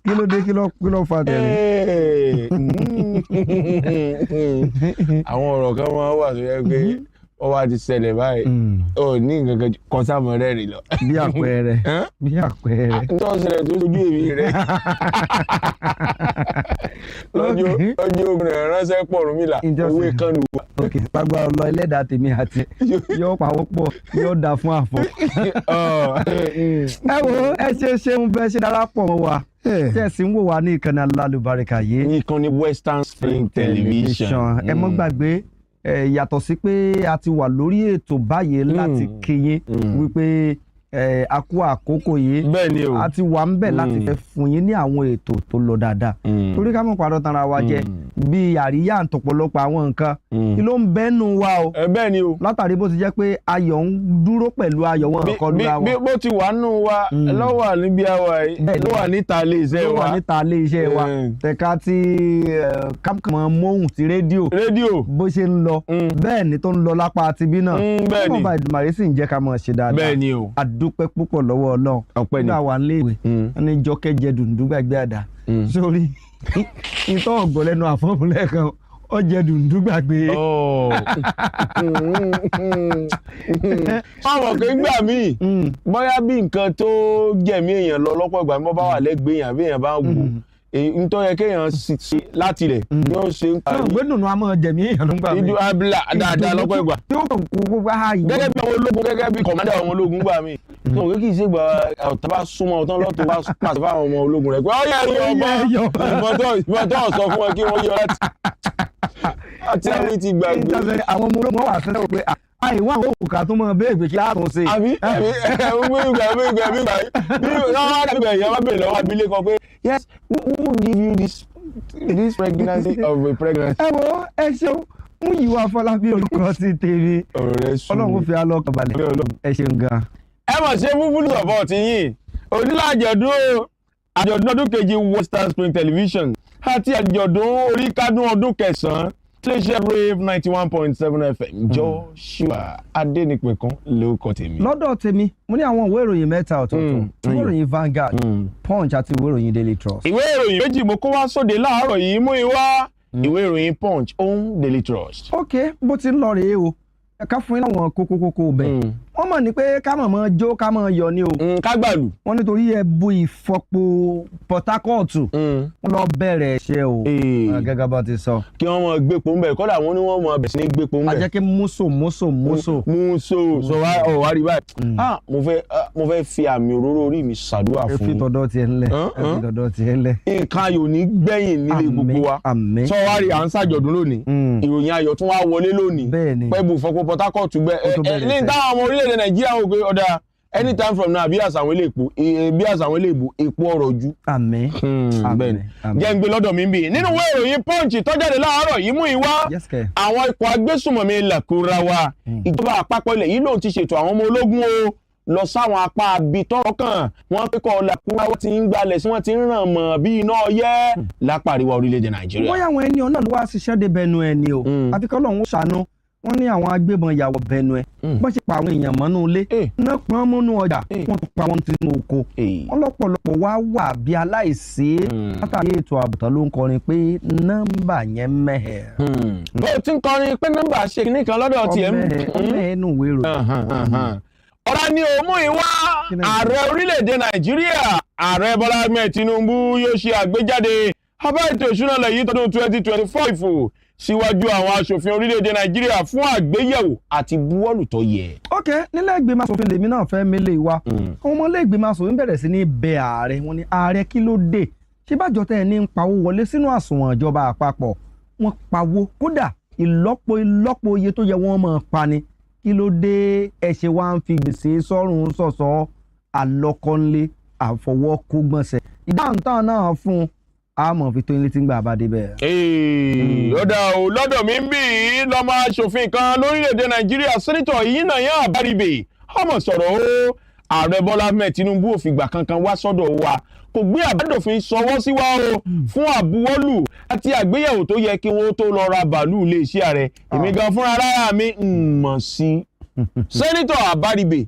Kí ló dé kí ló fa tẹ̀lé. Àwọn ọ̀rọ̀ kan máa wà tó yẹ pé wọ́n wá ti ṣẹlẹ̀ báyìí ó ní nǹkan kan sáàmù rẹ̀ rí lọ. Bí àpẹẹrẹ. Tó ń ṣẹlẹ̀ tó lójú èmi rẹ̀. lọ́jọ́ ogun rẹ̀ ránṣẹ́ pọ̀ Ọ̀rúnmìlà owó ìkànnì wa. Gbàgbà ọlọ ẹlẹ́dàá tèmi àti yóò pawọ́ pọ̀ yóò dáa fún àfọ̀. Ẹ wo ẹ ṣeun bẹ́ẹ̀ ṣe darapọ̀ mọ́ wa tẹ̀sí ń wò wá ní ìkànnì alálùbáríkà yìí. Ní ìkànnì Western Spring Television. Ẹ mọ́ gbàgbé yàtọ̀ sí pé a ti wà lórí ètò báyìí láti kíyìn wípé a kú àkókò yìí a ti wà ń bẹ̀ láti fẹ́ fún yín ní àwọn ètò tó lọ dáadáa torí ká mọ̀ pàdé tanra wa jẹ bíi àríyá àtọ̀pọ̀lọpọ̀ àwọn nǹkan kí ló ń bẹ́nu wa o. bẹ́ẹ̀ ni o. látàrí bó ti jẹ́ pé ayọ̀ ń dúró pẹ̀lú ayọ̀ wọn kọlu ra wọn. bí bó ti wà nù wa lọ́wọ́ níbi àwa yìí ló wà níta ilé iṣẹ́ wa. ló wà níta ilé iṣẹ́ wa tẹ̀ka ti kámọ̀ móhùn ti rédíò bó ṣe ń lọ bẹ́ẹ̀ ni tó ń lọ lápá tibí náà bẹ́ẹ̀ ni ọba Ìdùmarè sì ń jẹ́ ká máa ṣe dáadáa bẹ́ẹ̀ ni o. àdúpẹ́ púpọ̀ lọ́wọ́ Ọlọ́run ọpẹ́ ni nígbà wà níléèwé wọn ní jọkẹ́ jẹ dùndún gbàgbé àdá sórí ìtọ́ ọ̀gbọ́n lẹ́nu àfọ́múlẹ̀ kan ó jẹ dùndún gbàgbé. báwọn kò gbà mí bóyá bí nǹkan tó jẹ̀mí èèyàn lọ lọ́pọ̀ ìgbà bó bá wà lẹ́gbẹ̀ẹ́ èèyàn bí èèyàn bá wò nítorí yẹ kéèyàn ṣe láti rẹ̀ yóò ṣe ń parí. ìwé dùnú a máa jẹ̀mí èèyàn ló ń gbà mí. ìdú abúlé dáadáa lọ́pọ̀ ìgbà. gẹ́gẹ́ bí àwọn ológun gẹ́gẹ́ bí kọ̀mọ́dà àwọn ológun gbà mí. tó kí kì í ṣe gba ọ̀tá bá súnmọ́ ọ̀tán lọ́tọ̀ bá pàṣẹ fáwọn ọmọ ológun rẹ̀ pé ó yẹ ìbọn tó sọ fún wọn kí wọ́n yọ láti àwọn ti gbàgbé. àwọn ọmọ ológun wà sẹ́sẹ̀ pé àìwá àwọn òkà tó mọ bẹ́ẹ̀ pé kí á tún ṣe. àbí yes, who give you this pregnancy of a pregnancy. ẹ wo ẹ ṣeun Múyìwá Afọlábí orúkọ ti tèmi Ọlọ́run fi alọ́kàn balẹ̀ ẹ ṣeun gan. ẹ mọ̀ ṣe fúnfún support yín onílà àjọ̀dún ọdún kejì Western Spring Television àti àjọ̀dún orí kádùn ọdún kẹsàn-án iléeṣẹ́ Brave 91.7 FM Joshua Adénípẹ̀kun lórúkọ tèmi. lọ́dọ̀ tèmi mo ní àwọn ìwé ìròyìn mẹ́ta ọ̀tọ̀ọ̀tọ̀ ìwé ìròyìn Vanguard Punch àti ìwé ìròyìn Daily Trust. ìwé ìròyìn méjì mo kó wá sóde láàárọ̀ yìí mú ìwá ìwé ìròyìn Punch òun Daily Trust. ok bó ti ń lọ rèé o ká fún yín láwọn kókó bẹ́ẹ̀ wọ́n mọ̀ ní pé ká mọ̀ jó ká mọ̀ yọ ni o. ká gbàlù. wọ́n nítorí ẹbu ìfọpo Port Harcourt wọ́n lọ bẹ̀rẹ̀ ẹ̀ṣẹ̀ o gẹ́gẹ́ bá ti sọ. kí wọ́n mọ̀ gbépo ń bẹ̀ kọ́dà wọ́n ní wọ́n mọ̀ bẹ̀ sí ní gbépo ń bẹ̀. a jẹ́ kí múso. sọ wá rí báyìí. mo fẹ́ fi àmì òróró orí mi ṣàdúrà fún. fi tọ̀dọ̀ tiẹ̀ ńlẹ̀. nǹkan ayọ̀ ní gbẹ̀yìn nílé gbogbo wa. sọ wá rí à ń ṣàjọ̀dún lónìí ìròyìn ayọ̀ tún wá wọlé lónìí pẹ̀bù fọpo Port Harcourt gbẹ ní táwọn ọmọ orílẹ̀-èdè Nàìjíríà wò pé ọ̀dà anytime from now bí àṣà àwọn ilé ìbò epo ọ̀rọ̀ ojú. àmín bẹ́ẹ̀ni jẹ́ ń gbé lọ́dọ̀ mi ń bì nínú ìwé ìròyìn Punch tó jáde láàárọ̀ yìí mú ìwá àwọn ikọ̀ agbésùnmọ̀mí làkúráwá ìjọba àpapọ̀ ilẹ̀ yìí lòun ti ṣètò àwọn ọmọ ológun o lọ sáwọn apá abitọ́rọ̀ kan wọ́n pé kọ́ làkúráwá ti ń gbalẹ̀ sí wọ́n ti ń ràn mọ́ bí iná ọyẹ́ lápá àríwá orílẹ̀-èdè Nàìjíríà. bóyá àwọn ẹni ọ̀nà ló wá ṣiṣẹ́ dé bẹnu ẹni o àfi kọ́ lọ́hún ṣàánú wọ́n ní àwọn agbébọn yàwọ̀ bẹnu ẹ̀ bọ́n ṣe pa àwọn èèyàn mọ́nú ilé náà pọ́n mọ́nú ọjà wọ́n tún pa wọn sínú oko wọ́n lọ́pọ̀lọpọ̀ wá wà bí aláìsí látàrí ètò àbùtán ló ń kọrin pé nọ́mbà yẹn mẹ́hẹ̀. bó o ti ń kọrin pé nọ́mbà ṣe kìíní kan lọ́dọ̀ tiẹ̀ ọmọ ẹnu ìwé ìròyìn. ọ̀rọ̀ ni òun mú ìwá ààrẹ orílẹ̀-èdè Nàìjíríà ààrẹ Bọ́lá Ahmed Tinubu yóò ṣe àgbéjáde abá ètò ìṣúná ilẹ̀ yìí tọdún 2025 síwájú àwọn aṣòfin orílẹ̀-èdè Nàìjíríà fún àgbéyẹ̀wò àti buwọ́lù tó yẹ. ok nílẹ̀ ìgbìmọ̀ aṣòfin lèmi náà fẹ́ mélé wa àwọn ọmọ ilé ìgbìmọ̀ aṣòfin bẹ̀rẹ̀ sí ní bẹ ààrẹ wọn ni ààrẹ kí ló dé ṣé bájọ tẹ́ ẹ ní ń pawó wọlé sínú àsùnwọ̀n ìjọba àpapọ̀ wọ́n pawó kódà ìlọ́po iye tó yẹ wọ́n máa pa ni kí ló dé ẹ ṣe wá ń fi gbèsè sọ́rùn sọ̀sọ́ àlọ́kọ́nlé àfọwọ́kógbọ̀nsẹ̀ ìdáhùn táwọn náà fún un àmọ́ fi tó ilé tí ń gbà bá débẹ̀. lọ́dọ̀ mi ń bì í lọ́mọ aṣòfin kan lórílẹ̀‐èdè Nàìjíríà sẹ́nitọ̀ Yínàyàn Àbárìbè ọmọ sọ̀rọ̀ o ààrẹ Bọ́lá Ahmed Tinubu ò fìgbà kankan wá sọ́dọ̀ wa kò gbé àbádòfin sọwọ́ sí wa o fún àbúwọ́lù àti àgbéyẹ̀wò tó yẹ kí wọ́n tó lọ ra bàálù iléeṣẹ́ ààrẹ èmi gan fúnra rárá mi mọ̀ sí sẹ́nitọ̀ Àbárìbè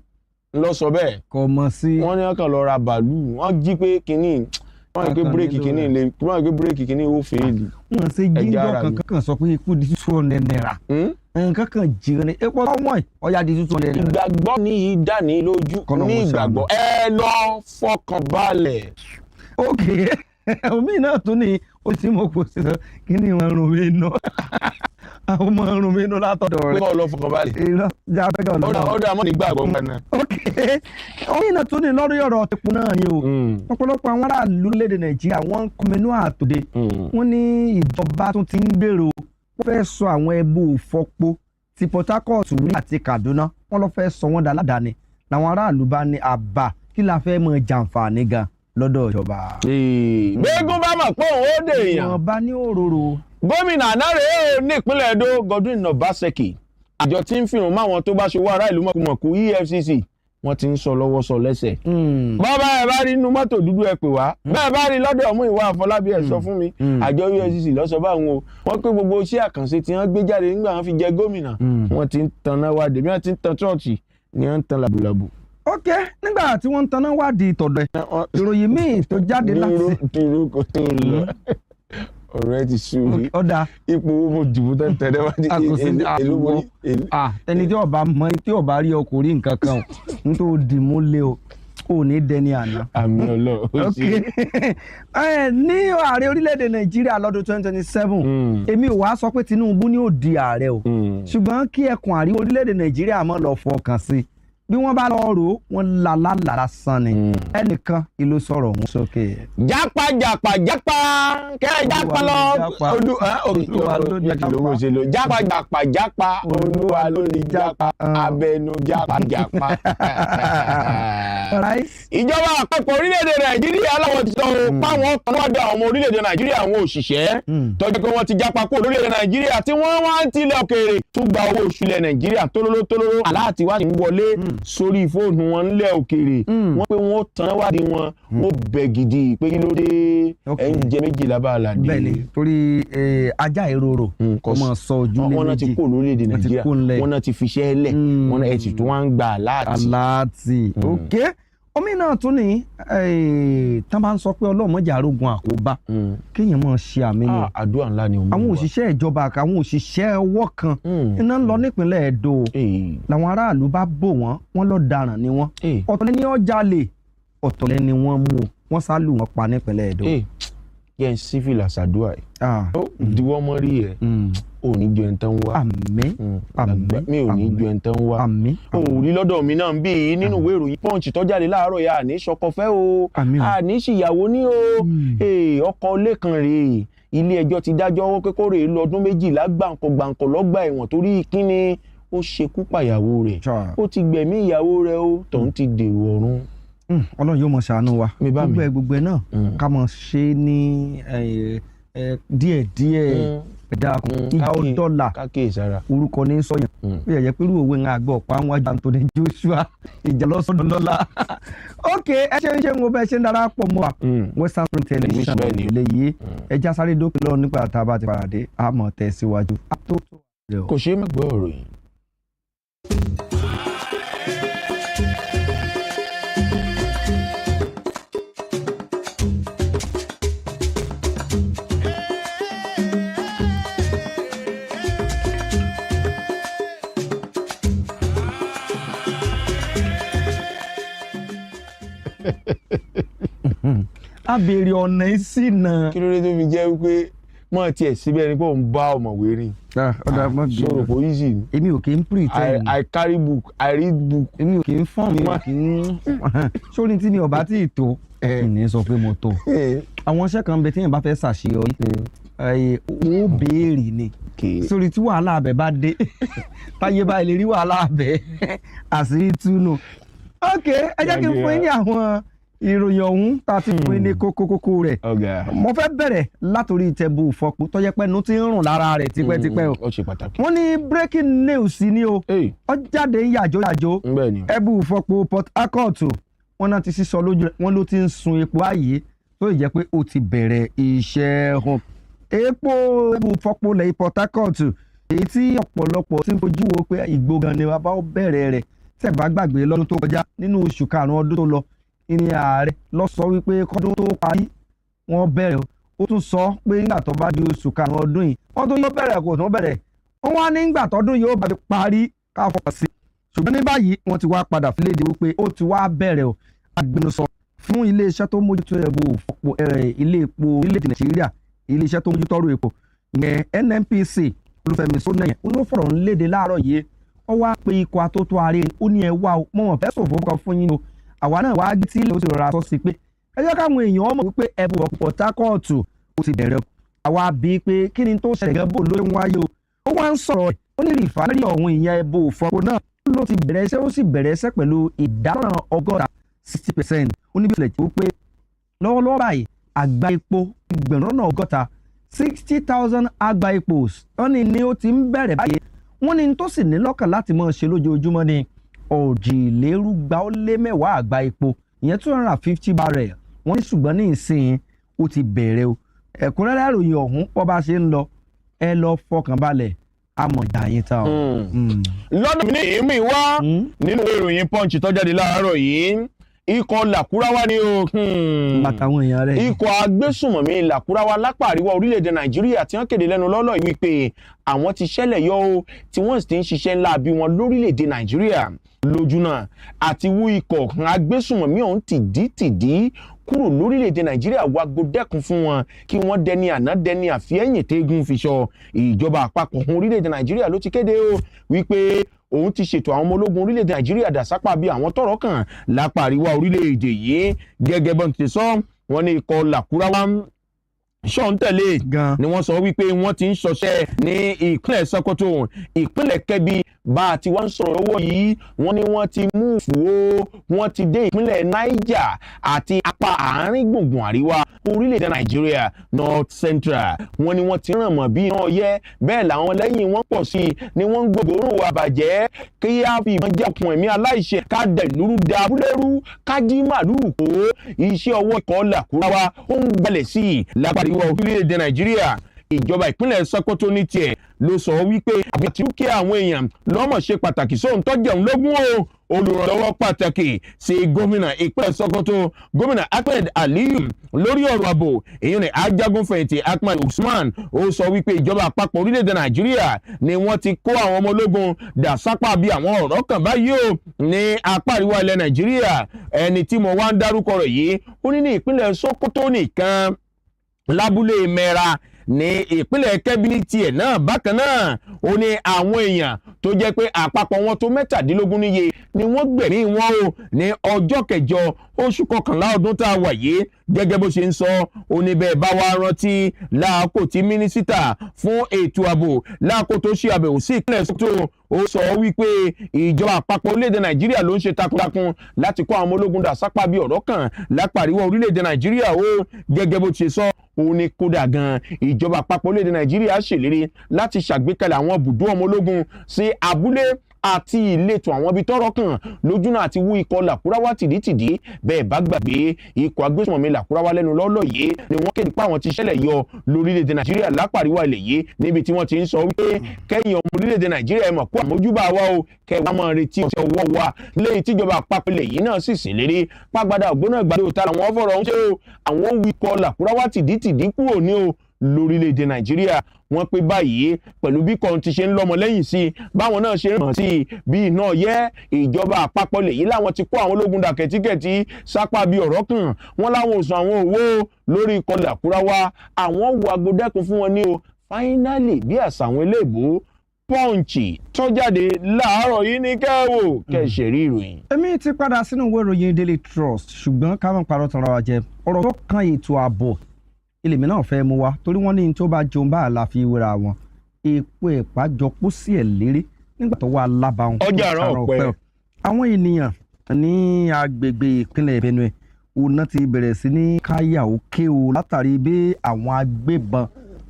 ló sọ bẹ́ẹ̀ kò mọ̀ sí wọ́n ní wọ́n kàn lọ ra bàálù wọ́n jí pé kínní wọ́n gbé bírèkì kìíní ó fèèlì. wọ́n ṣe jíjọ́ kankan sọ pé ikú di 200 naira. nǹkan kan jìnnà epo ọmọ ẹ̀ ọ̀yà di 200 naira. ìgbàgbọ́ ní ìdánilójú ní ìgbàgbọ́ ẹ lọ fọkàn balẹ̀. ok omi náà tún ní o ti mọ̀ kó sí kí ni wọ́n rún mi nù àwọn ọmọ rún mi nù látọ̀dọ̀ rẹ̀. pé kọ́ lọ fọkàn balẹ̀. ọ̀dà mọ́ ní gbàgbọ́ nǹkan náà. ok omi náà tún ní lórí ọ̀rọ̀ tìpun náà ni o ọ̀pọ̀lọpọ̀ àwọn aráàlú lédè Nàìjíríà wọ́n ń kọminú àtòdè wọ́n ní ìjọba tún ti ń gbèrò wọ́n fẹ́ sọ àwọn ẹbú ìfọpo ti Port Harcourt rí àti Kaduna wọ́n lọ fẹ́ sọ wọ́n dá aládàáni làwọn aráàlú bá ní àbá kí la fẹ́ mọ jàǹfààní gan lọ́dọ̀ ìjọba. gbẹ́gun bá mọ̀ pé òun ó dè èèyàn. wọn bá ní òróró. gómìnà àná rèé nípínlẹ̀ Edo Godwin Obaseki àjọ tí ń fìrùn máwọn tó bá ṣòwò ará ìlú mọ̀kùmọ̀kù EFCC wọ́n ti ń sọ lọ́wọ́ sọ lẹ́sẹ̀. bọ́ọ̀bá ẹ̀ bá rí inú mọ́tò dúdú ẹ pè wá bẹ́ẹ̀ bá rí lọ́dọ̀ ọmú ìwà Àfọlábí ẹ̀ sọ fún mi àjọ EFCC lọ́sọ̀ báwọn o wọ́n pé gbogbo iṣẹ́ àkànṣe tí wọ́n gbé jáde nígbà wọn fi jẹ gómìnà wọ́n ti ń tanná wádìí bí wọ́n ti ń tan ṣọ́ọ̀ṣì ni wọ́n ń tan làbùlàbù. ok nígbà tí wọ́n ń taná wádìí tọ̀dọ̀ ẹ̀ ìròyìn míì tó jáde láti. dúró kò tó lọ ọ̀rọ̀ ẹ ti sú mi ipò owó mo dìbò tẹ́lẹ̀ wá ní èlò mo ní. ẹni tí ọba mọ tí ọba rí ọkùnrin nǹkan kan nítorí dìmú lé o ò ní dẹni àná. àmì Ọlọ́run. ok ní ààrẹ orílẹ̀-èdè Nàìjíríà lọ́dún 2027 èmi ò wá sọ pé Tinubu ni ó di ààrẹ o ṣùgbọ́n kí ẹkùn àríwá orílẹ̀-èdè Nàìjíríà mọ́ lọ fọkàn sí bí wọ́n bá lọ rò ó wọ́n lálàlára san ni ẹnìkan ìlú sọ̀rọ̀ òun sókè. jápa kẹ́ jápa lọ olúwa ló ní jápa olúwa ló ní jápa abẹnú jápa. ìjọba àpapọ̀ orílẹ̀-èdè Nàìjíríà aláwọ̀ ti sọ páwọn ọ̀tọ̀lọ́dọ̀ àwọn ọmọ orílẹ̀-èdè Nàìjíríà àwọn òṣìṣẹ́ tọ́jú pé wọ́n ti jápa kó lórílẹ̀-èdè Nàìjíríà tí wọ́n wá ń tilẹ̀ òkèèrè tún gba owó oṣù ilẹ̀ Nàìjíríà tólóló aláàtí wá ń wọlé sórí fóònù wọn ńlẹ̀ òkèèrè wọ́n pé wọ́n tan wádìí wọn wọ́n bẹ̀ gidi pé kí ló dé ẹ̀ ń jẹ méjìlá bá a là dé. bẹ́ẹ̀ni torí ajá ìrorò kò mọ sọ ojú lé méjì wọ́n náà ti kó lórílẹ̀-èdè Nàìjíríà wọ́n náà ti fiṣẹ́ lẹ̀ wọ́n náà ti tún wá ń gba aláàtì. ok omi náà tún ní tán bá ń sọ pé ọlọ́mọdé arógun àkóbá kéèyàn máa ṣe àmì ni àdúrà ńlá ni àwọn òṣìṣẹ́ ìjọba àwọn òṣìṣẹ́ ọwọ́ kan iná ń lọ nípínlẹ̀ Ẹdó làwọn aráàlú bá bò wọ́n lọ dáràn ni wọ́n ọ̀tọ̀lẹ́ ni wọ́n jalè ọ̀tọ̀lẹ́ ni wọ́n mú wọ́n sá lù wọ́n pa nípínlẹ̀ Ẹdó. yẹn sífìlà àṣàdúrà ẹ̀ diwọ́ mọ́ rí ẹ̀ ò ní ju ẹ̀ńtán wá. àmín mi ò ní ju ẹ̀ńtán wá. ò rí lọ́dọ̀ mi náà bí i nínú ìwé ìròyìn Punch tó jáde láàárọ̀ yà àní ṣọkọfẹ́ o àní ṣìyàwó ní o ọkọ lẹ́kan rèé ilé ẹjọ́ ti dájọ́ pé kó rèé lọ́dún 12 gbàǹkọ̀ lọ́gbà ẹ̀wọ̀n torí kíni ó ṣekú pàyàwó rẹ̀ ó ti gbẹ̀mí ìyàwó rẹ̀ ó tòun ti dèrò ọ̀run. Ọlọ́run yóò mọ̀ ṣàánú wa gbogbo ẹ̀ náà ká mọ̀ ṣe ní díẹ̀díẹ̀ dákun ìjà ọdọ́là orúkọ ní sọyàn ó yẹ pé irú òwe ń àgbọ̀ ọ̀pá àwọn àjọ Anthony Joshua ìjà lọ́sọ̀dọ̀ lọ́la. ok ẹ ṣe ń wo bẹ́ẹ̀ ṣe ń darapọ̀ mọ́ wa Western Spring Television eléyìí ẹja sáré dókè lọ́wọ́ nípa tá a bá ti paradé àmọ́ tẹ̀síwájú. kò ṣeé má gbọ́ ọ̀rọ̀ yìí. a béèrè ọ̀nà ìsìnà. kí ló dé tó fi jẹ́ wípé mọ́ tiẹ̀ síbẹ̀ ni pé òun bá ọ̀mọ̀wé rìn. sọ̀rọ̀ kò easy ni. èmi ò kì í pretend. I carry book I read book. èmi ò kì í fọ́n mi ò kì í. sórí tí mi ò bá tí ì tó ìní sọ pé mo tó. àwọn iṣẹ́ kan bẹ tí yẹn bá fẹ́ ṣàṣeyọrí ó béèrè ni. sórí tí wàhálà abẹ bá dé táyé báyìí lè rí wàhálà abẹ àṣírí túnú. ok ẹ jẹ́ kí n fún yín ní àwọn ìròyìn ọ̀hún tá a ti fún ní kókó rẹ̀ mo fẹ́ bẹ̀rẹ̀ látòrí Ìtẹ̀bù Ìfọ̀pọ̀ tó jẹ́ pé ẹnu ti ń rùn lára rẹ̀ tipẹ́tipẹ́ o wọ́n ní breaking news ni o ó jáde ń yàjó Ẹ̀bù Ìfọ̀pọ̀ Port Harcourt wọ́n náà ti sísọ lójú rẹ̀ wọ́n ló ti ń sun epo ààyè tó jẹ́ pé ó ti bẹ̀rẹ̀ iṣẹ́ hàn epo Ẹ̀bù Ìfọ̀pọ̀ lẹ́yìn Port Harcourt èyí tí ọ̀pọ̀lọpọ̀ ti ń fojú wo pé ìgbógan ni wàá bá bẹ̀rẹ̀ rẹ̀ tẹ̀ bá gbàgbé lọ́dún tó kọjá nínú oṣù karùn-ún ọdún tó lọ ìní ààrẹ lọ sọ wípé kọ́dún tó parí wọ́n bẹ̀rẹ̀ ó tún sọ pé nígbà tó bá di oṣù karùn-ún ọdún yìí wọ́n tún yóò bẹ̀rẹ̀ kò tún bẹ̀rẹ̀ wọ́n wá nígbà tọdún yóò bá ti parí ká fọkàn sí ṣùgbọ́n ní báyìí wọ́n ti wá padà fìlédè wípé ó ti wá bẹ̀rẹ̀ o agbẹnusọ fún iléeṣẹ́ tó mójútó Ẹ̀bù Ìfọ̀pọ̀ ilé epo orílẹ̀-èdè Nàìjíríà iléeṣẹ́ tó mójútó ọ̀rọ̀ epo ìyẹn NNPC Olúfẹ́mi Ṣónẹ́yàn ó ló fọ̀rọ̀ ń léde láàárọ̀ yìí ó wá pe ikọ̀ atótó ààrẹ ó ní ẹ wá o mọ̀ wọ́n fẹ́ sòfò kan fún yín o àwa náà wá gbé tí ilé ó ti rọra sọ sí pé ẹ jẹ́ káwọn èèyàn mọ̀ wípé Ẹ̀bù Ìfọ̀pọ̀ Port Harcourt ó ti bẹ̀rẹ̀ àwa bí pé kí ni tó ṣẹlẹ̀ gan bò ló ń wáyé o ó wá ń sọ̀rọ̀ ó ní rìfánárì ọ̀hún ìyẹn Ẹ̀bù Ìfọ̀pọ̀ náà ló ti bẹ̀rẹ̀ iṣẹ́ ó sì bẹ̀rẹ̀ iṣẹ́ pẹ̀lú ìdáná 60% ó ní bí ilẹ̀ tó pé lọ́wọ́lọ́wọ́ báyìí àgbá epo ẹgbẹ̀rún lọ́nà ọgọ́ta 60,000 àgbá epo wọ́n ní ó ti ń bẹ̀rẹ̀ báyìí wọ́n ní tó sì ní lọ́kàn láti máa ṣe lójoojúmọ́ ní òjìlérúgba ó lé mẹ́wàá àgbá epo ìyẹn 250 barrel wọ́n ní ṣùgbọ́n ní ìsìn ó ti bẹ̀rẹ̀ o ẹ̀kúnrẹ́rẹ́ ìròyìn ọ̀hún bó bá ṣe ń lọ ẹ lọ fọkàn balẹ̀ amọ̀jà yín tán. lọ́dọ̀ mi ní ìmí wá nínú ìròyìn Punch tó jáde láàárọ̀ yìí ikọ̀ làkúráwá ni o bàtàwọn èèyàn rẹ̀ ikọ̀ agbésùnmọ̀mí làkúráwá lápá àríwá orílẹ̀-èdè Nàìjíríà tí wọ́n kéde lẹ́nu lọ́lọ́ yìí wípé àwọn ti ṣẹlẹ̀ yọ o tí wọ́n sì ti ń ṣiṣẹ́ ńlá bí wọn lórílẹ̀-èdè Nàìjíríà lójú náà àti wú ikọ̀ agbésùnmọ̀mí ọ̀hún tìdítìdí kúrò lórílẹ̀‐èdè Nàìjíríà wá gbódẹ́kun fún wọn kí wọ́n dẹni àná dẹni àfihẹ́yìn tẹ́gùn fi sọ ìjọba àpapọ̀ orílẹ̀‐èdè Nàìjíríà ló ti kéde o wípé òun ti ṣètò àwọn ọmọ ológun orílẹ̀‐èdè Nàìjíríà dàsápà bí àwọn tọ́rọ̀ kàn lápá àríwá orílẹ̀‐èdè yìí gẹ́gẹ́ bọ́n ti sọ wọ́n ní ikọ̀ làkúráwá ṣọ́ntẹ̀lé ni wọ́n sọ wípé wọ́n ti ń ṣọṣẹ́ ní ìpínlẹ̀ Sokoto ìpínlẹ̀ Kebbi bá a ti wá ń sọ̀rọ̀ lọ́wọ́ yìí wọ́n ní wọ́n ti mú fùó wọ́n ti dé ìpínlẹ̀ Niger àti apá àárín gbùngbùn àríwá orílẹ̀-èdè Nàìjíríà North Central wọ́n ní wọ́n ti ràn mọ́ bí iná ọyẹ́ bẹ́ẹ̀ làwọn lẹ́yìn wọn pọ̀ sí i ni wọ́n ń gbogbo wà bàjẹ́ kí á fi ìbọn jẹ́ ọkùn ẹ̀mí aláìṣẹ̀ ká dẹ̀ lúrú da abúlérú ká jí màlúù kó iṣẹ́ ọwọ́ ikọ̀ làkúráwá ó ń gbalẹ̀ sí i lápàdé orílẹ̀-èdè Nàìjíríà ìjọba ìpínlẹ̀ Sokoto ní tiẹ̀ ló sọ wípé àti kí àwọn èèyàn lọ́mọ̀ ṣe pàtàkì sóhun tó jẹun lógún o olùrànlọ́wọ́ pàtàkì sí gómìnà ìpínlẹ̀ Sokoto gómìnà Ahmed Aliyu lórí ọ̀rọ̀ ààbò èyí ni ajagunfẹ̀yìntì Ahmed Usman ó sọ wípé ìjọba àpapọ̀ orílẹ̀-èdè Nàìjíríà ni wọ́n ti kó àwọn ọmọ ológun dà sápá bí àwọn ọ̀rọ̀ kan báyìí o ní apá àríwá ilẹ̀ Nàìjíríà ẹni tí mo wá ń dárúkọ rẹ̀ yìí ó ní ìpínlẹ̀ Sokoto nìkan lábúlé Mẹ́ra ní ìpínlẹ̀ Kebbi ní tiẹ̀ náà bákan náà ó ní àwọn èèyàn tó jẹ́ pé àpapọ̀ wọn tó 17 níye ni wọ́n gbẹ̀mí wọn o ní ọjọ́ kẹjọ oṣù kọkànlá ọdún tá a wà yìí gẹ́gẹ́ bó ṣe ń sọ ó ní bẹ́ẹ̀ bá wa rántí láàkó tí mínísítà fún ètò ààbò láàkó tó ṣe àbẹ̀wò sí ìpínlẹ̀ Sokoto ó sọ wípé ìjọba àpapọ̀ orílẹ̀-èdè Nàìjíríà ló ń ṣe takuntakun láti kó àwọn ọmọ ológun dà sápá bí ọ̀rọ̀ kan lápá àríwá orílẹ̀-èdè Nàìjíríà ó gẹ́gẹ́ bó ṣe sọ ó ní kódà gan ìjọba àpapọ̀ orílẹ̀-èdè Nàìjíríà ṣèlérí láti ṣàgbékalẹ̀ àwọn ibùdó ọmọ ológun sí abúlé àti ìletò àwọn ibi tọ́rọ̀ kàn lójúnà àti wú ikọ̀ làkúráwá tìdítìdí bẹ́ẹ̀ bá gbàgbé ikọ̀ agbésùnmọ̀mí làkúráwá lẹ́nu lọ́lọ́ yìí ni wọ́n kéde pé àwọn ti ṣẹlẹ̀ yọ lórílẹ̀‐èdè Nàìjíríà lápàríwá ilẹ̀ yìí níbi tí wọ́n ti ń sọ wípé kẹ́yìn ọmọ orílẹ̀‐èdè Nàìjíríà ẹ mọ̀ kó àmójúbà wa o kẹwàá máa retí ọ̀sẹ̀ ọwọ́ wa lẹ́yìn tíjọba àpapọ̀ ilẹ̀ yìí náà sì ṣèlérí pàgbádà ògbóná ìgbàdo òta làwọn fọ̀rọ̀ ń ṣe o àwọn wú ikọ̀ làkúráwá tìdítìdí kúrò ní o lórílẹ̀‐èdè Nàìjíríà wọ́n pé báyìí pẹ̀lú bí kan ti ṣe ń lọ́mọ lẹ́yìn sí i báwọn náà ṣe ń ràn sí i bí iná yẹ́ ìjọba àpapọ̀ lèyí láwọn ti kó àwọn ológun dà kẹ̀tíkẹ̀tí sápá bí ọ̀rọ̀ kàn wọ́n láwọn ò san àwọn owó lórí ikọ̀ làkúráwá àwọn wo agbódẹ́kun fún wọn ní o fáínálì bí àṣà àwọn eléèbó Punch tó jáde láàárọ̀ yìí ní kẹ́wò kẹ̀ṣẹ̀ rí ìròyìn. èmi ti padà sínú ìwé ìròyìn Daily Trust ṣùgbọ́n ká má parọ́ tanra wa jẹ ọ̀rọ̀ tó kan ètò ààbò ilèmí náà fẹ́ mú wa torí wọ́n ní tó bá jòun bá àlàfi wéra wọn èpo ẹ̀pá jọ kó sí ẹ̀ lérí nígbà tó wà lábàáhùn ọjà àrà ọ̀pẹ. àwọn ènìyàn ní agbègbè ìpínlẹ̀ Benue òun ti bẹ̀rẹ̀ sí ní káyà òkè o látàrí bí àwọn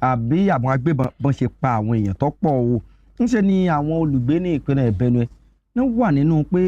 agbébọn bọ́n ṣe pa àwọn èèyàn tó pọ̀ o ńṣe ni àwọn olùgbé ní ìpínlẹ̀ Benue ní wà nínú pé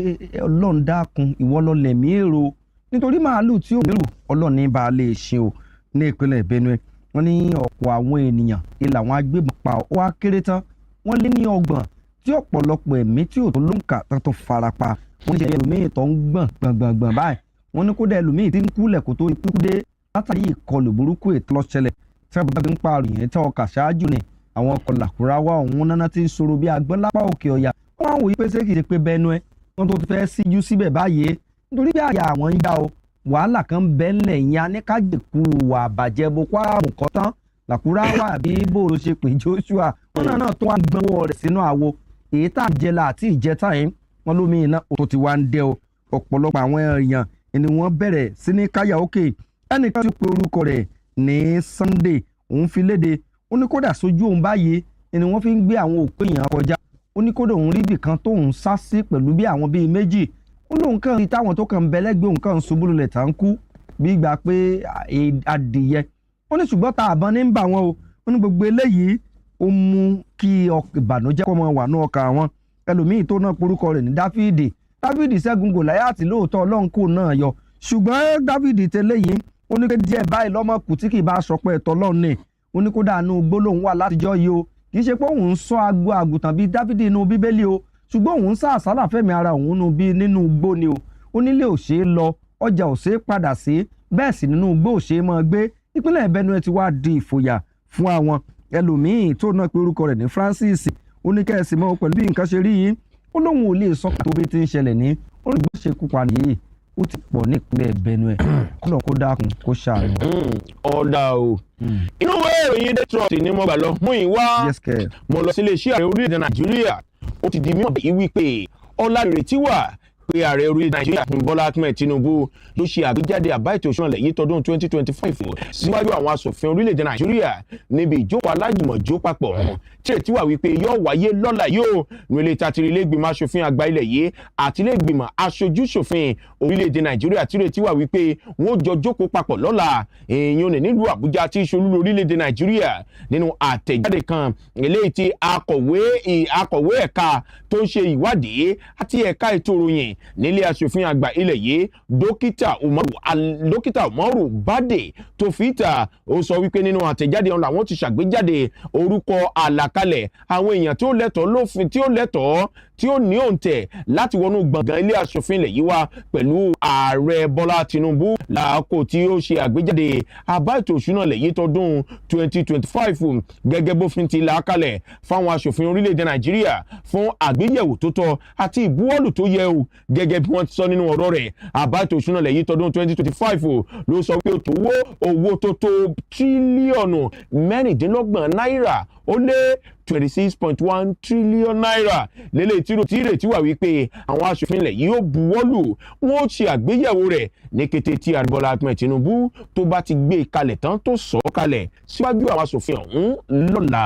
Ọlọ́run dákun ìwọ ló lẹ̀mí èrò nítorí màálù tí ò nílò Ọlọ́run ní bá a lè ṣe o ní ìpínlẹ̀ Benue wọ́n ní ọ̀pọ̀ àwọn ènìyàn ilà àwọn agbébọn pa ó wá kéré tán wọ́n lé ní 30 tí ọ̀pọ̀lọpọ̀ ẹ̀mí tí ò tó lóǹkà tán tó farapa wọ́n ní ẹlòmíì tó ń gbọ̀n báyìí wọ́n ní kódà ẹlòmíì tí ń kúlẹ̀ kó tó ikú dé látàrí ìkọlù burúkú ètò lọ́ṣẹlẹ̀ tí wọ́n bá fi ń pààrọ̀ yẹn tí ọkà ṣáájú ni àwọn ọkọ̀ làkúráwá ọ̀hún náná ti ń sọ̀rọ̀ bí agbọ́n lápá òkè ọ̀yà wọ́n á wòye pé ṣé kìí ṣe pé Benue wọ́n tó ti fẹ́ síjú síbẹ̀ báyìí nítorí bí àyà àwọn ń já o wàhálà kan bẹ́ẹ̀lẹ̀ yẹn aníkàjẹ̀kù wà bàjẹ́ Boko Haram kọ́ tán làkúráwá àbí bòrò ṣe pé Joshua wọn náà tó wá ń gbọ́wọ́ rẹ̀ sínú àwo èyí tá à ń jẹla àti ìjẹta yìí wọn lómi iná tó ti wá ń dẹ o ọ̀pọ̀lọpọ̀ àwọn èèyàn ni wọ́n bẹ̀rẹ̀ sí ní káyà òkè ẹnìkan ti pe orúkọ rẹ̀ ní Sunday òun fi léde ó ní kódà sójú òun báyìí ni wọ́n fi ń gbé àwọn òkú èèyàn kọjá ó ní kódà òun rí ibì kan tóun sá sí pẹ̀lú bí àwọn bíi méjì ó lóun kàn rí táwọn tó kàn ń bẹ lẹ́gbẹ̀ẹ́ òun kàn ń ṣubú lulẹ̀ tá ń kú bí gbà pé adìyẹ ó ní ṣùgbọ́n ta àbọn ní ń bà wọ́n o ó ní gbogbo eléyìí ó mú kí ìbànújẹ́ kọ́ mọ́ wà ní ọkàn wọn ẹlòmíì tó náà porúkọ rẹ̀ ní dáfídì ṣẹ́gun gòláyàtì lóòótọ́ ọlọ́run kò náà yọ ṣùgbọ́n dáfídì tẹ́lẹ̀ yìí ó ní pé díẹ̀ báyìí lọ́mọ kù tí kì í bá sọpẹ́ ẹ̀tọ́ lọ́run ní ó ní kódà inú gbólóhùn wà látijọ́ yìí o kì í ṣe pé òun ń sọ agbo àgùntàn bíi dáfídì inú bíbélì o ṣùgbọ́n òun ń sá àsálà fẹ́mi ara òun nínú igbó ni o ó nílé ò ṣeé lọ ọjà ò ṣeé padà sí bẹ́ẹ̀ sì nínú igbó ò ṣeé máa gbé ìpínlẹ̀ Benue ti wá di ìfòyà fún àwọn ẹlòmíín tó náà pé orúkọ rẹ̀ ní Francis ó ní kẹ́ẹ̀sì mọ́ pẹ̀lú bí nǹkan ṣe rí yìí ó lóun ò lè sọ tó bí ti ń ṣẹlẹ̀ ní olùgbò ṣe kúpa nìyí ó ti pọ̀ nípínlẹ̀ Benue kọ́lọ̀ kó dákun kó ṣàánú. ọ̀dà o inú ìwé ìròyìn Daily Trust ni mo gbà lọ mú ìwá mo lọ sí iléeṣẹ́ ààrẹ orílẹ̀-èdè Nàìjíríà ó ti di mímọ̀ bí wípé ọ̀làdìrètí wà pé ààrẹ orílẹ̀-èdè Nàìjíríà Bọ́lá Ahmed Tinubu ló ṣe àgbéjáde àbá ètò ìṣúná ilẹ̀ yìí tọdún 2025 síwájú àwọn aṣòfin orílẹ̀-èdè Nàìjíríà níbi ìjókòó alájùmọ̀jó papọ̀ tí ètí wà wípé yóò wáyé lọ́la yóò nu ilé ìtatìrì ilé ìgbìmọ̀ aṣòfin àgbà ilẹ̀ yìí àti ilé ìgbìmọ̀ aṣojú-ṣòfin orílẹ̀-èdè Nàìjíríà tí ètí wà wípé wọ́n jọ jókòó papọ̀ lọ́la èèyàn ní nílùú Àbújá tí ìṣolú orílẹ̀-èdè Nàìjíríà nínú àtẹ̀jáde kan eléyìí tí akọ̀wé ẹ̀ka tó ń ṣe ìwádìí àti ẹ̀ka ètò ìròyìn nílé aṣòfin àgbà ilẹ̀ yìí dókítà Umaru Bade tó fi ìta ó sọ wípé nínú àtẹ̀jáde ọ̀hún làwọn ti ṣàgbéjáde orúkọ àlàkalẹ̀ àwọn èèyàn tí ó lẹ́tọ̀ọ́ lófin tí ó lẹ́tọ̀ọ́ tí ó ní òǹtẹ̀ láti wọnú gbọ̀ngàn ilé aṣòfin ilẹ̀ yìí wá pẹ̀lú ààrẹ Bọ́lá Tinubu làákò tí ó ṣe àgbéjáde àbá ètò ìṣúná ilẹ̀ yìí tọdún 2025 gẹ́gẹ́ bófin ti là á kalẹ̀ fáwọn aṣòfin orílẹ̀-èdè Nàìjíríà fún àgbéyẹ̀wò tó tọ́ àti ìbuwọ́lù tó yẹ o gẹ́gẹ́ bí wọ́n ti sọ nínú ọ̀rọ̀ rẹ̀ àbá ètò ìṣúná ilẹ̀ yìí tọdún 2025 ló sọ pé owó tó tó tírílíọ̀nù mẹ́rìndínlọ́gbọ̀n náírà ó lé 26.1 trillion naira lélẹ̀ tí ìrètí wà wípé àwọn aṣòfin ilẹ̀ yìí ó buwọ́lù wọn ó ṣe àgbéyẹ̀wò rẹ̀ ní kété tí ààrẹ Bọ́lá Ahmed Tinubu tó bá ti gbé kalẹ̀ tán tó sọ kalẹ̀ síwájú àwọn aṣòfin ọ̀hún lọ́la.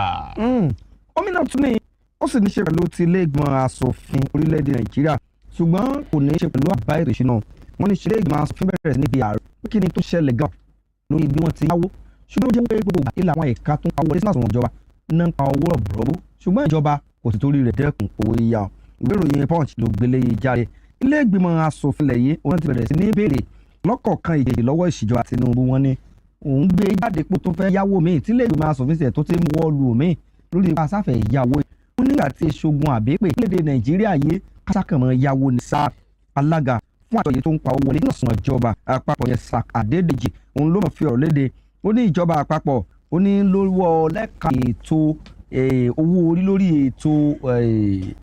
gómìnà tún ní ó sì ní ṣe pẹ̀lú ti ilé ìgbìmọ̀ aṣòfin orílẹ̀-èdè Nàìjíríà ṣùgbọ́n kò ní ṣe pẹ̀lú àbá ètò ìṣúná wọn ní ṣe ìgbìmọ̀ aṣòfin bẹ̀rẹ̀ níbi ààrẹ pé kí ni tó ṣẹlẹ̀ gan lórí bí wọ́n ti yáwó ṣùgbọ́n ó jẹ́ pé gbogbo ilé àwọn ẹ̀ka tó ń pa wọlé sínú àsùnwọ̀n ìjọba náà ń pa owó rọ̀bùrọ̀bù ṣùgbọ́n ìjọba kò sì torí rẹ̀ dẹ́kun owó yíyá ìwé ìròyìn Punch ló gbélé jáde ilé ìgbìmọ̀ aṣòfin ilẹ̀ yìí wọ́n ti bẹ̀rẹ̀ sí ní béèrè lọ́kọ̀ọ̀kan ìjèjì lọ́wọ́ ìṣèjọba Tinubu wọn ni òun gbé jáde pé tó fẹ́ yáwó míì tí ilé ìgbìmọ̀ aṣòfin ṣẹ̀ tó ti ń wọ́ọ̀lù míì lórí ipa sáfẹ̀ ìyàwó wọn nígbà tí ṣogun àbẹ́pẹ́ ìpínlẹ̀ Nàìjíríà yìí kásákàmọ́ yáwó ní sáà alága fún àjọ yìí tó ń pa owó wọlé nínú àsùnwọ̀n ìjọba àpapọ̀ yẹn Sak Adédèjì òun ló mọ̀ fi ọ̀rọ̀ léde ó ní ìjọba àpapọ̀ ó ní lówó lẹ́ka ètò owó orí lórí ètò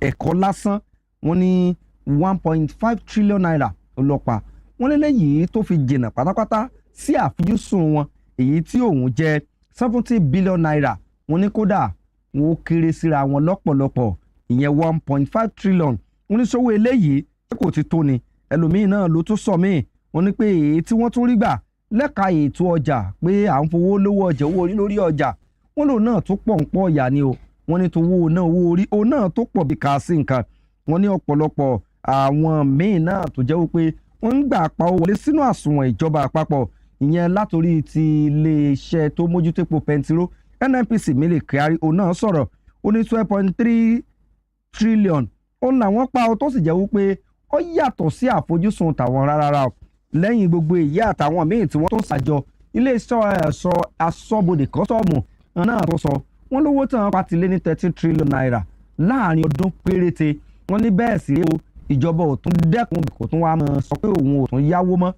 ẹ̀kọ́ lásán wọ́n ní 1.5 trillion naira ọlọ́pàá wọ́n lélẹ́yìí tó fi jìnnà pátápátá sí àfojúsùn wọn èyí tí òun jẹ́ 70 billion naira wọ́n ní kódà wọ́n kéré síra wọn lọ́pọ̀lọpọ̀ ìyẹn 1.5 trillion wọ́n ní sọ́wọ́ eléyìí kò ti tó ni ẹlòmíín náà ló tún sọ míì wọ́n ní pé èyí tí wọ́n tún rí gbà lẹ́ka ètò ọjà pé à ń fowó lówó ọjà owó orí lórí ọjà wọ́n lòun náà tó pọ̀ ń pọ̀ ọ̀yà ni o wọ́n ní tó owó orí òun náà tó pọ̀ bí ká sí nǹkan wọ́n ní ọ̀pọ̀lọpọ̀ àwọn míì náà tó jẹ́ wípé wọ́n ń gbà pa owó wọlé sínú àsùnwọ̀n ìjọba àpapọ̀ ìyẹn látòrí ti iléeṣẹ́ tó mójútó epo pẹntiró NNPC Mele Kyari òun náà sọ̀rọ̀ ó ní 12.3 trillion òun làwọn pa ọ tó sì jẹ́ wípé ó yàtọ̀ sí àfojúsùn tàwọn rárá o lẹ́yìn gbogbo èyí àtàwọn míì tí wọ́n tó ṣàjọ iléeṣẹ́ ẹ̀ṣọ́ aṣọ́bodè kọ́sọ́ọ̀mù náà tó sọ wọ́n lówó tán pa ti lé ní 13 trillion naira láàrin ọdún péréte wọ́n ní bẹ́ẹ̀ sì rí o ìjọba ò tún dẹ́kun kò tún wá máa sọ pé òun ò tún yáwó mọ́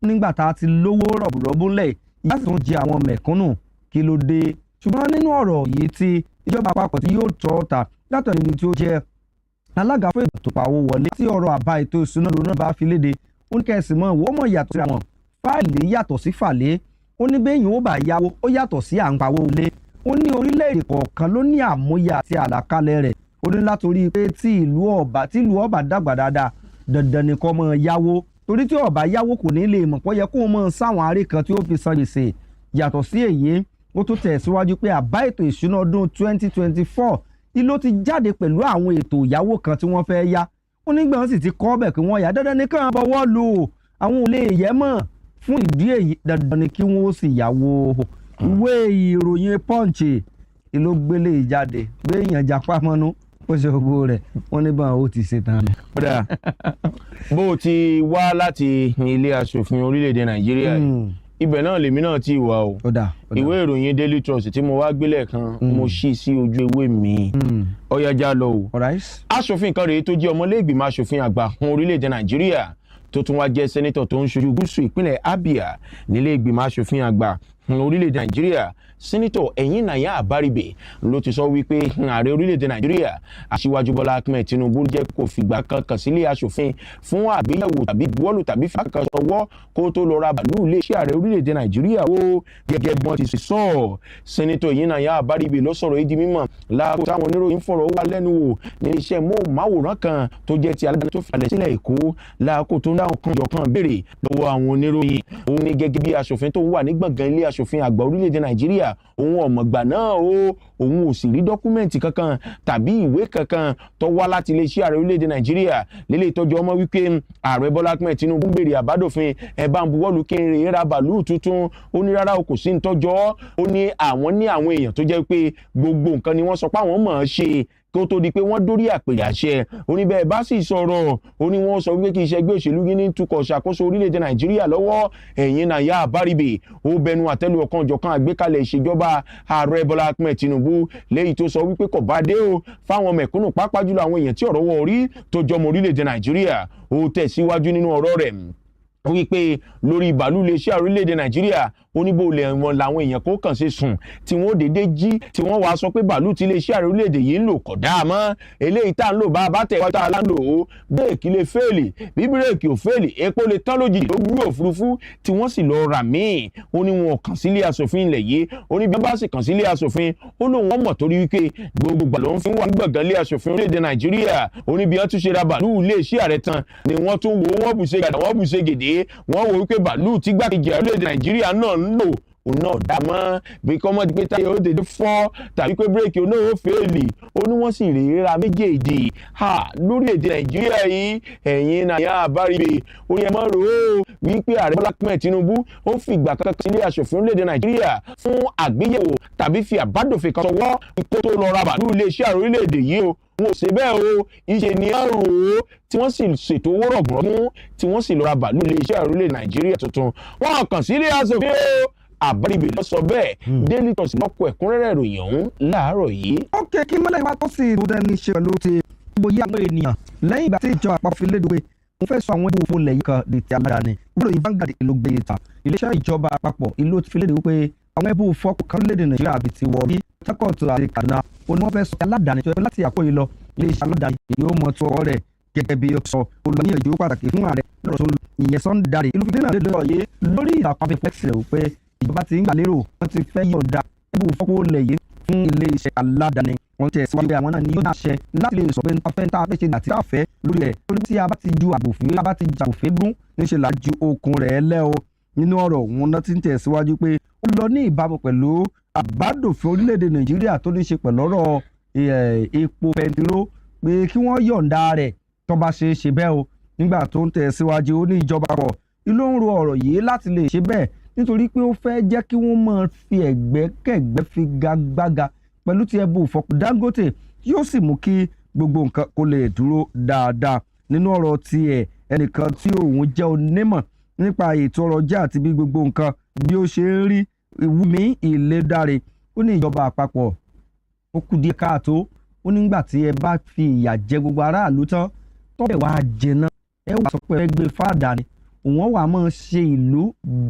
nígbà tá a ti lówó rọ̀bùrọ̀bù ńlẹ̀ ìyá sì tún jẹ àwọn mẹ̀kúnnù kí ló dé ṣùgbọ́n nínú ọ̀rọ̀ yìí tí ìjọba àpapọ̀ tí yóò tọ́ ta látọ̀ni ni tí ó jẹ́ alága fún ètò ìpa owó wọlé tí ọ̀rọ̀ àbá ètò ìṣúná lónà bá fi léde ó ní kẹ́sì mọ́ ìwọ́ mọ̀ yàtọ̀ sí àwọn fáìlì yàtọ̀ sí fàlẹ́ ó ní bẹ́yìn ó bá yáwó ó yàtọ̀ sí à ń pawó lé ó ní orílẹ̀-èdè kọ̀ọ̀kan ló ní àmúyẹ àti àlàkalẹ̀ rẹ̀ ó ní látòrí pé tí ìlú ọba dàgbà dáadáa dandan ni kó máa yáwó torí tí ọba yáwó kò ní lè mọ̀ pé ó yẹ kó máa sáwọn aré kan tí ó fi san gbèsè yàtọ̀ sí èyí ó tún tẹ̀síwájú pé àbá ètò ìṣúná ọdún 2024 ló ti jáde pẹ̀lú àwọn ètò ìyáwó kan tí wọ́n fẹ́ yá ó nígbà wọn sì ti kọ́ bẹ̀ kí wọ́n yá dandan ní káwọn bọ̀wọ́ lò àwọn ò lè yẹ mọ́ fún ìdí èyí dandan ni kí wọ́n ó sì yàwó ìwé ìròyìn Punch ló gbélé jáde pé èèyàn japa mọ́nú ó ṣe gbogbo rẹ̀ wọ́n ní báwọn ó ti ṣe tán. kódà bó o ti wá láti ilé aṣòfin orílẹ̀-èdè Nàìjíríà ibẹ̀ náà lèmi náà ti wà o ìwé ìròyìn Daily Trust tí mo wá gbélé kan mo ṣí sí ojú ewé mi ọ̀yájà lọ o. aṣòfin kan rèé tó jẹ́ ọmọlẹ́gbìmọ̀ aṣòfin àgbà fún orílẹ̀-èdè Nàìjíríà tó tún wá jẹ́ sẹ́nítọ̀ tó ń ṣojú gúúsù ìpínlẹ̀ Abia nílé ìgbìmọ̀ aṣòfin àgbà fún orílẹ̀-èdè Nàìjíríà sẹ́nítọ̀ Ẹ̀yìnnàyà Àbárìbè ló ti sọ wípé ààrẹ orílẹ̀-èdè Nàìjíríà Aṣíwájú Bọ́lá Ahmed Tinubu jẹ́ kó fìgbà kankan sílé aṣòfin fún àgbéyẹ̀wò tàbí buwọ́lù tàbí fàkàn sọwọ́ kó tó lọ ra bàálù iléeṣẹ́ ààrẹ orílẹ̀-èdè Nàìjíríà ó gẹ́gẹ́ bí wọ́n ti sọ sẹ́nítọ̀ Ẹ̀yìnnàyà Àbárìbè ló sọ̀rọ̀ yìí di mímọ̀ láàkó táwọn oníròyìn fọ̀rọ̀ wá lẹ́nu wò ní iṣẹ́ móhùnmáwòrán kan tó jẹ́ ti aládàáni tó falẹ̀ sílẹ̀ Èkó láàkó tó ń dáhùn kan yọ̀kan béèrè lọ́wọ́ àwọn oníròyìn òun ní gẹ́gẹ́ bí aṣòfin tó wà ní gbọ̀ngàn ilé aṣòfin àgbà orílẹ̀-èdè Nàìjíríà òun ọ̀mọ̀gbà náà òun ò sì rí dọ́kúmẹ̀ntì kankan tàbí ìwé kankan tó wá láti iléeṣẹ́ ààrẹ orílẹ̀-èdè Nàìjíríà lélẹ̀ ìtọ́jú ọmọ wípé ààrẹ Bọ́lá Ahmed Tinubu ń béèrè àbádòfin ẹ̀ bá ń buwọ́lù kí n rè é ra bàálù tuntun ó ní rárá o kò sí ń tọ́jọ́ ó ní àwọn èèyàn tó jẹ́ pé gbogbo nǹkan ni wọ́n sọ pé àwọn mọ̀ ọ́n ṣe kó tó di pé wọ́n dórí àpèrè àṣẹ oníbẹ̀ bá sì sọ̀rọ̀ ó ní wọ́n sọ wípé kì í ṣe ẹgbẹ́ òṣèlú yìí ní tukọ̀ ṣàkóso orílẹ̀-èdè Nàìjíríà lọ́wọ́ Ẹ̀yìnnàyà Àbárìbè ó bẹnu àtẹ́lu ọ̀kanòjọ̀kan àgbékalẹ̀ ìṣèjọba ààrẹ Bọ́lá Ahmed Tinubu léyìí tó sọ wípé kò bá dé o fáwọn mẹ̀kúnnù pàápàá jùlọ àwọn èèyàn tí ọ̀rọ̀ wọ̀ orí tó jọmọ orílẹ̀-èdè Nàìjíríà ó tẹ̀síwájú nínú ọ̀rọ̀ rẹ̀ wípé lórí bàálù iléeṣẹ́ orílẹ̀-èdè Nàìjíríà oníbòlẹ̀ wọn làwọn èèyàn kó kàn ṣe sùn tí wọ́n dédé jí tí wọ́n wá sọ pé bàálù tí iléeṣẹ́ ààrẹ orílẹ̀-èdè yìí ń lò kọ̀ dáa mọ́ eléyìí tá à ń lò bá a bá tẹ̀ wá tá a lá ń lò ó bírèkì lè fẹ́ẹ̀lì bí bírèkì ò fẹ́ẹ̀lì epo lè tán lójijì ló gbúrò òfurufú tí wọ́n sì lọ rà míì ó ní wọn kàn sílé aṣòfin ilẹ̀ yìí ó ní bí wọ́n bá sì kàn sílé aṣòfin ó lóun wọ́n mọ̀ torí wípé gbogbo gbà ló ń fi wà gbọ̀ngàn ilé aṣòfin orílẹ̀-èdè Nàìjíríà ó ní bí wọ́n tún ṣe ra bàálù iléeṣẹ́ ààrẹ tán ni wọ́n tún wo wọ́n bùṣe gàdà wọ́n bùṣe gèdè wọ́n wo wípé bàálù tí gbàkejì orílẹ̀-èdè Nàìjíríà náà ń lò òun náà dá mọ́ bí kọ́mọ́ ti pé táyà ó dédé fọ́ tàbí pé bírèkì òun náà ó fèèlì ó ní wọ́n sì rèé ra méjèèjì lórílẹ̀‐èdè Nàìjíríà yìí Ẹ̀yìnnàyà Àbárìbè ó yẹ mọ́ rò ó wípé ààrẹ Bọ́lá Ahmed Tinubu ó fi ìgbà kankan sílé aṣòfin orílẹ̀‐èdè Nàìjíríà fún àgbéyẹ̀wò tàbí fi àbádòfin kan sọwọ́ kó tó lọ ra bàálù iléeṣẹ́ ààrẹ orílẹ̀‐èdè yìí o wọn ò ṣe bẹ́ẹ̀ o ìṣe ni a rò ó tí wọ́n sì ṣètò owó rọ̀gùnrọ̀gùn tí wọ́n sì lọ ra bàálù iléeṣẹ́ ààrẹ orílẹ̀‐èdè Nàìjíríà tuntun wọn kàn sílé aṣòfin o Àbárìbè ló sọ bẹ́ẹ̀ Daily Trust lọ́kọ̀ ẹ̀kúnrẹ́rẹ́ ìròyìn ọ̀hún láàárọ̀ yìí. ó ké kí mọ́lẹ̀ wá tó sì ìbúdá ní ṣe pẹ̀lú ti gbòye àwọn ènìyàn lẹ́yìn ìgbà tí ìjọ àpapọ̀ fi léde pé mo fẹ́ sọ àwọn ìbò òfò lẹ́yìn kan di ti aládàáni ìròyìn Vanguard ló gbé ìta iléeṣẹ́ ìjọba àpapọ̀ ìlú ti fi léde wípé àwọn ìbò òfò kan léde Nàìjíríà àbí ti wọ̀ bí Tákọ̀tù àti Kaduna ó ní wọ́n fẹ́ sọ aládàáni tó yẹ láti àkóyè lọ iléeṣẹ́ aládàáni yóò mọ tó ọ̀rọ̀ rẹ̀ gẹ́gẹ́ bí ó sọ olùyànjú pàtàkì fún ààrẹ lọ́rọ̀ tó ìyẹn Sunday ìlú fi náà lédè ọ̀yẹ́ lórí ìtàkùn flex rẹ̀ wípé ìjọba ti ń gbà lérò wọ́n ti fẹ́ yọ̀ǹda ẹ̀bùn fọ́pọ̀ lẹ́yìn fún ilé iṣẹ́ aládàáni wọ́n tẹ̀ síwájú àwọn náà ní yóò náà ṣẹ láti lè sọ pé nípa fẹ́ tá a fẹ́ ṣe àti tá a fẹ́ lórí ẹ̀ lórí tí a bá ti ju àbòfin a bá ti jà òfin gún níṣẹ́ là ju okùn rẹ̀ lẹ́ o nínú ọ̀rọ̀ wọn náà ti ń tẹ̀ síwájú pé ó lọ ní ìbámu pẹ̀lú àbádòfin orílẹ̀-èdè Nàìjíríà tó ní ṣe pẹ̀lú ọ̀rọ̀ epo pẹntiró pé kí wọ́n yọ̀ǹda rẹ̀ tó bá ṣe é ṣe bẹ́ẹ̀ o nígbà tó ń tẹ̀ síwájú ó ní ìjọba pọ̀ ìlú ń ro ọ̀rọ̀ yìí láti lè ṣe bẹ́ẹ̀ nítorí pé ó fẹ́ jẹ́ kí wọ́n máa fi ẹ̀gbẹ́kẹ̀gbẹ́ fi gagbága pẹ̀lú ti ẹbú ìfọkù Dangote yóò sì mú kí gbogbo nǹkan kó lè dúró dáadáa nínú ọ̀rọ̀ tiẹ̀ ẹnìkan tí òun jẹ́ onímọ̀ nípa ètò ọrọ̀ ajé àti bí gbogbo nǹkan bí ó ṣe ń rí Wùmí Ìlédáre ó ní ìjọba àpapọ̀ ó kù díẹ̀ káàtó ó nígbà tí ẹ bá fi ìyà jẹ gbogbo aráàlú tán tọ́bẹ̀ wàá jẹná ẹ wàá sọ pé ẹ gbé fáàdà ni òun wà máa ṣe ìlú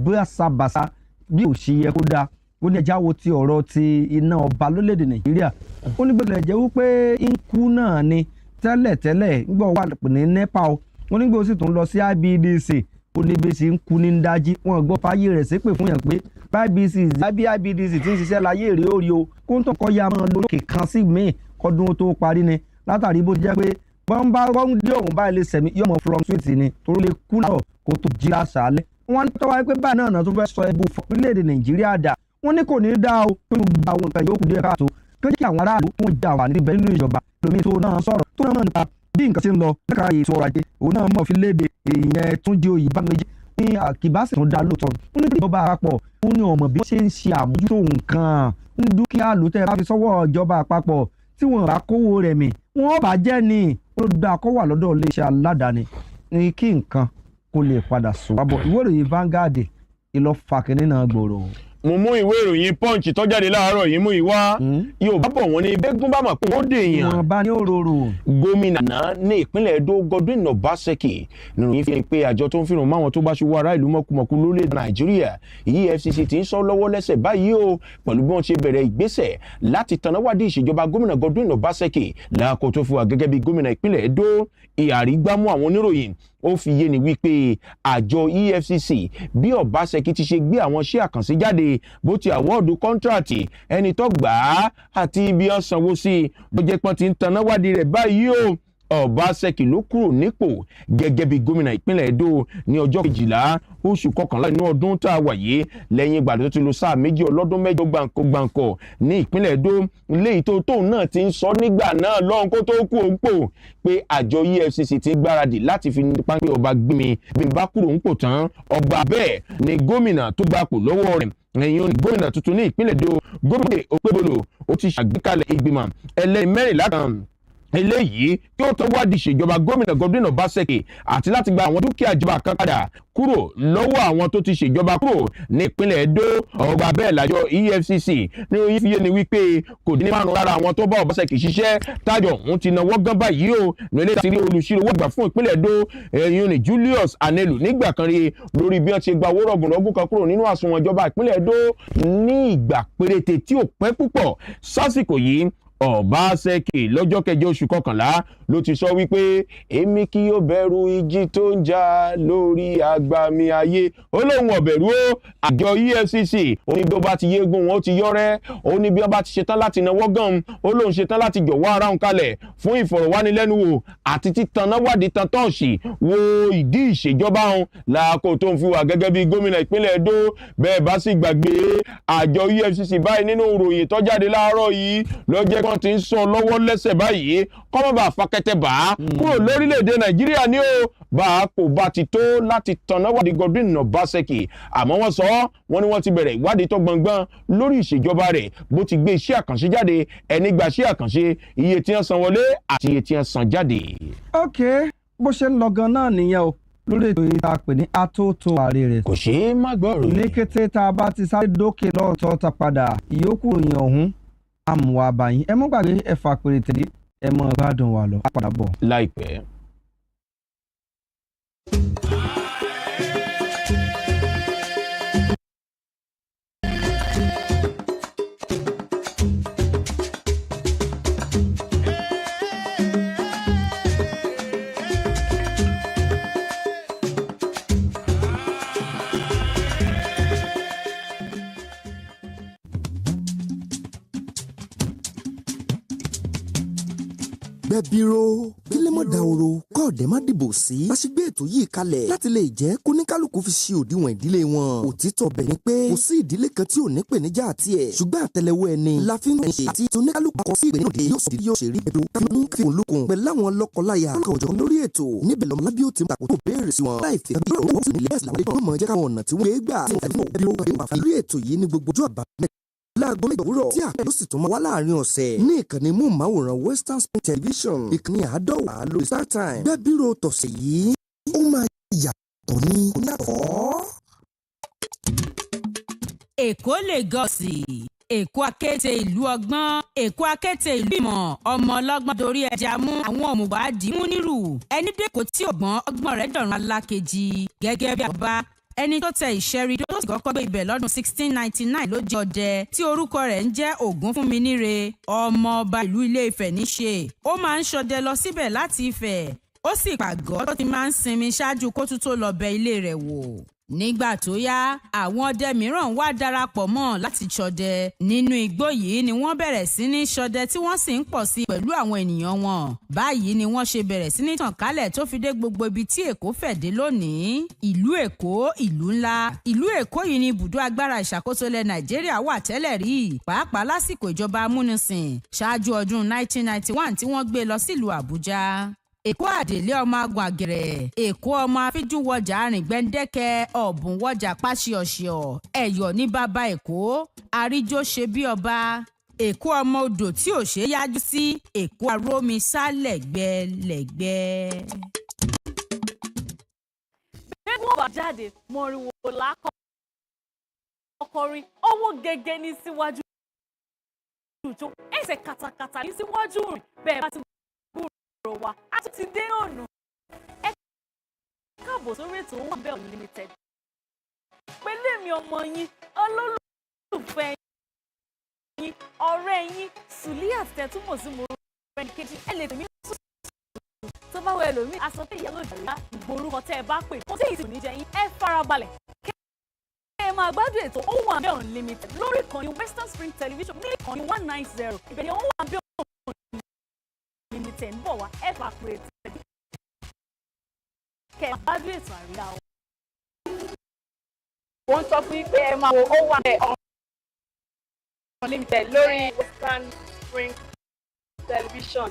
báṣabàṣa bí ò ṣe yẹ kó dáa ó ní ẹja wo ti ọ̀rọ̀ ti iná ọba lórílẹ̀‐èdè Nàìjíríà ó ní gbọ́dọ̀ jẹ́ wípé ínkù náà ni tẹ́lẹ̀tẹ́lẹ̀ nígbà wà ní NEPA o ó ní gbọ́dọ̀ sì tún lọ sí IBDC ó ní bí ṣe ń kú ní dájí wọn gbọ́ fáyé rẹ̀ ṣépè fún yàn pé IBDC ti ń ṣiṣẹ́ láyé èrè orí o kó ń tọkọ ya máa lókè kan sí míì kọ́dún tó parí ni látàrí bó ti jẹ́ pé bọ́ńbà rọ́ńdí ọ̀hún báyìí lè sẹ̀mí yọmọ fluctuate ni tó lè kú láàrọ̀ kó tó jí láṣàálẹ̀ wọ́n ní tọ́wọ́ pé báyìí náà tó fẹ́ sọ ẹbú orílẹ̀-èdè Nàìjíríà dà wọ́n ní kò ní í dá o pé gbogbo àwọn nǹkan yòókù díẹ̀ káàtó kí kí àwọn aráàlú fún ìjà wà níbẹ̀ nínú ìjọba lómi tó náà sọ̀rọ̀ tó náà mọ̀ nípa bí nǹkan ti ń lọ lẹ́ka ètò ọrọ̀ ajé òun náà mọ̀ fi léde èèyàn Túnjí Oyèbánméjì ní àkìbásì tó dá lóòótọ́ ó ní ìjọba àpapọ̀ ó ní ọmọ bí wọ́n ṣe ń ṣe àmójútó nǹkan ní dúkìá ló tẹ́ bá fi sọ́wọ́ ìjọba àpapọ̀ tí wọ́n bá kówó rẹ̀ mì wọ́n bá jẹ́ ni ó dá kó wà lọ́dọ̀ iléeṣẹ́ aládàáni ní kí nǹkan kó lè padà sùn wábọ̀ ìwé ìròyìn Vanguard ìlọ́fàkínní náà gbòòrò. mo mú ìwé ìròyìn Punch tó jáde láàárọ̀ yìí mú ìwá Yorùbá bọ̀ wọ́n ní bẹ́gún bá mọ̀ pé ó dèèyàn. wọn bá ní òróró. gómìnà náà ní ìpínlẹ̀ Edo Godwin Obaseki nínú yìí fi hàn pé àjọ tó ń fìrùn máwọn tó bá ṣubú ará ìlú mọ̀kùmọ̀kù lórílẹ̀‐èdè Nàìjíríà EFCC ti ń sọ lọ́wọ́ lẹ́sẹ̀ báyìí o pẹ̀lú bí wọ́n ṣe bẹ̀rẹ̀ ìgbésẹ̀ láti tanáwádìí ìṣèjọba gómìnà Godwin Obaseki láàkó tó fún wa gẹ́gẹ́ bí gómìnà ìpínlẹ̀ Edo ìhàrígbámú àwọn oníròyìn ó fi yé ni wípé àjọ EFCC bí Obaseki ti ṣe gbé àwọn iṣẹ́ àkànṣe jáde bó ti àwọ́ọ̀dù kọ́ńtíráàtì ẹni tó gbà á àti ibi ọ̀sánwó sí bó jẹ́ pọ́n ti ń tanáwádìí rẹ̀ báyìí o Obaseki ló kúrò nípò gẹ́gẹ́ bí gómìnà ìpínlẹ̀ Edo ní ọjọ́ 12 oṣù kọkànlá inú ọdún tá a wà yìí lẹ́yìn ìgbà tó ti lò sáà méjì ọlọ́dún mẹ́jọ gbàǹkọ̀ ní ìpínlẹ̀ Edo léyìí tóun náà ti ń sọ nígbà náà lọ́hùn kó tó kú òǹpò pé àjọ EFCC ti gbáradì láti fi pápẹ́ ọba gbìmí bí n bá kúrò òǹpò tán ọba bẹ́ẹ̀ ni gómìnà tó gbapò lọ́wọ́ rẹ̀ ẹ̀yìn gómìnà tuntun ní ìpínlẹ̀ Edo gómìnà Okpebholo ó ti ṣàgbékalẹ̀ ìgbìmọ̀ ẹlẹ́ni 14 kan eléyìí kí ó tó wádìí ìṣèjọba gómìnà Godwin Obaseki àti láti gba àwọn dúkìá ìjọba kan padà kúrò lọ́wọ́ àwọn tó ti ṣèjọba kúrò ní ìpínlẹ̀ Edo ọgbà bẹ́ẹ̀ lájọ EFCC ní oyin fi yé ni wípé kò dín ní 5 lára àwọn tó bá Obaseki ṣiṣẹ́ tájọ òun ti náwó gán báyìí o ní ilé ìtàrí olùṣirò owó ìgbà fún ìpínlẹ̀ Edo ẹ̀yìn ní Julius Anelu nígbà kan rí lórí bí wọ́n ti gba owó rọ̀gùnrọ̀gùn kan kúrò nínú àsùnwọ̀n ìjọba ìpínlẹ̀ Edo ní ìgbà péréte tí ò pẹ́ púpọ̀ sásìkò yìí Obaseki lọ́jọ́ 7 oṣù kọkànlá ló ti sọ wípé èmi kì yóò bẹ̀rù ìjì tó ń jà lórí agbami ayé ó lóun ọ̀bẹ̀rù ó àjọ EFCC ó ní bí ó bá ti yégun wọn ó ti yọ́rẹ́ ó ní bí ó bá ti ṣetán láti náwó gan ó lóun ṣetán láti jọ̀wọ́ ara òun kalẹ̀ fún ìfọ̀rọ̀wánilẹ́nuwò àti títanáwádìí tantọ́ọ̀sì wo ìdí ìṣèjọba òun làákò tó ń fi wà gẹ́gẹ́ bí gómìnà ìpínlẹ̀ Edo bẹ́ẹ̀ bá sì gbàgbé àjọ EFCC báyìí nínú ìròyìn tó jáde láàárọ̀ yìí ló jẹ́ wọ́n ti ń sọ lọ́wọ́ lẹ́sẹ̀ báyìí kọ́mọ́bà fakẹ́tẹ̀ bá kúrò lórílẹ̀‐èdè Nàìjíríà ní o bá a kò bá ti tó láti tanáwádìí Godwin Obaseki àmọ́ wọ́n sọ wọ́n ní wọ́n ti bẹ̀rẹ̀ ìwádìí tó gbọ̀ngbọ̀n lórí ìṣèjọba rẹ̀ bó ti gbé iṣẹ́ àkànṣe jáde ẹni gba iṣẹ́ àkànṣe iye tí wọ́n san wọlé àti iye tí wọ́n san jáde. ok bó ṣe ń lọ gan náà nìyẹn o lórí ètò yìí tá a pè ní atótó ààrẹ rẹ̀. kò ṣeé má gbọ́rọ̀. ní kété tá a bá ti sáré dókè lọ́ọ̀tọ́ ta padà ìyókù ìyàn ọ̀hún àmúwá báyìí ẹ mọ́ gbàgbé ẹ̀fà pèrè tẹ̀lé ẹ mọ́ gbádùn wa lọ àpàdà bọ̀. láìpẹ́. gbẹ̀bíró kílẹ̀mọ́ dahoro kọ́ọ̀dẹ́ má dìbò sí. bá ṣe gbé ètò yìí kalẹ̀ láti lè jẹ́ kóníkálukú fi ṣe òdiwọ̀n ìdílé wọn. òtítọ́ bẹ̀ ni pé kò sí ìdílé kan tí ò ní pèníjà àti ẹ̀. ṣùgbọ́n àtẹ́lẹwọ́ ẹni la fi ń ṣe àti oníkálukú kọ sí ìpèníjà yóò sì yóò ṣe rí ẹ̀dọ́ káfíń fi olókun pẹ̀lú àwọn lọ́kọláya kọ̀ọ̀jọ̀ lórí ètò níbẹ̀ lọ́mọ lábí ó ti tàkó tó béèrè sí wọn. láì fi ẹbí òwò sí ilé ẹ̀sìn làwọn ọmọ jẹ́ káwọn ọ̀nà tí wọ́n gbà lórí ètò yìí ní gbogbo ọjọ́ àbámẹ́ta láago méjì òwúrọ̀ tí àpẹẹrẹ sì tún máa wá láàrin ọ̀sẹ̀ ní ìkànnì móhùnmáwòrán Western Spring Television ìkànnì 100 lórí StarTime. gbẹ́bírò tọ̀sẹ̀ yìí ó máa yàtọ̀ ní oníyàtọ̀. Èkó Lagos Èkó akéte ìlú ọgbọ́n Èkó akéte ìlú ìmọ̀ ọmọ ọlọ́gbọ́n dorí ẹja mú àwọn òmùgbà dìímú nírù ẹni dẹ́kọ̀ tí ọgbọ́n rẹ̀ dọ̀rùn alákejì gẹ́gẹ́ bí àbá ẹni tó tẹ ìṣẹ́rí tó sì kọ́kọ́ gbé ibẹ̀ lọ́dún 1699 ló jẹ́ ọdẹ tí orúkọ rẹ̀ ń jẹ́ Ògúnfúnminíre ọmọ ọba ìlú Ilé-Ifẹ̀ níṣe ó máa ń ṣọdẹ lọ síbẹ̀ láti Ifẹ̀ ó sì pàgọ́ tó ti máa ń sinmi ṣáájú kó tún tó lọ bẹ ilé rẹ̀ wò. nígbà tó yá àwọn ọdẹ mìíràn wá darapọ̀ mọ́ láti ṣọdẹ nínú igbó yìí ni wọ́n bẹ̀rẹ̀ sí ní ṣọdẹ tí wọ́n sì ń pọ̀ sí pẹ̀lú àwọn ènìyàn wọn. báyìí ni wọ́n ṣe bẹ̀rẹ̀ sí ní tàn kálẹ̀ tó fi dé gbogbo ibi tí Èkó fẹ̀ dé lónìí. ìlú Èkó ìlú ńlá ìlú Èkó yìí ni ibùdó agbára ìṣàkóso ilẹ̀ Nàìjíríà wà tẹ́lẹ̀ rí pàápàá lásìkò ìjọba amúnisìn ṣáájú ọdún 1991 tí wọ́n gbé lọ sílùú Àbújá. èkó àdèlé ọmọ agun àgẹ̀rẹ̀ èkó ọmọ afíjúwọjà arìngbẹ́ndẹ́kẹ́ ọ̀bùnwọjà pàṣíọ̀ṣíọ̀ ẹ̀yọ̀ ní bàbá èkó àríjó ṣe bí ọba èkó ọmọ odò tí ò ṣe yájú sí èkó arómi sá lẹ́gbẹ́lẹ́gbẹ́. gbẹ́gbọ́n bá jáde mọ̀rìnwó lákọ̀ọ́kọ́rí owó gẹ́gẹ́ ní síwájú ìjọ ẹsẹ̀ kàtàkàtà ní síwájú rìn bẹ́ẹ̀ bá ti gbúrò wa a tún ti dé ọ̀nà ẹ káàbọ̀ sórí ètò Owónbẹ̀ Unlimited pẹ̀lú èmi ọmọ yín olólùfẹ́ yín ọ̀rẹ́ yín Suliat tẹ́túmọ̀ sí mo rẹ̀ kejì ẹ lè tèmi sùn tó bá wọ ẹlòmíì aṣọ tẹ ìyá lòdì àríyá ìgbòrúkọ tẹ ẹ bá pè kó tí ìsìn níjẹ yín ẹ farabalẹ̀ ẹ máa gbádùn ètò Owónbẹ̀ Unlimited lórí ìkànnì Western Spring Television ní ìkànnì 190 ìbẹ̀rẹ̀ Owónbẹ̀ Unlimited ń bọ̀ wá ẹ fà pé tẹ̀lé kẹ́ ẹ máa gbádùn ètò àríyá o. wọ́n sọ fún yín pé ẹ máa wo Owónbẹ̀ Unlimited lórí Western Spring Television.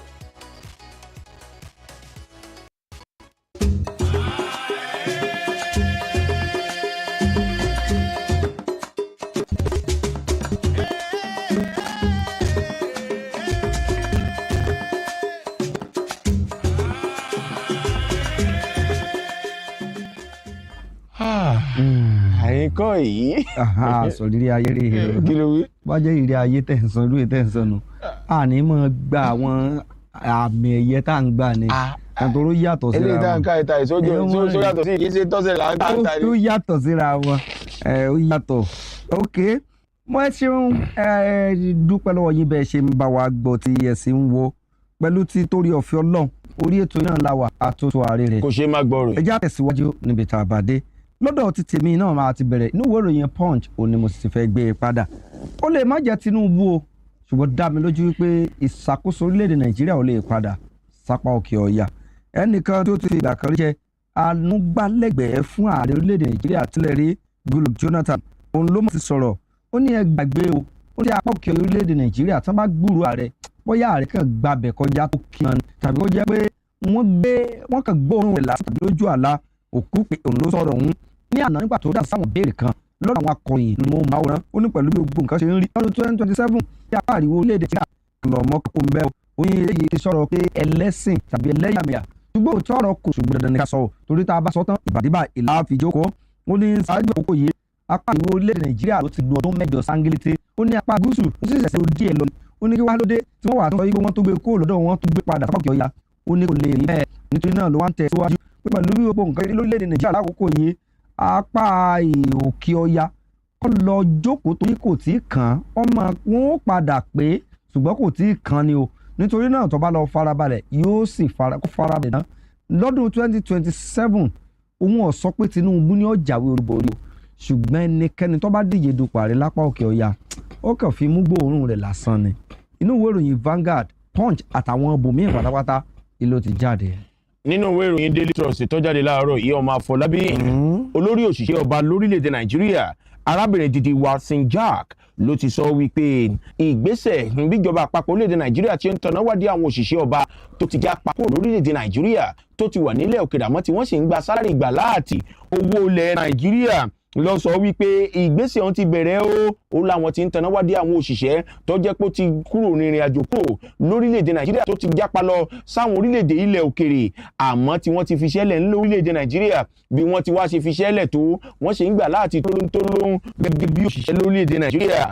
àyíkọ́ yìí. sọ rírí ayé rí kí ló wí. bá jẹ́ ìrírí ayé tẹ̀sán lóye tẹ̀sán nu àní mọ̀ gba àwọn àmì ẹ̀yẹ tá à ń gbà ni nítorí ó yàtọ̀ síra wọn. eléyìí tá à ń ká ìta ìsọjọ tó yàtọ̀ sí kì í ṣe tọ́sẹ̀ là ń ká ìta ni. ó yàtọ̀ síra wọn ó yàtọ̀ ok mo ẹ ṣeun dúpẹ́ lọ́wọ́ yín bẹ́ẹ̀ ṣe ń bá wa gbọ́ tí ẹ sì ń wo pẹ̀lú ti torí ọ̀fẹ́ Ọlọ́run orí ètò náà la wà àtúntò ààrẹ rẹ̀ kò ṣe má gbọ́ rẹ̀. ẹ já tẹ̀síwájú níbi tá a bá dé lọ́dọ̀ ti tèmi náà máa ti bẹ̀rẹ̀ inú ìwé ìròyìn Punch òní mo sì fẹ́ gbé e padà ó lè má jẹ́ Tinubu o ṣùgbọ́n dá mi lójú wípé ìṣàkóso orílẹ̀-èdè Nàìjíríà ò lè padà sápá òkè ọ̀yà ẹnìkan tó ti fi ìgbà kan rí jẹ́ amúgbálẹ́gbẹ̀ẹ́ fún ààrẹ orílẹ̀-èdè Nàìjíríà tẹ́lẹ̀ rí Goodluck Jonathan òun ló mọ̀ ti sọ̀rọ̀ ó ní ẹ gbàgbé o ó ní apá òkè orílẹ̀-èdè Nàìjíríà tán bá gbúrò ààrẹ bóyá ààrẹ kan gbàbẹ̀ kọjá tó kí wọn tàbí ó jẹ́ pé wọ́n kàn gbóòórùn rẹ̀ lásán tàbí lójú àlá òkú pé òun ló sọ̀rọ̀ òun ní àná nígbà tó dá sáwọn béèrè kan lọ́dọ̀ àwọn akọ̀ròyìn ló máa wòran ó ní pẹ̀lú bí gbogbo nǹkan ṣe ń rí lọ́dún 2027 tí apá àríwó orílẹ̀-èdè tí lọ́mọ kò ń bẹ́ o oyin eléyìí ti sọ̀rọ̀ pé ẹlẹ́sìn tàbí ẹlẹ́yàmẹ̀yà ṣùgbọ́n òótọ́ ọ̀rọ̀ kò ṣùgbọ́n dandan ní ká sọ ọ́ torí tá a bá sọ tán ìbàdíbà ìlà àfijókòó ó ní ṣáájú àkókò yìí apá àríwó orílẹ̀-èdè Nàìjíríà ló ti lu ọdún 8 sángílítì ó ní apá gúúsù ó sì ṣẹ̀ṣẹ̀ díẹ̀ lọ ó ní kí wá lóde tí wọ́n wà tó sọ yìí pé wọ́n tó gbé kó lọ́dọ̀ wọn tó gbé padà sápá òkè ọ̀yà ó ní kò lè rí bẹ́ẹ̀ nítorí náà ló wá ń tẹ̀ síwájú pé pẹ̀lú bí gbogbo nǹkan lórílẹ̀-èdè Nàìjíríà lákòókò yìí apá òkè ọ̀yà kọ́ lọ jókòó torí kò tí ì kàn án ọmọ wọn ó padà pé ṣùgbọ́n kò tí ì kàn ni o nítorí náà tó bá lọ farabalẹ̀ yóò sì farabalẹ̀ náà lọ́dún 2027 òun ò sọ pé Tinubu ní ó jáwé olúborí o ṣùgbọ́n ẹnikẹ́ni tó bá díje dupò ààrẹ lápá òkè ọ̀yà ó kàn fi mú gbóòórùn rẹ̀ lásán ni inú ìwé ìròyìn Vanguard Punch àtàwọn ibòmíì pátápátá ìlò ti jáde. nínú ìwé ìròyìn Daily Trust tó jáde láàárọ̀ yìí ọmọ Afọlábí olórí òṣìṣẹ́ ọba lórílẹ̀‐èdè Nàìjíríà arábìnrin Didi Watson Jack ló ti sọ wípé ìgbésẹ̀ bíjọba àpapọ̀ orílẹ̀‐èdè Nàìjíríà ti ń tanná wádìí àwọn òṣìṣẹ́ ọba tó ti jẹ́ àpapọ̀ lórílẹ̀‐èdè Nàìjíríà tó ti wà nílẹ̀ òkèèrè àmọ́ tí wọ́n sì ń gba sálárì ìgbà láàtì owó ilẹ̀ Nàìjíríà lọ sọ wípé ìgbésẹ̀ ọ̀hún ti bẹ̀rẹ̀ ó láwọn ti ń tanná wádìí àwọn òṣìṣẹ́ tó jẹ́ pé ó ti kúrò rìnrìn àjò kúrò lórílẹ̀‐èdè Nàìjíríà tó ti jápa lọ sáwọn orílẹ̀‐èdè ilẹ̀ òkèrè àmọ́ tí wọ́n ti fi ṣẹ́lẹ̀ ńlẹ̀ orílẹ̀‐èdè Nàìjíríà bí wọ́n ti wá ṣe fi ṣẹ́lẹ̀ tó wọ́n ṣe ń gbà láti tó lóhun gẹ́gẹ́ bí òṣìṣẹ́ lórílẹ̀‐èdè Nàìjíríà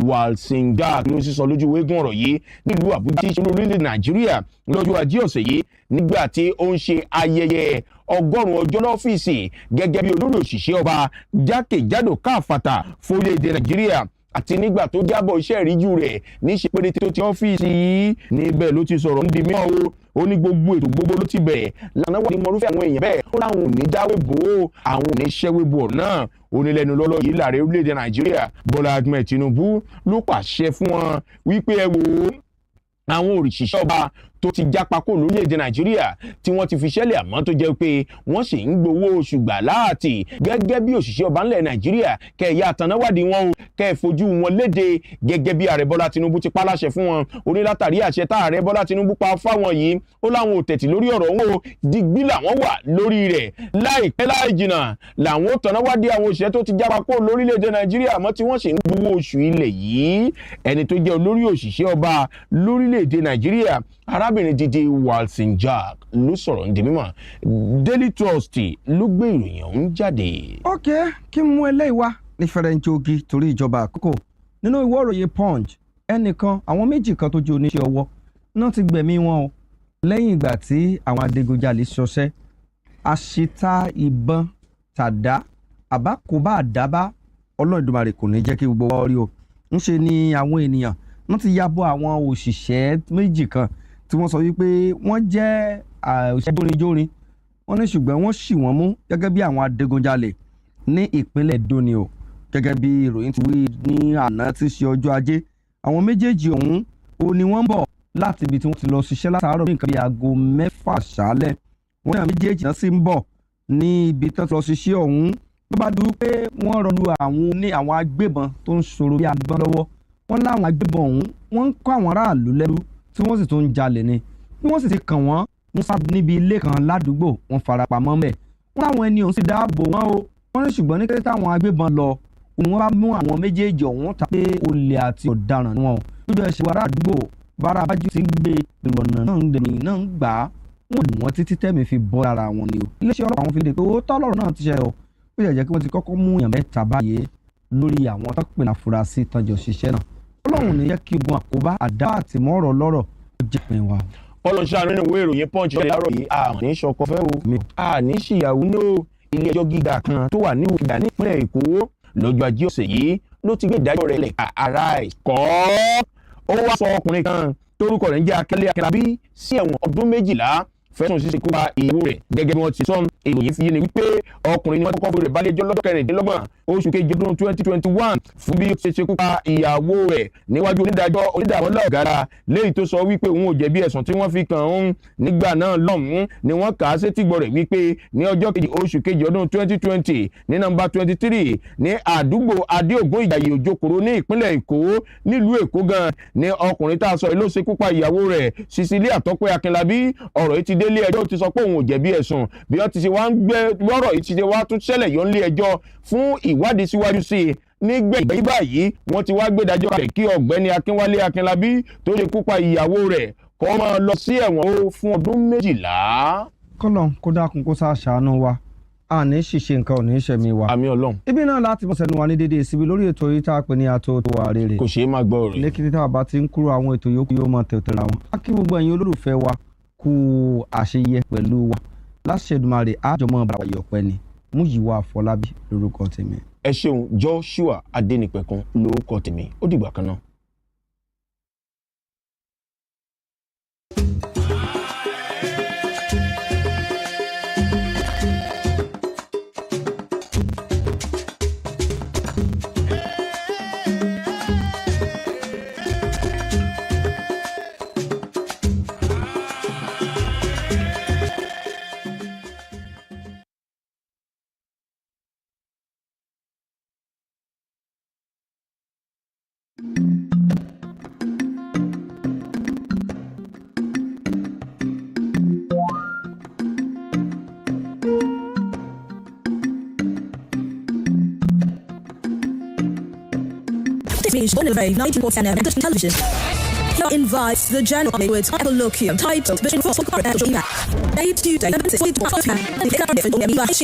Watson Jack ló sì sọ lójú wégún ọ̀rọ̀ yìí nílùú Àbújá tí í ṣe orílẹ̀-èdè Nàìjíríà lọ́jọ́ Ajé ọ̀sẹ̀ yìí nígbà tí ó ń ṣe ayẹyẹ 100 ọjọ́ lọ́fíìsì gẹ́gẹ́ bí olórí òṣìṣẹ́ ọba jákèjádò káfàtà fún orílẹ̀-èdè Nàìjíríà àti nígbà tó jábọ̀ iṣẹ́ ìríjú rẹ̀ ní ṣe péréte tó ti ọ́fíìsì yìí níbẹ̀ ló ti sọ̀rọ̀ ń di mìíràn ó ní gbogbo ètò gbogbo ló ti bẹ̀rẹ̀ lànà wà ní mọ̀rúfẹ́ àwọn èèyàn bẹ́ẹ̀ ó láwọn ò ní dáwé bò ó àwọn ò ní ṣẹ́wé bò náà onílẹ̀nu lọ́lọ́ yìí láàrẹ orílẹ̀-èdè Nàìjíríà Bọ́lá Ahmed Tinubu ló pàṣẹ fún wọn wípé ẹ wò ó àwọn òṣìṣẹ́ ọba tó ti jápa kó lórílẹ̀‐èdè Nàìjíríà tí wọ́n ti fi ṣẹ́lẹ̀ àmọ́ tó jẹ́ pé wọ́n sì ń gbowó oṣù gbà láàtì gẹ́gẹ́ bí òṣìṣẹ́ ọba ńlẹ̀ Nàìjíríà kẹ̀yà àtànáwádìí wọn o kẹ́ fojú wọn léde gẹ́gẹ́ bí ààrẹ Bọ́lá Tinubu ti paláṣẹ fún wọn orí látàrí àṣẹ tá ààrẹ Bọ́lá Tinubu pa fáwọn yìí ó láwọn ò tẹ̀tì lórí ọ̀rọ̀ wọn o digbí làwọn wà lórí rẹ̀ láìpẹ́ láì jìnnà làwọn ó tànáwádìí àwọn òṣìṣẹ́ tó ti jápa kó lórílẹ̀‐èdè Nàìjíríà mọ́ tí wọ́n sì ń gbowó oṣù ilẹ̀ yìí ẹni tó jẹ́ olórí òṣìṣẹ́ ọba lórílẹ̀‐èdè Nàìjíríà arábìnrin Jídé Walsinjak ló sọ̀rọ̀ ní mímọ̀ Daily Trust ló gbé ìròyìn ọ̀hún jáde. ok kí n mú eléyìí wá ní fẹrẹńjógí torí ìjọba àkókò nínú ìwé ìròyìn Punch ẹnìkan àwọn méjì kan tó jẹ́ oníṣẹ́ ọwọ́ náà ti gbẹ̀mí wọn o lẹ́yìn ìgbà tí àwọn adigunjalè ṣọṣẹ́ àṣìta ìbọn tàdá àbákòbá àdábá Ọlọ́run kò ní jẹ́ kí gbogbo wa rí o ńṣe ni àwọn ènìyàn wọ́n ti ya bọ́ àwọn òṣìṣẹ́ méjì kan tí wọ́n sọ wípé wọ́n jẹ́ òṣìṣẹ́ jórinjórin wọ́n ní ṣùgbọ́n wọ́n ṣì wọ́n mú gẹ́gẹ́ bí àwọn adigunjalè ní ìpínlẹ̀ Edo ni o gẹ́gẹ́ bí ìròyìn ti wí ní àná tí ṣe ọjọ́ ajé àwọn méjèèjì ọ̀hún o ni wọ́n ń bọ̀ láti ibi tí wọ́n ti lọ ṣiṣẹ́ látàárọ̀ ní nǹkan bí aago 6 ṣálẹ̀ wọ́n yàn méjèèjì náà sì ń bọ̀ ní ibi tí wọ́n ti lọ ṣiṣẹ́ ọ̀hún ló bá dúró pé wọ́n rọlù àwọn agbébọn tó ń ṣòro bí agbọ́n lọ́wọ́ wọ́n láwọn agbébọn ọ̀hún wọ́n ń kọ́ àwọn aráàlú lẹ́rú tí wọ́n sì tún ń jalè ni bí wọ́n sì ti kàn wọ́n sá níbi ilé kan ládùúgbò wọ́n farapamọ́ mẹ́ wọ́n láwọn ẹni ọ̀hún sì dáàbò wọn o wọ́n ní ṣùgbọ́n ní kété táwọn agbébọn lọ wọ́n bá mú àwọn méjèèjì ọ̀hún ta pé olè àti ọ̀daràn wọn lójú ẹsẹ̀ wàrà àdúgbò bára abájú ti ń gbé ìrọ̀nà náà ń dẹ̀mí náà ń gbà á wọ́n ní wọ́n títí tẹ̀mí fi bọ́ ara wọn ni o iléeṣẹ́ ọlọ́pàá wọn fi lè pé ó tọ́ lọ́rọ̀ náà ti ṣe o ó yẹ jẹ́ kí wọ́n ti kọ́kọ́ mú èèyàn mẹ́ta báyìí lórí àwọn tó pè ní afurasí tọ́jọ́ ṣiṣẹ́ náà Ọlọ́run ní yẹ kí ogun àkóbá àdá àti mọ́rọ̀ lọ́rọ̀ ó jẹ́ pin wa. ọlọ́ṣà nínú ìwé ìròyìn Punch láàárọ̀ yìí àní ṣọkọ fẹ́ o àní ṣìyàwó ní o ilé ẹjọ́ gíga kan tó wà ní Òkèdà nípínlẹ̀ Èkó lọ́jọ́ ajé ọ̀sẹ̀ yìí ló ti gbé ìdájọ́ rẹ̀ lẹ̀ ara ẹ̀kọ́ ó wá sọ ọkùnrin kan torúkọ rẹ̀ ń jẹ́ Akínlábí sí ẹ̀wọ̀n ọdún 12 fẹ̀sùn ṣíṣe kó pa ìyàwó rẹ̀ gẹ́gẹ́ bí wọ́n ti sọ ìròyìn fi yé ni wípé ọkùnrin ni wọ́n kọ́kọ́ forí rẹ̀ balẹ̀-ẹjọ́ lọ́jọ́ 26 oṣù kejì ọdún 2021 fún bí ó ṣe ṣe kó pa ìyàwó rẹ̀ níwájú onídàájọ́ Onídàmọ́lá Ọ̀gárá léyìí tó sọ wípé òun ò jẹ̀bi ẹ̀sùn tí wọ́n fi kàn òun nígbà náà lọ́hùn-ún ni wọ́n kà á sétígbọ̀ rẹ̀ wípé ní ọjọ́ kejì oṣù kejì ọdún 2020 ní nọ́mbà 23 ní àdúgbò Adéògùn Ìjàyè Òjòkòrò ní ìpínlẹ̀ Èkó nílùú Èkó gan ni ọkùnrin tá a sọ ló ṣekú pa ìyàwó rẹ̀ Cecilia Tọ́pẹ́ Akínlábí ọ̀rọ̀ yìí ti délé ẹjọ́ ti sọ pé òun ò jẹ̀bi ẹ̀sùn bí wọ́n ti ṣe wá ń gbé lọ́rọ̀ yìí ti ṣe wá tún ṣẹlẹ̀ yọ nílé ẹjọ́ fún ìwádìí síwájú sí i nígbẹ̀yìn báyìí wọ́n ti wá gbé ìdájọ́ rẹ̀ kí ọ̀gbẹ́ni Akínwálé Akínlábí tó ṣe kú pa ìyàwó rẹ̀ kó máa lọ sí ẹ̀wọ̀n fún ọdún 12. kọ́lọ̀ kó dákun kó sáà ṣàánú wa àní ṣìṣe nǹkan ò ní ṣẹ̀mí wa. àmì Ọlọ́run. ibi náà láti mọ̀ sẹ́nu wa ní dédé síbi lórí ètò yìí tá a pè ní Atótó Arére. kò ṣeé má gbọ́ rẹ̀. lẹ́kìtì tá a bá ti ń kúrò àwọn ètò yòókù yóò máa tẹ̀tẹ̀ ra wọn. a kí gbogbo ẹ̀yin olólùfẹ́ wa kú àṣeyẹ pẹ̀lú wa láṣẹ Èdùmàrè àjọmọ́ bàbá yọ̀pẹ́ ni Múyìwá Àfọlábí lórúkọ tèmi. ẹ ṣeun Joshua Adénípẹ̀kun lórúkọ tèmi ó dìgbà kan náà. Born in 1949 on English television. He invites the general with a colloquium titled Vision for Date Tuesday,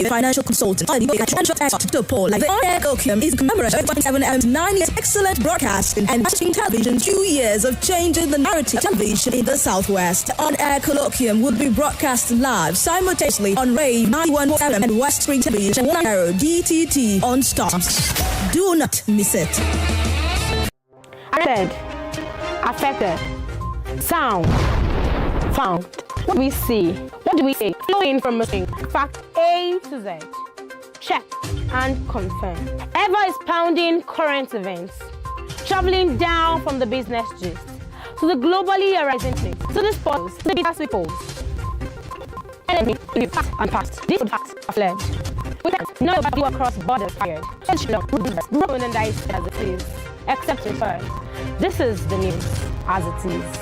financial consultant. The poll like the colloquium is commemorating 27 and 9 years excellent broadcasting and watching television, 2 years of changing the narrative television in the Southwest. On-air colloquium would be broadcast live simultaneously on Ray 917 and West Spring Television, 1 Arrow DTT on Stars. Do not miss it. Affected, sound, found. What do we see? What do we say? Flowing information. Fact A to Z. Check and confirm. Ever expounding current events. Traveling down from the business gist. to the globally arising fleet, to the spoils, to the bitter sweet poles. Enemy, we fast and fast. These facts are fled. We can nobody across borders fired. Broken and diced as it is, except in turn. This is the news as it is.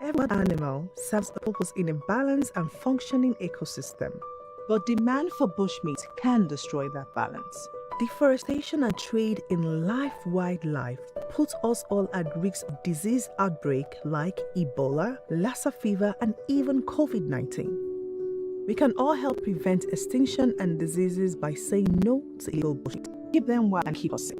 Every animal serves a purpose in a balanced and functioning ecosystem, but demand for bushmeat can destroy that balance. Deforestation and trade in live wildlife put us all at risk of disease outbreak like Ebola, Lassa fever, and even COVID-19. We can all help prevent extinction and diseases by saying no to illegal bushmeat. Keep them wild and keep us safe.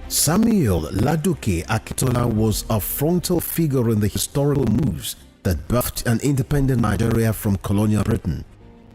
Samuel Ladoke Akintola was a frontal figure in the historical moves that birthed an independent Nigeria from colonial Britain.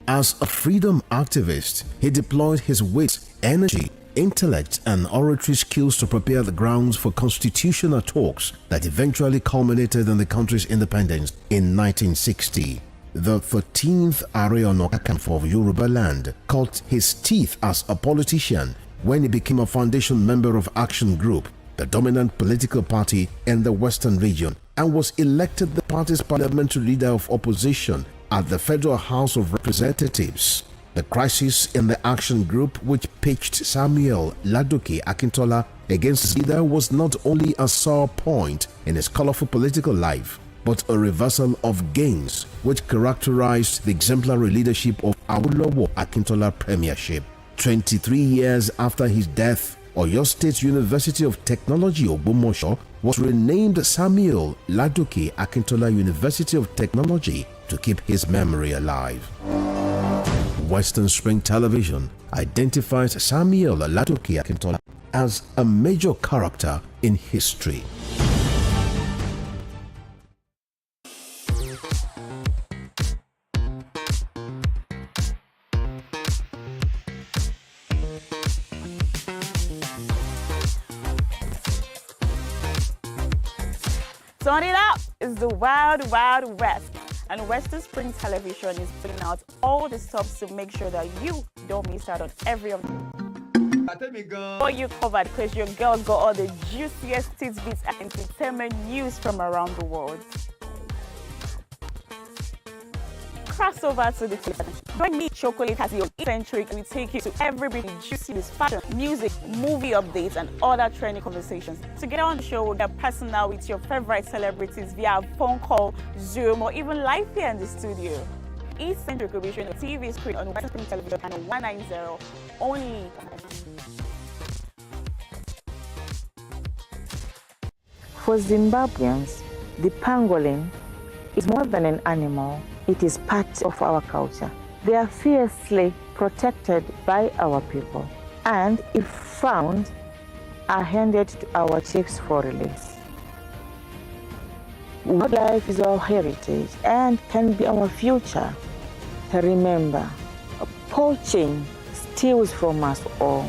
As a freedom activist, he deployed his wit, energy, intellect, and oratory skills to prepare the grounds for constitutional talks that eventually culminated in the country's independence in 1960. The 13th Ààrẹ Ọ̀nà Kakanfò of Yoruba land cut his teeth as a politician when he became a foundation member of Action Group, the dominant political party in the Western region, and was elected the party's parliamentary leader of opposition at the Federal House of Representatives. The crisis in the Action Group, which pitched Samuel Ladoke Akintola against his leader, was not only a sore point in his colorful political life, but a reversal of gains which characterized the exemplary leadership of Awolowo Akintola premiership. 23 years after his death, Oyo State University of Technology Ogbomosho was renamed Samuel Ladoke Akintola University of Technology to keep his memory alive. Western Spring Television identifies Samuel Ladoke Akintola as a major character in history. Turn it up! It's the Wild Wild West, and Western Spring Television is putting out all the stops to make sure that you don't miss out on every of them. All you covered, because your girl got all the juiciest tidbits and entertainment news from around the world. Cross over to the Twitter. Join me, Chocolate, as your eccentric. We take you to every bit of juicy news, fashion, music, movie updates, and other trending conversations. To get on the show, we'll get personal with your favorite celebrities via phone call, Zoom, or even live here in the studio. Eccentric will be showing a TV screen on Western Spring Television and 190 only. For Zimbabweans, the pangolin is more than an animal. It is part of our culture. They are fiercely protected by our people, and if found, are handed to our chiefs for release. Wildlife is our heritage and can be our future. Remember, poaching steals from us all.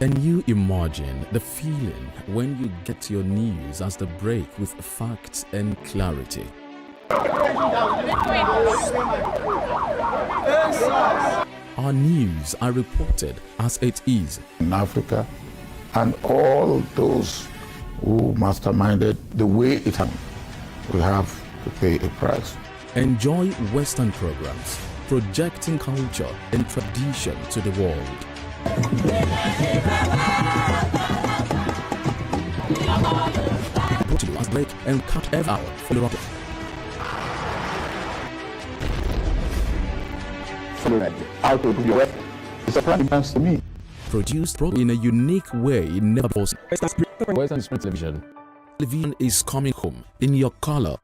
And you imagine the feeling when you get your news as they break with facts and clarity. Our news are reported as it is. In Africa, and all those who masterminded the way it happened we have to pay a price. Enjoy Western programs, projecting culture and tradition to the world. Put you as break and cut every hour for the rocket. How to do your work. It's a prime chance to me. Produced in a unique way never before. Western Spring Television. Television is coming home in your color.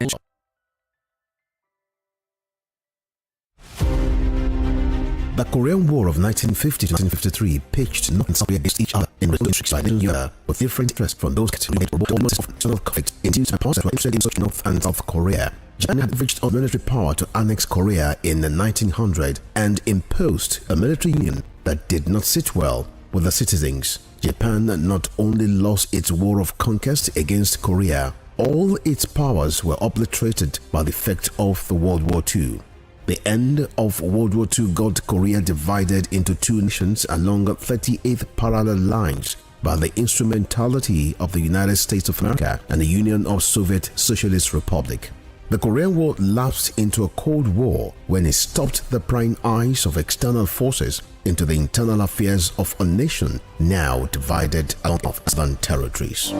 The Korean War of 1950 to 1953 pitched North and South against each other in restrictions by the year, with different interests from those who made almost of conflict into parts that were interested in such North and South Korea. Japan had reached a military power to annex Korea in 1900 and imposed a military union that did not sit well with the citizens. Japan not only lost its war of conquest against Korea, all its powers were obliterated by the effect of the World War II. The end of World War II got Korea divided into two nations along 38th parallel lines by the instrumentality of the United States of America and the Union of Soviet Socialist Republic. The Korean War lapsed into a Cold War when it stopped the prying eyes of external forces into the internal affairs of a nation now divided along southern territories.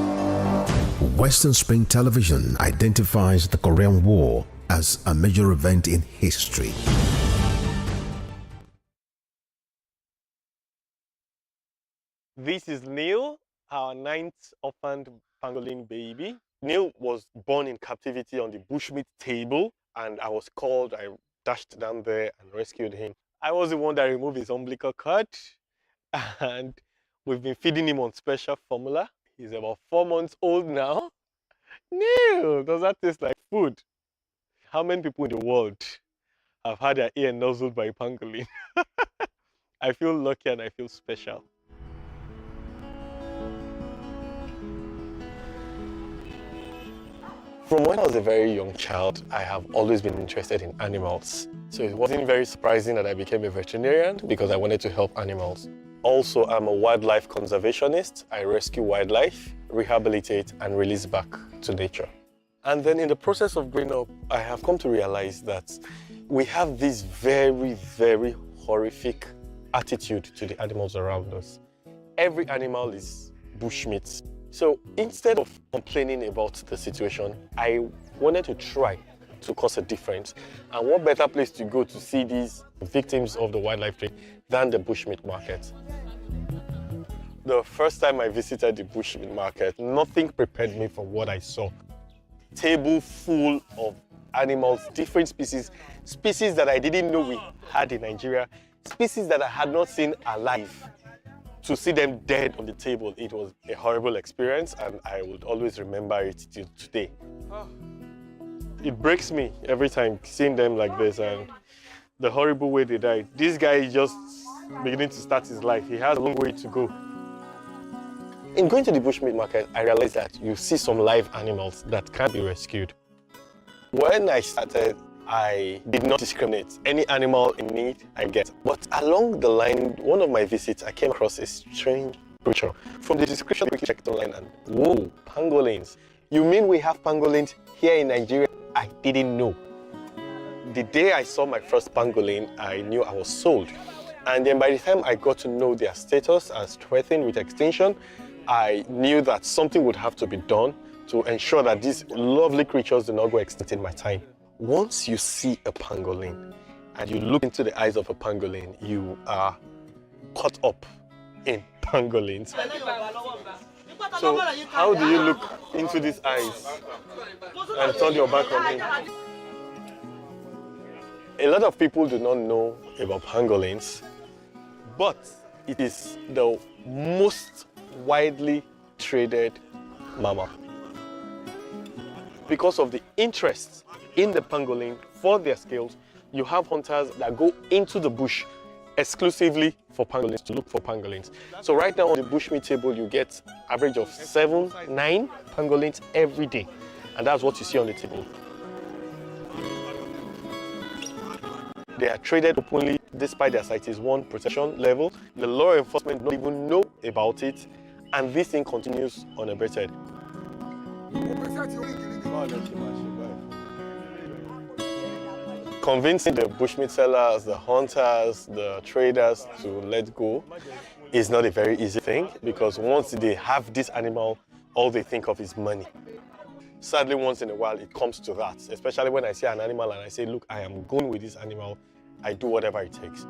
Western Spring Television identifies the Korean War as a major event in history. This is Neil, our 9th orphaned pangolin baby. Neil was born in captivity on the bushmeat table, and I was called. I dashed down there and rescued him. I was the one that removed his umbilical cord, and we've been feeding him on special formula. He's about 4 months old now. Neil, does that taste like food? How many people in the world have had their ear nuzzled by a pangolin? I feel lucky and I feel special. From when I was a very young child, I have always been interested in animals. So it wasn't very surprising that I became a veterinarian because I wanted to help animals. Also, I'm a wildlife conservationist. I rescue wildlife, rehabilitate, and release back to nature. And then in the process of growing up, I have come to realize that we have this very, very horrific attitude to the animals around us. Every animal is bushmeat. So instead of complaining about the situation, I wanted to try to cause a difference. And what better place to go to see these victims of the wildlife trade than the bushmeat market? The first time I visited the bushmeat market, nothing prepared me for what I saw. Table full of animals, different species that I didn't know we had in Nigeria, species that I had not seen alive. To see them dead on the table, it was a horrible experience, and I would always remember it till today. It breaks me every time seeing them like this and the horrible way they died. This guy is just beginning to start his life. He has a long way to go. In going to the bushmeat market, I realized that you see some live animals that can't be rescued. When I started, I did not discriminate. Any animal in need, I get. But along the line, one of my visits, I came across a strange creature. From the description, I checked online and, whoa, pangolins. You mean we have pangolins here in Nigeria? I didn't know. The day I saw my first pangolin, I knew I was sold. And then by the time I got to know their status as threatened with extinction, I knew that something would have to be done to ensure that these lovely creatures do not go extinct in my time. Once you see a pangolin and you look into the eyes of a pangolin, you are caught up in pangolins. So how do you look into these eyes and turn your back on him? A lot of people do not know about pangolins, but it is the most widely traded mammal. Because of the interest in the pangolin for their scales, you have hunters that go into the bush exclusively for pangolins, to look for pangolins. So right now on the bushmeat table, you get average of 7-9 pangolins every day. And that's what you see on the table. They are traded openly despite their CITES 1 protection level. The law enforcement don't even know about it, and this thing continues unabated. Convincing the bushmeat sellers, the hunters, the traders to let go is not a very easy thing, because once they have this animal, all they think of is money. Sadly, once in a while, it comes to that, especially when I see an animal and I say, look, I am going with this animal, I do whatever it takes.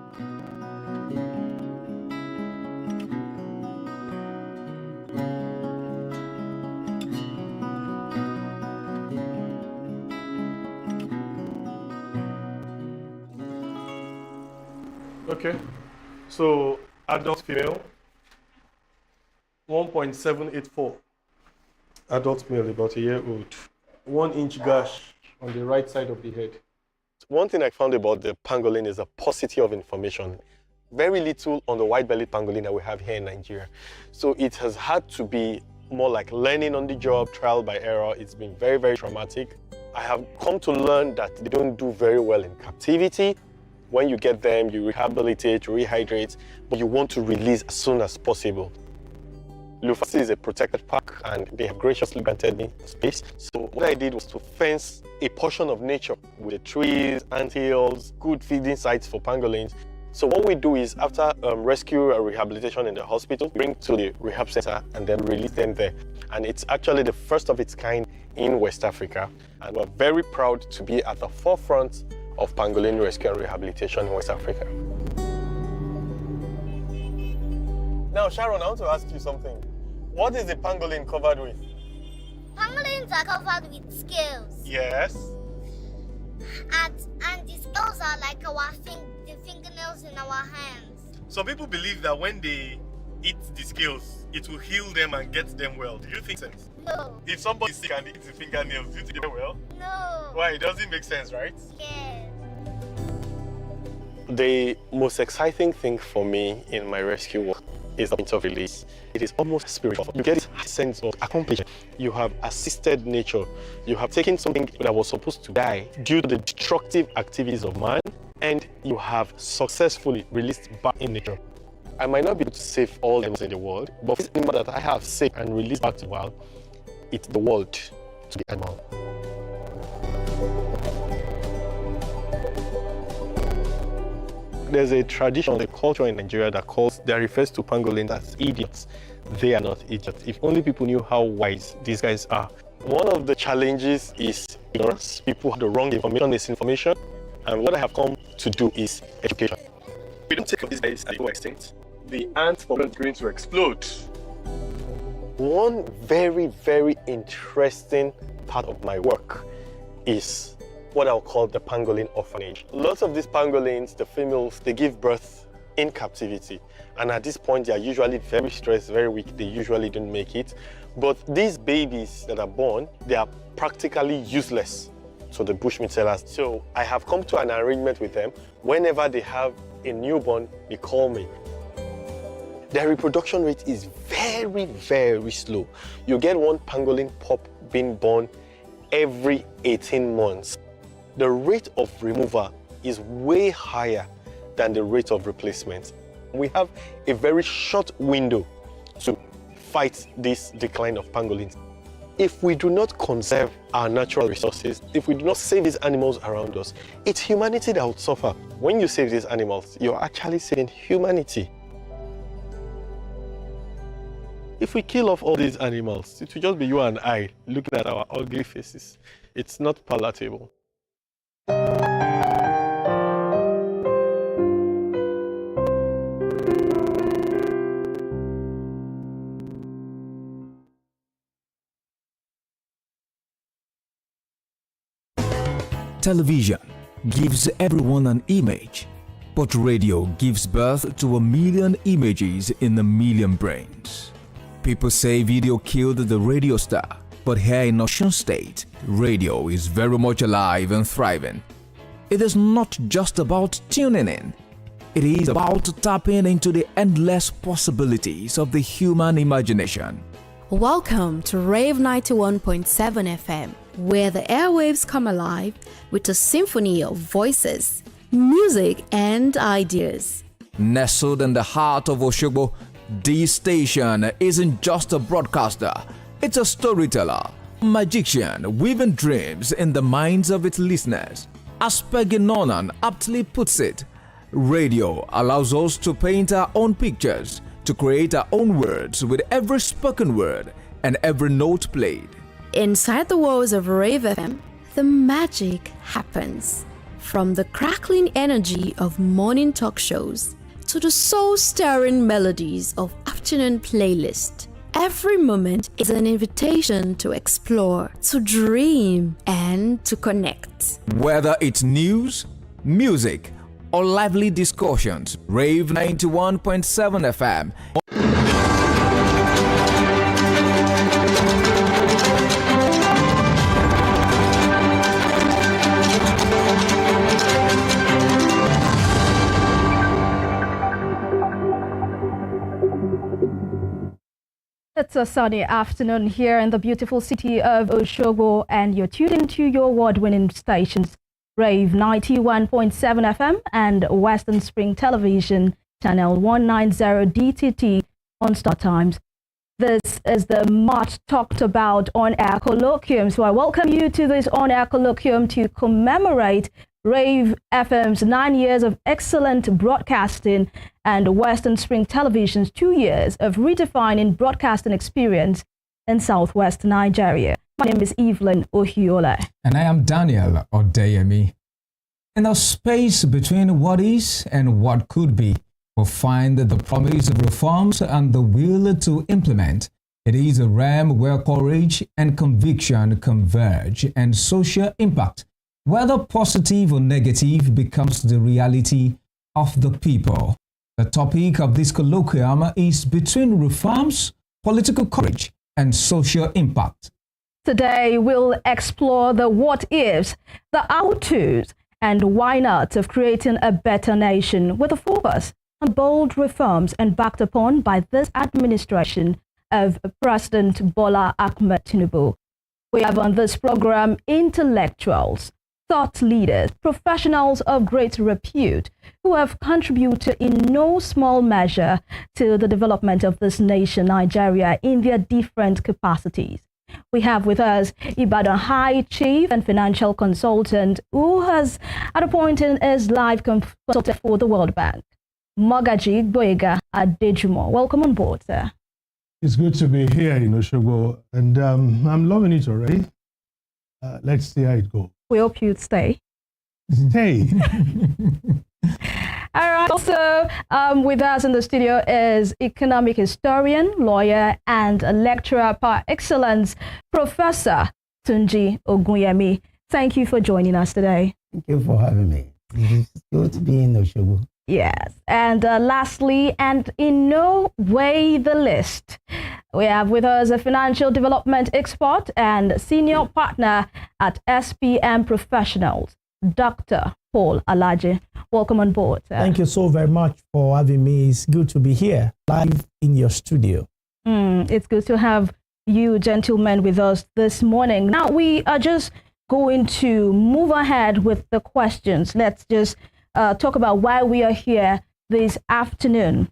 Okay, so adult female, 1.784. Adult male, about a year old. 1 inch gash on the right side of the head. One thing I found about the pangolin is a paucity of information. Very little on the white-bellied pangolin that we have here in Nigeria. So it has had to be more like learning on the job, trial by error. It's been very, very traumatic. I have come to learn that they don't do very well in captivity. When you get them, you rehabilitate, rehydrate, but you want to release as soon as possible. Lufasi is a protected park, and they have graciously granted me space. So what I did was to fence a portion of nature with the trees, anthills, good feeding sites for pangolins. So what we do is, after rescue or rehabilitation in the hospital, bring to the rehab center and then release them there. And it's actually the first of its kind in West Africa. And we're very proud to be at the forefront of pangolin rescue and rehabilitation in West Africa. Now, Sharon, I want to ask you something. What is the pangolin covered with? Pangolins are covered with scales. Yes. And the scales are like the fingernails in our hands. Some people believe that when they eat the scales, it will heal them and get them well. Do you think so? No. If somebody is sick and eats the fingernails, do you think they get well? No. Why? It doesn't make sense, right? Yes. The most exciting thing for me in my rescue work is the point of release. It is almost spiritual. You get this sense of accomplishment. You have assisted nature. You have taken something that was supposed to die due to the destructive activities of man, and you have successfully released back in nature. I might not be able to save all animals in the world, but this animal that I have saved and released back to the wild, it's the world to the animal. There's a tradition, a culture in Nigeria that refers to pangolins as idiots. They are not idiots. If only people knew how wise these guys are. One of the challenges is ignorance. People have the wrong information, misinformation. And what I have come to do is education. We don't take these guys at go extinct. The ant problem is going to explode. One very, very interesting part of my work is what I'll call the pangolin orphanage. Lots of these pangolins, the females, they give birth in captivity. And at this point, they are usually very stressed, very weak. They usually don't make it. But these babies that are born, they are practically useless to the bushmeat sellers. So I have come to an arrangement with them. Whenever they have a newborn, they call me. Their reproduction rate is very, very slow. You get one pangolin pup being born every 18 months. The rate of removal is way higher than the rate of replacement. We have a very short window to fight this decline of pangolins. If we do not conserve our natural resources, if we do not save these animals around us, it's humanity that will suffer. When you save these animals, you're actually saving humanity. If we kill off all these animals, it will just be you and I looking at our ugly faces. It's not palatable. Television gives everyone an image, but radio gives birth to 1 million images in 1 million brains. People say video killed the radio star, but here in Osun State, radio is very much alive and thriving. It is not just about tuning in. It is about tapping into the endless possibilities of the human imagination. Welcome to Rave 91.7 FM, where the airwaves come alive with a symphony of voices, music, and ideas. Nestled in the heart of Oshogbo, this station isn't just a broadcaster, it's a storyteller, magician weaving dreams in the minds of its listeners. As Peggy Nonan aptly puts it, radio allows us to paint our own pictures, to create our own words with every spoken word and every note played. Inside the walls of Rave FM, the magic happens. From the crackling energy of morning talk shows to the soul-stirring melodies of afternoon playlist, every moment is an invitation to explore, to dream, and to connect. Whether it's news, music, or lively discussions, Rave 91.7 FM. It's a sunny afternoon here in the beautiful city of Osogbo, and you're tuned into your award-winning stations, Rave 91.7 FM and Western Spring Television, channel 190 DTT on Star Times. This is the much talked about on-air colloquium. So I welcome you to this on-air colloquium to commemorate Rave FM's 9 years of excellent broadcasting and Western Spring Television's 2 years of redefining broadcasting experience in Southwest Nigeria. My name is Evelyn Ohiola. And I am Daniel Odeyemi. In the space between what is and what could be, we'll find the promise of reforms and the will to implement. It is a realm where courage and conviction converge, and social impact, whether positive or negative, becomes the reality of the people. The topic of this colloquium is between reforms, political courage, and social impact. Today, we'll explore the what-ifs, the how-tos, and why not of creating a better nation with a focus on bold reforms and backed upon by this administration of President Bola Ahmed Tinubu. We have on this program intellectuals, thought leaders, professionals of great repute who have contributed in no small measure to the development of this nation, Nigeria, in their different capacities. We have with us Ibadan High Chief and Financial Consultant who has, at a point in his life, consulted for the World Bank, Mogaji Gboyega Adejumo. Welcome on board, sir. It's good to be here in Osogbo, and I'm loving it already. Let's see how it goes. We hope you'd stay. Stay. All right. Also with us in the studio is economic historian, lawyer, and lecturer par excellence, Professor Tunji Ogunyemi. Thank you for joining us today. Thank you for having me. It's good to be in Osogbo. Yes. And lastly, and in no way the least, we have with us a financial development expert and senior partner at SPM Professionals, Dr. Paul Alaje. Welcome on board, sir. Thank you so very much for having me. It's good to be here, live in your studio. It's good to have you gentlemen with us this morning. Now, we are just going to move ahead with the questions. Let's just talk about why we are here this afternoon.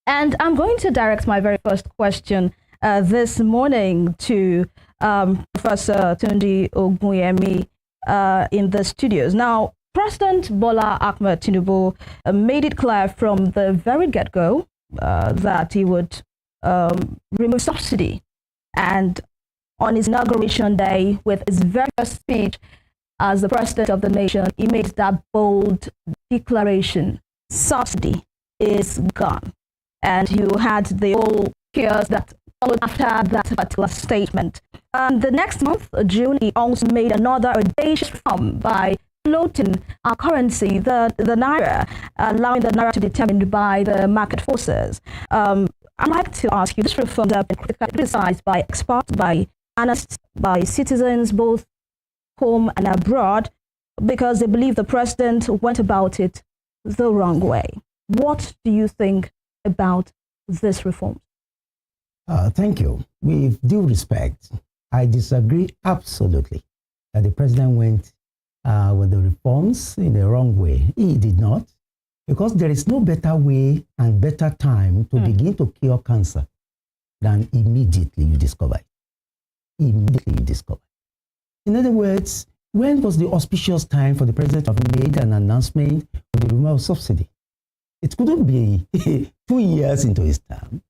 And I'm going to direct my very first question this morning to Professor Tunji Ogunyemi in the studios. Now, President Bola Ahmed Tinubu made it clear from the very get-go that he would remove subsidy. And on his inauguration day, with his very first speech as the president of the nation, he made that bold declaration: subsidy is gone. And you had the whole chaos that followed after that particular statement. The next month, June, he also made another audacious reform by floating our currency, the naira, allowing the naira to be determined by the market forces. I'd like to ask you, this reform has been criticized by experts, by analysts, by citizens, both home and abroad, because they believe the president went about it the wrong way. What do you think about this reform? Thank you. With due respect, I disagree absolutely that the president went with the reforms in the wrong way. He did not, because there is no better way and better time to begin to cure cancer than immediately you discover it. immediately discovered. In other words, when was the auspicious time for the president to have made an announcement of the removal of subsidy? It couldn't be 2 years into his term.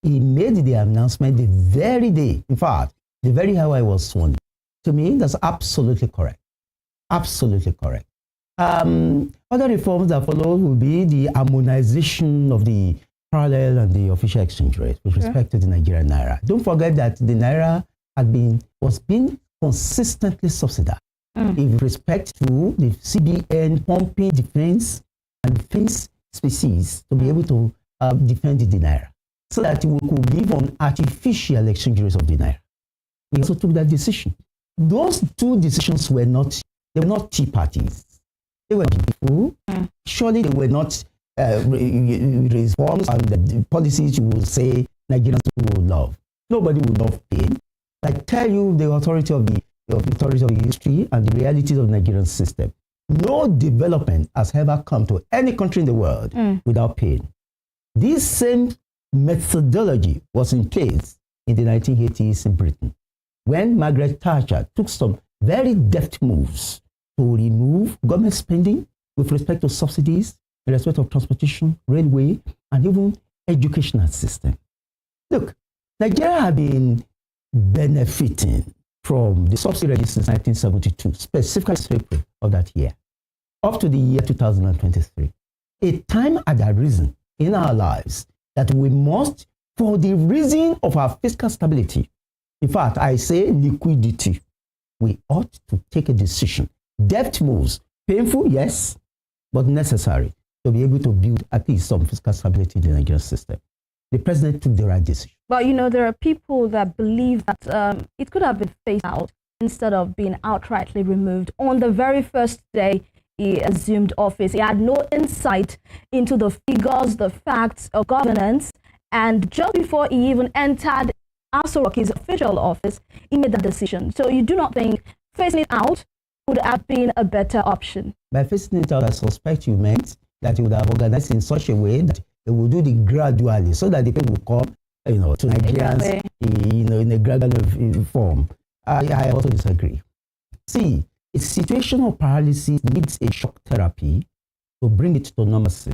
He made the announcement the very day, in fact, the very hour I was sworn in. To me, that's absolutely correct. Absolutely correct. Other reforms that follow will be the harmonization of the parallel and the official exchange rate with respect to the Nigerian naira. Don't forget that the naira was being consistently subsidized with respect to the CBN pumping defense and defense species to be able to defend the naira, so that we could live on artificial exchange rates of the naira. We also took that decision. Those two decisions were not tea parties. They were beautiful. Surely they were not reforms and the policies you will say Nigerians will love. Nobody will love pain. I tell you the authority of the history and the realities of the Nigerian system. No development has ever come to any country in the world without pain. This same methodology was in place in the 1980s in Britain, when Margaret Thatcher took some very deft moves to remove government spending with respect to subsidies, in respect of transportation, railway, and even educational system. Look, Nigeria has been benefiting from the subsidy regime since 1972, specifically April of that year, up to the year 2023. A time had arisen in our lives that we must, for the reason of our fiscal stability, in fact, I say liquidity, we ought to take a decision. Deft moves, painful, yes, but necessary to be able to build at least some fiscal stability in the Nigerian system. The president took the right decision. But there are people that believe that it could have been phased out instead of being outrightly removed. On the very first day he assumed office, he had no insight into the figures, the facts of governance, and just before he even entered Aso Rock, his official office, he made that decision. So you do not think phasing it out would have been a better option? By phasing it out, I suspect you meant that you would have organized in such a way that they will do it gradually, so that the people will come, to Nigerians, in a gradual form. I also disagree. See, a situational paralysis needs a shock therapy to bring it to normalcy.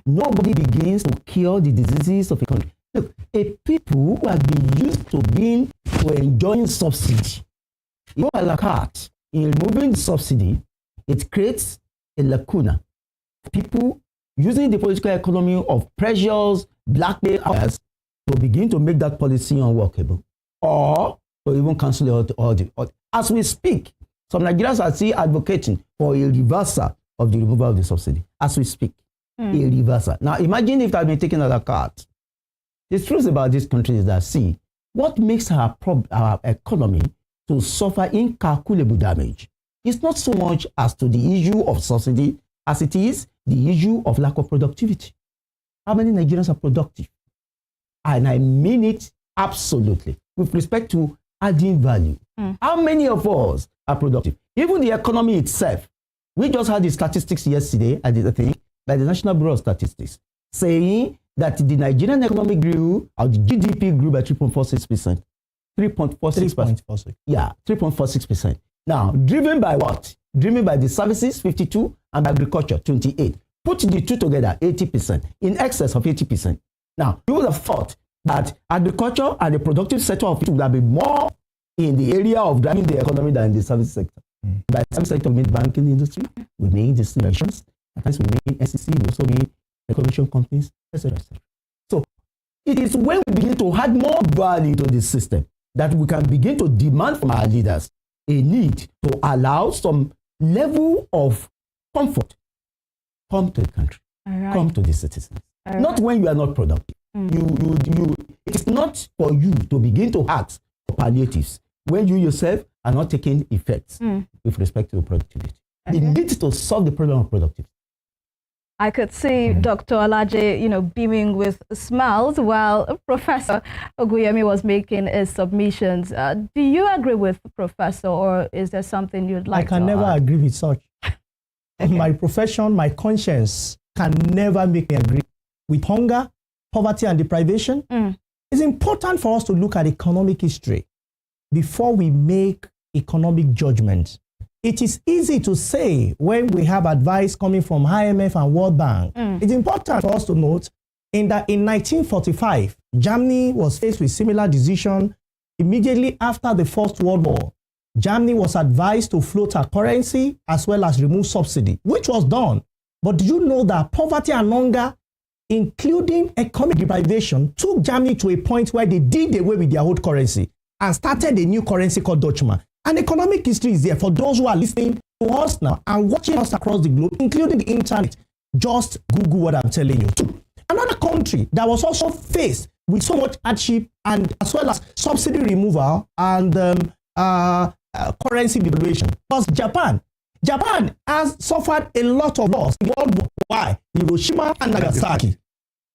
Nobody begins to cure the diseases of a country. Look, a people who have been used to enjoying subsidy, a la carte, in removing the subsidy, it creates a lacuna. People using the political economy of pressures, blackmail others to begin to make that policy unworkable, or to even cancel it. As we speak, some Nigerians are still advocating for a reversal of the removal of the subsidy. As we speak, a reversal. Now, imagine if it had been taken as a card. The truth about this country is that, see, what makes our economy to suffer incalculable damage is not so much as to the issue of subsidy as it is the issue of lack of productivity. How many Nigerians are productive? And I mean it absolutely with respect to adding value. How many of us are productive? Even the economy itself. We just had the statistics yesterday, I think, by the National Bureau of Statistics, saying that the Nigerian economy grew, or the GDP grew by 3.46%. 3.46%. Yeah, 3.46%. Now, driven by what? Driven by the services, 52, and by agriculture, 28. Put the two together, 80%, in excess of 80%. Now, you would have thought that agriculture and the productive sector of it would have been more in the area of driving the economy than in the service sector. By the service sector, we mean banking industry, we mean distributions, at times we mean SEC, we also mean recognition companies, etc. So, it is when we begin to add more value to the system that we can begin to demand from our leaders a need to allow some level of comfort come to the country, come to the citizens. Not when you are not productive. It is not for you to begin to ask for palliatives when you yourself are not taking effects with respect to productivity. It needs to solve the problem of productivity. I could see Dr. Alaje, beaming with smiles while Professor Oguyemi was making his submissions. Do you agree with Professor, or is there something you'd like to add? I can never agree with such. My profession, my conscience can never make me agree with hunger, poverty, and deprivation. It's important for us to look at economic history. before we make economic judgments. It is easy to say when we have advice coming from IMF and World Bank. It's important for us to note in 1945, Germany was faced with similar decision immediately after the First World War. Germany was advised to float a currency as well as remove subsidy, which was done. But do you know that poverty and hunger, including economic deprivation, took Germany to a point where they did away with their old currency and started a new currency called Deutschmark. And economic history is there for those who are listening to us now and watching us across the globe, including the internet. Just Google what I'm telling you. Another country that was also faced with so much hardship and as well as subsidy removal and currency devaluation was Japan. Japan has suffered a lot of loss in World War I, Hiroshima and Nagasaki.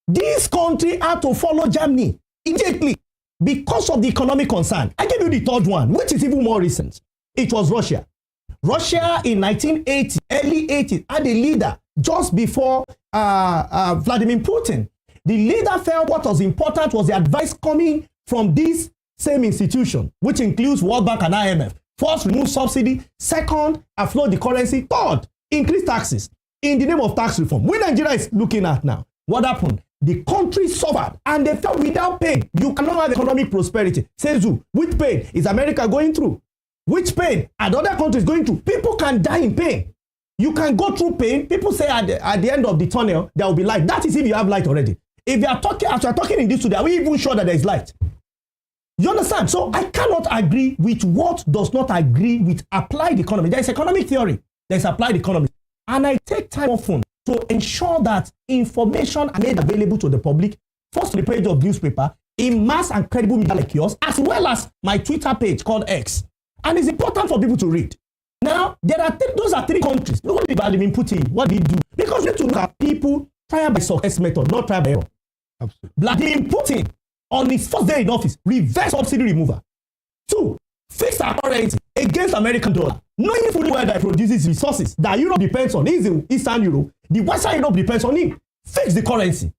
This country had to follow Germany immediately because of the economic concern. I give you the third one, which is even more recent. It was Russia. Russia in 1980, early 80s, had a leader just before Vladimir Putin. The leader felt what was important was the advice coming from this same institution, which includes World Bank and IMF. First, remove subsidy. Second, float the currency. Third, increase taxes in the name of tax reform. What Nigeria is looking at now, what happened? The country suffered and they fell without pain. You cannot have economic prosperity. Says who? Which pain is America going through? Which pain are the other countries going through? People can die in pain. You can go through pain. People say at the end of the tunnel, there will be light. That is if you have light already. If you are talking, as you are talking in this today, are we even sure that there is light? You understand? So I cannot agree with what does not agree with applied economy. There is economic theory. There is applied economy. And I take time often to ensure that information are made available to the public, first on the page of newspaper, in mass and credible media like yours, as well as my Twitter page called X. And it's important for people to read. Now, those are three countries. Look at Vladimir Putin. What did he do? Because we need to look at people trial by success method, not trial by error. Absolutely. Vladimir Putin, on his first day in office, reverse subsidy remover. 2, fixed our currency against American dollar, knowing fully well that it produces resources that Europe depends on. This is Eastern Europe. The Western Europe depends on him. Fix the currency.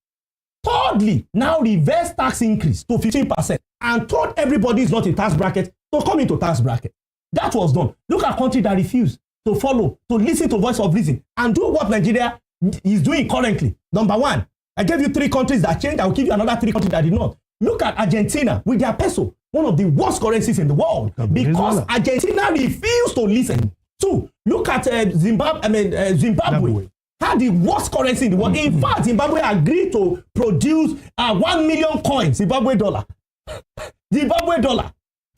Thirdly, now reverse tax increase to 15% and told everybody is not in tax bracket to come into tax bracket. That was done. Look at countries that refuse to follow, to listen to voice of reason and do what Nigeria is doing currently. Number 1, I gave you 3 countries that changed. I will give you another 3 countries that did not. Look at Argentina with their peso, one of the worst currencies in the world, because Argentina refused to listen. 2, look at Zimbabwe. Had the worst currency in the world. In fact, Zimbabwe agreed to produce 1 million coins, Zimbabwe dollar.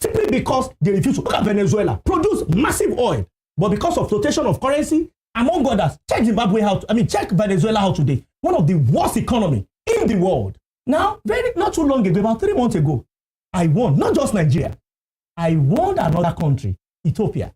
Simply because they refused to. Look at Venezuela, produce massive oil, but because of flotation of currency, among others, check Venezuela out today. One of the worst economy in the world. Now, not too long ago, about 3 months ago, I won, not just Nigeria. I won another country, Ethiopia.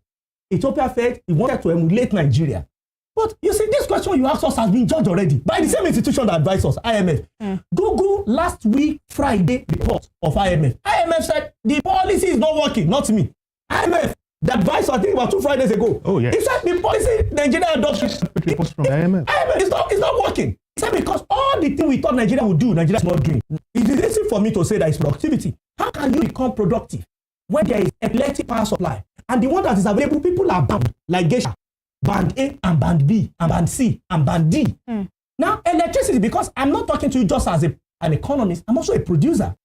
Ethiopia said it wanted to emulate Nigeria. But you see, this question you asked us has been judged already by the same institution that advised us, IMF. Google last week, Friday, report of IMF. IMF said the policy is not working, not me. IMF, the advice I think about 2 Fridays ago. Oh, yeah. He said the policy Nigeria adoption IMF is not working. He said because all the things we thought Nigeria would do, Nigeria is not doing. It is easy for me to say that it's productivity. How can you become productive when there is electric power supply and the one that is available, people are bound, like Geisha, band A and band B and band C and band D. Now, electricity, because I'm not talking to you just as an economist, I'm also a producer.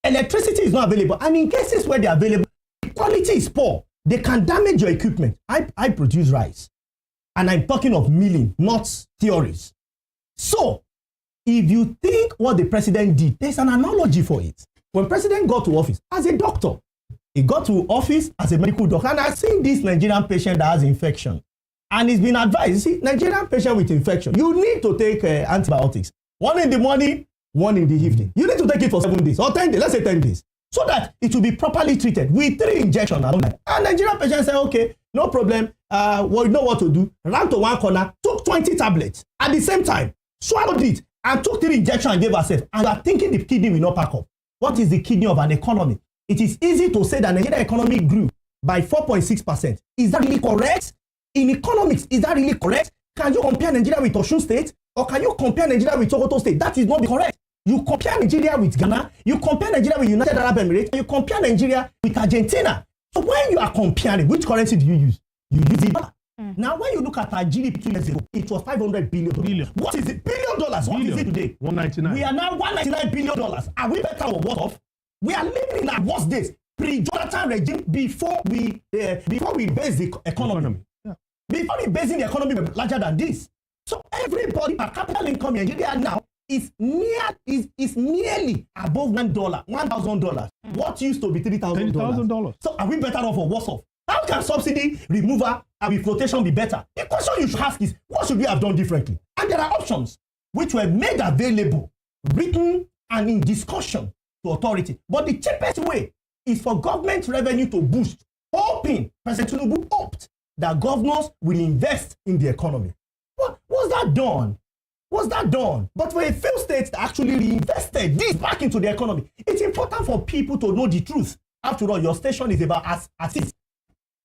Electricity is not available. And in cases where they're available, the quality is poor. They can damage your equipment. I produce rice. And I'm talking of milling, not theories. So, if you think what the president did, there's an analogy for it. When president got to office as a doctor, he got to office as a medical doctor. And I've seen this Nigerian patient that has infection. And he's been advised, you see, Nigerian patient with infection, you need to take antibiotics. 1 in the morning, 1 in the evening. You need to take it for 7 days or 10 days, let's say 10 days. So that it will be properly treated with 3 injections. And Nigerian patient said, okay, no problem. Well, you know what to do. Ran to one corner, took 20 tablets at the same time, swallowed it, and took 3 injections and gave herself. And you are thinking the kidney will not pack up. What is the kidney of an economy? It is easy to say that Nigerian economy grew by 4.6%. Is that really correct? In economics, is that really correct? Can you compare Nigeria with Osun State? Or can you compare Nigeria with Sokoto State? That is not correct. You compare Nigeria with Ghana, you compare Nigeria with United Arab Emirates, and you compare Nigeria with Argentina. So when you are comparing, which currency do you use? You use the dollar. Now, when you look at our GDP 2 years ago, it was $500 billion. What is it? $1 billion. What is it today? 199. We are now $199 billion. Are we better or worse off? We are living in our worst days. Pre-Jonathan regime, before we base the economy. Yeah. Before we basing the economy larger than this. So everybody, per capital income in Nigeria now is nearly above $1,000. What used to be $3,000? So are we better off or worse off? How can subsidy removal and reflotation be better? The question you should ask is, what should we have done differently? And there are options which were made available, written and in discussion to authority. But the cheapest way is for government revenue to boost, hoping President Tinubu hoped that governors will invest in the economy. Was that done? Was that done? But for a few states that actually reinvested this back into the economy, it's important for people to know the truth. After all, your station is about as it is.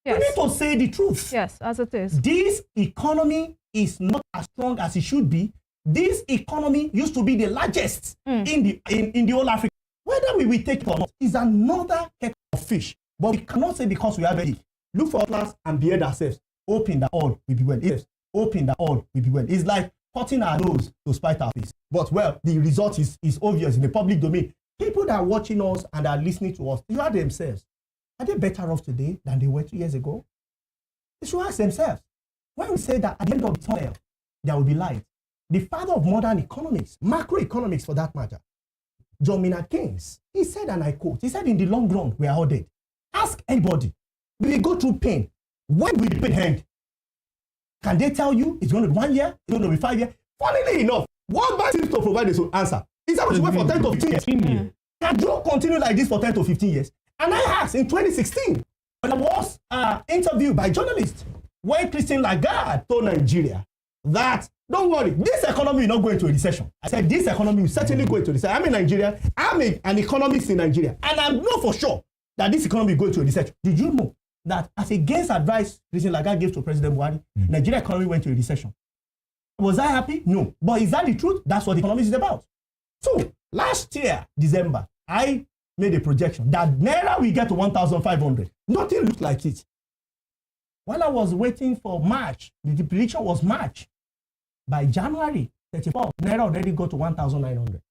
Yes. We need to say the truth. Yes, as it is. This economy is not as strong as it should be. This economy used to be the largest in the whole Africa. Whether we will take it or not is another kettle of fish. But we cannot say because we have a look for class and behead ourselves, hoping that all will be well. Yes, hoping that all will be well. It's like cutting our nose to spite our face. But well, the result is obvious in the public domain. People that are watching us and are listening to us, they are themselves. Are they better off today than they were 2 years ago? They should ask themselves. When we say that at the end of the tunnel, there will be light, the father of modern economics, macroeconomics for that matter, John Maynard Keynes, he said, and I quote, he said, in the long run, we are all dead. Ask anybody, will we go through pain? When will the pain end? Can they tell you it's going to be 1 year, it's going to be 5 years? Funnily enough, World Bank seems to provide this answer. Is that what you wait for 10 to 15 years? Can you continue like this for 10 to 15 years? And I asked in 2016, when I was interviewed by journalists, when Christine Lagarde told Nigeria that, don't worry, this economy is not going to a recession. I said, this economy will certainly go into a recession. I'm in Nigeria, I'm an economist in Nigeria, and I know for sure that this economy will go into a recession. Did you know that as against advice Christine Lagarde gave to President Buhari, Nigeria economy went to a recession? Was I happy? No. But is that the truth? That's what the economy is about. So, last year, December, I made a projection that Naira will get to 1,500. Nothing looked like it. While I was waiting for March, the prediction was March. By January 34th, Naira already got to 1,900.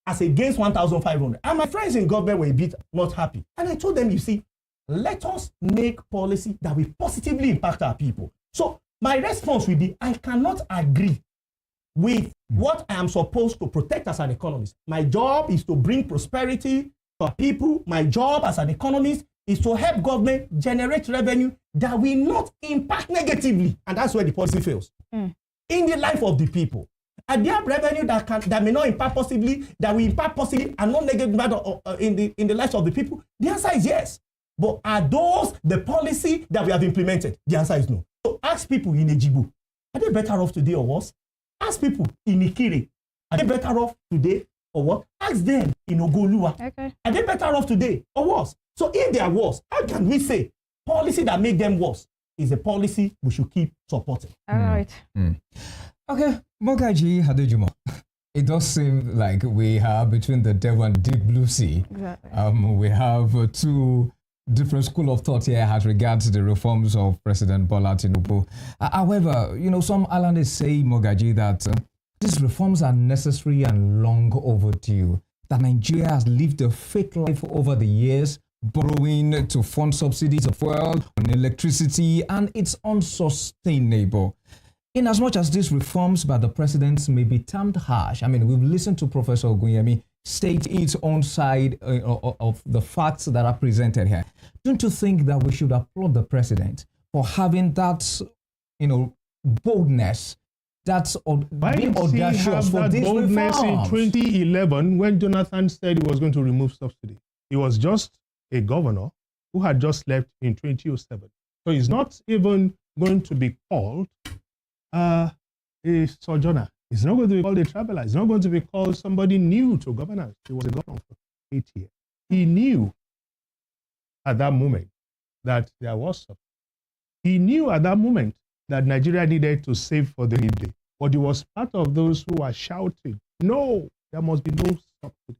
As against 1,500. And my friends in government were a bit not happy. And I told them, you see, let us make policy that will positively impact our people. So my response will be, I cannot agree with what I am supposed to protect as an economist. My job is to bring prosperity for people. My job as an economist is to help government generate revenue that will not impact negatively. And that's where the policy fails. In the life of the people. And they have revenue that may not impact positively, that will impact positively and not negatively in the lives of the people. The answer is yes. But are those the policy that we have implemented? The answer is no. So ask people in Ejibo, are they better off today or worse? Ask people in Ikire, are they better off today or what? Ask them in Ogoluwa, are they better off today or worse? So if they are worse, how can we say policy that make them worse is a policy we should keep supporting? All right. Okay, Mogaji Hadejumo. It does seem like we are between the devil and the deep blue sea. Exactly. We have two different school of thought here as regards the reforms of President Bola Tinubu. However, some analysts say, Mogaji, that these reforms are necessary and long overdue. That Nigeria has lived a fake life over the years, borrowing to fund subsidies of fuel on electricity, and it's unsustainable. In as much as these reforms by the president may be termed harsh, I mean, we've listened to Professor Ogunyemi state its own side of the facts that are presented here. Don't you think that we should applaud the president for having that, boldness, that's being audacious for these boldness reforms? In 2011 when Jonathan said he was going to remove subsidy? He was just a governor who had just left in 2007. So he's not even going to be called a sojourner. He's not going to be called a traveler. He's not going to be called somebody new to governance. He was a governor for 8 years. He knew at that moment that there was something. He knew at that moment that Nigeria needed to save for the need day. But he was part of those who were shouting, no, There must be no subsidy.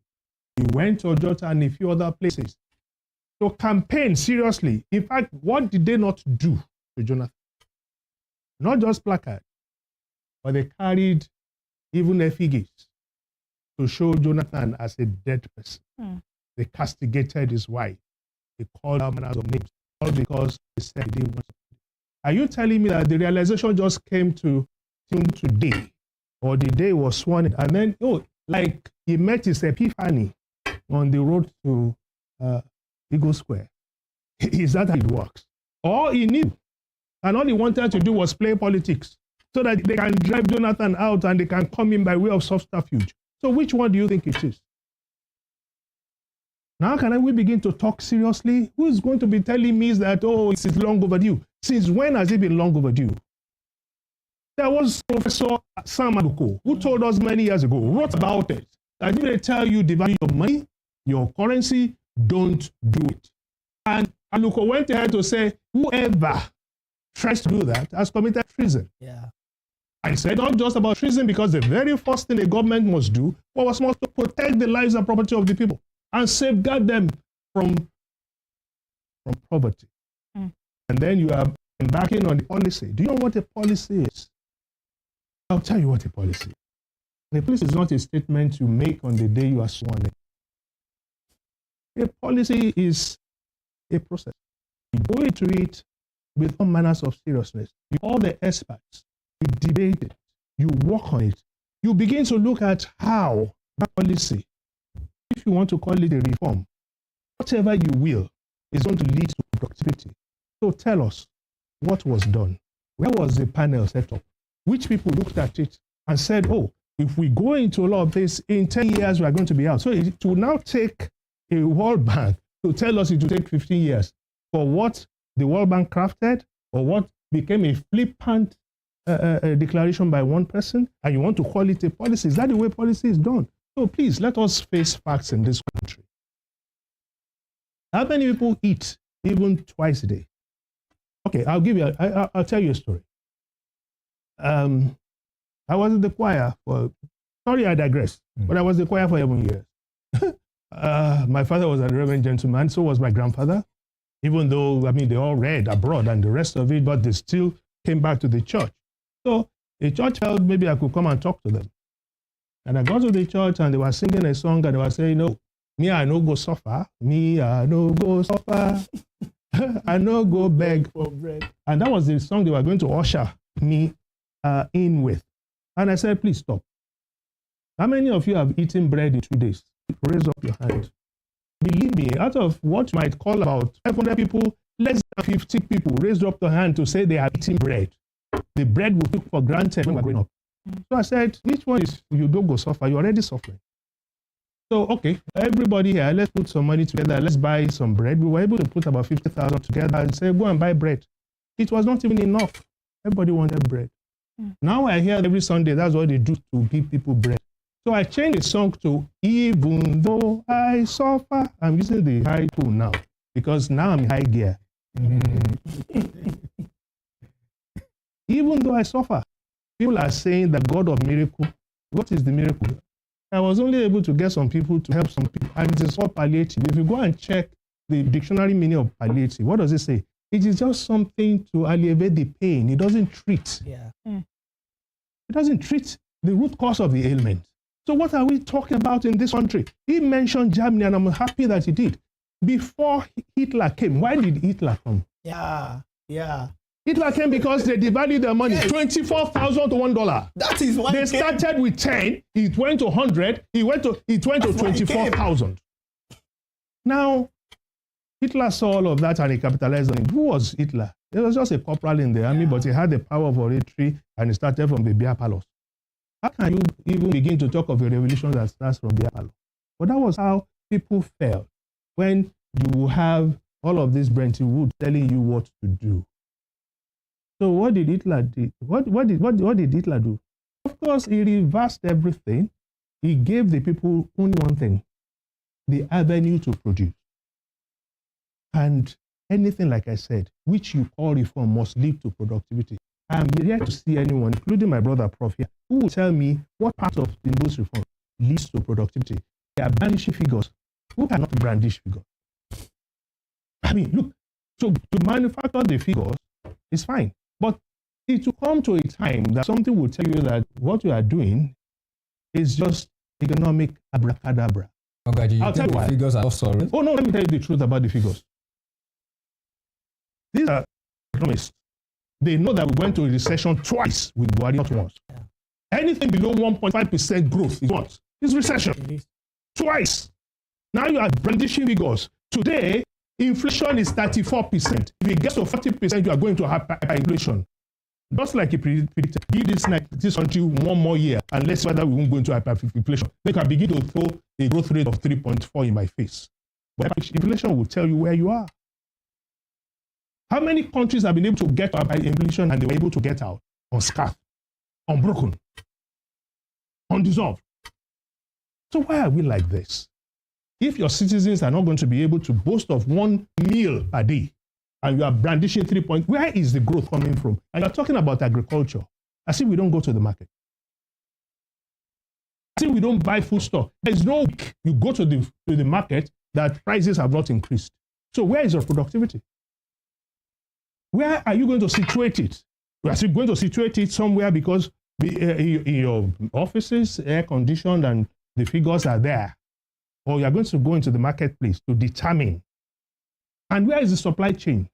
He went to Ojota and a few other places to campaign seriously. In fact, what did they not do to Jonathan? Not just placards, but they carried even effigies to show Jonathan as a dead person. They castigated his wife. They called her manners of names, all because they said he didn't want to. Are you telling me that the realization just came to him today, or the day was sworn in, and then, like he met his epiphany on the road to Eagle Square? Is that how it works? Or he knew, and all he wanted to do was play politics so that they can drive Jonathan out and they can come in by way of subterfuge? So which one do you think it is? Now can we begin to talk seriously? Who is going to be telling me that, it is long overdue? Since when has it been long overdue? There was Professor Sam Aluko, who told us many years ago, wrote about it, that if they tell you the value of money, your currency, don't do it. And Aluko went ahead to say, whoever tries to do that has committed treason. Yeah. I said not just about treason, because the very first thing a government must do was to protect the lives and property of the people and safeguard them from poverty. And then you are embarking on the policy. Do you know what a policy is? I'll tell you what a policy is. A policy is not a statement you make on the day you are sworn in. A policy is a process. You go into it with all manners of seriousness. You call the experts, you debate it, you work on it. You begin to look at how that policy, if you want to call it a reform, whatever you will, is going to lead to productivity. So tell us, what was done? Where was the panel set up? Which people looked at it and said, if we go into a lot of this, in 10 years, we are going to be out. So it will now take a World Bank to tell us it will take 15 years for what the World Bank crafted, or what became a flippant declaration by one person, and you want to call it a policy. Is that the way policy is done? So please, let us face facts in this country. How many people eat even twice a day? Okay, I'll tell you a story. I was in the choir sorry, I digress, but I was in the choir for 11 years. My father was a reverend gentleman, so was my grandfather, even though, they all read abroad and the rest of it, but they still came back to the church. So the church felt maybe I could come and talk to them. And I got to the church and they were singing a song and they were saying, me, I no go suffer. Me, I no go suffer. I no go beg for bread. And that was the song they were going to usher me in with. And I said, please stop. How many of you have eaten bread in 2 days? Raise up your hand. Believe me, out of what you might call about 500 people, less than 50 people raised up their hand to say they are eating bread. The bread we took for granted when we were growing up. So I said, which one is you don't go suffer? You're already suffering. So, okay, everybody here, let's put some money together. Let's buy some bread. We were able to put about 50,000 together and say, go and buy bread. It was not even enough. Everybody wanted bread. Now I hear every Sunday, that's what they do to give people bread. So I changed the song to Even Though I Suffer. I'm using the high tone now because now I'm in high gear. Even though I suffer, people are saying the God of miracle. What is the miracle? I was only able to get some people to help some people, and it is all palliative. If you go and check the dictionary meaning of palliative, what does it say? It is just something to alleviate the pain. It doesn't treat. Yeah. It doesn't treat the root cause of the ailment. So what are we talking about in this country? He mentioned Germany, and I'm happy that he did. Before Hitler came, why did Hitler come? Yeah. Hitler came because they devalued their money, yes. 24,000 to $1. That is why they started with 10, it went to 100, it went to 24,000. Now, Hitler saw all of that and he capitalized on it. Who was Hitler? He was just a corporal in the army, but he had the power of oratory and he started from the beer palace. How can you even begin to talk of a revolution that starts from beer palace? But that was how people felt when you have all of this Brenton Wood telling you what to do. So what did Hitler do? What did Hitler do? Of course, he reversed everything. He gave the people only one thing, the avenue to produce. And anything, like I said, which you call reform must lead to productivity. I'm yet to see anyone, including my brother Prof here, who will tell me what part of those reforms leads to productivity. They are brandishing figures. Who cannot brandish figures? I mean, look, so to manufacture the figures is fine. But it will come to a time that something will tell you that what you are doing is just economic abracadabra. Okay, I'll tell you why. Figures are sorry. Oh, no, let me tell you the truth about the figures. These are economists. They know that we went to a recession twice with Buhari, not once. Yeah. Anything below 1.5% growth is what? It's recession. Twice. Now you are brandishing figures. Today, inflation is 34%. If it gets to 40%, you are going to have hyperinflation. Just like he predicted, give this like this until one more year, and let's see whether we won't go into hyperinflation. They can begin to throw a growth rate of 3.4 in my face. But inflation will tell you where you are. How many countries have been able to get out by inflation and they were able to get out unscathed, unbroken, undissolved? So why are we like this? If your citizens are not going to be able to boast of one meal a day, and you are brandishing 3 points, where is the growth coming from? And you're talking about agriculture. As if we don't go to the market. As if we don't buy food stuff. There's no week you go to the market that prices have not increased. So where is your productivity? Where are you going to situate it? We are still going to situate it somewhere because in your offices, air conditioned, and the figures are there. Or you are going to go into the marketplace to determine. And where is the supply chain?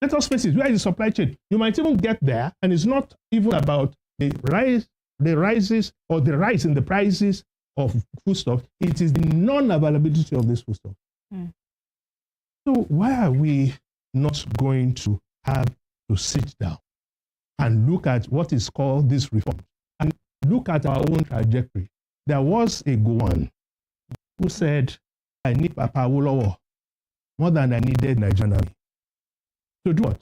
Let us face it, where is the supply chain? You might even get there, and it's not even about the rise in the prices of foodstuff. It is the non-availability of this foodstuff. So why are we not going to have to sit down and look at what is called this reform and look at our own trajectory? There was a Gowon who said, I need Papa Awolowo more than I needed Nigerian army. To do what?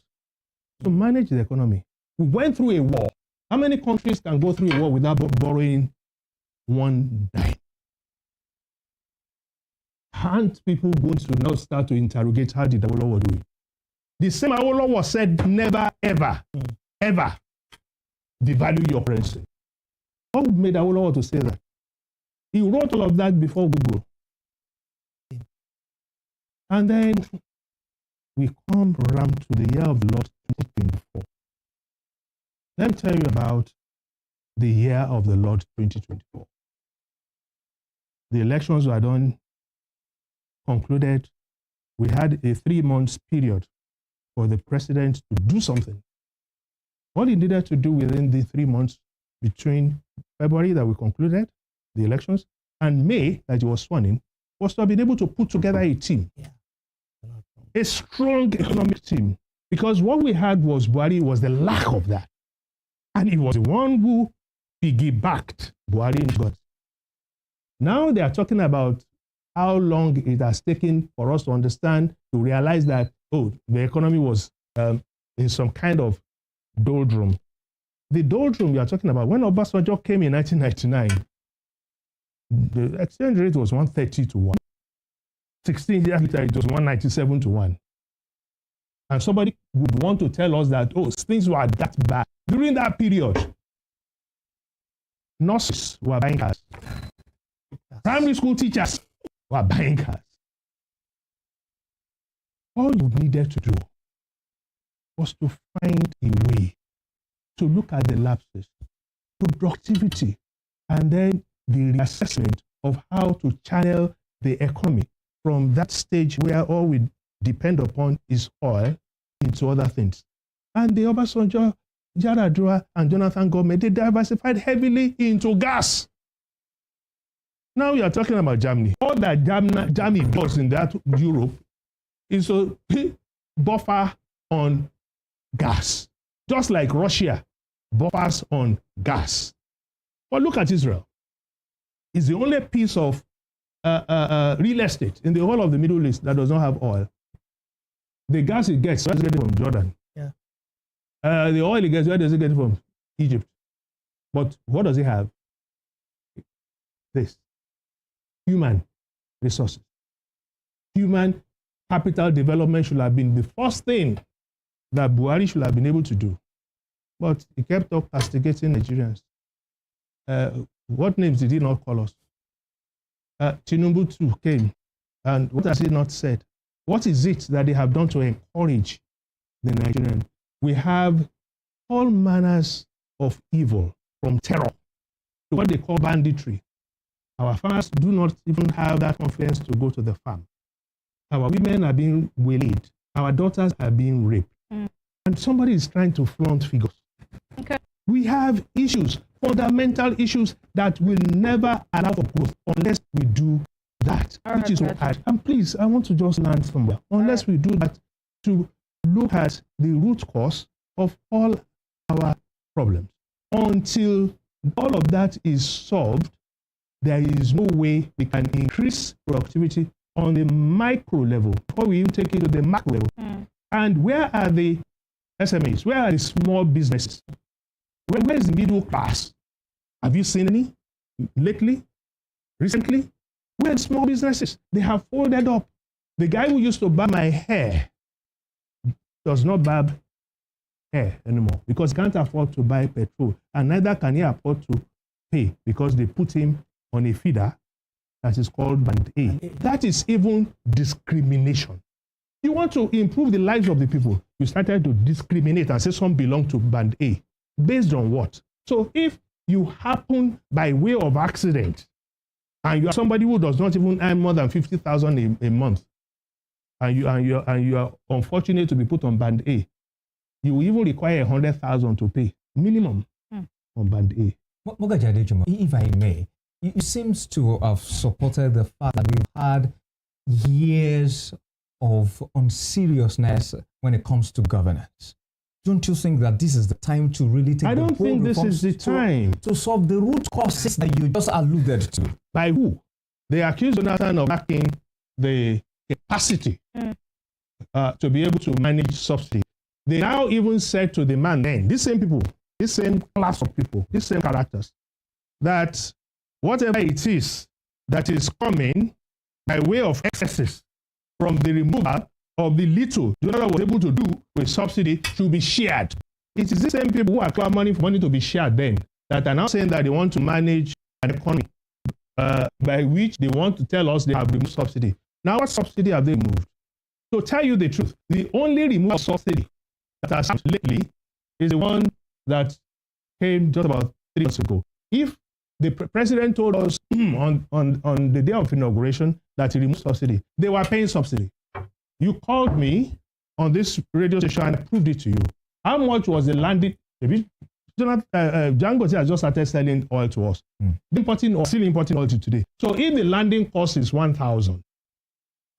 To manage the economy. We went through a war. How many countries can go through a war without borrowing one dime? Aren't people going to now start to interrogate how did Awolowo do it? The same Awolowo said, never, ever, ever devalue your currency. What made Awolowo to say that? He wrote all of that before Google. And then we come around to the year of the Lord 2024. Let me tell you about the year of the Lord 2024. The elections were done, concluded. We had a 3-month period for the president to do something. What he needed to do within the 3 months between February that we concluded the elections and May that he was sworn in was to have been able to put together a team. A strong economic team. Because what we had was Buhari was the lack of that. And he was the one who piggybacked Buhari in God. Now they are talking about how long it has taken for us to understand, to realize that, oh, the economy was in some kind of doldrum. The doldrum we are talking about, when Obasanjo came in 1999, the exchange rate was 130 to 1. 16 years later, it was 197 to 1. And somebody would want to tell us that, oh, things were that bad. During that period, nurses were buying cars. Primary school teachers were buying cars. All you needed to do was to find a way to look at the lapses, productivity, and then the reassessment of how to channel the economy from that stage where all we depend upon is oil into other things. And the Obasanjo, Yar'Adua, and Jonathan government, they diversified heavily into gas. Now you are talking about Germany. All that Germany does in that Europe is a buffer on gas, just like Russia buffers on gas. But look at Israel. It's the only piece of real estate in the whole of the Middle East that does not have oil. The gas it gets, where does it get from? Jordan. Yeah. The oil it gets, where does it get from? Egypt. But what does it have? This. Human resources. Human capital development should have been the first thing that Buhari should have been able to do. But he kept up castigating Nigerians. What names did he not call us? Tinubu too came. And what has he not said? What is it that they have done to encourage the Nigerian? We have all manners of evil, from terror to what they call banditry. Our farmers do not even have that confidence to go to the farm. Our women are being waylaid. Our daughters are being raped. And somebody is trying to flaunt figures. Okay. We have issues, fundamental issues that will never allow for growth unless we do that, which is what and please, I want to just land somewhere. Unless we do that, to look at the root cause of all our problems. Until all of that is solved, there is no way we can increase productivity on the micro level before we even take it to the macro level. And where are the SMEs? Where are the small businesses? Where is the middle class? Have you seen any lately, recently? Where are small businesses? They have folded up. The guy who used to barb my hair does not barb hair anymore because he can't afford to buy petrol, and neither can he afford to pay because they put him on a feeder that is called Band A. That is even discrimination. You want to improve the lives of the people, you started to discriminate and say some belong to Band A. Based on what? So if you happen by way of accident, and you are somebody who does not even earn more than 50,000 a month, and you are unfortunate to be put on Band A, you will even require 100,000 to pay minimum on Band A. Mogaji Adejumo, if I may, it seems to have supported the fact that we've had years of unseriousness when it comes to governance. Don't you think that this is the time to really take I don't think this is the time to solve the root causes that you just alluded to? By who? They accuse Jonathan of lacking the capacity to be able to manage subsidy. They now even said to the man then, these same people, this same class of people, these same characters, that whatever it is that is coming by way of excesses from the removal of the little Jonathan was able to do with subsidy should be shared. It is the same people who are clamoring for money to be shared then that are now saying that they want to manage an economy by which they want to tell us they have removed subsidy. Now, what subsidy have they removed? To tell you the truth, the only removal of subsidy that has happened lately is the one that came just about 3 months ago. If the president told us on the day of inauguration that he removed subsidy, they were paying subsidy. You called me on this radio station and I proved it to you. How much was the landing? Dangote has just started selling oil to us. Still importing oil to today. So if the landing cost is 1,000,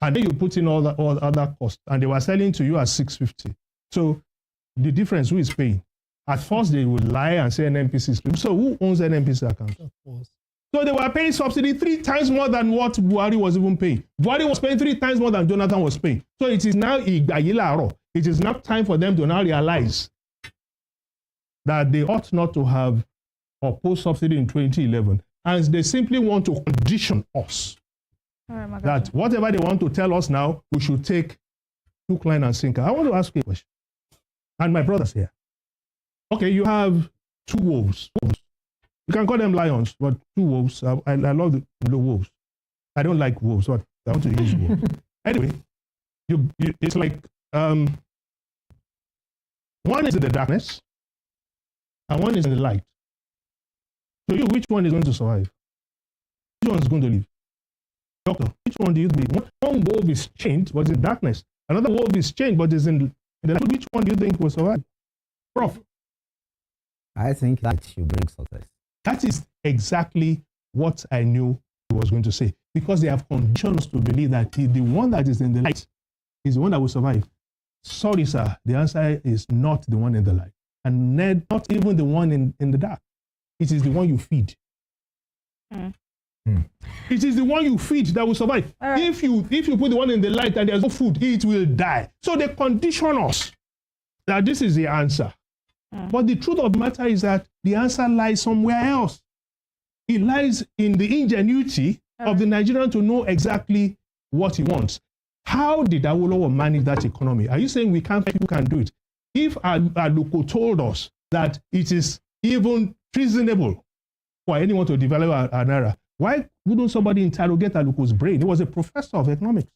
and then you put in all other costs, and they were selling to you at 650. So the difference, who is paying? At first, they would lie and say NNPC is paying. So who owns NNPC account? Of course. So they were paying subsidy 3 times more than what Buhari was even paying. Buhari was paying 3 times more than Jonathan was paying. So it is now it is now time for them to now realize that they ought not to have opposed subsidy in 2011. And they simply want to condition us that whatever they want to tell us now, we should take hook, line, and sinker. I want to ask you a question. And my brothers here. Okay, you have 2 wolves. You can call them lions, but 2 wolves. I love the wolves. I don't like wolves, but I want to use wolves. Anyway, it's like one is in the darkness and one is in the light. So which one is going to survive? Which one is going to live? Doctor, which one do you believe? One wolf is chained, but in darkness. Another wolf is chained, but is in the light. Which one do you think will survive? Prof. I think that should bring success. That is exactly what I knew he was going to say. Because they have conditioned us to believe that the one that is in the light is the one that will survive. Sorry, sir. The answer is not the one in the light. And not even the one in the dark. It is the one you feed. It is the one you feed that will survive. Right. If you put the one in the light and there's no food, it will die. So they condition us that this is the answer. But the truth of the matter is that the answer lies somewhere else. It lies in the ingenuity of the Nigerian to know exactly what he wants. How did Awolowo manage that economy? Are you saying people can do it? If Aluko told us that it is even treasonable for anyone to develop an naira. Why wouldn't somebody interrogate Aluko's brain? He was a professor of economics.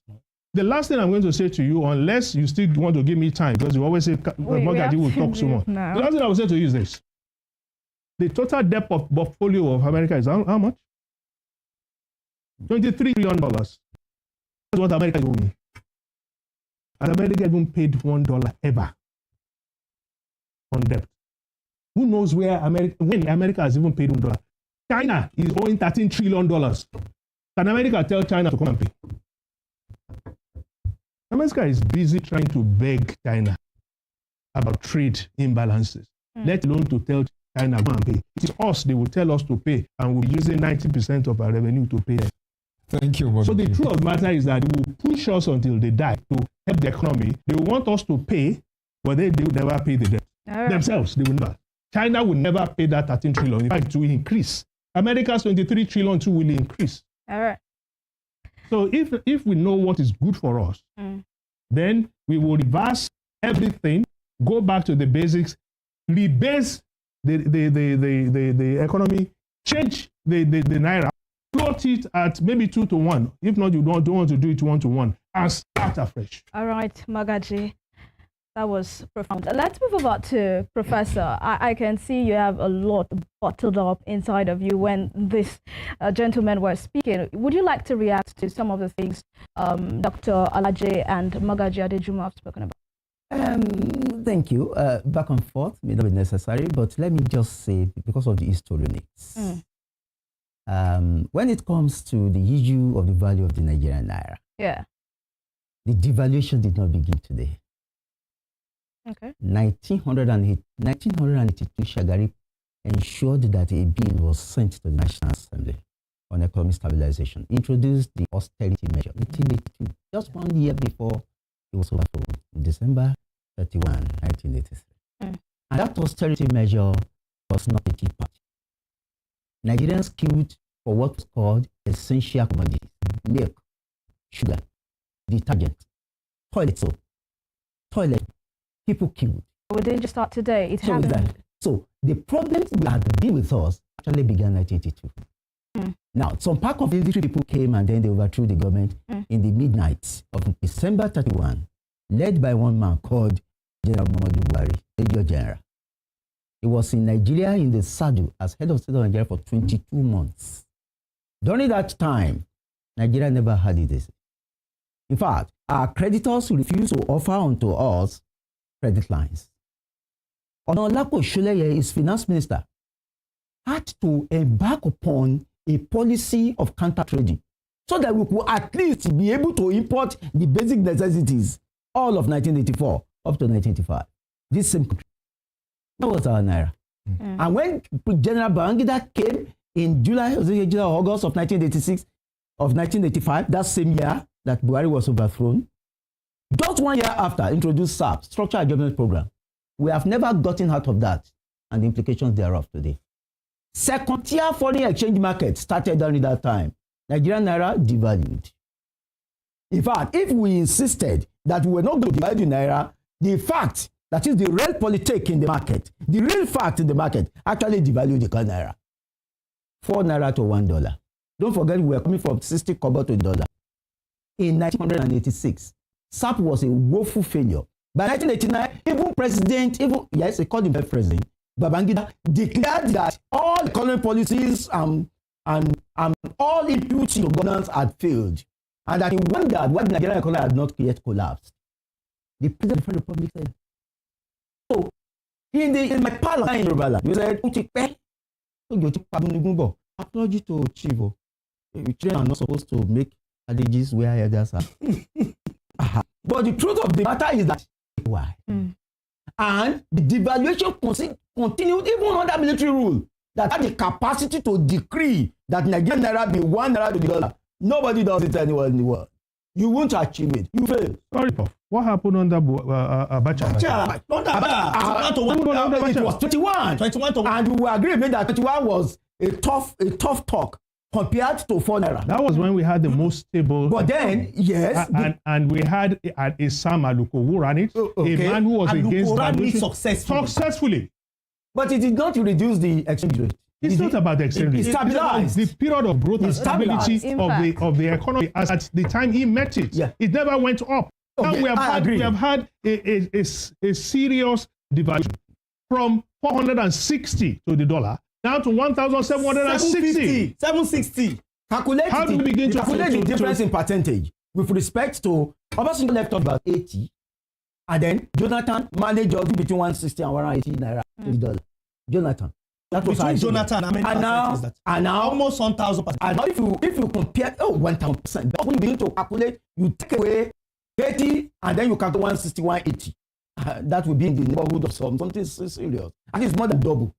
The last thing I'm going to say to you, unless you still want to give me time, because you always say Magaji will talk so much. The last thing I will say to you is this. The total debt of portfolio of America is how much? $23 trillion. That's what America is owing. And America hasn't paid $1 ever on debt. Who knows when America has even paid $1? China is owing $13 trillion. Can America tell China to come and pay? America is busy trying to beg China about trade imbalances, let alone to tell China go and pay. It is us they will tell us to pay, and we'll be using 90% of our revenue to pay them. Thank you. So the truth of the matter is that they will push us until they die to help the economy. They will want us to pay, but they will never pay the debt. Themselves, they will never. China will never pay that 13 trillion. In fact, it will increase. America's 23 trillion too will increase. All right. So if we know what is good for us, then we will reverse everything, go back to the basics, rebase the economy, change the naira, plot it at maybe 2 to 1. If not, you don't want to do it 1 to 1, and start afresh. All right, Magaji. That was profound. Let's move over to Professor. I can see you have a lot bottled up inside of you when this gentlemen were speaking. Would you like to react to some of the things Dr. Alaje and Magaji Adejuma have spoken about? Thank you. Back and forth may not be necessary, but let me just say, because of the historics, when it comes to the issue of the value of the Nigerian naira, the devaluation did not begin today. Okay. 1982, Shagari ensured that a bill was sent to the National Assembly on economic stabilization, introduced the austerity measure, 1982, just 1 year before it was overthrown, December 31, 1983. And that austerity measure was not a tea party. Nigerians queued for what was called essential commodities, milk, sugar, detergent, toilet soap, toilet. People queued. We didn't just start today. It happened. So the problems that had been with us actually began in 1982. Now, some part of the military people came and then they overthrew the government in the midnight of December 31, led by one man called General Muhammadu Buhari, Major General. He was in Nigeria in the saddle as head of state of Nigeria for 22 months. During that time, Nigeria never had it. In fact, our creditors refused to offer unto us credit lines. Onolapo Shuleye, his finance minister, had to embark upon a policy of counter trading so that we could at least be able to import the basic necessities all of 1984 up to 1985. This same country. That was our naira. And when General Babangida came in July or August of 1985, that same year that Buhari was overthrown, just 1 year after, introduced SAP, Structural Adjustment Program. We have never gotten out of that and the implications thereof today. Second-tier foreign exchange market started during that time. Nigerian naira devalued. In fact, if we insisted that we were not going to devalue Naira, the fact that is the real politic in the market, the real fact in the market actually devalued the Naira. 4 Naira to $1. Don't forget we were coming from 60 kobo to $1. In 1986, SAP was a woeful failure. By 1989, yes, they called him president, Babangida declared that all economic policies and all inputs to governance had failed, and that he wondered why the Nigerian economy had not yet collapsed. The president of the Republic said, so in my parliament in Yoruba, he said, apology to Chivo. Children are not supposed to make allegiance where elders are. But the truth of the matter is that why? And the devaluation continued even under military rule that had the capacity to decree that Nigerian naira be 1 naira to the dollar. Nobody does it anywhere in the world. You won't achieve it. You fail. Sorry, Prof. What happened under Abacha? Under Abacha. It was 21 to 1. And we agreed that 21 was a tough talk compared to 4 naira. That was when we had the most stable. But then, yes. And we had a Sam Aluko who ran it. A man who was against devaluation successfully. Successfully. But it did not reduce the exchange rate. It's not about the exchange rate. It's stabilized. The period of growth and It's stability of the economy as at the time he met it. Yeah. It never went up. Now Okay, we have had a serious devaluation from 460 to the dollar down to 1,760. 760. Calculate How do we begin to calculate the difference in percentage with respect to Obasanjo left off about 80, and then Jonathan managed us between 160 and 180 naira to the dollar. Jonathan. That was Between Jonathan and now, is that? And now almost 1,000%. And now if you compare 1,000%, when you begin to calculate, you take away 80 and then you calculate 160, 180. That will be in the neighborhood of something serious. And it's more than double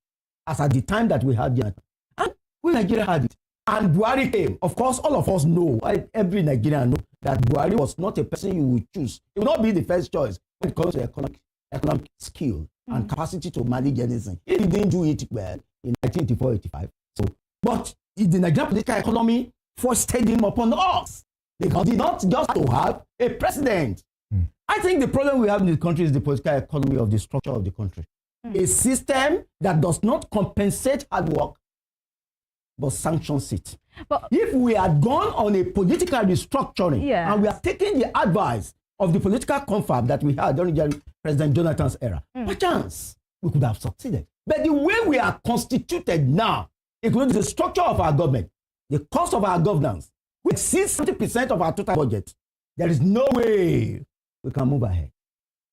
as at the time that we had Jonathan. And we Nigeria had it. And Buhari came. Of course, all of us know, every Nigerian know that Buhari was not a person you would choose. It will not be the first choice when it comes to economic skill and capacity to manage anything. He didn't do it well in 1984-85. So, but the Nigerian political economy foisted him upon us. Because he not just to have a president. I think the problem we have in this country is the political economy of the structure of the country. A system that does not compensate hard work, but sanctions it. But if we had gone on a political restructuring and we are taking the advice of the political confab that we had during President Jonathan's era, perchance we could have succeeded. But the way we are constituted now, including the structure of our government, the cost of our governance, which exceeds 70% of our total budget, there is no way we can move ahead.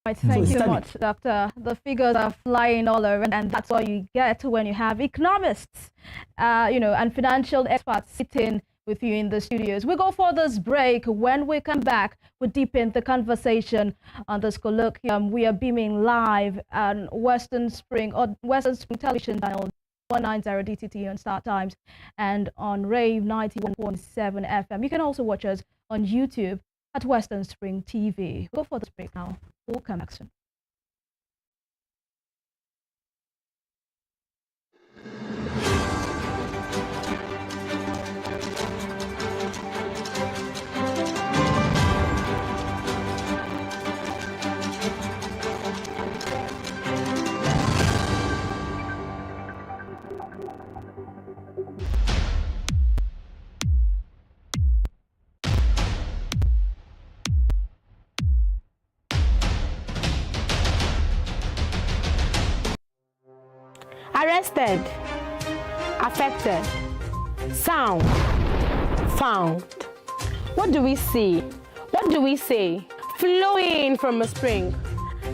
Right, thank you much, Doctor. The figures are flying all around, and that's what you get when you have economists, and financial experts sitting with you in the studios. We go for this break. When we come back, we deepen the conversation on this colloquium. We are beaming live on Western Spring Television Channel 190 DTT on Star Times and on Rave 91.7 FM. You can also watch us on YouTube at Western Spring TV. We'll go for this break now. We'll come back soon. Arrested, affected, sound, found. What do we see? What do we say? Flowing from a spring.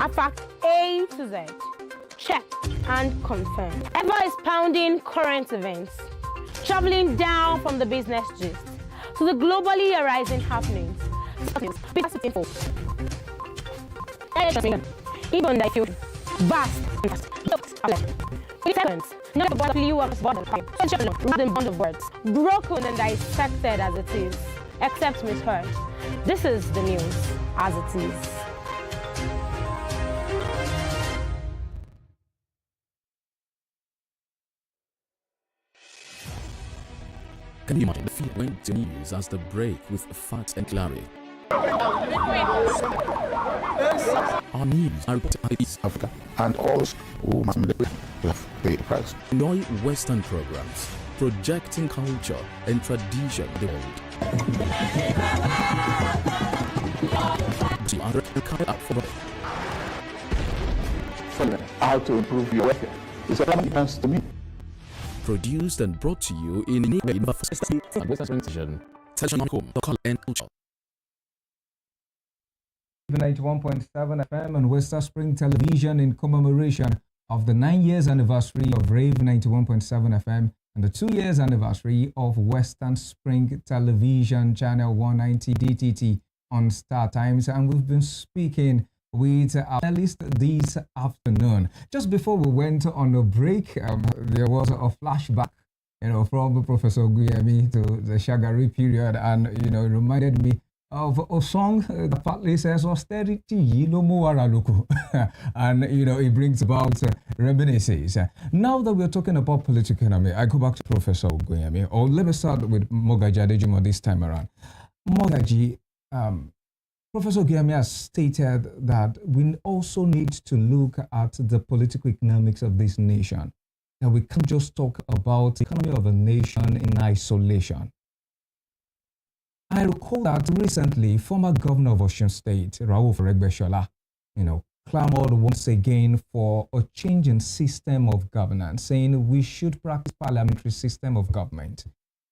A fact A to Z. Check and confirm. Ever expounding current events. Traveling down from the business gist to the globally arising happenings. Even that you vast. Seconds, not about flew up bottom random bond of words, broken and dissected as it is, except misheard. This is the news as it is. Can you imagine the feeling when the news as the break with facts and clarity? Our news are reported at East Africa and all who must pay the price. Enjoy Western programs, projecting culture and tradition in the world. How to improve your welfare. It's a depends to me. Produced and brought to you in and Western Television, Television and culture. 91.7 FM and Western Spring Television in commemoration of the 9 years anniversary of Rave 91.7 FM and the 2 years anniversary of Western Spring Television Channel 190 DTT on Star Times. And we've been speaking with our panelists this afternoon. Just before we went on a break, there was a flashback, from Professor Guyemi to the Shagari period, and, it reminded me of a song that partly says austerity and it brings about reminiscences. Now that we're talking about political economy, I go back to Professor Guyemi, or let me start with Mogaji Adejimo this time around. Mogaji, Professor Guyemi has stated that we also need to look at the political economics of this nation. that we can't just talk about the economy of a nation in isolation. I recall that recently, former governor of Osun State, Rauf Aregbesola, clamored once again for a change in system of governance, saying we should practice parliamentary system of government.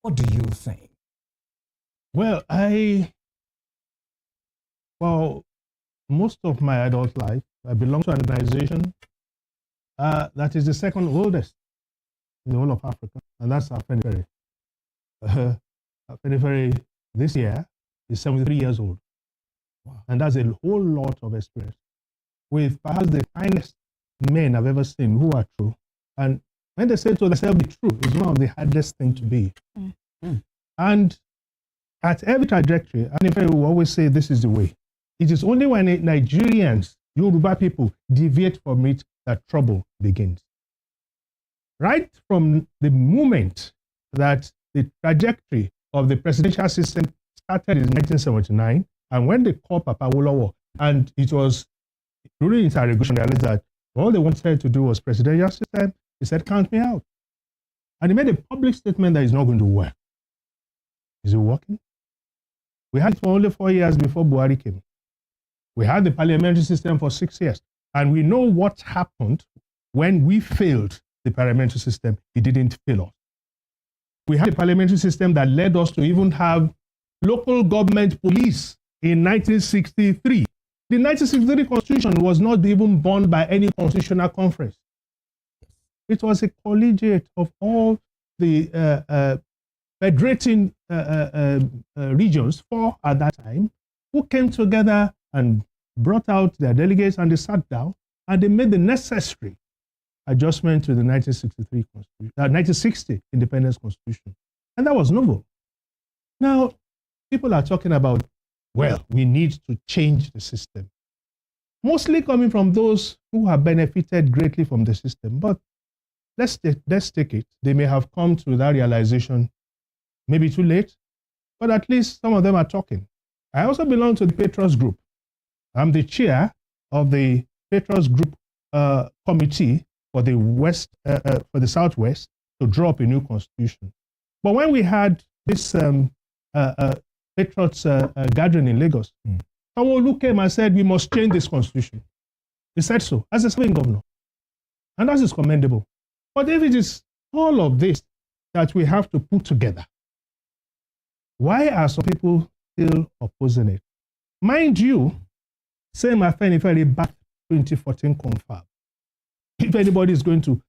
What do you think? Well, most of my adult life, I belong to an organization that is the second oldest in the whole of Africa, and that's Afenifere. Afenifere this year is 73 years old. Wow. And that's a whole lot of experience with perhaps the finest men I've ever seen who are true. And when they say to themselves, be true, it's one of the hardest things to be. And at every trajectory, Afenifere will always say this is the way. It is only when Nigerians, Yoruba people, deviate from it that trouble begins. Right from the moment that the trajectory of the presidential system started in 1979, and when they called Papa Awolowo, and it was during interrogation, they realized that all they wanted to do was presidential system. He said, count me out. And he made a public statement that it's not going to work. Is it working? We had it for only 4 years before Buhari came. We had the parliamentary system for 6 years. And we know what happened when we failed the parliamentary system. It didn't fail us. We had a parliamentary system that led us to even have local government police in 1963. The 1963 Constitution was not even born by any constitutional conference. It was a collegiate of all the federating regions, 4 at that time, who came together and brought out their delegates, and they sat down and they made the necessary adjustment to the 1960 Independence Constitution. And that was novel. Now, people are talking about, well, we need to change the system. Mostly coming from those who have benefited greatly from the system. But let's take it. They may have come to that realization maybe too late, but at least some of them are talking. I also belong to the Patriots Group. I'm the chair of the Patriots Group committee for the for the Southwest to draw up a new constitution. But when we had this Patriots gathering in Lagos, Sanwo-Olu came and said we must change this constitution. He said so as a swing governor, and that is commendable. But if it is all of this that we have to put together, why are some people still opposing it? Mind you, same Afenifere back 2014 confab. If anybody is going to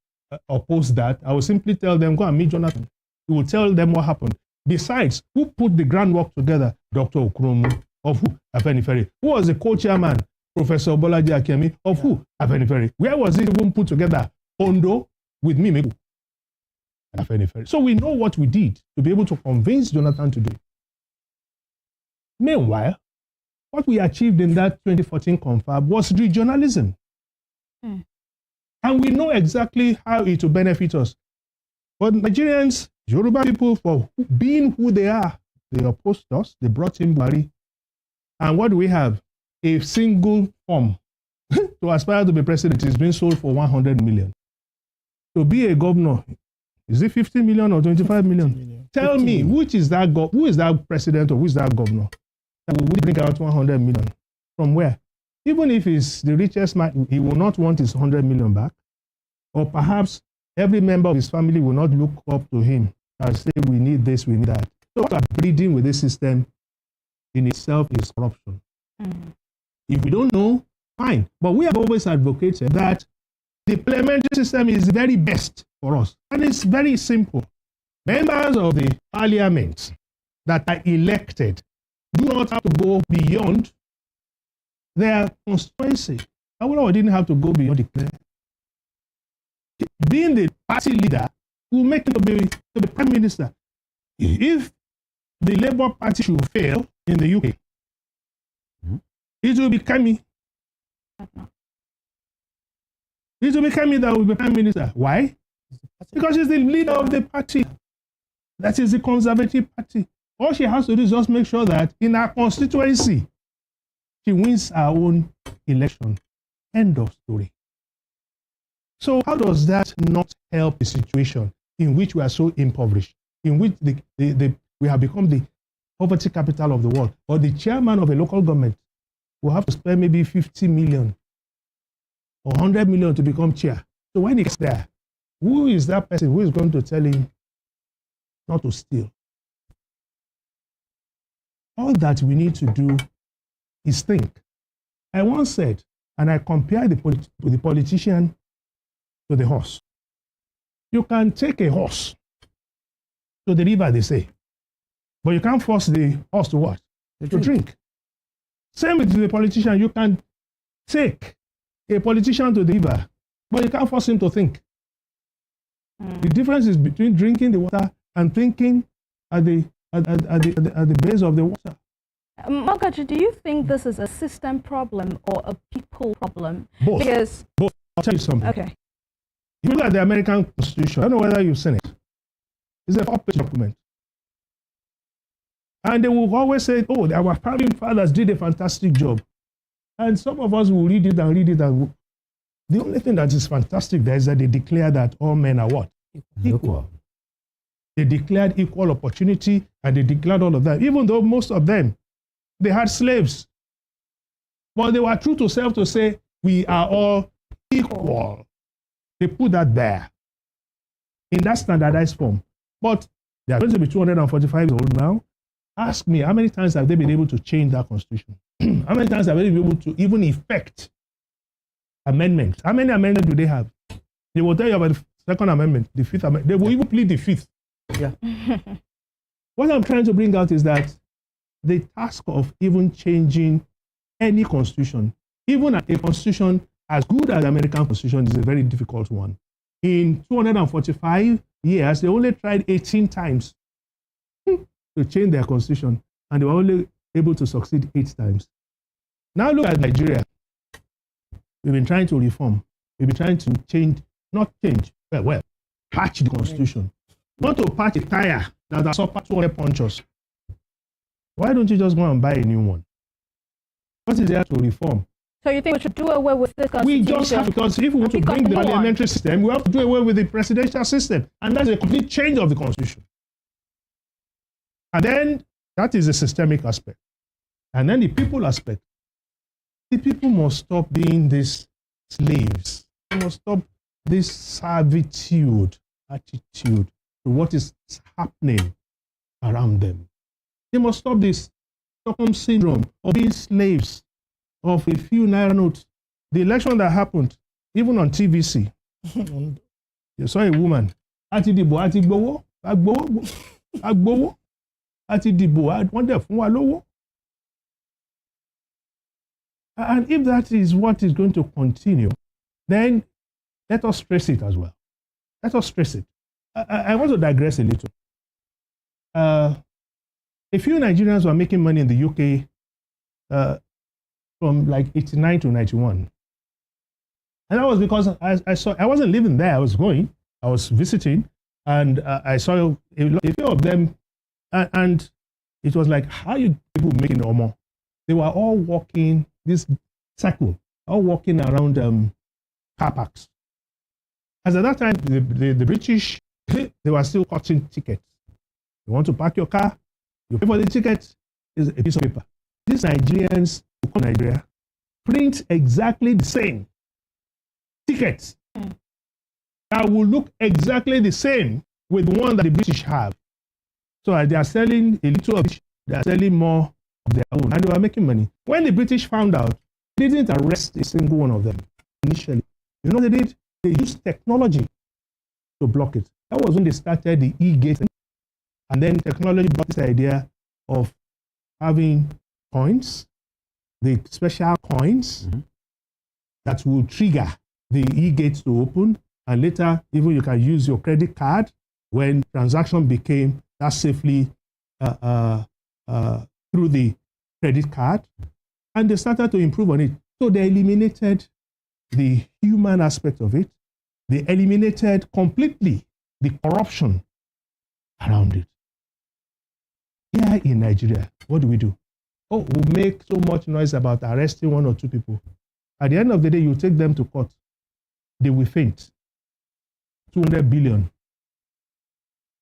oppose that, I will simply tell them, go and meet Jonathan. He will tell them what happened. Besides, who put the groundwork together? Dr. Okromu, of who? Afenifere. Who was the co-chairman? Professor Bolaji Akemi, of who? Afenifere. Where was it even put together? Ondo with Mimegu. Afenifere. So we know what we did to be able to convince Jonathan to do. Meanwhile, what we achieved in that 2014 confab was regionalism. And we know exactly how it will benefit us. But Nigerians, Yoruba people, for being who they are, they opposed us, they brought in Buhari. And what do we have? A single form to aspire to be president is being sold for 100 million. To be a governor, is it 50 million or 25 million? Tell me, who is that president or who is that governor that will bring out 100 million? From where? Even if he's the richest man, he will not want his 100 million back. Or perhaps every member of his family will not look up to him and say, we need this, we need that. So what are breeding with this system in itself is corruption. If we don't know, fine. But we have always advocated that the parliamentary system is the very best for us. And it's very simple. Members of the parliament that are elected do not have to go beyond their constituency. Awolowo didn't have to go beyond the clear. Being the party leader will make him to be prime minister. If the Labour Party should fail in the UK, it will be Kemi. It will be Kemi that will be prime minister. Why? Because she's the leader of the party. That is the Conservative Party. All she has to do is just make sure that in her constituency, she wins her own election. End of story. So how does that not help the situation in which we are so impoverished, in which we have become the poverty capital of the world, or the chairman of a local government will have to spend maybe 50 million or 100 million to become chair. So when he gets there, who is that person who is going to tell him not to steal? All that we need to do is think. I once said, and I compared the politician to the horse. You can take a horse to the river, they say, but you can't force the horse to what? To drink. Same with the politician. You can take a politician to the river, but you can't force him to think. The difference is between drinking the water and thinking at the base of the water. Malkachi, do you think this is a system problem or a people problem? Both. Because both. I'll tell you something. Okay. You look at the American Constitution. I don't know whether you've seen it. It's a 4-page document. And they will always say, oh, our founding fathers did a fantastic job. And some of us will read it and read it. And the only thing that is fantastic there is that they declare that all men are what? Equal. They declared equal opportunity, and they declared all of that, even though most of them, they had slaves. But they were true to self to say, we are all equal. They put that there in that standardized form. But they are going to be 245 years old now. Ask me, how many times have they been able to change that constitution? How many times have they been able to even effect amendments? How many amendments do they have? They will tell you about the Second Amendment, the Fifth Amendment. They will even plead the Fifth. Yeah. What I'm trying to bring out is that the task of even changing any constitution, even a constitution as good as the American Constitution, is a very difficult one. In 245 years, they only tried 18 times to change their constitution, and they were only able to succeed 8 times. Now look at Nigeria. We've been trying to reform. We've been trying to change, not change, patch the constitution. Not to patch a tire that has suffered 200 punctures. Why don't you just go and buy a new one? What is there to reform? So you think we should do away with this constitution? We just have, because if we want to bring the parliamentary system, we have to do away with the presidential system. And that's a complete change of the constitution. And then that is a systemic aspect. And then the people aspect. The people must stop being these slaves. They must stop this servitude attitude to what is happening around them. They must stop this Stockholm syndrome of being slaves of a few naira notes. The election that happened, even on TVC, you saw a woman, Ati Dibo, Ati Gbowo, Agbowo, Ati Dibo, wonder fún wa lówó. And if that is what is going to continue, then let us stress it as well. Let us stress it. I want to digress a little. A few Nigerians were making money in the UK from like 89 to 91. And that was because I wasn't living there, I was going, I was visiting, and I saw a few of them, and it was like, how are you people making Omo? They were all walking this circle, all walking around car parks. As at that time, the British, they were still cutting tickets. You want to park your car, you pay for the ticket, is a piece of paper. These Nigerians who come to Nigeria print exactly the same tickets that will look exactly the same with the one that the British have. So they are selling a little of each, they are selling more of their own, and they were making money. When the British found out, they didn't arrest a single one of them initially. You know what they did? They used technology to block it. That was when they started the e-gate. And then technology brought this idea of having coins, the special coins that will trigger the e-gate to open. And later, even you can use your credit card when transaction became that safely through the credit card. And they started to improve on it. So they eliminated the human aspect of it. They eliminated completely the corruption around it. Here in Nigeria, what do? Oh, we make so much noise about arresting 1 or 2 people. At the end of the day, you take them to court. they will faint. 200 billion.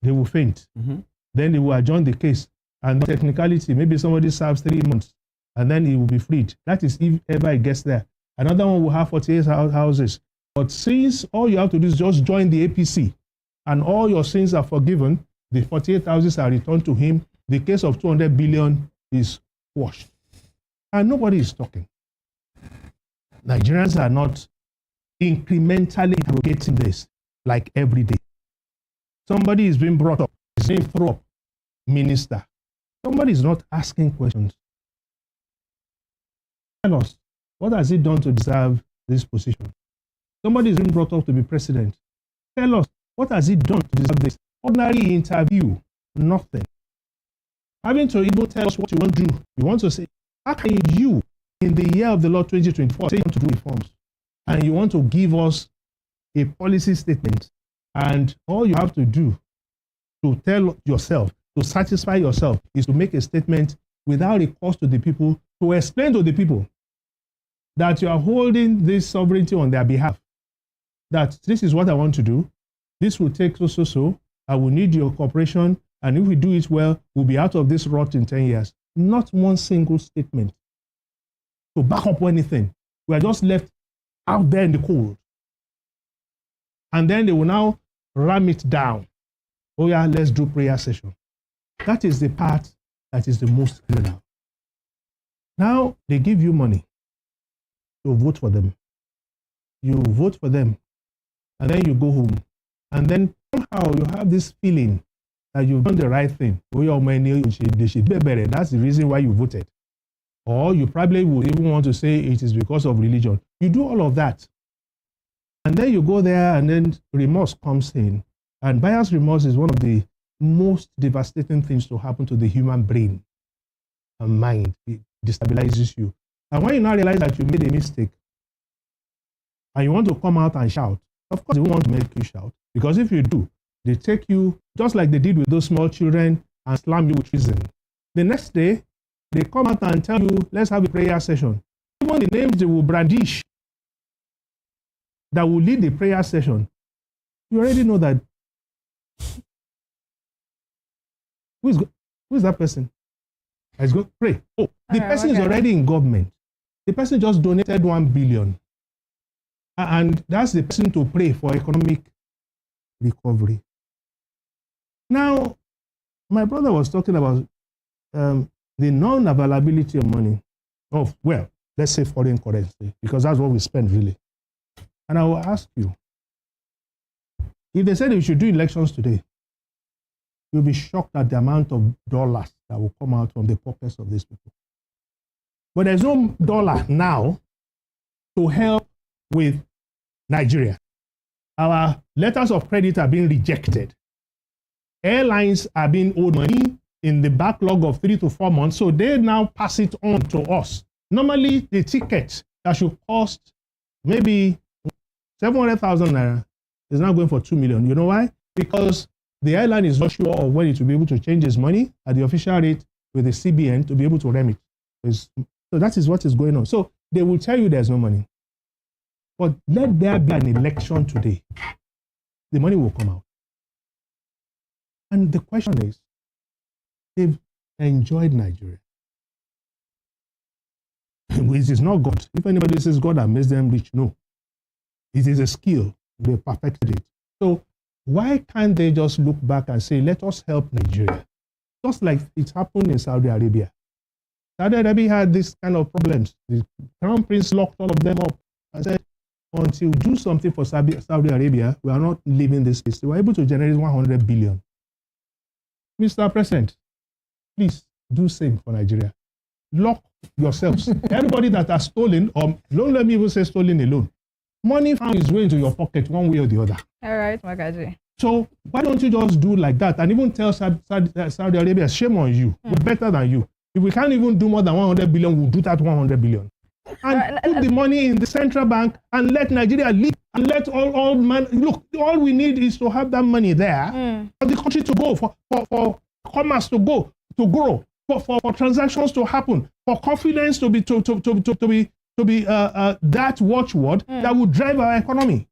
They will faint. Then they will adjourn the case. And technicality, maybe somebody serves 3 months and then he will be freed. That is if ever it gets there. Another one will have 48 houses. But since all you have to do is just join the APC and all your sins are forgiven, the 48 houses are returned to him, the case of 200 billion is quashed. And nobody is talking. Nigerians are not incrementally interrogating this like every day. Somebody is being brought up, his name throw up, minister. Somebody is not asking questions. Tell us, what has he done to deserve this position? Somebody is being brought up to be president. Tell us, what has he done to deserve this? Ordinary interview, nothing. Having to even tell us what you want to do. You want to say, how can you, in the year of the Lord 2024, say you want to do reforms, and you want to give us a policy statement, and all you have to do to tell yourself, to satisfy yourself, is to make a statement without a cost to the people, to explain to the people that you are holding this sovereignty on their behalf, that this is what I want to do, this will take so, I will need your cooperation, and if we do it well, we'll be out of this rot in 10 years. Not one single statement to back up anything. We are just left out there in the cold. And then they will now ram it down. Oh yeah, let's do prayer session. That is the part that is the most criminal. Now they give you money to vote for them. You vote for them, and then you go home. And then somehow you have this feeling that you've done the right thing. That's the reason why you voted. Or you probably would even want to say it is because of religion. You do all of that. And then you go there, and then remorse comes in. And buyer's remorse is one of the most devastating things to happen to the human brain and mind. It destabilizes you. And when you now realize that you made a mistake, and you want to come out and shout, of course they won't want to make you shout. Because if you do, they take you, just like they did with those small children, and slam you with treason. The next day, they come out and tell you, let's have a prayer session. Even the names they will brandish that will lead the prayer session, you already know that. Who is that person? Let's go pray. Oh, the person is already in government. The person just donated 1 billion. And that's the person to pray for economic recovery. Now, my brother was talking about the non-availability of money, well, let's say foreign currency, because that's what we spend really. And I will ask you, if they said we should do elections today, you'll be shocked at the amount of dollars that will come out from the pockets of these people. But there's no dollar now to help with Nigeria. Our letters of credit are being rejected. Airlines are being owed money in the backlog of 3 to 4 months, so they now pass it on to us. Normally, the ticket that should cost maybe 700,000 naira is now going for 2 million. You know why? Because the airline is not sure of when it will be able to change its money at the official rate with the CBN to be able to remit. So that is what is going on. So they will tell you there's no money. But let there be an election today. The money will come out. And the question is, they've enjoyed Nigeria. It is not God. If anybody says God has made them rich, no. It is a skill. They perfected it. So why can't they just look back and say, let us help Nigeria? Just like it happened in Saudi Arabia. Saudi Arabia had this kind of problems. The Crown Prince locked all of them up and said, until we do something for Saudi Arabia, we are not leaving this place. They were able to generate 100 billion. Mr. President, please do same for Nigeria. Lock yourselves. Everybody that has stolen, or don't let me even say stolen alone, money found its way into your pocket one way or the other. All right, Magaji. So why don't you just do like that and even tell Saudi Arabia, shame on you, we're better than you. If we can't even do more than 100 billion, we'll do that 100 billion. And put the money in the central bank and let Nigeria live and let all we need is to have that money there for the country to go, for commerce to go, to grow, for transactions to happen, for confidence to be that watchword that will drive our economy.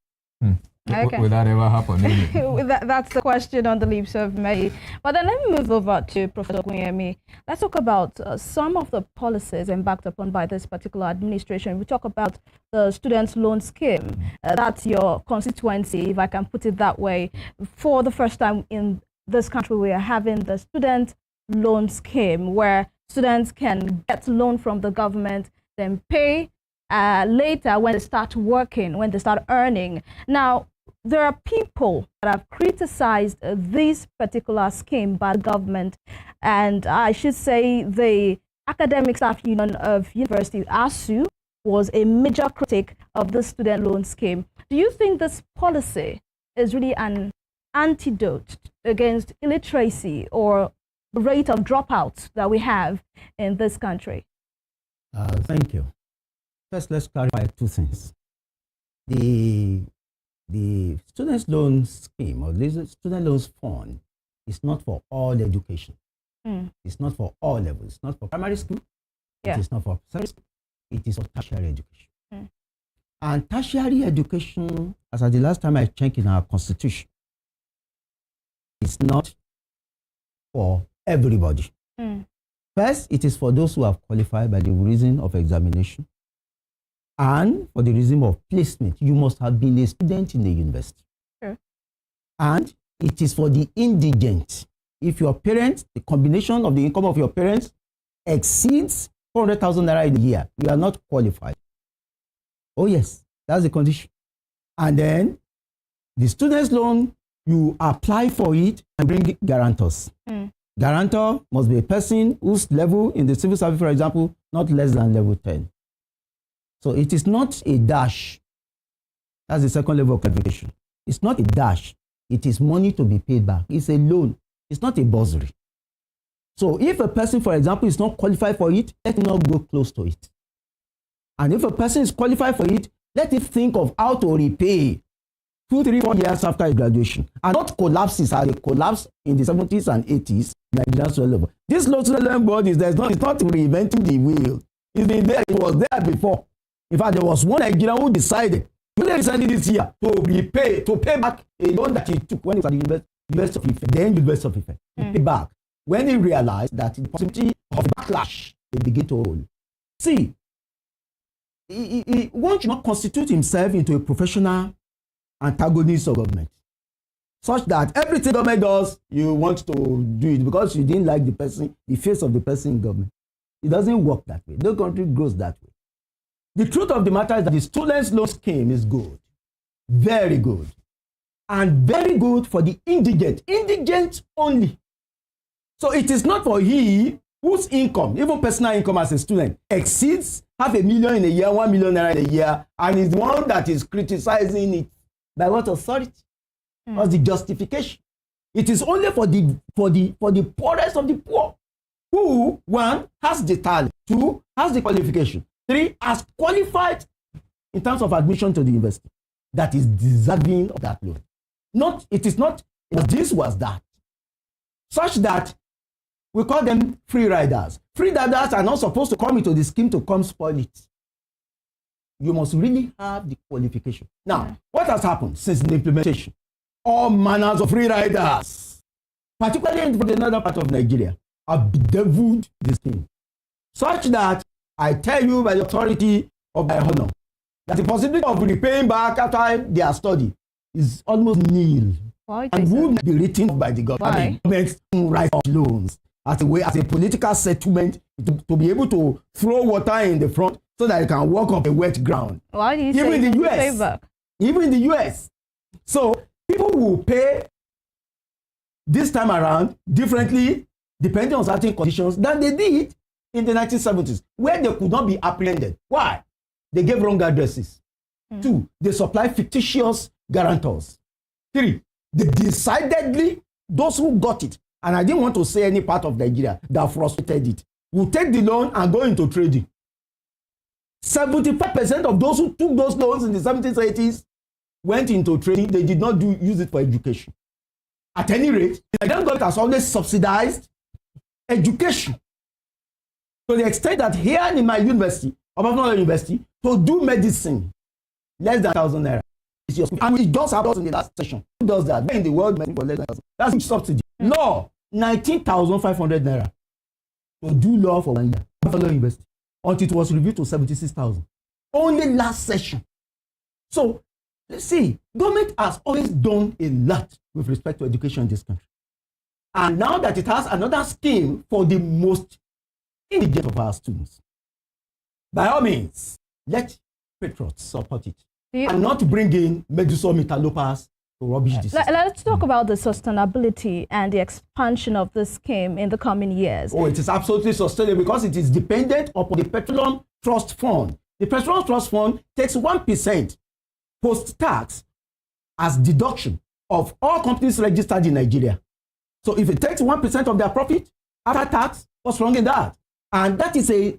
Okay. Will that ever happen? That's the question on the lips of many. But then let me move over to Professor Ogunyemi. Let's talk about some of the policies embarked upon by this particular administration. We talk about the student loan scheme. That's your constituency, if I can put it that way. For the first time in this country, we are having the student loan scheme where students can get loan from the government, then pay later when they start working, when they start earning. Now, there are people that have criticized this particular scheme by the government, and I should say the Academic Staff Union of University, ASU, was a major critic of the student loan scheme. Do you think this policy is really an antidote against illiteracy or the rate of dropouts that we have in this country? Thank you. First, let's clarify two things. The student loan scheme or the student loans fund is not for all education. It's not for all levels. It's not for primary school. It is not for secondary school. It is for tertiary education. And tertiary education, as at the last time I checked in our constitution, is not for everybody. First, it is for those who have qualified by the reason of examination. And for the reason of placement, you must have been a student in the university. And it is for the indigent. If your parents, the combination of the income of your parents exceeds 400,000 naira in a year, you are not qualified. Oh yes, that's the condition. And then the student's loan, you apply for it and bring guarantors. Guarantor must be a person whose level in the civil service, for example, not less than level 10. So it is not a dash. That's the second level of qualification. It's not a dash. It is money to be paid back. It's a loan. It's not a bursary. So if a person, for example, is not qualified for it, let him not go close to it. And if a person is qualified for it, let him think of how to repay 2, 3, 4 years after his graduation. And not collapses as they collapsed in the 70s and 80s, Nigerian student level. This local board is it's not reinventing the wheel. It's been there. It was there before. In fact, there was one Nigerian who decided recently this year to pay back a loan that he took when he was at the University of Ife, then University of Ife. He paid back when he realized that the possibility of backlash will begin to roll. See, one should not constitute himself into a professional antagonist of government, such that everything government does, you want to do it because you didn't like the person, the face of the person in government. It doesn't work that way. No country grows that way. The truth of the matter is that the students' loan scheme is good, very good, and very good for the indigent only. So it is not for he whose income, even personal income as a student, exceeds 500,000 in a year, 1 million naira in a year, and is the one that is criticizing it. By what authority? What's the justification? It is only for the poorest of the poor, who, 1, has the talent, 2, has the qualification, 3, has qualified in terms of admission to the university, that is deserving of that loan. It is not this was that. Such that we call them free riders. Free riders are not supposed to come into the scheme to come spoil it. You must really have the qualification. Now, what has happened since the implementation? All manners of free riders, particularly in the northern part of Nigeria, have bedeviled the scheme. Such that I tell you by the authority of my honor that the possibility of repaying back after their study is almost nil. Why and would be written by the government. The government write off loans as a political settlement to be able to throw water in the front so that you can walk up a wet ground. Why do you even say in the US, pay back? Even in the US. So people will pay this time around differently depending on certain conditions than they did in the 1970s, where they could not be apprehended. Why? They gave wrong addresses. 2, they supplied fictitious guarantors. 3, they decidedly, those who got it, and I didn't want to say any part of Nigeria that frustrated it, will take the loan and go into trading. 75% of those who took those loans in the 70s, 80s went into trading. They did not use it for education. At any rate, the Nigerian government has always subsidized education to the extent that here in my university, Obafemi University, to do medicine, less than 1,000 naira. It's your, and it does happen in the last session. Who does that? Where in the world, that's subsidy. Law, 19,500 naira to do law for 1 year. Buffalo University, until it was reviewed to 76,000. Only last session. So, let's see, government has always done a lot with respect to education in this country. And now that it has another scheme for the most indigent of our students, by all means, let patriots support it. And not bring in Medusa interlopers to rubbish this. Let's talk about the sustainability and the expansion of this scheme in the coming years. Oh, it is absolutely sustainable because it is dependent upon the Petroleum Trust Fund. The Petroleum Trust Fund takes 1% post-tax as deduction of all companies registered in Nigeria. So if it takes 1% of their profit after tax, what's wrong in that? And that is a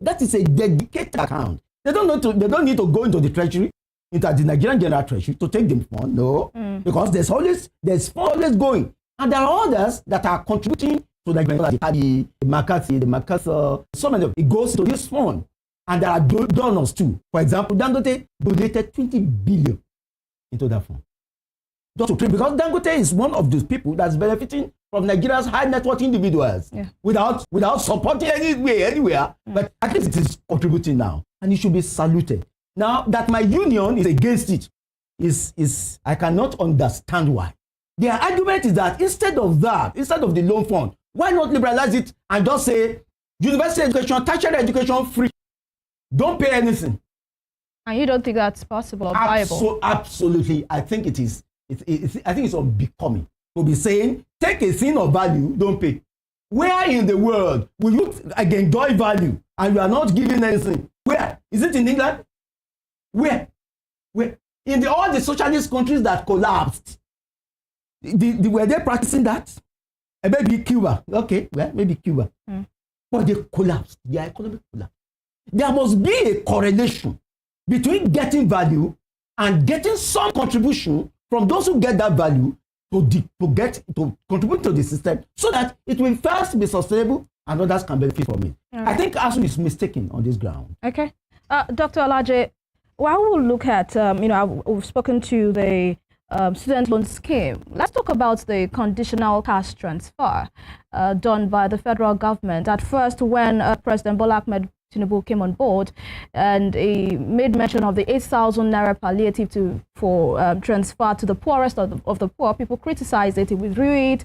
dedicated account. They don't need to go into the treasury, into the Nigerian General Treasury to take them fund. No, because there's always going, and there are others that are contributing to the MacArthur, so many of it goes to this fund, and there are donors too. For example, Dangote donated 20 billion into that fund. Just to train, because Dangote is one of those people that's benefiting from Nigeria's high net worth individuals without supporting anywhere, but at least it is contributing now, and it should be saluted. Now that my union is against it, is I cannot understand why. Their argument is that instead of the loan fund, why not liberalize it and just say university education, tertiary education free, don't pay anything? And you don't think that's possible or viable? Absolutely, I think it is. I think it's unbecoming to be saying take a thing of value, don't pay. Where in the world will you enjoy value and you are not giving anything? Where is it in England? Where? In all the socialist countries that collapsed, were they practicing that? Maybe Cuba. Okay, well, maybe Cuba. But they collapsed. Their economic collapse. There must be a correlation between getting value and getting some contribution from those who get that value to contribute to the system, so that it will first be sustainable and others can benefit from it. I think ASU is mistaken on this ground. Okay, Dr. Olaje. While we look at, we've spoken to the student loan scheme. Let's talk about the conditional cash transfer done by the federal government. At first, when President Bola Ahmed Tinubu came on board, and he made mention of the 8,000 naira palliative for transfer to the poorest of the poor, people criticized it. He withdrew it,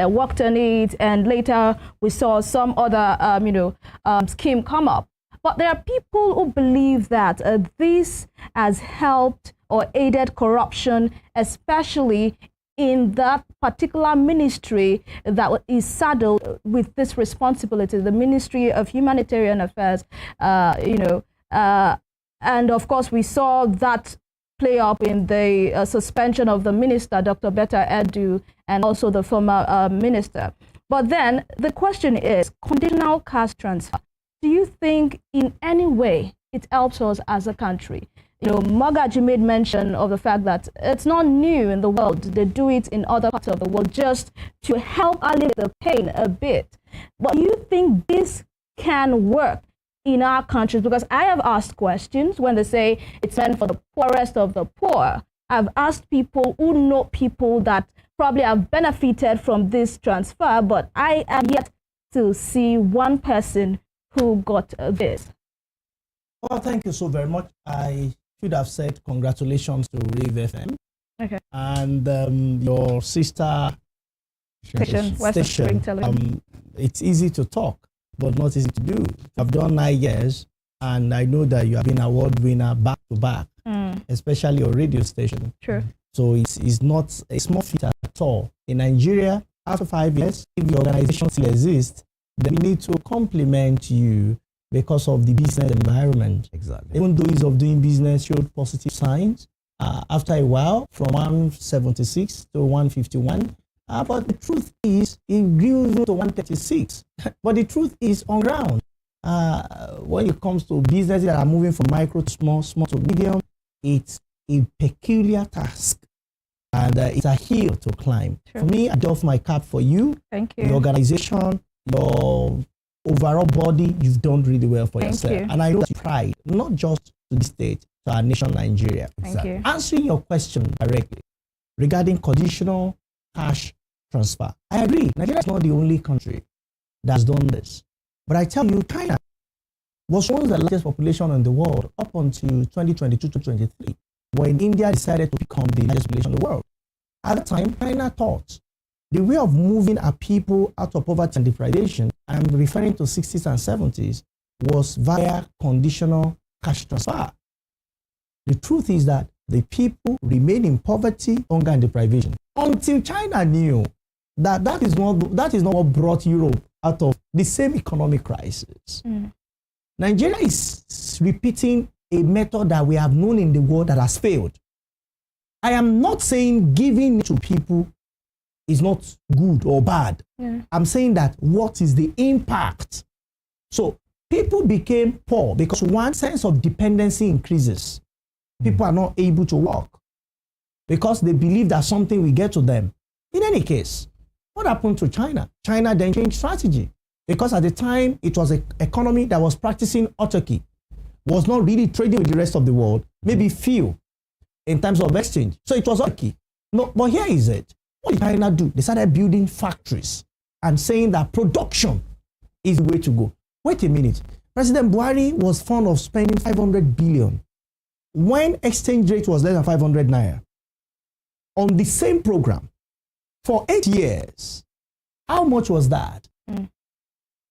worked on it, and later we saw some other, scheme come up. But there are people who believe that this has helped or aided corruption, especially in that particular ministry that is saddled with this responsibility, the Ministry of Humanitarian Affairs, and of course we saw that play up in the suspension of the minister, Dr. Betta Edu, and also the former minister. But then the question is, conditional cash transfer, do you think in any way it helps us as a country? Magaji made mention of the fact that it's not new in the world. They do it in other parts of the world just to help alleviate the pain a bit. But do you think this can work in our countries? Because I have asked questions when they say it's meant for the poorest of the poor. I've asked people who know people that probably have benefited from this transfer, but I am yet to see one person who got this. Well, thank you so very much. I should have said congratulations to Rave FM. Okay. And your sister station. It's easy to talk, but not easy to do. I've done 9 years, and I know that you have been award winner back to back, especially your radio station. Sure. So it's not a small feat at all. In Nigeria, after 5 years, if the organization still exists, then we need to compliment you because of the business environment. Exactly. Even though ease of doing business showed positive signs after a while, from 176 to 151. But the truth is, it grew to 136. But the truth is, on ground, when it comes to businesses that are moving from micro to small to medium, it's a peculiar task. And it's a hill to climb. Sure. For me, I doff my cap for you. Thank you. The organization, your overall body, you've done really well for yourself. You. And I know that you pride, not just to the state, to our nation, Nigeria. Thank you. Answering your question directly regarding conditional cash transfer, I agree. Nigeria is not the only country that's done this. But I tell you, China was once the largest population in the world up until 2022-2023, when India decided to become the largest population in the world. At the time, China thought the way of moving our people out of poverty and deprivation, I'm referring to 60s and 70s, was via conditional cash transfer. The truth is that the people remain in poverty, hunger, and deprivation until China knew that that is not what brought Europe out of the same economic crisis. Nigeria is repeating a method that we have known in the world that has failed. I am not saying giving to people is not good or bad. I'm saying that what is the impact? So people became poor because one sense of dependency increases. People are not able to work because they believe that something will get to them. In any case, what happened to China? China then changed strategy because at the time it was an economy that was practicing autarky, was not really trading with the rest of the world, maybe few in terms of exchange. So it was autarky. No, but here is it. What did China do? They started building factories and saying that production is the way to go. Wait a minute. President Buhari was fond of spending 500 billion when exchange rate was less than 500 naira on the same program for 8 years. How much was that?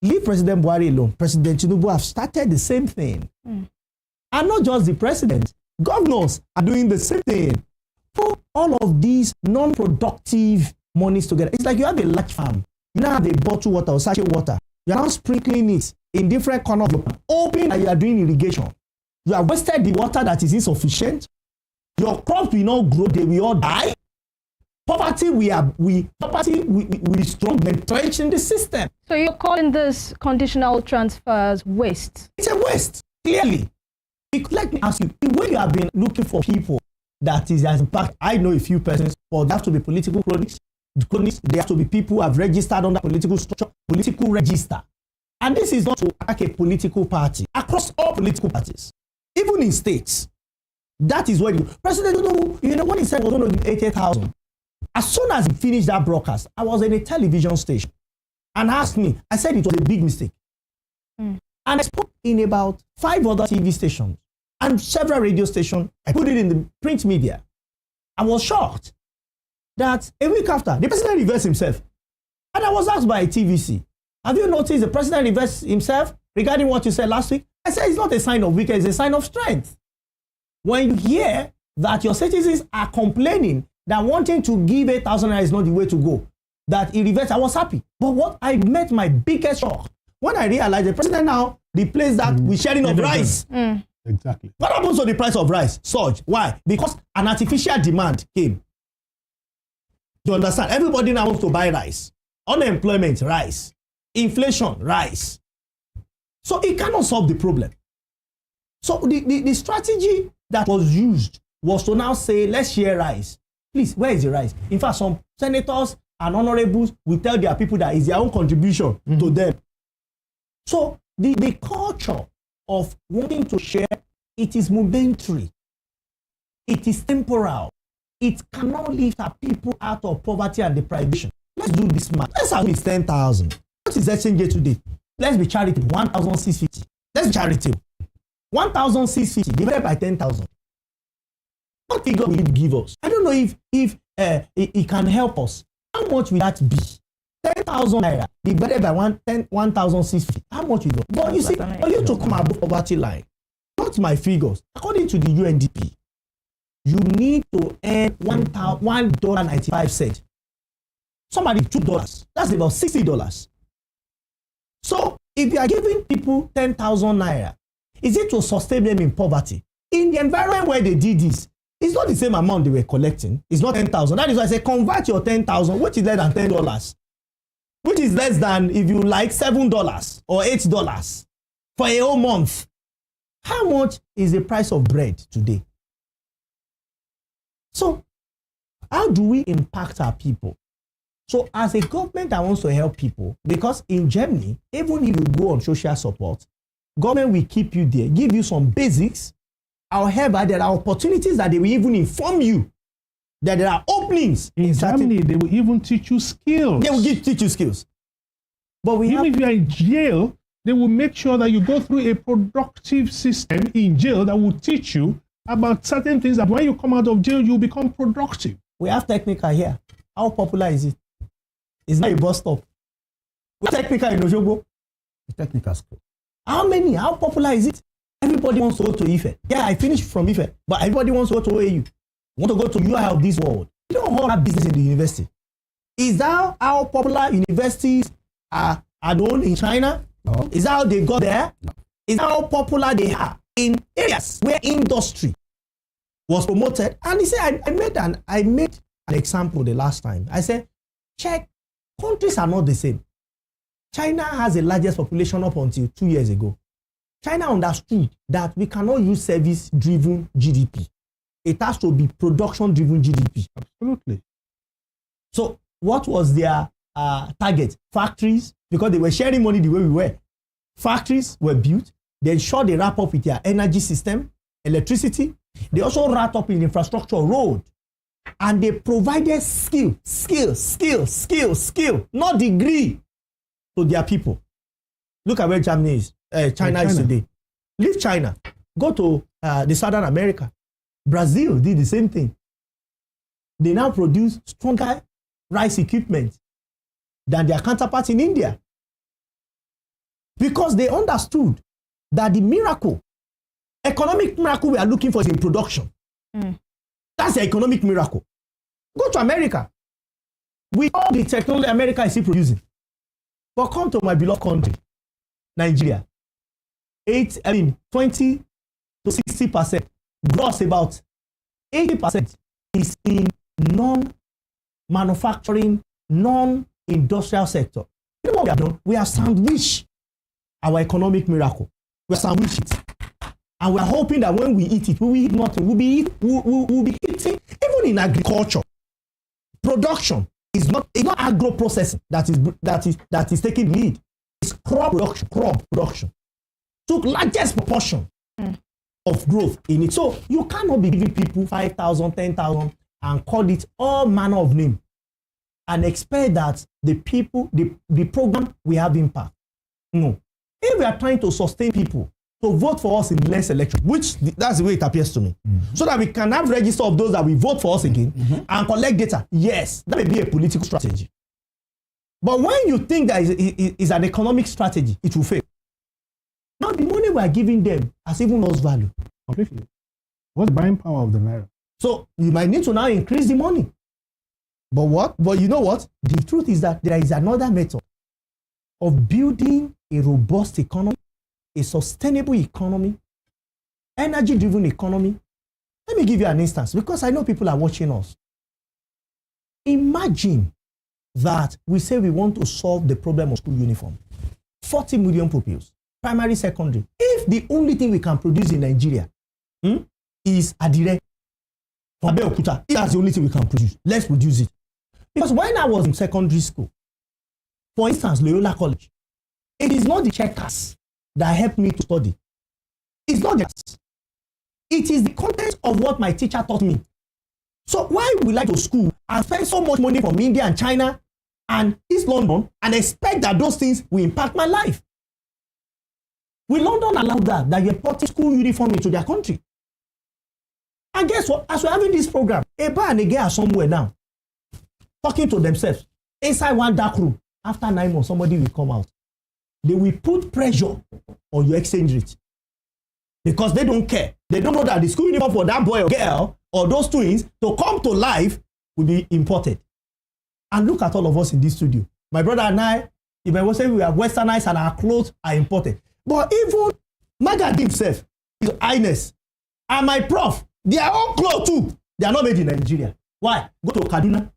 Leave President Buhari alone. President Tinubu have started the same thing. And not just the president, governors are doing the same thing. Put all of these non-productive monies together. It's like you have a large farm. You now have a bottled water or sachet water. You are now sprinkling it in different corners of your farm, hoping that you are doing irrigation. You have wasted the water that is insufficient. Your crops will not grow, they will all die. Poverty we strong entrenched in the system. So you're calling this conditional transfers waste? It's a waste, clearly. Let me ask you, the way you have been looking for people that is as impact, I know a few persons, but they have to be political cronies. They have to be people who have registered under political structure, political register. And this is not to attack a political party. Across all political parties, even in states, that is where President Tinubu, when he said he was going to give 80,000, as soon as he finished that broadcast, I was in a television station and asked me, I said it was a big mistake. And I spoke in about 5 other TV stations and several radio stations. I put it in the print media. I was shocked that a week after, the president reversed himself. And I was asked by TVC, have you noticed the president reversed himself regarding what you said last week? I said it's not a sign of weakness, it's a sign of strength. When you hear that your citizens are complaining that wanting to give 8,000 is not the way to go, that he reversed, I was happy. But what I met my biggest shock when I realized the president now replaced that with sharing of rice. Exactly. What happens to the price of rice? Surge. Why? Because an artificial demand came. You understand? Everybody now wants to buy rice. Unemployment, rice. Inflation, rice. So it cannot solve the problem. So the strategy that was used was to now say, let's share rice. Please, where is the rice? In fact, some senators and honorables will tell their people that it's their own contribution to them. So the culture of wanting to share, it is momentary. It is temporal. It cannot lift our people out of poverty and deprivation. Let's do this math. Let's have it's 10,000. What is exchange rate today? Let's be charitable. 1,650. Let's be charitable. 1,650 divided by 10,000. What figure will it give us? I don't know if it can help us. How much will that be? 10,000 naira divided by 1,650. How much will it be? But you see, for you to come above poverty line, not my figures. According to the UNDP, you need to earn $1.95. Somebody $2. That's about $60. So if you are giving people 10,000 naira, is it to sustain them in poverty? In the environment where they did this, it's not the same amount they were collecting. It's not 10,000. That is why I say convert your 10,000, which is less than $10, which is less than, if you like, $7 or $8 for a whole month. How much is the price of bread today? So how do we impact our people? So as a government that wants to help people, because in Germany, even if you go on social support, government will keep you there, give you some basics, However, there are opportunities that they will even inform you that there are openings. In Germany, they will even teach you skills. They will teach you skills. But even if you are in jail, they will make sure that you go through a productive system in jail that will teach you about certain things that when you come out of jail, you become productive. We have Technical here. How popular is it? It's not a bus stop. Technical in Osogbo. Technical school. How many? How popular is it? Everybody wants to go to Ife. Yeah, I finished from Ife, but everybody wants to go to OAU. Want to go to UI of this world. You don't all have business in the university. Is that how popular universities are known in China? No. Is that how they got there? No. Is that how popular they are in areas where industry was promoted? And he said, I made an example the last time. I said, check, countries are not the same. China has the largest population up until 2 years ago. China understood that we cannot use service-driven GDP. It has to be production-driven GDP. Absolutely. So what was their target? Factories, because they were sharing money the way we were. Factories were built. They ensured they wrap up with their energy system, electricity. They also wrapped up in infrastructure, road. And they provided skill, not degree to their people. Look at where Germany is. China is today. Leave China. Go to the Southern America. Brazil did the same thing. They now produce stronger rice equipment than their counterparts in India. Because they understood that the miracle, economic miracle we are looking for is in production. That's the economic miracle. Go to America. With all the technology America is still producing. But come to my beloved country, Nigeria. 20 to 60%, gross about 80% is in non-manufacturing, non-industrial sector. You know what we have done? We have sandwiched our economic miracle. We have sandwiched it. And we are hoping that when we eat it, we will eat nothing. We'll be eating, even in agriculture. Production is not agro-processing that is taking lead. It's crop production. Took largest proportion of growth in it. So you cannot be giving people 5,000, 10,000 and call it all manner of name and expect that the program will have impact. No. If we are trying to sustain people to vote for us in the next election, which that's the way it appears to me, so that we can have register of those that will vote for us again and collect data, yes, that may be a political strategy. But when you think that is an economic strategy, it will fail. Now the money we are giving them has even lost value. Completely. What's the buying power of the naira? So you might need to now increase the money. But what? But you know what? The truth is that there is another method of building a robust economy, a sustainable economy, energy-driven economy. Let me give you an instance because I know people are watching us. Imagine that we say we want to solve the problem of school uniform. 40 million pupils, primary, secondary. If the only thing we can produce in Nigeria is adire from Abeokuta, if that's the only thing we can produce, let's produce it. Because when I was in secondary school, for instance, Loyola College, it is not the checkers that helped me to study. It's not just. It is the content of what my teacher taught me. So why would I go to school and spend so much money from India and China and East London and expect that those things will impact my life? Will London allow that you import school uniform into their country? And guess what? As we're having this program, a boy and a girl are somewhere now, talking to themselves inside one dark room. After 9 months, somebody will come out. They will put pressure on your exchange rate because they don't care. They don't know that the school uniform for that boy or girl or those twins to come to life will be imported. And look at all of us in this studio. My brother and I, if I was saying we are westernized and our clothes are imported. But even Magadi himself, His Highness, and my prof, their own clothes too, they are not made in Nigeria. Why? Go to Kaduna.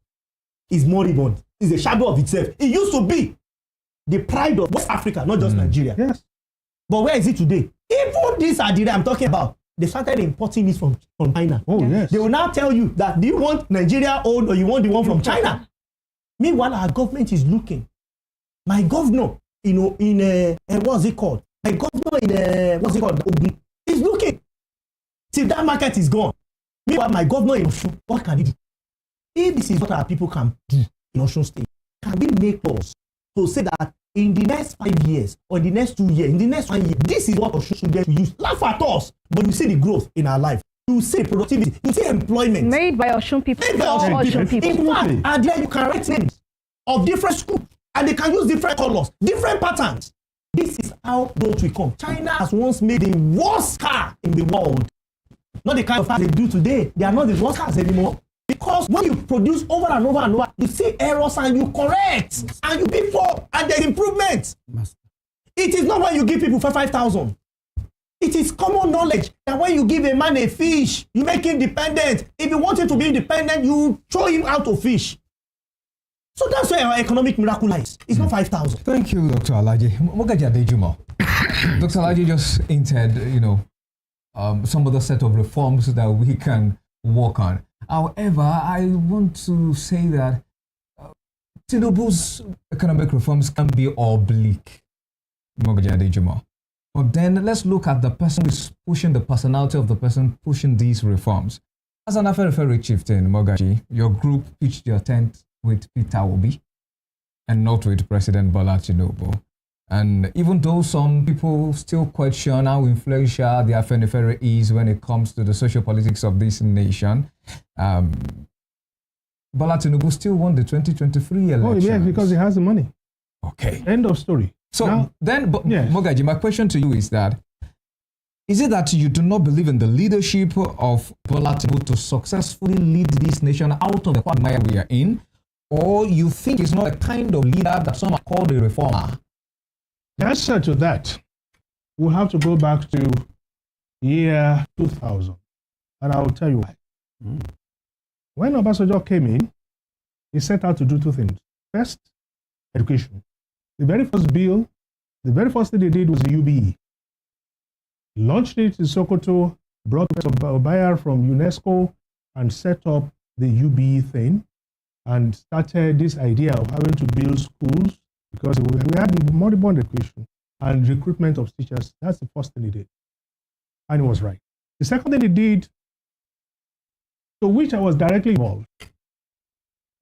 It's moribund. It's a shadow of itself. It used to be the pride of West Africa, not just Nigeria. Yes. But where is it today? Even this Adire I'm talking about, they started importing it from China. Oh, yes. They will now tell you that do you want Nigeria owned or you want the one from China? Meanwhile, our government is looking. My governor, in what's it called? My governor in what's it called? Ogun is looking. till that market is gone. Meanwhile, my governor in Osun, what can he do? If this is what our people can do in Osun State, can we make laws to say that in the next 5 years, or in the next 2 years, in the next 1 year, this is what Osun should get to use? Laugh at us, but you see the growth in our life. You see productivity, you see employment. Made by Osun people. Made by Osun people. In fact, and then you can write names of different schools, and they can use different colors, different patterns. This is how growth will come. China has once made the worst car in the world. Not the kind of cars they do today. They are not the worst cars anymore. Because when you produce over and over and over, you see errors and you correct. And you people, and there's improvement. It is not when you give people 5,000. It is common knowledge that when you give a man a fish, you make him dependent. If you want him to be independent, you throw him out of fish. So that's where our economic miracle lies. It's not 5,000. Thank you, Dr. Alaji. Mogaji Adejumo. Dr. Alaji just hinted, some other set of reforms that we can work on. However, I want to say that Tinubu's economic reforms can be oblique, Mogaji Adejumo. But then let's look at the person who's pushing, the personality of the person pushing these reforms. As an Afenifere chieftain, Mogaji, your group pitched your tent with Peter Obi and not with President Bola Tinubu. And even though some people still question how influential the Afenifere is when it comes to the social politics of this nation, Bola Tinubu still won the 2023 election. Oh, yes, because he has the money. Okay. End of story. So now, yes. Mogaji, my question to you is that, is it that you do not believe in the leadership of Bola Tinubu to successfully lead this nation out of the quagmire we are in, or you think he's not the kind of leader that some are called a reformer? The answer to that, we'll have to go back to year 2000, and I will tell you why. When Obasanjo came in, he set out to do two things. First, education. The very first bill, the very first thing they did was the UBE. Launched it in Sokoto, brought Professor Obayar from UNESCO, and set up the UBE thing, and started this idea of having to build schools, because we had moribund education and recruitment of teachers. That's the first thing he did. And he was right. The second thing he did, to which I was directly involved,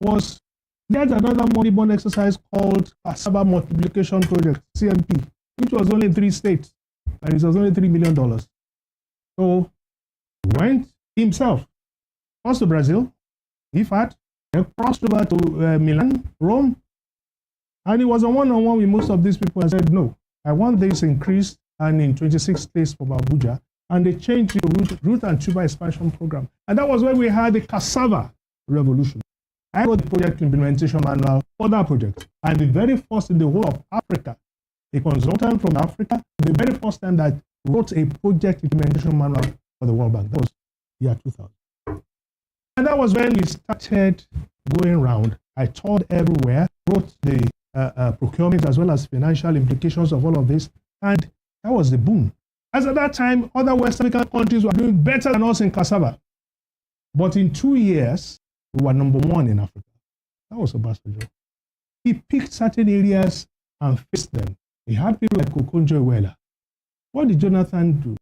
was there's another moribund exercise called Cassava Multiplication Project, CMP, which was only in 3 states, and it was only $3 million. So he went himself, first to Brazil, IFAD, then crossed over to Milan, Rome, and he was a one-on-one with most of these people and said, no, I want this increased, and in 26 states from Abuja. And they changed the root and tuber expansion program. And that was when we had the cassava revolution. I wrote the project implementation manual for that project. And the very first in the whole of Africa, a consultant from Africa, the very first time that wrote a project implementation manual for the World Bank. That was year 2000. And that was when we started going around. I toured everywhere, wrote the procurement as well as financial implications of all of this, and that was the boom. As at that time, other West African countries were doing better than us in cassava. But in 2 years, we were number 1 in Africa. That was Obasanjo. He picked certain areas and fixed them. He had people like Okonjo-Iweala. What did Jonathan do?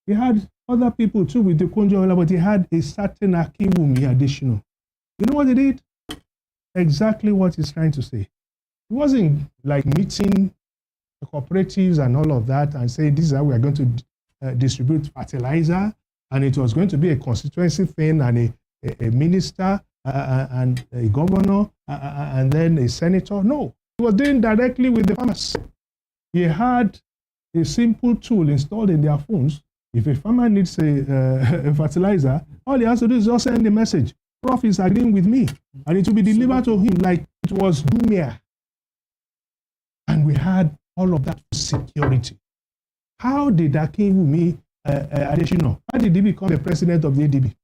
He had other people too with Okonjo-Iweala, but he had a certain Akinwumi Adesina. You know what he did? Exactly what he's trying to say. It wasn't like meeting the cooperatives and all of that and saying this is how we are going to distribute fertilizer, and it was going to be a constituency thing, and a minister and a governor and then a senator. No, he was doing directly with the farmers. He had a simple tool installed in their phones. If a farmer needs a fertilizer, all he has to do is just send a message. Prof is agreeing with me, and it will be delivered to him like it was Dumia. And we had all of that security. How did Akinwumi Adesina, how did he become the president of the ADB?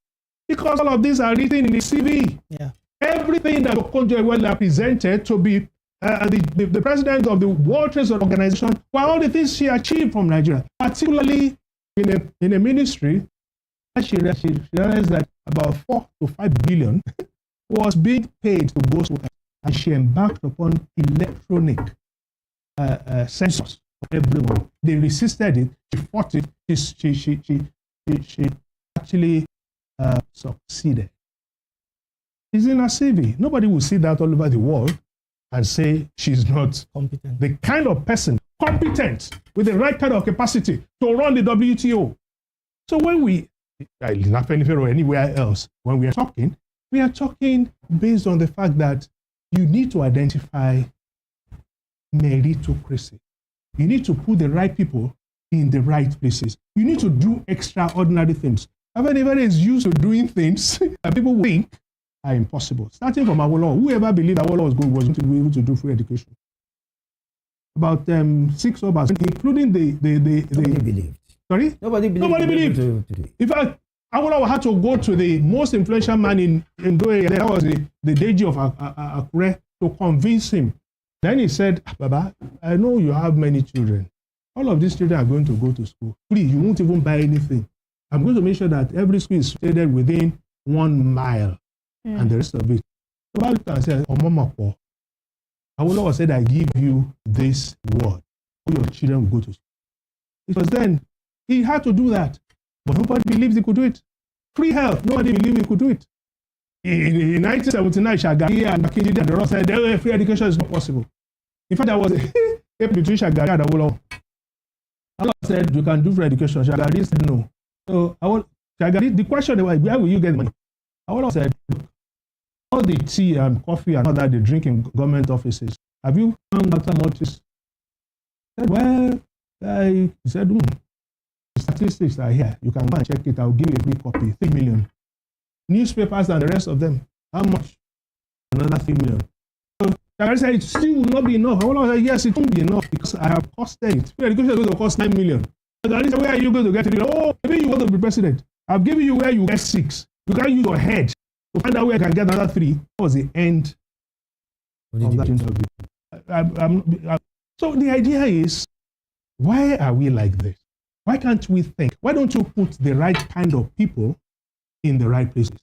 Because all of these are written in his CV. Yeah. Everything that Okonjo-Iweala presented to be the president of the World Trade Organization were all the things she achieved from Nigeria, particularly in a ministry. She realized that about 4 to 5 billion was being paid to ghost workers, and she embarked upon electronic census for everyone. They resisted it. She fought it. She actually succeeded. It's in her CV. Nobody will see that all over the world and say she's not competent. The kind of person competent with the right kind of capacity to run the WTO. So when we, not or anywhere else, when we are talking based on the fact that you need to identify meritocracy. You need to put the right people in the right places. You need to do extraordinary things. Everybody is used to doing things that people think are impossible. Starting from Awolowo, whoever believed Awolowo was going to be able to do free education. About 6 of us, including the Nobody believed. Sorry? Nobody believed. In fact, Awolowo had to go to the most influential man in Doe, that was the Deji of Akure, to convince him. Then he said, Baba, I know you have many children. All of these children are going to go to school free. You won't even buy anything. I'm going to make sure that every school is situated within 1 mile. And the rest of it. So I looked and said, Awolowo said, I give you this word. All your children will go to school. Because then he had to do that. But nobody believes he could do it. Free health, nobody believed he could do it. In 1979, Shagari and Makinde and the rest said, free education is not possible. In fact, there was a between Shagari and Awolowo. Awolowo said, you can do free education. Shagari said, no. So Shagari, the question was, where will you get money? Awolowo said, look, all the tea and coffee and all that they drink in government offices, have you found out how much is? He said, well, he said, the statistics are here. You can go and check it. I'll give you a free copy. 3 million. Newspapers and the rest of them. How much? Another 3 million. So Shagari said, it still will not be enough. Awolowo said, yes, it won't be enough because I have costed it. Free education is going to cost 9 million. Shagari said, where are you going to get it? Oh, maybe you want to be president. I've given you where you get 6. You can't use your head to find out where I can get another 3. That was the end of that interview. So the idea is, why are we like this? Why can't we think? Why don't you put the right kind of people in the right places?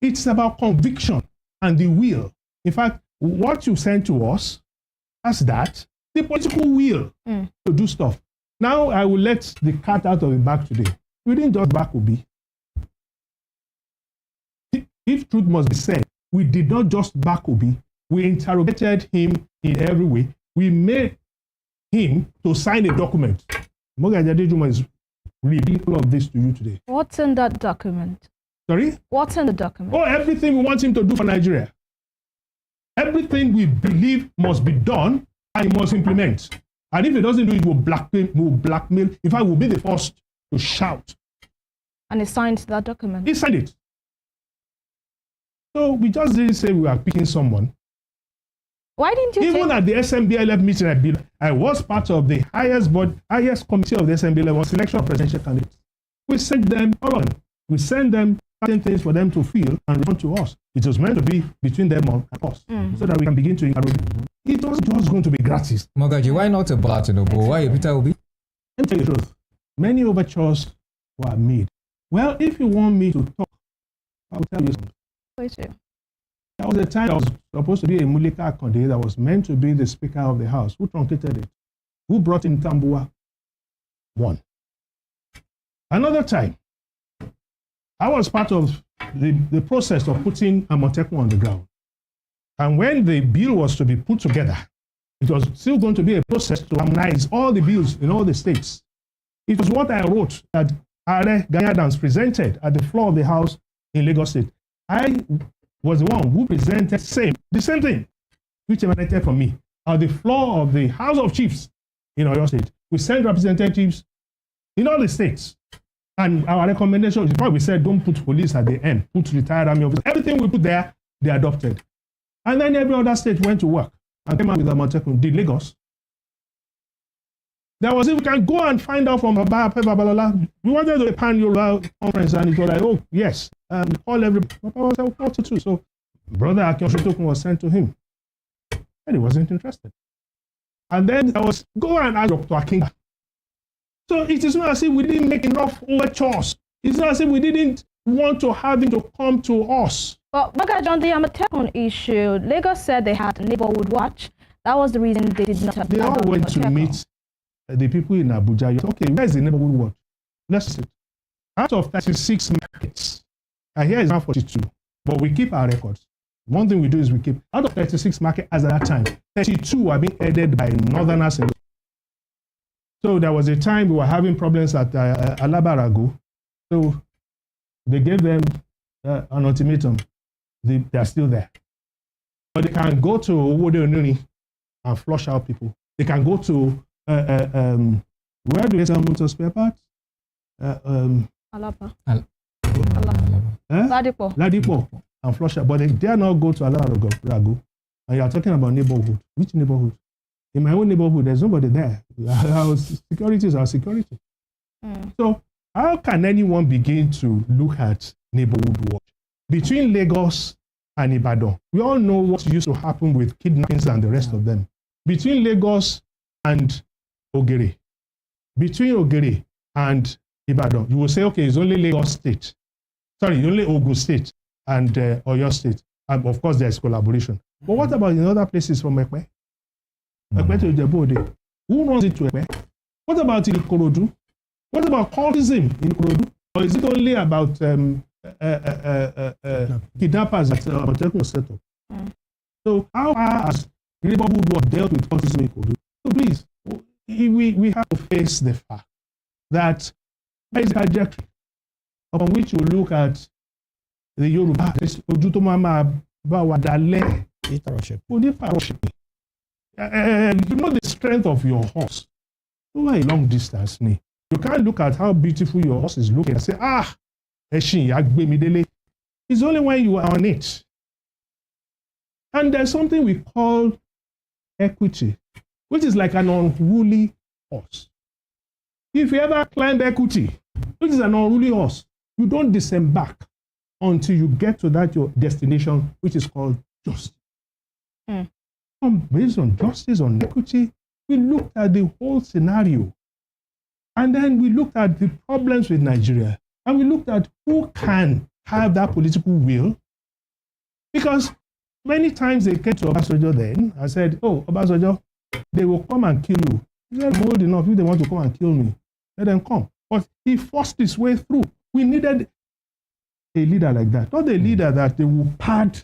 It's about conviction and the will. In fact, what you sent to us as that, the political will to do stuff. Now I will let the cat out of the bag today. We didn't just back Obi. If truth must be said, we did not just back Obi. We interrogated him in every way. We made him to sign a document. Morgan Adejuma is reading all of this to you today. What's in that document? Sorry? What's in the document? Oh, everything we want him to do for Nigeria. Everything we believe must be done, and he must implement. And if he doesn't do it, we'll blackmail. In fact, we'll be the first to shout. And he signed that document? He signed it. So we just didn't say we were picking someone. Why didn't you Even at the SMBLF meeting, I was part of the highest committee of the SMBLF on selection of presidential candidates. We sent them all on. We sent them certain things for them to feel and respond to us. It was meant to be between them and us, so that we can begin to encourage. It wasn't just going to be gratis. Mogaji, why not a Bola Tinubu? Why Peter Obi? Let me tell you the truth. Many overtures were made. Well, if you want me to talk, I will tell you something. There was a time I was supposed to be a Mulika Akande that was meant to be the Speaker of the House. Who truncated it? Who brought in Tambua? One. Another time, I was part of the process of putting Amotekun on the ground. And when the bill was to be put together, it was still going to be a process to harmonize all the bills in all the states. It was what I wrote that Are Gani Adams presented at the floor of the House in Lagos State. I was the one who presented the same thing, which emanated from me, at the floor of the House of Chiefs in Oyo State. We sent representatives in all the states. And our recommendation is we said don't put police at the end, put retired army officers. Everything we put there, they adopted. And then every other state went to work and came out with Amotekun. Did Lagos? There was, if we can go and find out from Babalola, we wanted to a pan-Yoruba conference and it was like, oh, yes, call everybody. What to do? So Brother Akin Oshitokun was sent to him. And he wasn't interested. And then there was, go and ask Dr. Akinga. So it is not as if we didn't make enough overtures. It's not as if we didn't want to have him to come to us. But Mogaji, on the Amotekun issue, Lagos said they had a neighborhood watch. That was the reason they did not have. They all went to meet the people in Abuja. Okay, where's the neighborhood watch? Let's sit. Out of 36 markets, and here is now 42, but we keep our records. One thing we do is we keep, out of 36 markets as at that time, 32 are being headed by northerners. So there was a time we were having problems at Alabarago. So they gave them an ultimatum. They are still there. But they can go to Owode Onini and flush out people. They can go to, where do they sell motor spare parts? Alapa. Ladipo and flush out. But they dare not go to Alabarago. And you are talking about neighborhood. Which neighborhood? In my own neighborhood, there's nobody there. Our security is our security. So how can anyone begin to look at neighborhood watch? Between Lagos and Ibadan, we all know what used to happen with kidnappings and the rest of them. Between Lagos and Ogere, between Ogere and Ibadan, you will say, okay, it's only Lagos State. Sorry, only Ogun State and Oyo State. And of course, there's collaboration. But what about in other places from Ekpe? Ekpe to Ijebode. Who runs it to Ekpe? What about in Ikorodu? What about cultism in Ikorodu? Or is it only about kidnappers at Amotekun setup? So how has neighborhood work dealt with cultism in Ikorodu? So please, we have to face the fact that there is a trajectory upon which you look at the Yoruba. You know the strength of your horse over a long distance. You can't look at how beautiful your horse is looking and say, it's only when you are on it. And there's something we call equity, which is like an unruly horse. If you ever climb equity, which is an unruly horse, you don't disembark until you get to that your destination, which is called justice. Based on justice, on equity, we looked at the whole scenario. And then we looked at the problems with Nigeria. And we looked at who can have that political will. Because many times they came to Obasanjo then and said, oh, Obasanjo, they will come and kill you. He said, bold enough, if they want to come and kill me, let them come. But he forced his way through. We needed a leader like that, not a leader that they will pad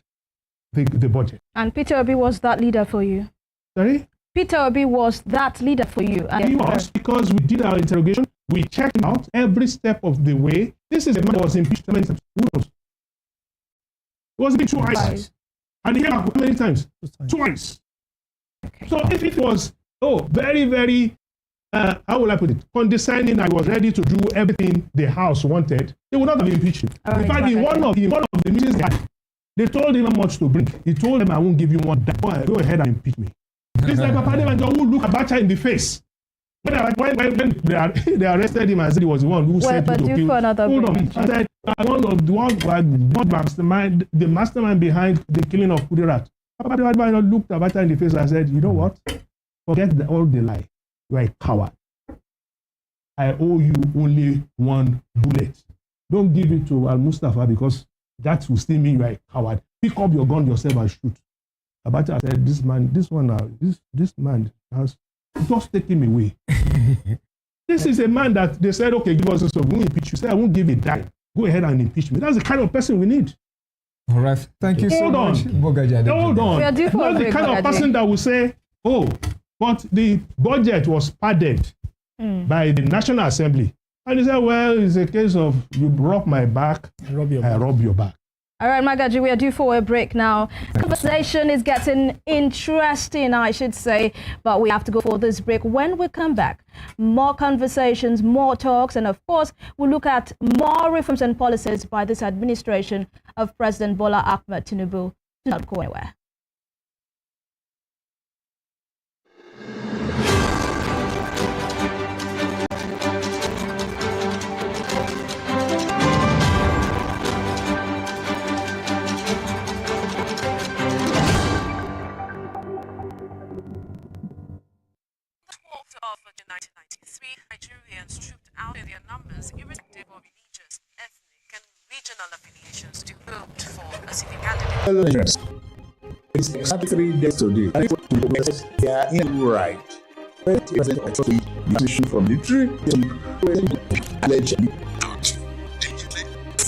the budget. And Peter Obi was that leader for you? Sorry? Peter Obi was that leader for you? He was, because we did our interrogation. We checked him out every step of the way. This is a man that was impeached many times. Who knows? It was impeached twice. And he came back how many times? Twice. Okay. So if it was, very, very, how will I put it, condescending, I was ready to do everything the House wanted, they would not have impeached him. In fact, in one of the meetings they had, told him how much to bring. He told them, I won't give you one. Go ahead and impeach me. It's like Papa Nemanjo who look Abacha in the face. When they arrested him and said he was the one who said to kill. Hold on. I said, the mastermind behind the killing of Kudirat. Papa Nemanjo looked Abacha in the face and said, you know what? Forget all the lie. You are a coward. I owe you only one bullet. Don't give it to Al-Mustafa because that will still mean you are a coward. Pick up your gun yourself and shoot. Abacha said, this man has just taken him away. This is a man that they said, okay, give us this, so we will impeach you. Say, I won't give a dime. Go ahead and impeach me. That's the kind of person we need. All right. Thank you so much. Hold on. Not the kind of person that will say, but the budget was padded by the National Assembly. And he said, well, it's a case of you broke my back, I rob your back. All right, Magaji, we are due for a break now. Conversation is getting interesting, I should say, but we have to go for this break. When we come back, more conversations, more talks, and of course, we'll look at more reforms and policies by this administration of President Bola Ahmed Tinubu. Do not go anywhere. Of 1993, Nigerians trooped out in their numbers, irrespective of religious, ethnic, and regional affiliations, to vote for a sitting candidate. Hello, Nigerians. It's exactly 3 days today. I think they are in right. President of the from the tree allegedly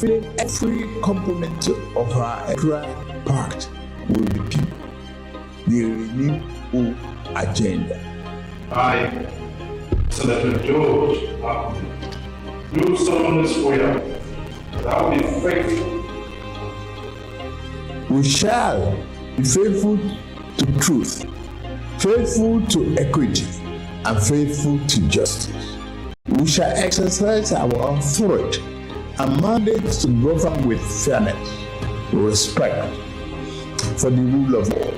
fulfilling every component of our electoral pact with the people, the renewal agenda. I, Senator George Akun, do solemnly swear that I will be faithful. We shall be faithful to truth, faithful to equity, and faithful to justice. We shall exercise our authority and mandate to govern with fairness, respect for the rule of law,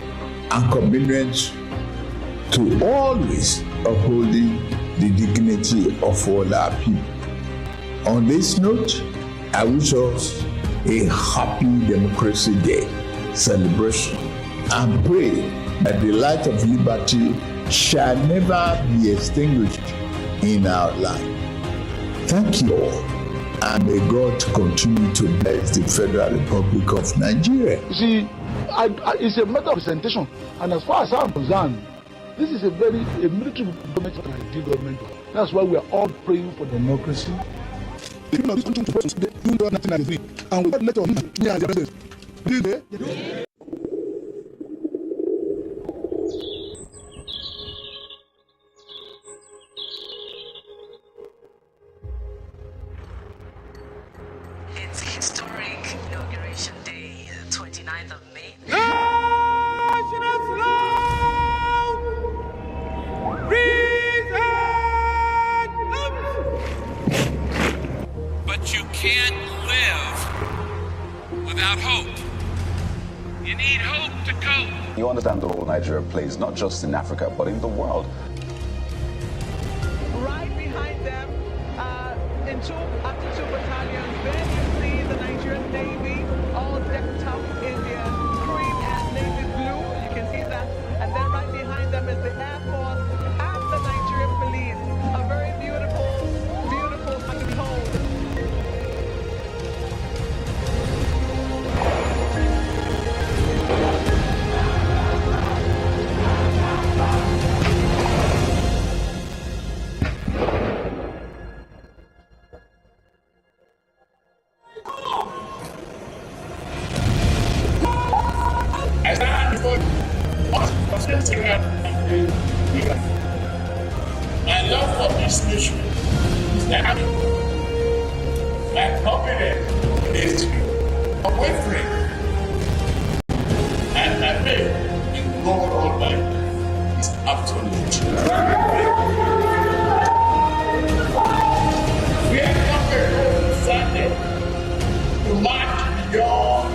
and commitment to always upholding the dignity of all our people. On this note, I wish us a happy Democracy Day celebration and pray that the light of liberty shall never be extinguished in our land. Thank you all, and may God continue to bless the Federal Republic of Nigeria. You see, it's a matter of presentation, and as far as I'm concerned, this is a military government and a ideal government. That's why we are all praying for democracy. The people of this country to today, June 1993, and we got letter of me and the president. Did It's historic inauguration day, 29th of May. But you can't live without hope. You need hope to cope. You understand the role Nigeria plays, not just in Africa, but in the world. Right behind them, after two battalions, then you see the Nigerian Navy, all decked up in their cream and navy blue. You can see that. And then right behind them is the Air Force and the Nigerian Police. A very beautiful, beautiful sight to behold. I stand before my love for this nation is dynamic. My confidence in history, unwavering, and my faith in God Almighty is absolute. We are not decided to march beyond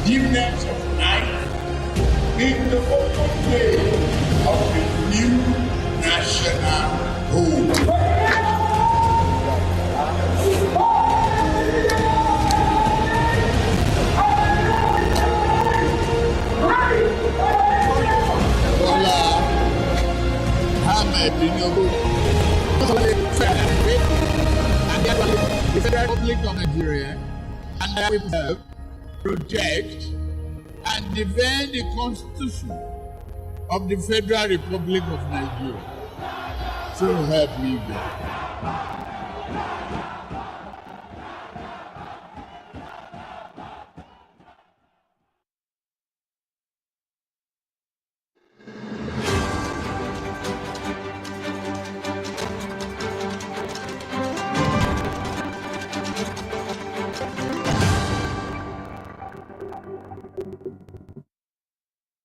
dimness of night in the open day of the new national hope. The Federal Republic of Nigeria and I will protect and defend the Constitution of the Federal Republic of Nigeria. So help me God.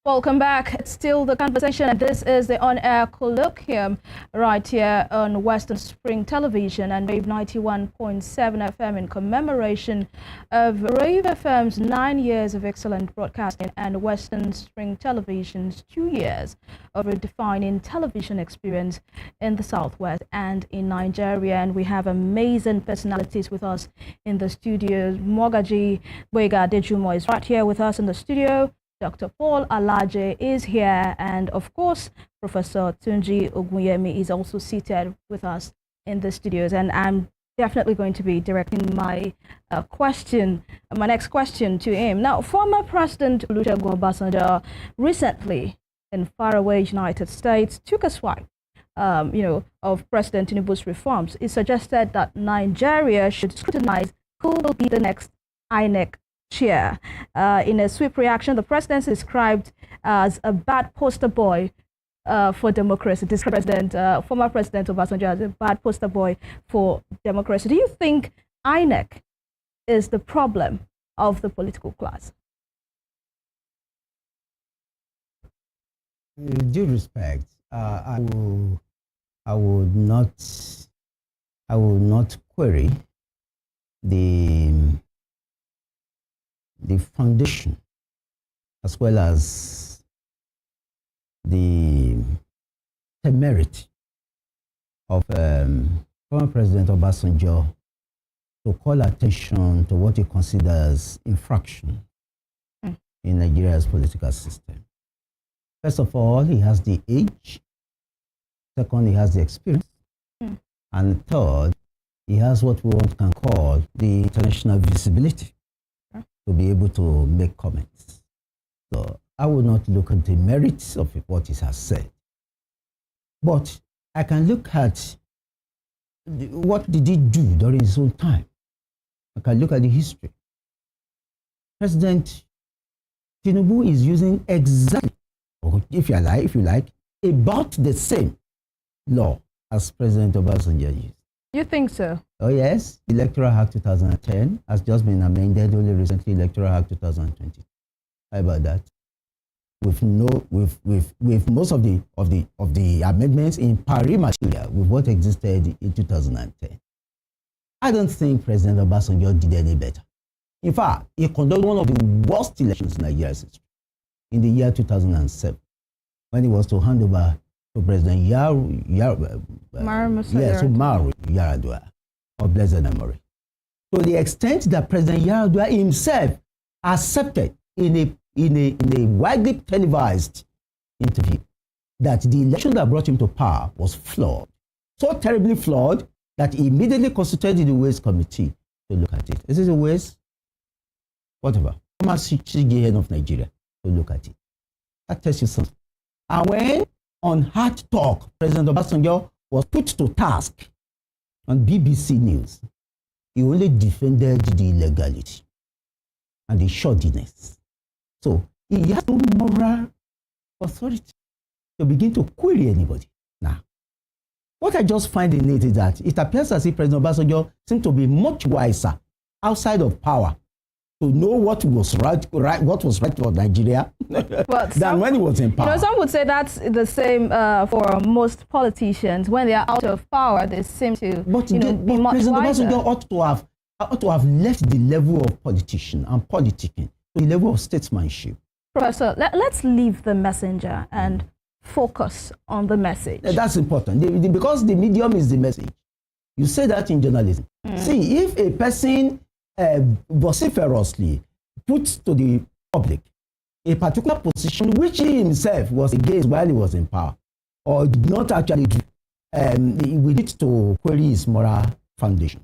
Welcome back. It's still the conversation, and this is the on-air colloquium right here on Western Spring Television and Rave 91.7 FM in commemoration of Rave FM's 9 years of excellent broadcasting and Western Spring Television's 2 years of redefining television experience in the Southwest and in Nigeria. And we have amazing personalities with us in the studio. Mogaji Boyega Dejumo is right here with us in the studio. Dr. Paul Alaje is here, and of course, Professor Tunji Ogunyemi is also seated with us in the studios. And I'm definitely going to be directing my next question to him. Now, former President Olusegun Obasanjo recently in faraway United States took a swipe, of President Tinubu's reforms. It suggested that Nigeria should scrutinize who will be the next INEC chair. In a swift reaction, the president is described as a bad poster boy for democracy. This former President Obasanjo, as a bad poster boy for democracy. Do you think INEC is the problem of the political class? With due respect, I will not query the foundation as well as the temerity of former President Obasanjo to call attention to what he considers infraction in Nigeria's political system. First of all, he has the age. Second, he has the experience. And third, he has what we can call the international visibility to be able to make comments. So I will not look at the merits of what he has said. But I can look at what did he do during his own time. I can look at the history. President Tinubu is using exactly, if you like, about the same law as President Obasanjo used. You think so? Oh yes, Electoral Act 2010 has just been amended only recently. Electoral Act 2020. How about that? With most of the amendments in pari material with what existed in 2010. I don't think President Obasanjo did any better. In fact, he conducted one of the worst elections in Nigeria's history in the year 2007, when he was to hand over to President Umaru Yar'Adua of blessed memory. To the extent that President Yar'Adua himself accepted in a widely televised interview that the election that brought him to power was flawed. So terribly flawed that he immediately constituted the Ways Committee to look at it. Is it a Ways? Whatever. Thomas Chige of Nigeria to look at it. That tells you something. And when on Hard Talk, President Obasanjo was put to task on BBC News, he only defended the illegality and the shoddiness. So he has no moral authority to begin to query anybody. Now, what I just find in it is that it appears as if President Obasanjo seemed to be much wiser outside of power to know what was right for Nigeria than when he was in power. Some would say that's the same for most politicians. When they are out of power, they seem to be much President wiser. Obasanjo ought to have left the level of politician and politicking to the level of statesmanship. Professor, let's leave the messenger and focus on the message. That's important because the medium is the message. You say that in journalism. See, if a person vociferously puts to the public a particular position which he himself was against while he was in power, or did not actually do, we need to query his moral foundation.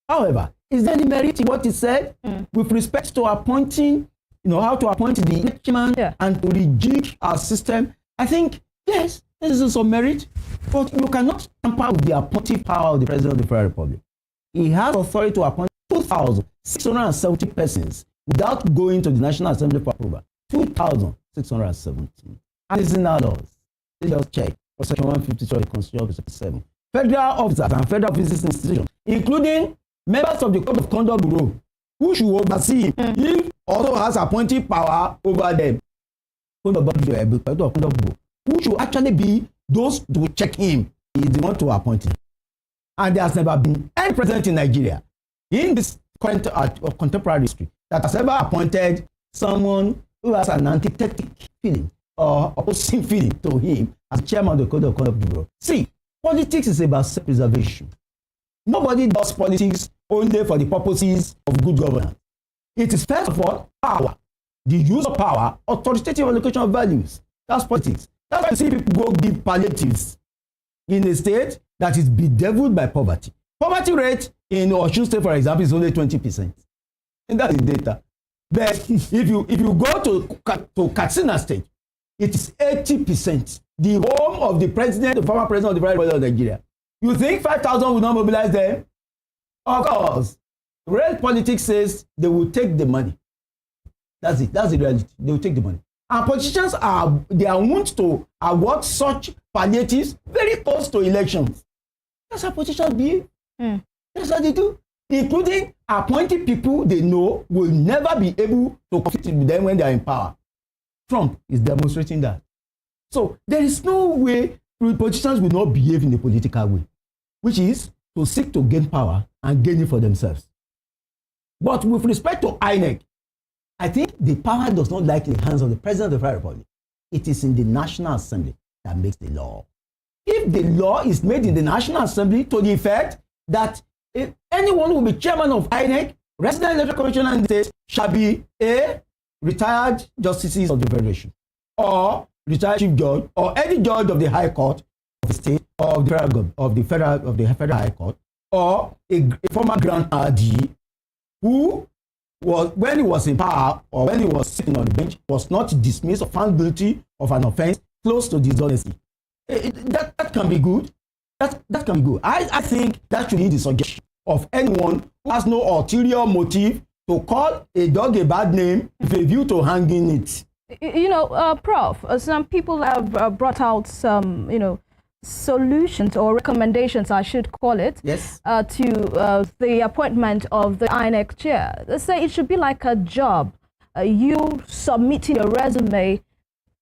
However, is there any merit in what he said with respect to appointing, how to appoint the chairman and to rejig our system? I think, yes, there is some merit, but you cannot tamper with the appointive power of the President of the Federal Republic. He has authority to appoint 2,670 persons without going to the National Assembly for approval. 2,670. And it's in our laws. Let's just check for Section 153 of the Constitution of Section 7. Federal officers and federal offices institutions, including members of the Code of Conduct Bureau, who should oversee him, he also has appointing power over them. Who should actually be those to check him, is the one to appoint him. And there has never been any president in Nigeria in this current or contemporary history that has ever appointed someone who has an antithetic feeling or opposing feeling to him as chairman of the Code of Conduct Bureau. See, politics is about self-preservation. Nobody does politics only for the purposes of good governance. It is first of all power, the use of power, authoritative allocation of values. That's politics. That's why you see people go give palliatives in a state that is bedeviled by poverty. Poverty rate in Osun State, for example, is only 20%. And that's the data. But if you go to Katsina State, it is 80%. The home of the president, the former president of the Federal Republic of Nigeria. You think 5,000 will not mobilize them? Of course. Real politics says they will take the money. That's it. That's the reality. They will take the money. And politicians are wont to award such palliatives very close to elections. That's how politicians behave. That's what they do, including appointing people they know will never be able to compete with them when they are in power. Trump is demonstrating that. So there is no way politicians will not behave in a political way, which is to seek to gain power and gain it for themselves. But with respect to INEC, I think the power does not lie in the hands of the President of the Federal Republic. It is in the National Assembly that makes the law. If the law is made in the National Assembly to the effect that if anyone who will be chairman of INEC, resident electoral commissioner in the state, shall be a retired justices of the Federation, or retired chief judge, or any judge of the High Court of the state, or of the federal High Court, or a former Grand RD who was, when he was in power or when he was sitting on the bench, was not dismissed or found guilty of an offense close to dishonesty. That can be good. That can be good. I think that should be the suggestion of anyone who has no ulterior motive to call a dog a bad name with a view to hanging it. You know, Prof, some people have brought out some, solutions or recommendations, I should call it, yes, to the appointment of the INEC chair. They say it should be like a job. You submitting your resume,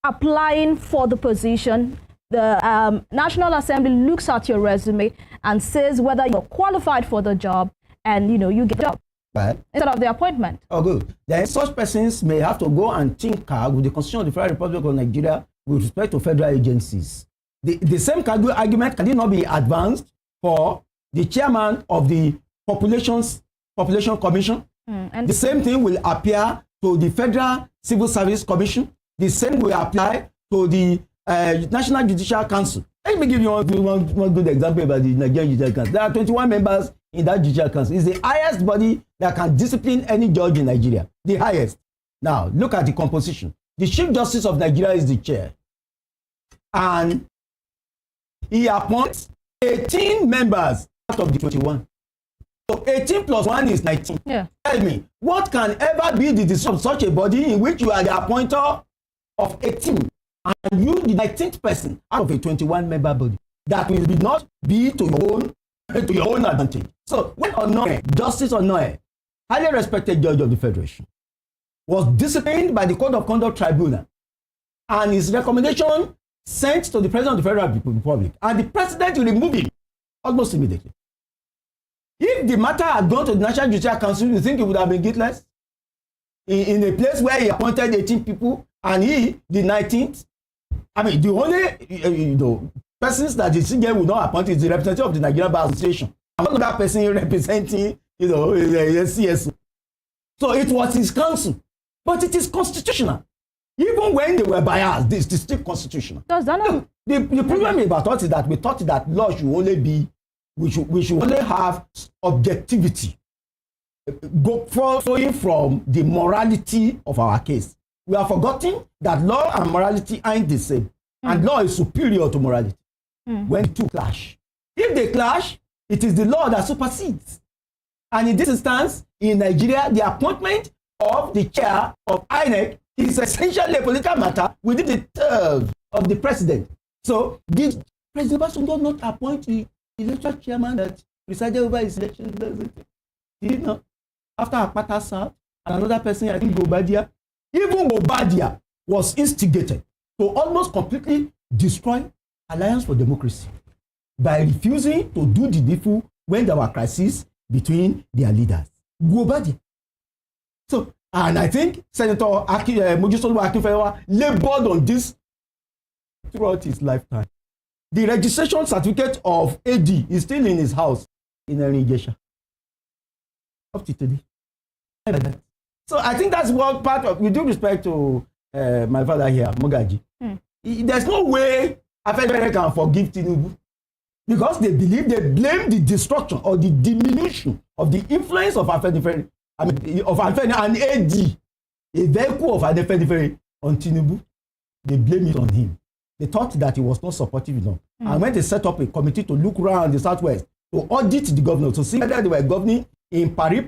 applying for the position. The National Assembly looks at your resume and says whether you're qualified for the job, and you get the job. Right. Instead of the appointment. Oh, good. Then such persons may have to go and tinker with the Constitution of the Federal Republic of Nigeria with respect to federal agencies. The same argument can it not be advanced for the chairman of the Population Commission? And the same thing will appear to the Federal Civil Service Commission. The same will apply to the National Judicial Council. Let me give you one good example about the Nigerian Judicial Council. There are 21 members in that Judicial Council. It's the highest body that can discipline any judge in Nigeria. The highest. Now, look at the composition. The Chief Justice of Nigeria is the chair. And he appoints 18 members out of the 21. So 18 plus 1 is 19. Yeah. Tell me, what can ever be the decision of such a body in which you are the appointer of 18 and you the 19th person out of a 21-member body that will not be to your own advantage? So when Onoye, Justice Onoye, highly respected judge of the Federation, was disciplined by the Code of Conduct Tribunal, and his recommendation sent to the President of the Federal Republic, and the President will remove him almost immediately. If the matter had gone to the National Judicial Council, you think it would have been guiltless? In a place where he appointed 18 people and he, the 19th, I mean, the only persons that the CJN will not appoint is the representative of the Nigerian Bar Association. And one other person representing, CSO. So it was his council. But it is constitutional. Even when they were biased, this is still constitutional. Does that not? The problem about us is that we thought that law should only be, we should only have objectivity flowing from the morality of our case. We are forgetting that law and morality aren't the same. And law is superior to morality when the two clash. If they clash, it is the law that supersedes. And in this instance, in Nigeria, the appointment of the chair of INEC is essentially a political matter within the term of the president. So, did President Obasanjo not appoint the electoral chairman that presided over his election? Did he not? After Akpata served, and another person, I think Gobadia, even Gobadia was instigated to almost completely destroy Alliance for Democracy by refusing to do the needful when there were crises between their leaders. Gobadia. So, and I think Senator Mojisola Akinfenwa labored on this throughout his lifetime. The registration certificate of AD is still in his house in Eringesha. Up to today. So I think that's one part of, with due respect to my father here, Mogaji. There's no way Afenifere can forgive Tinubu because they blame the destruction or the diminution of the influence of Afenifere, of Afenifere and AD, a vehicle of Afenifere on Tinubu. They blame it on him. They thought that he was not supportive enough. And when they set up a committee to look around the Southwest to audit the governor to see whether they were governing in Paris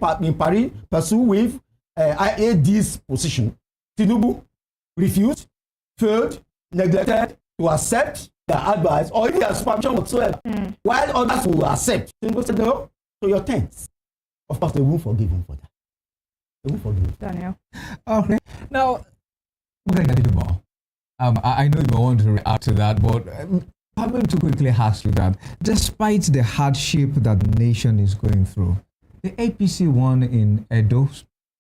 pursue with this position. Tinubu refused, failed, neglected to accept the advice or even supervision whatsoever. While others will accept. Tinubu said, no, to your tents. Of course, they won't forgive him for that. They won't forgive him. Daniel. Okay. Now, I know you want to react to that, but I'm going to quickly ask you that despite the hardship that the nation is going through, the APC won in Edo,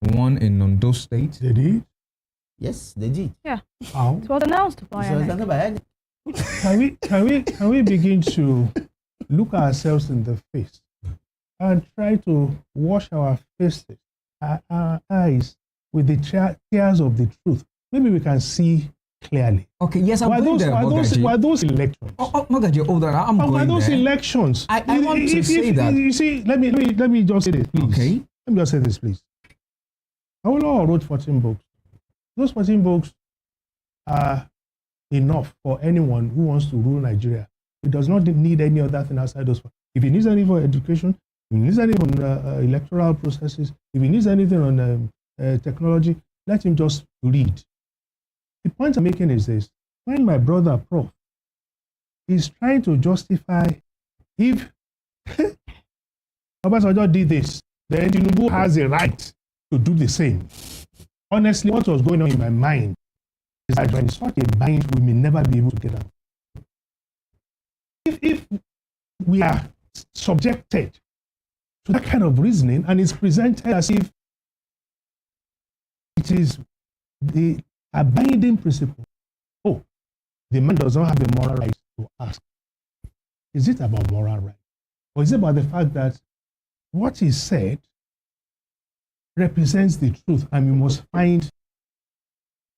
won in Ondo State. They did? Yes, they did. Yeah. How? It was announced by INEC. Can we begin to look ourselves in the face and try to wash our faces, our eyes with the tears of the truth? Maybe we can see clearly. Okay, yes, I'm going there, were those elections? Magaji, hold on, I'm going were those there. elections? I want to say that. You see, let me just say this, please. Okay. Let me just say this, please. Awolowo wrote 14 books. Those 14 books are enough for anyone who wants to rule Nigeria. It does not need any other thing outside those. If he needs anything for education, if he needs anything on electoral processes, if he needs anything on technology, let him just read. The point I'm making is this. When my brother, Prof, is trying to justify if Obasanjo did this, then Tinubu has a right to do the same. Honestly, what was going on in my mind is that when it's such a bind, we may never be able to get out. If we are subjected to that kind of reasoning and it's presented as if it is the abiding principle, oh, the man does not have the moral right to ask. Is it about moral right? Or is it about the fact that what he said represents the truth and we must find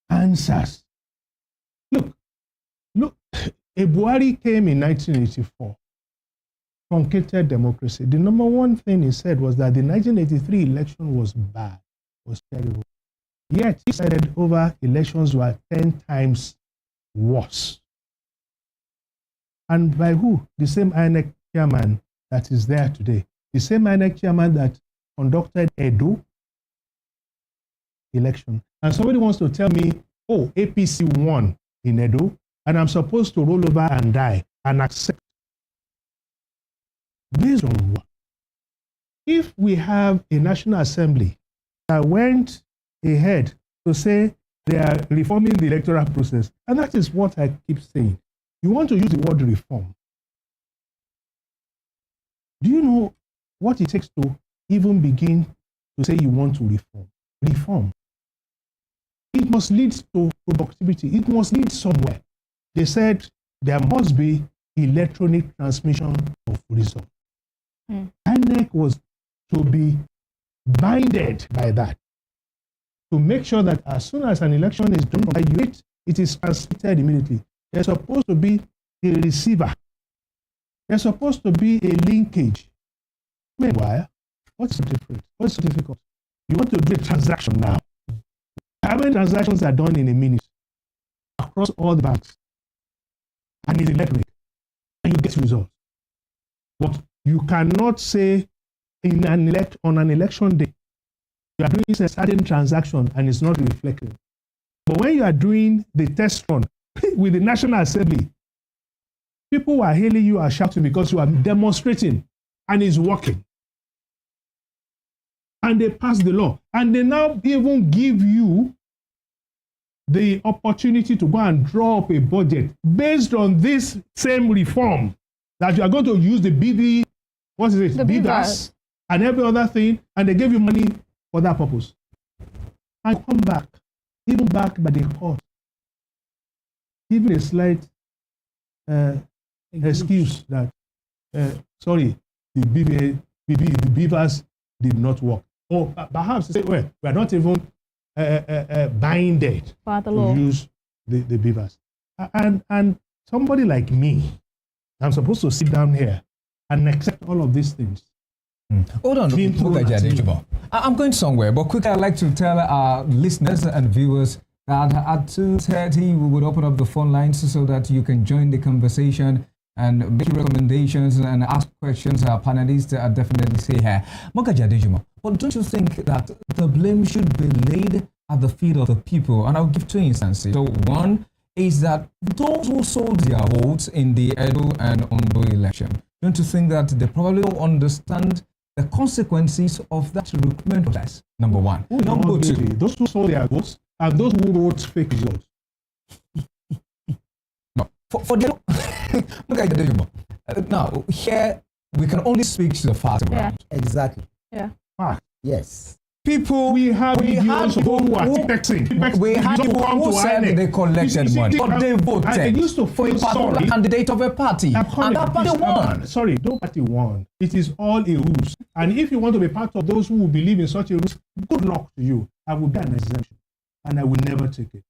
answers? Look, Buhari came in 1984, truncated democracy. The number one thing he said was that the 1983 election was bad, was terrible. Yet he said over elections were 10 times worse. And by who? The same INEC chairman that is there today. The same INEC chairman that conducted Edo election. And somebody wants to tell me, oh, APC won in Edo, and I'm supposed to roll over and die and accept. Based on what? If we have a National Assembly that went ahead to say they are reforming the electoral process, and that is what I keep saying. You want to use the word reform. Do you know what it takes to even begin to say you want to reform? Reform. It must lead to productivity. It must lead somewhere. They said there must be electronic transmission of results. INEC was to be binded by that, to make sure that as soon as an election is done by you, it is transmitted immediately. There's supposed to be a receiver. There's supposed to be a linkage. Meanwhile, what's so different? What's so difficult? You want to do a transaction now. How many transactions are done in a minute across all the banks? And it's electronic. And you get results. But you cannot say on an election day, you are doing a certain transaction and it's not reflected. But when you are doing the test run with the National Assembly, people are hailing you and shouting because you are demonstrating and it's working. And they pass the law. And they now even give you the opportunity to go and draw up a budget based on this same reform that you are going to use the BV, what is it? The BVAS and every other thing, and they give you money for that purpose. And come back, even back by the court, give a slight excuse that, sorry, the BVAS did not work. Or perhaps say, well, we are not even binded to use the BVAS. And somebody like me, I'm supposed to sit down here and accept all of these things. Hold on, I'm going somewhere, but quickly I'd like to tell our listeners and viewers that at 2:30 we would open up the phone lines so that you can join the conversation. and make recommendations and ask questions. Our panelists are definitely say here. Mokaji Adejumo, but don't you think that the blame should be laid at the feet of the people? And I'll give two instances. So one is that those who sold their votes in the Edo and Ondo election, don't you think that they probably don't understand the consequences of that recruitment process? Number one. Number two. Those who sold their votes and those who wrote fake results. No. For the now, here we can only speak to the fact. Yeah. Exactly. Yeah. Yes. People, we had people who are texting. We had people who said they collected money, but they voted I used to for a feel particular sorry. candidate of a party, and that party won. Sorry, no party won. It is all a ruse. And if you want to be part of those who will believe in such a ruse, good luck to you. I will be an exemption, and I will never take it.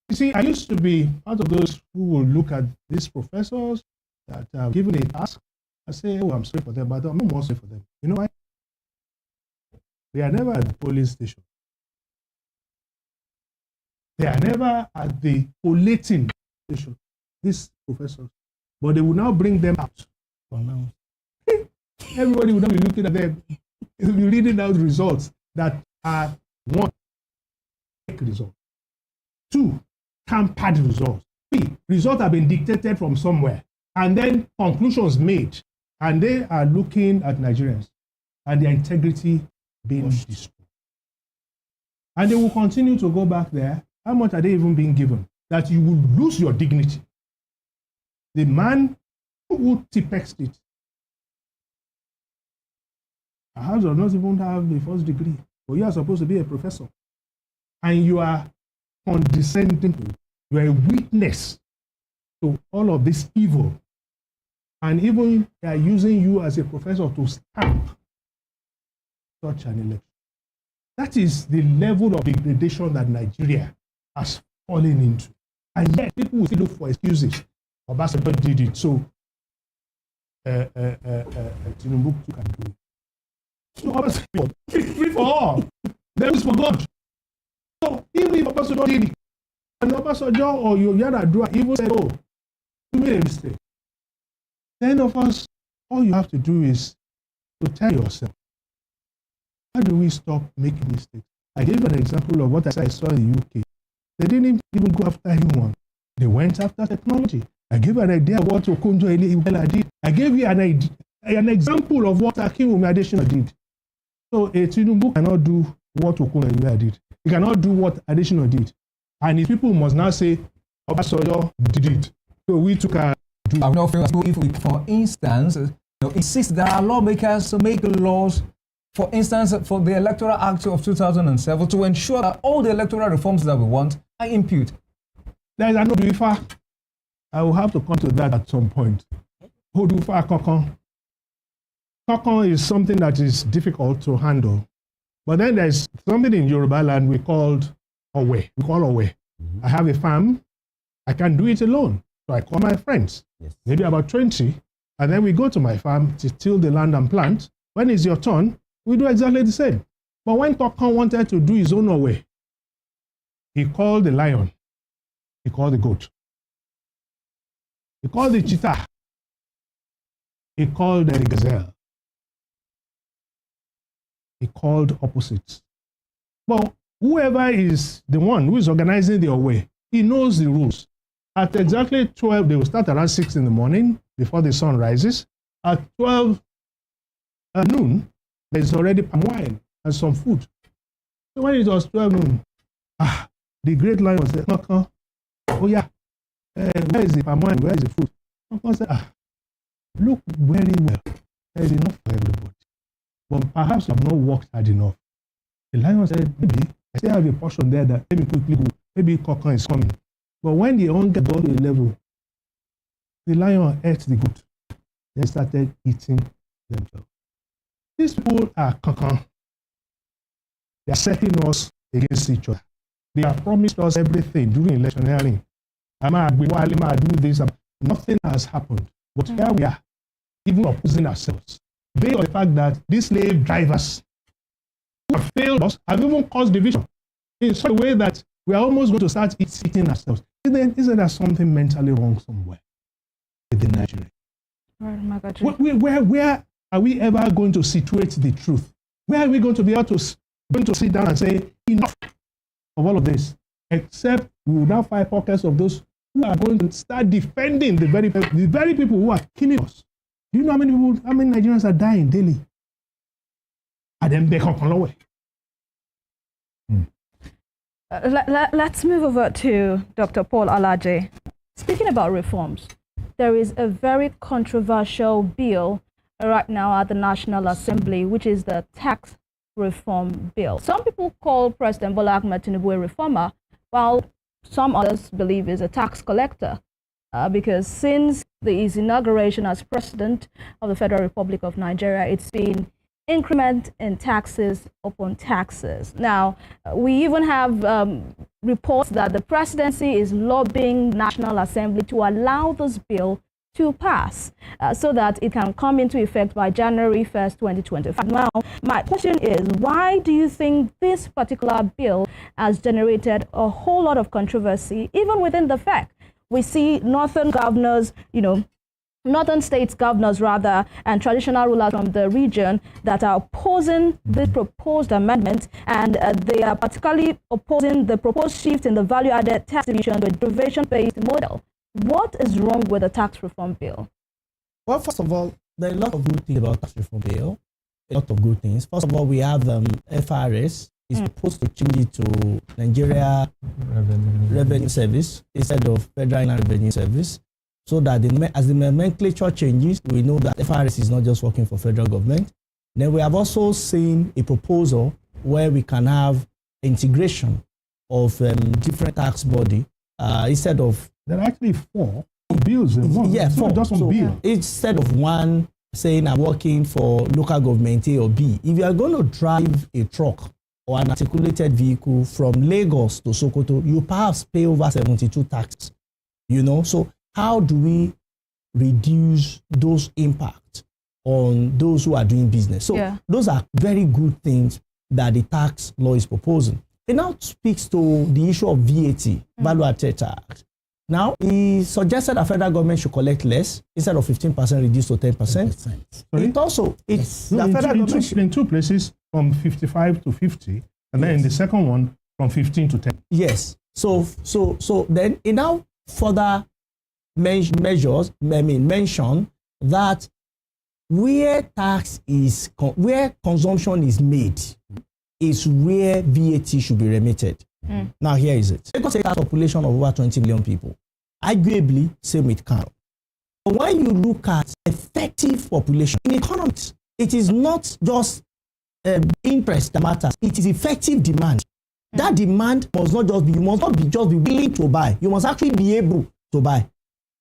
You see, I used to be part of those who will look at these professors that are given a task. I say, oh, I'm sorry for them, but I'm not more sorry for them. You know why? They are never at the polling station. They are never at the collating station, these professors. But they will now bring them out. Everybody will now be looking at them. They will be reading out results that are one, fake results. Two, tampered results. Three, results have been dictated from somewhere. And then conclusions made. And they are looking at Nigerians and their integrity being destroyed. And they will continue to go back there. How much are they even being given? That you will lose your dignity. The man who tipexed it perhaps does not even have a first degree, but you are supposed to be a professor. And you are condescending to it. You are a witness to all of this evil. And even they are using you as a professor to stamp such an election. That is the level of degradation that Nigeria has fallen into. And yet people will still look for excuses. Obasanjo did it, so Tinubu can do it. So Obasanjo, free for all. There is for God. So even if Obasanjo did it, and Obasanjo or Yar'Adua even said, oh, you made a mistake. Then of us, all you have to do is to tell yourself, how do we stop making mistakes? I gave an example of what I saw in the UK. They didn't even go after anyone. They went after technology. I gave an idea of what Okonjo Iweala did. I gave you an example of what Akinwumi Adesina did. So Tinubu cannot do what Okonjo Iweala did. He cannot do what Adesina did. And his people must now say, Obasanjo did it. So we took a... If we, for instance, insist that our lawmakers make laws, for instance, for the Electoral Act of 2007 to ensure that all the electoral reforms that we want are imputed. There is an Oduifa. I will have to come to that at some point. Oduifa Kokon. Kokon is something that is difficult to handle. But then there's something in Yoruba land we called Owe. We call Owe. I have a farm. I can do it alone. So I call my friends, maybe about 20, and then we go to my farm to till the land and plant. When it's your turn, we do exactly the same. But when Kokon wanted to do his own way, he called the lion, he called the goat, he called the cheetah, he called the gazelle, he called opposites. But whoever is the one who is organizing the way, he knows the rules. At exactly 12, they will start around 6 in the morning before the sun rises. At 12 noon, there's already palm wine and some food. So when it was 12 noon, the great lion said, oh yeah, where is the palm wine? Where is the food? Kokon said, look very well. There is enough for everybody. But perhaps you have not worked hard enough. The lion said, maybe I still have a portion there that let me quickly go. Maybe Kokon is coming. But when the hunger got to a level, the lion ate the goat. They started eating themselves. These people are Kokon. They are setting us against each other. They have promised us everything during electioneering. Do this. Nothing has happened. But here we are, even opposing ourselves. Based on the fact that these slave drivers who have failed us have even caused division in such a way that we are almost going to start eating ourselves. Isn't there something mentally wrong somewhere with the Nigerians? Where are we ever going to situate the truth? Where are we going to be able to sit down and say enough of all of this? Except we will now find pockets of those who are going to start defending the very people who are killing us. Do you know how many Nigerians are dying daily? And then they come away. Let's move over to Dr. Paul Alaje. Speaking about reforms, there is a very controversial bill right now at the National Assembly, which is the tax reform bill. Some people call President Bola Ahmed Tinubu a reformer, while some others believe he's a tax collector, because since his inauguration as president of the Federal Republic of Nigeria, it's been increment in taxes upon taxes. Now, we even have reports that the presidency is lobbying National Assembly to allow this bill to pass so that it can come into effect by January 1st, 2025. Now, my question is, why do you think this particular bill has generated a whole lot of controversy, even within the FEC? We see northern governors, northern states governors rather, and traditional rulers from the region that are opposing this proposed amendment, and they are particularly opposing the proposed shift in the value-added tax division to a derivation-based model. What is wrong with the tax reform bill? Well, first of all, there are a lot of good things about tax reform bill. A lot of good things. First of all, we have FRS. It's supposed to change it to Nigeria Revenue Service instead of Federal Inland Revenue Service, so that as the nomenclature changes, we know that FRS is not just working for federal government. Then we have also seen a proposal where we can have integration of different tax body instead of. There are actually 4 bills involved. Yeah, 4. Just one bill. Instead of one saying I'm working for local government A or B, if you are going to drive a truck or an articulated vehicle from Lagos to Sokoto, you perhaps pay over 72 taxes. So how do we reduce those impacts on those who are doing business? So those are very good things that the tax law is proposing. It now speaks to the issue of VAT, value-added tax. Now, he suggested that federal government should collect less instead of 15% reduced to 10%. It also, in 2 places from 55 to 50, and then in the second one from 15 to 10. Yes. So then it now further mention that where consumption is made is where VAT should be remitted. Now, here is it. Lagos has a population of over 20 million people. Arguably, same with Kano. But when you look at effective population in economics, it is not just interest that matters. It is effective demand. That demand must not just be, you must not be just be willing to buy. You must actually be able to buy.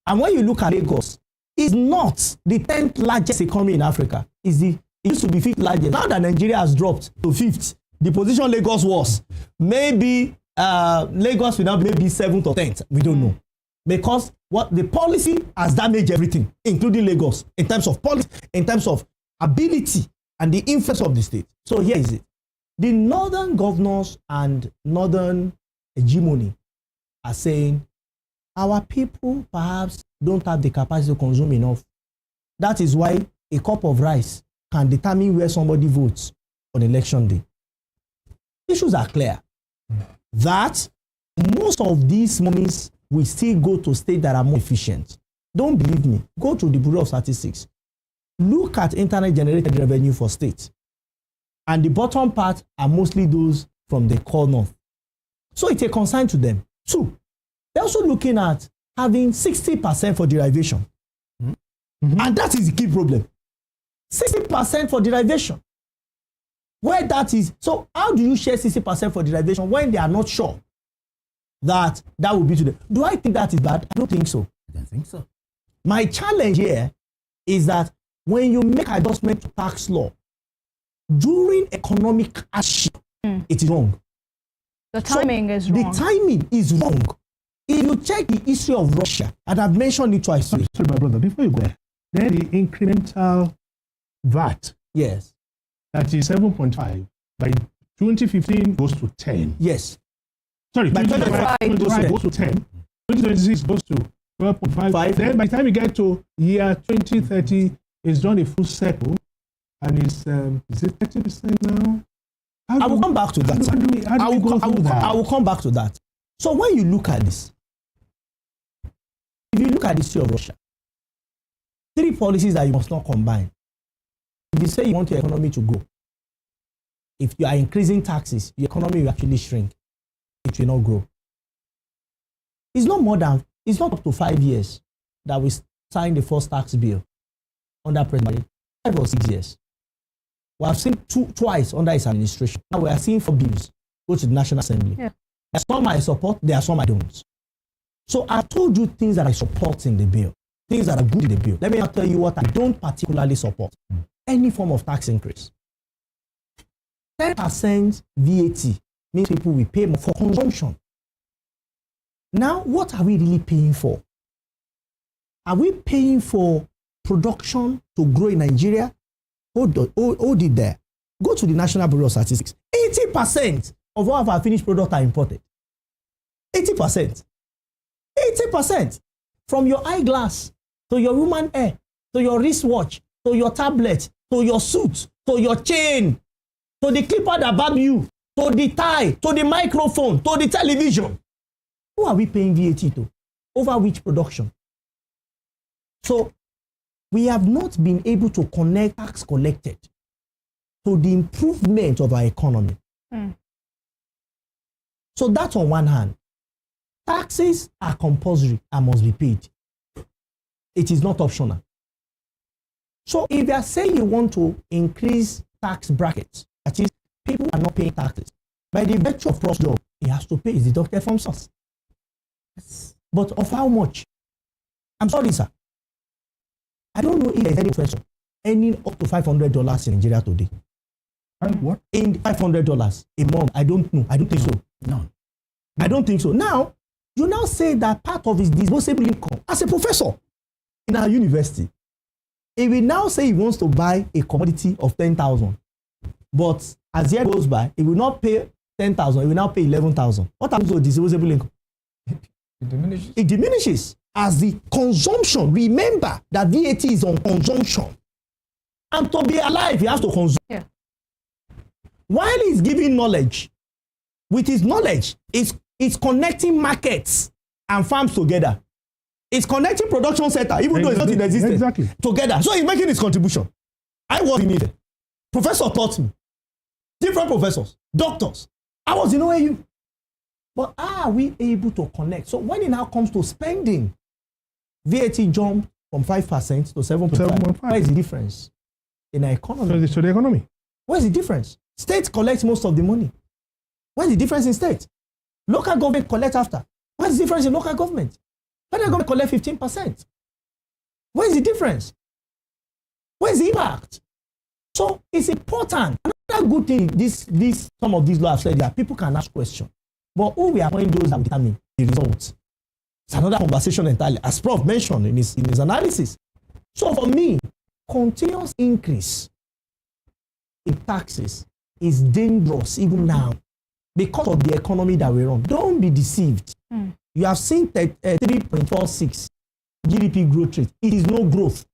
And when you look at Lagos, it's not the 10th largest economy in Africa. It used to be 5th largest. Now that Nigeria has dropped to 5th, the position Lagos was, maybe Lagos will now be maybe 7th or 10th. We don't know. Because what the policy has damaged everything, including Lagos, in terms of policy, in terms of ability and the influence of the state. So here is it. The northern governors and northern hegemony are saying, our people perhaps don't have the capacity to consume enough. That is why a cup of rice can determine where somebody votes on election day. Issues are clear. That most of these monies will still go to states that are more efficient. Don't believe me. Go to the Bureau of Statistics. Look at internet-generated revenue for states. And the bottom part are mostly those from the core north. So it's a concern to them. 2, they're also looking at having 60% for derivation. And that is the key problem. 60% for derivation. Where that is, so how do you share 60% for derivation when they are not sure that will be to them? Do I think that is bad? I don't think so. I don't think so. My challenge here is that when you make adjustment to tax law during economic hardship, it is wrong. The timing is wrong. The timing is wrong. If you check the history of Russia, and I've mentioned it twice. Sorry, my brother, before you go there, then the incremental VAT. Yes. That is 7.5. By 2015 goes to 10. Yes. Sorry, by 2025 goes to 10. 2026 goes to 12.5. Then by the time you get to year 2030, it's done a full circle, and it's is it 30% now? I will come back to that. I will come back to that. So when you look at this, if you look at the history of Russia, 3 policies that you must not combine. If you say you want your economy to grow, if you are increasing taxes, your economy will actually shrink. It will not grow. It's not up to 5 years that we signed the first tax bill under President 5 or 6 years. We have seen twice under his administration. Now we are seeing 4 bills go to the National Assembly. Yeah. There are some I support, there are some I don't. So I told you things that I support in the bill, things that are good in the bill. Let me now tell you what I don't particularly support. Any form of tax increase. 10% VAT means people will pay more for consumption. Now, what are we really paying for? Are we paying for production to grow in Nigeria? Hold it there. Go to the National Bureau of Statistics. 80% of all of our finished products are imported. 80%. 80%. From your eyeglass, to your human hair, to your wristwatch, to your tablet, to your suit, to your chain, to the clipper that barb you, to the tie, to the microphone, to the television. Who are we paying VAT to? Over which production? So, we have not been able to connect tax collected to the improvement of our economy. So that's on one hand. Taxes are compulsory and must be paid. It is not optional. So if you are saying you want to increase tax brackets, that is, people are not paying taxes, by the virtue of cross job, he has to pay, it's deducted from source. Yes. But of how much? I'm sorry, sir. I don't know if there's any professor earning up to $500 in Nigeria today. And what? In $500 a month. I don't know. I don't think so. No. I don't think so. Now, you now say that part of his disposable income as a professor in our university, he will now say he wants to buy a commodity of 10,000. But as the year goes by, he will not pay 10,000, he will now pay 11,000. What happens to disposable income? It diminishes. It diminishes as the consumption. Remember that VAT is on consumption. And to be alive, he has to consume. Yeah. While he's giving knowledge, with his knowledge, it's connecting markets and farms together. It's connecting production center, even though it's not in existence, together. So he's making his contribution. I was in it. Professor taught me. Different professors, doctors. I was in OAU. But are we able to connect? So when it now comes to spending, VAT jumped from 5% to 7.5%. Where is the difference in our economy? So the economy. Where's the difference? States collect most of the money. What's the difference in states? Local government collect after. What's the difference in local government? Federal government collect 15%. Where's the difference? Where's the impact? So it's important. Another good thing, some of these laws have said that people can ask questions. But who we are appointing those that will determine the results? It's another conversation entirely, as Prof mentioned in his analysis. So for me, continuous increase in taxes is dangerous even now because of the economy that we run. Don't be deceived. You have seen 3.46 GDP growth rate. It is no growth.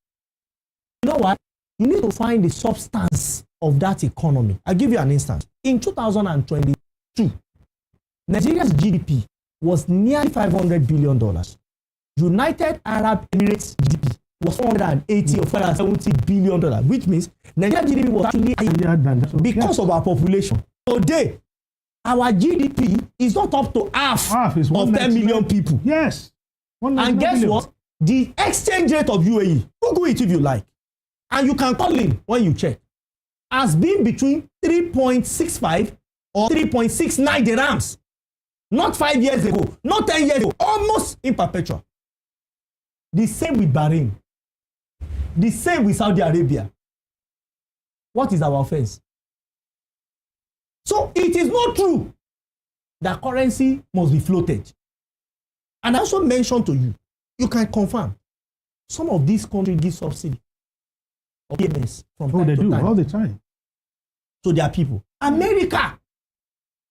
You know what? You need to find the substance of that economy. I'll give you an instance. In 2022, Nigeria's GDP was nearly $500 billion. United Arab Emirates GDP was $480 or $470 billion, which means Nigeria's GDP was actually higher because of our population. Today, our GDP is not up to half of 10 million people. Yes. And guess what? The exchange rate of UAE, Google it if you like, and you can call in when you check, has been between 3.65 or 3.69 dirhams. Not 5 years ago, not 10 years ago, almost in perpetual. The same with Bahrain. The same with Saudi Arabia. What is our offense? So it is not true that currency must be floated. And I also mentioned to you, you can confirm, some of these countries give subsidy or payments from time to time. All the time. To their people. America,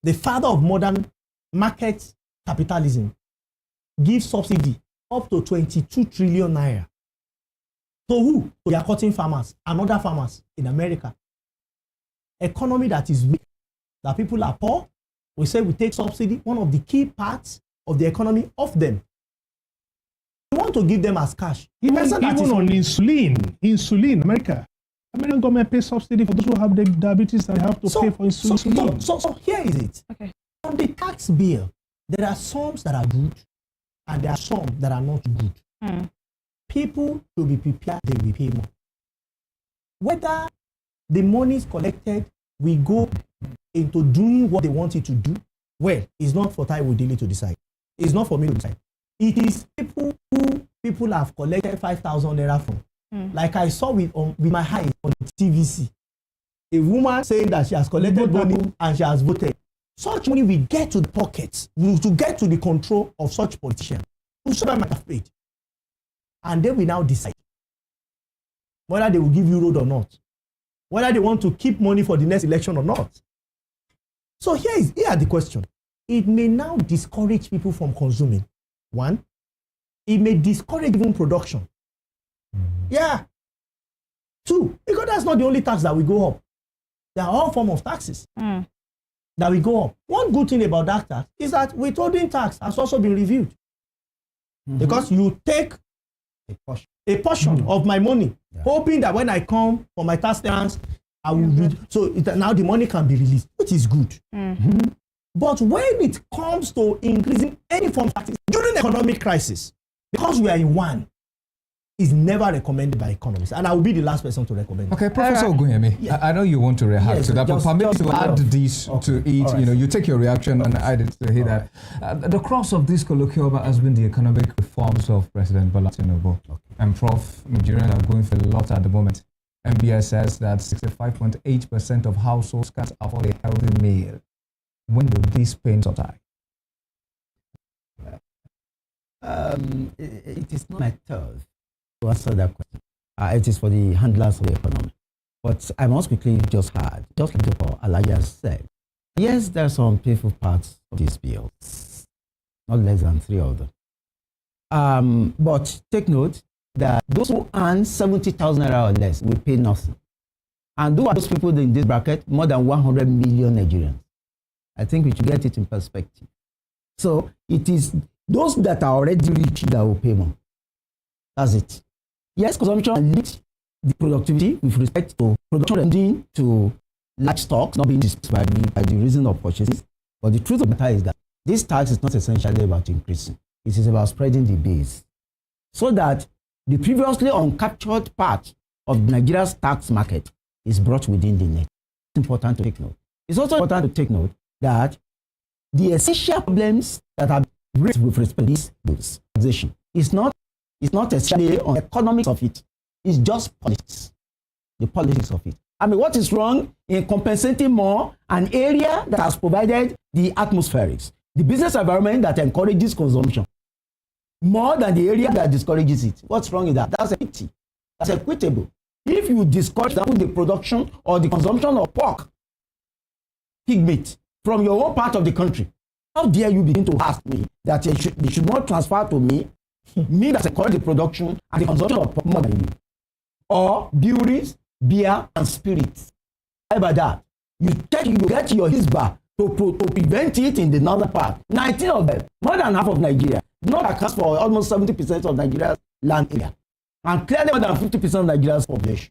the father of modern market capitalism, gives subsidy up to 22 trillion naira. To who? To their cotton farmers and other farmers in America. Economy that is weak, that people are poor. We say we take subsidy, one of the key parts of the economy, off them. We want to give them as cash. Even on insulin, American government pays subsidy for those who have the diabetes that they have to pay for insulin. So here is it. Okay. On the tax bill, there are some that are good and there are some that are not good. People should be prepared, they will pay more. Whether the money is collected, we go into doing what they want it to do, well, it's not for Taiwo Dele to decide. It's not for me to decide. It is people who people have collected 5,000 naira from. Like I saw with my eyes on TVC, a woman saying that she has collected money and she has voted. Such money will get to the pockets, to get to the control of such politicians, whosoever might have paid. And they will now decide whether they will give you road or not, whether they want to keep money for the next election or not. So here are the question. It may now discourage people from consuming. One, it may discourage even production. Yeah. Two, because that's not the only tax that will go up. There are all forms of taxes that will go up. One good thing about that tax is that withholding tax has also been reviewed. Because you take a portion of my money, hoping that when I come for my tax clearance, I will read. So now the money can be released, which is good. But when it comes to increasing any form of taxes during the economic crisis, because we are in one, is never recommended by economists. And I will be the last person to recommend it. Okay, Professor Ogunyemi, I know you want to react to that, but permit me to add this to it. Right. You take your reaction and add it to hear that. The crux of this colloquium has been the economic reforms of President Bola Tinubu. And Prof, Nigerians are going for a lot at the moment. MBS says that 65.8% of households can't afford a healthy meal. When will this pain subside? It is not my turn to answer that question. It is for the handlers of the economy. But I must quickly just add, just like Dr. Elijah said, yes, there are some painful parts of this bill, not less than 3 of them. But take note that those who earn 70,000 naira or less will pay nothing. And who are those people in this bracket? More than 100 million Nigerians. I think we should get it in perspective. So it is those that are already rich that will pay more. That's it. Yes, consumption leads the productivity with respect to production lending to large stocks not being displaced by the reason of purchases. But the truth of the matter is that this tax is not essentially about increasing. It is about spreading the base so that the previously uncaptured part of Nigeria's tax market is brought within the net. It's important to take note. It's also important to take note that the essential problems that are raised with respect to this taxation is not essentially on the economics of it. It's just politics, the politics of it. I mean, what is wrong in compensating more an area that has provided the atmospherics, the business environment that encourages consumption, more than the area that discourages it? What's wrong with that? That's equity. That's equitable. If you discourage the production or the consumption of pork, pig meat, from your own part of the country, how dare you begin to ask me that they should not transfer to me that encourage the production and the consumption of pork more than you? Or breweries, beer, and spirits. How about that? You get your Hisba to prevent it in the northern part. 19 of them, more than half of Nigeria, do not account for almost 70% of Nigeria's land area, and clearly more than 50% of Nigeria's population.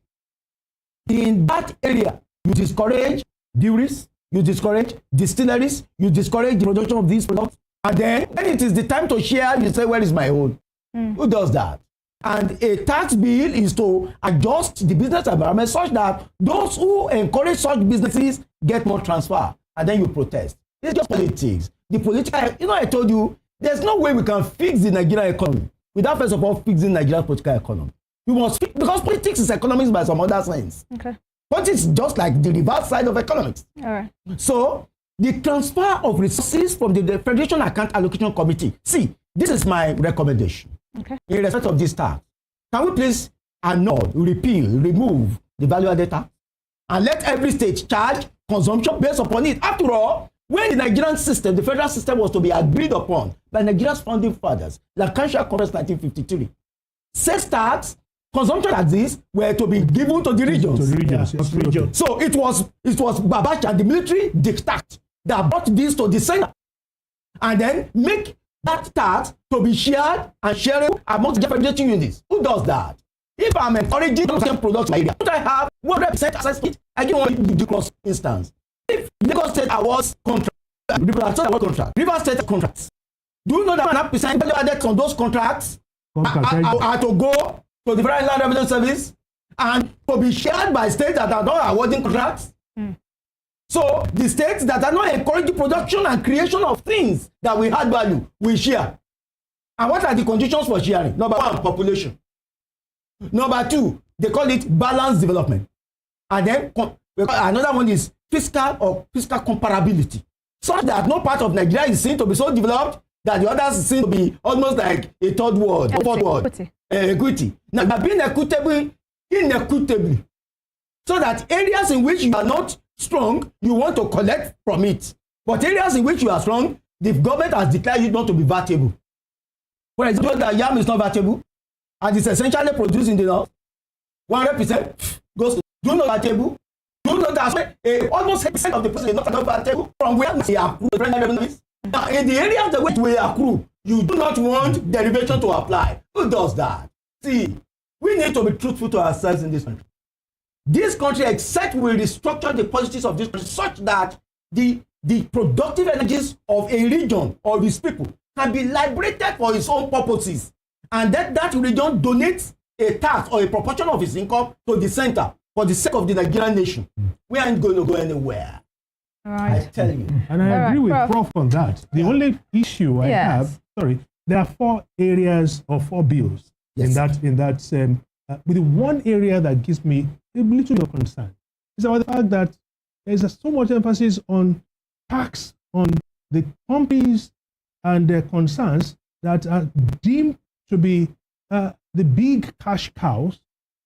In that area, you discourage breweries, you discourage distilleries, you discourage the production of these products, and then when it is the time to share, you say, where is my own? Who does that? And a tax bill is to adjust the business environment such that those who encourage such businesses get more transfer, and then you protest. It's just politics. The political, I told you, there's no way we can fix the Nigerian economy without first of all fixing Nigeria's political economy. We must fix, because politics is economics by some other sense. Okay. Politics is just like the reverse side of economics. All right. So the transfer of resources from the Federation Account Allocation Committee. See, this is my recommendation. Okay. In respect of this tax, can we please annul, repeal, remove the value-added tax, and let every state charge consumption based upon it? After all, When the Nigerian system, the federal system, was to be agreed upon by Nigeria's founding fathers, the Council Conference 1953, sales tax, consumption taxes were to be given to the regions. To the regions, yes, regions. So it was Babacha and the military diktat that brought this to the center, and then make that tax to be shared and shareable amongst the different units. Who does that? If I'm encouraging products in my area, don't I have 100% access to it? I give one ridiculous instance. If Lagos State awards contract, River State contracts, do you know that 100% value added on those contracts are to go to the Federal Land Revenue Service and to be shared by states that are not awarding contracts? So the states that are not encouraging production and creation of things that will add value will share. And what are the conditions for sharing? Number one, population. Number two, they call it balanced development. And then another one is fiscal comparability. Such that no part of Nigeria is seen to be so developed that the others seem to be almost like a third world, a fourth world. Equity. Now, by being equitable, inequitably, so that areas in which you are not strong, you want to collect from it. But areas in which you are strong, the government has declared you not to be vatable. For example, that yam is not vatable, and it's essentially produced in the north. 100% goes to, do you know vatable? Do you know that almost 80% of the person is not vatable from where they accrue the revenues? Now, in the areas the way we accrue, you do not want derivation to apply. Who does that? See, we need to be truthful to ourselves in this country. This country, except we restructure the policies of this country such that the productive energies of a region or its people can be liberated for its own purposes, and that region donates a tax or a proportion of its income to the center for the sake of the Nigerian nation. We aren't going to go anywhere. All right. I tell you. And I agree with Prof on that. The only issue I have, there are 4 areas or 4 bills in that with the one area that gives me a little bit of concern is about the fact that there is so much emphasis on tax on the companies and their concerns that are deemed to be the big cash cows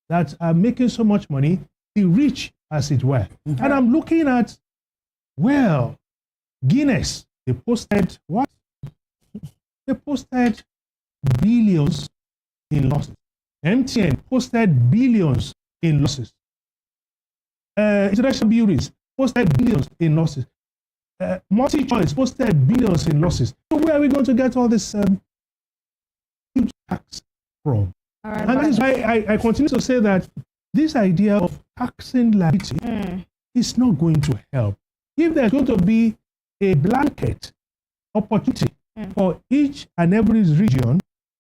that are making so much money, the rich, as it were. And I'm looking at, well, Guinness, they posted what? They posted billions in losses. MTN posted billions in losses. International Breweries posted billions in losses. Multi-Choice posted billions in losses. So where are we going to get all this huge tax from? And that is why I continue to say that this idea of taxing liability is not going to help. If there's going to be a blanket opportunity for each and every region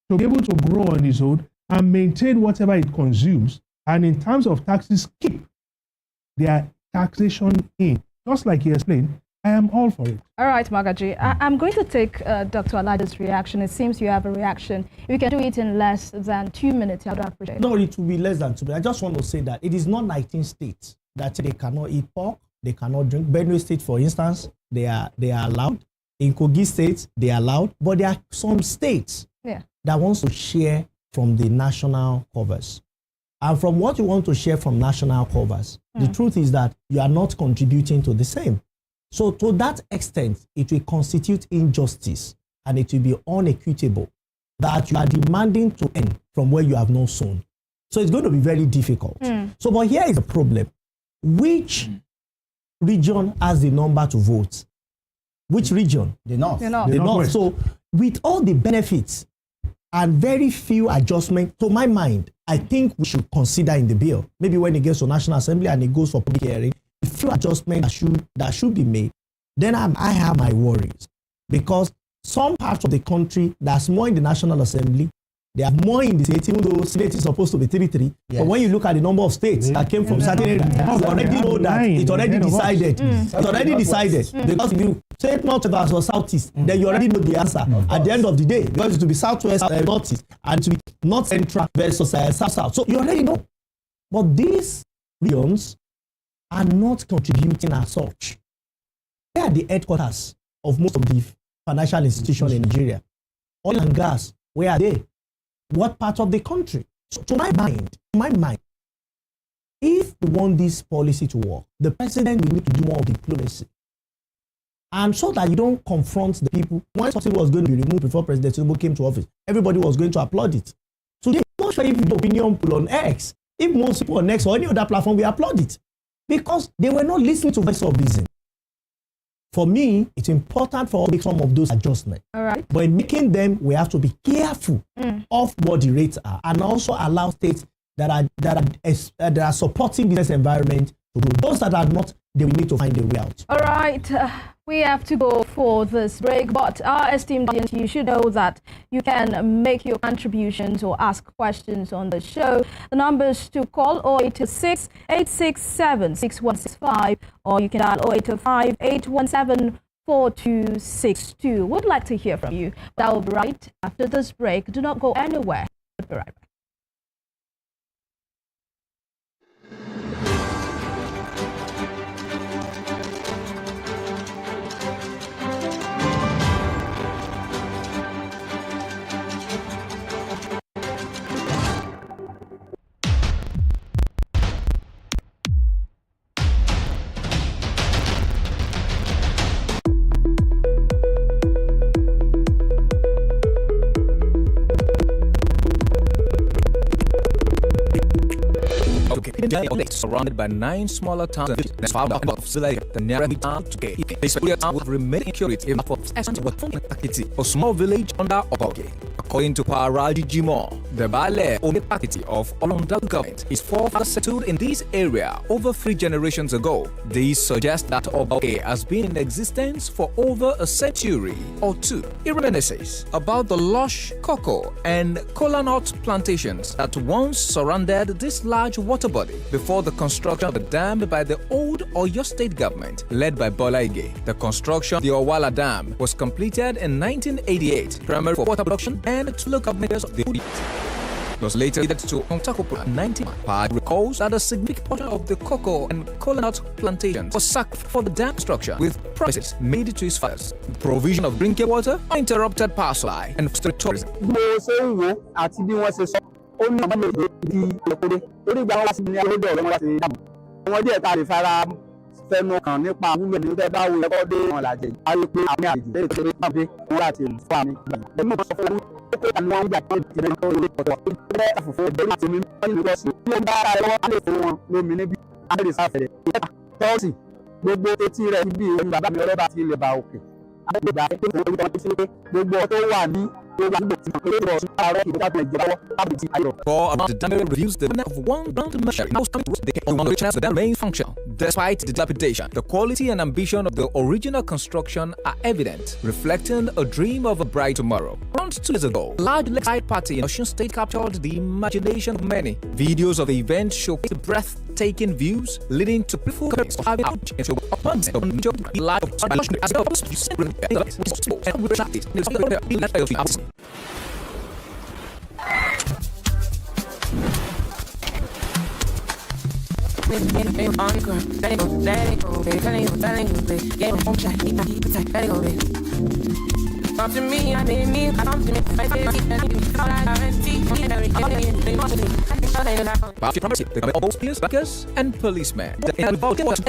to be able to grow on its own and maintain whatever it consumes, and in terms of taxes, keep their taxation in, just like he explained, I am all for it. All right, Magaji. I'm going to take Dr. Alade's reaction. It seems you have a reaction. If you can do it in less than 2 minutes, I would appreciate it. No, it will be less than 2 minutes. I just want to say that it is not 19 states that they cannot eat pork, they cannot drink. Benue State, for instance, they are allowed. In Kogi State, they are allowed. But there are some states that wants to share from the national covers. And from what you want to share from national covers, the truth is that you are not contributing to the same. So to that extent, it will constitute injustice, and it will be unequitable that you are demanding to earn from where you have not sown. So it's going to be very difficult. So, but here is the problem. Which region has the number to vote? Which region? The North. The North. So with all the benefits and very few adjustments, to my mind, I think we should consider in the bill, maybe when it gets to National Assembly and it goes for public hearing, a few adjustments that should be made. Then I have my worries, because some parts of the country that's more in the National Assembly, they are more in the state, even though state is supposed to be 33. But when you look at the number of states that came from certain areas, you already know that it's already decided. It's already decided. Because if you say North versus or Southeast, then you already know the answer at the end of the day. Because it will be Southwest, Northeast, and it will be North Central versus South. So you already know. But these regions are not contributing as such. They are the headquarters of most of the financial institutions in Nigeria. Oil and gas, where are they? What part of the country? So to my mind, if we want this policy to work, the president will need to do more diplomacy. And so that you don't confront the people. When something was going to be removed before President Tinubu came to office, everybody was going to applaud it. Today, I'm not sure if the opinion poll on X, if most people on X or any other platform will applaud it, because they were not listening to voice of reason. For me, it's important for us to make some of those adjustments. All right. But in making them, we have to be careful of what the rates are, and also allow states that are supporting business environment to grow. Those that are not, they will need to find a way out. All right. We have to go for this break, but our esteemed audience, you should know that you can make your contributions or ask questions on the show. The numbers to call 0826 867 6165, or you can dial 0805 817 4262. We'd like to hear from you. That will be right after this break. Do not go anywhere. We'll be right back. Surrounded by 9 smaller towns and villages found out of the nearest town today. This particular town will remain in security for a small village under Oboge. According to Paraji Jimo, the Bale Omepakiti of Olonda government, his forefathers settled in this area over 3 generations ago. This suggests that Oboge has been in existence for over a century or 2. He reminisces about the lush cocoa and kola nut plantations that once surrounded this large water body before the construction of the dam by the old Oyo State government led by Bola Ige. The construction of the Owala Dam was completed in 1988, primarily for water production and to local governments of the Udi. It was later leaded to Ontakopo in 1991. Pad recalls that a significant portion of the cocoa and kola nut plantations was sacked for the dam construction, with promises made to his fathers, provision of drinking water, uninterrupted power supply, and foster tourism. ó ní ọmọ méje di ìpele torí ìgbà wọn wá sí ní alóde ọ̀rẹ́ wọn láti dàbò wọn díẹ̀ tá a lè fara fẹnu kàn nípa wúlò ní tẹ́ bá wo ẹ̀kọ́ dé wọn làjẹ yìí a lè pe àmì àjèjì lẹ́yìn tó lè máa gbé wọn láti lù fún àmì ìgbà ẹ̀mí ìtọ́sọ fún wọn ó kó àmì wọn gbà tó ti rẹ̀ tó lè pọ̀tọ̀ tó bẹ́ẹ̀ àfòfò ìbẹ̀rù àti mímú wọn nílùú lọ́sùn tí wọ́n bá ara rẹ̀ wọ́n á lè fún wọn lómi níbi á lè sáfẹ̀rẹ̀ ìyẹ́ta tọ́ọ̀sì gbogbo etí rẹ̀ bí ìwé bàbá mi ọlọ́ba ti lè ba òkè àgbègbè àti pé gbogbo tó wà ní For about the dam reduced the of one ground machinery. The dam remains functional. Despite the dilapidation, the quality and ambition of the original construction are evident, reflecting a dream of a bright tomorrow. Around 2 years ago, a large lakeside party in Osun State captured the imagination of many. Videos of the event showcase breathtaking views, leading to beautiful comments of having out into abundance of life as well as Come to me, I need me, come to me, bankers and policemen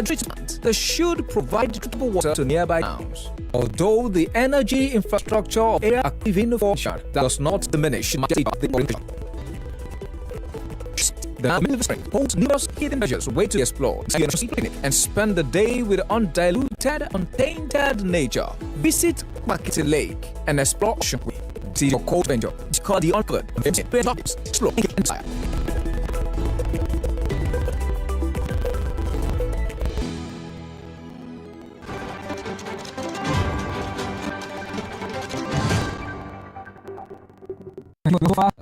treatment. They should provide drinkable water to nearby towns. Although the energy infrastructure of area active in the does not diminish the Middle Spring holds numerous hidden treasures way to explore and spend the day with undiluted, untainted nature. Visit Makiti Lake and explore ocean. See your cold venture. It's called the Uncovered. Explore inside.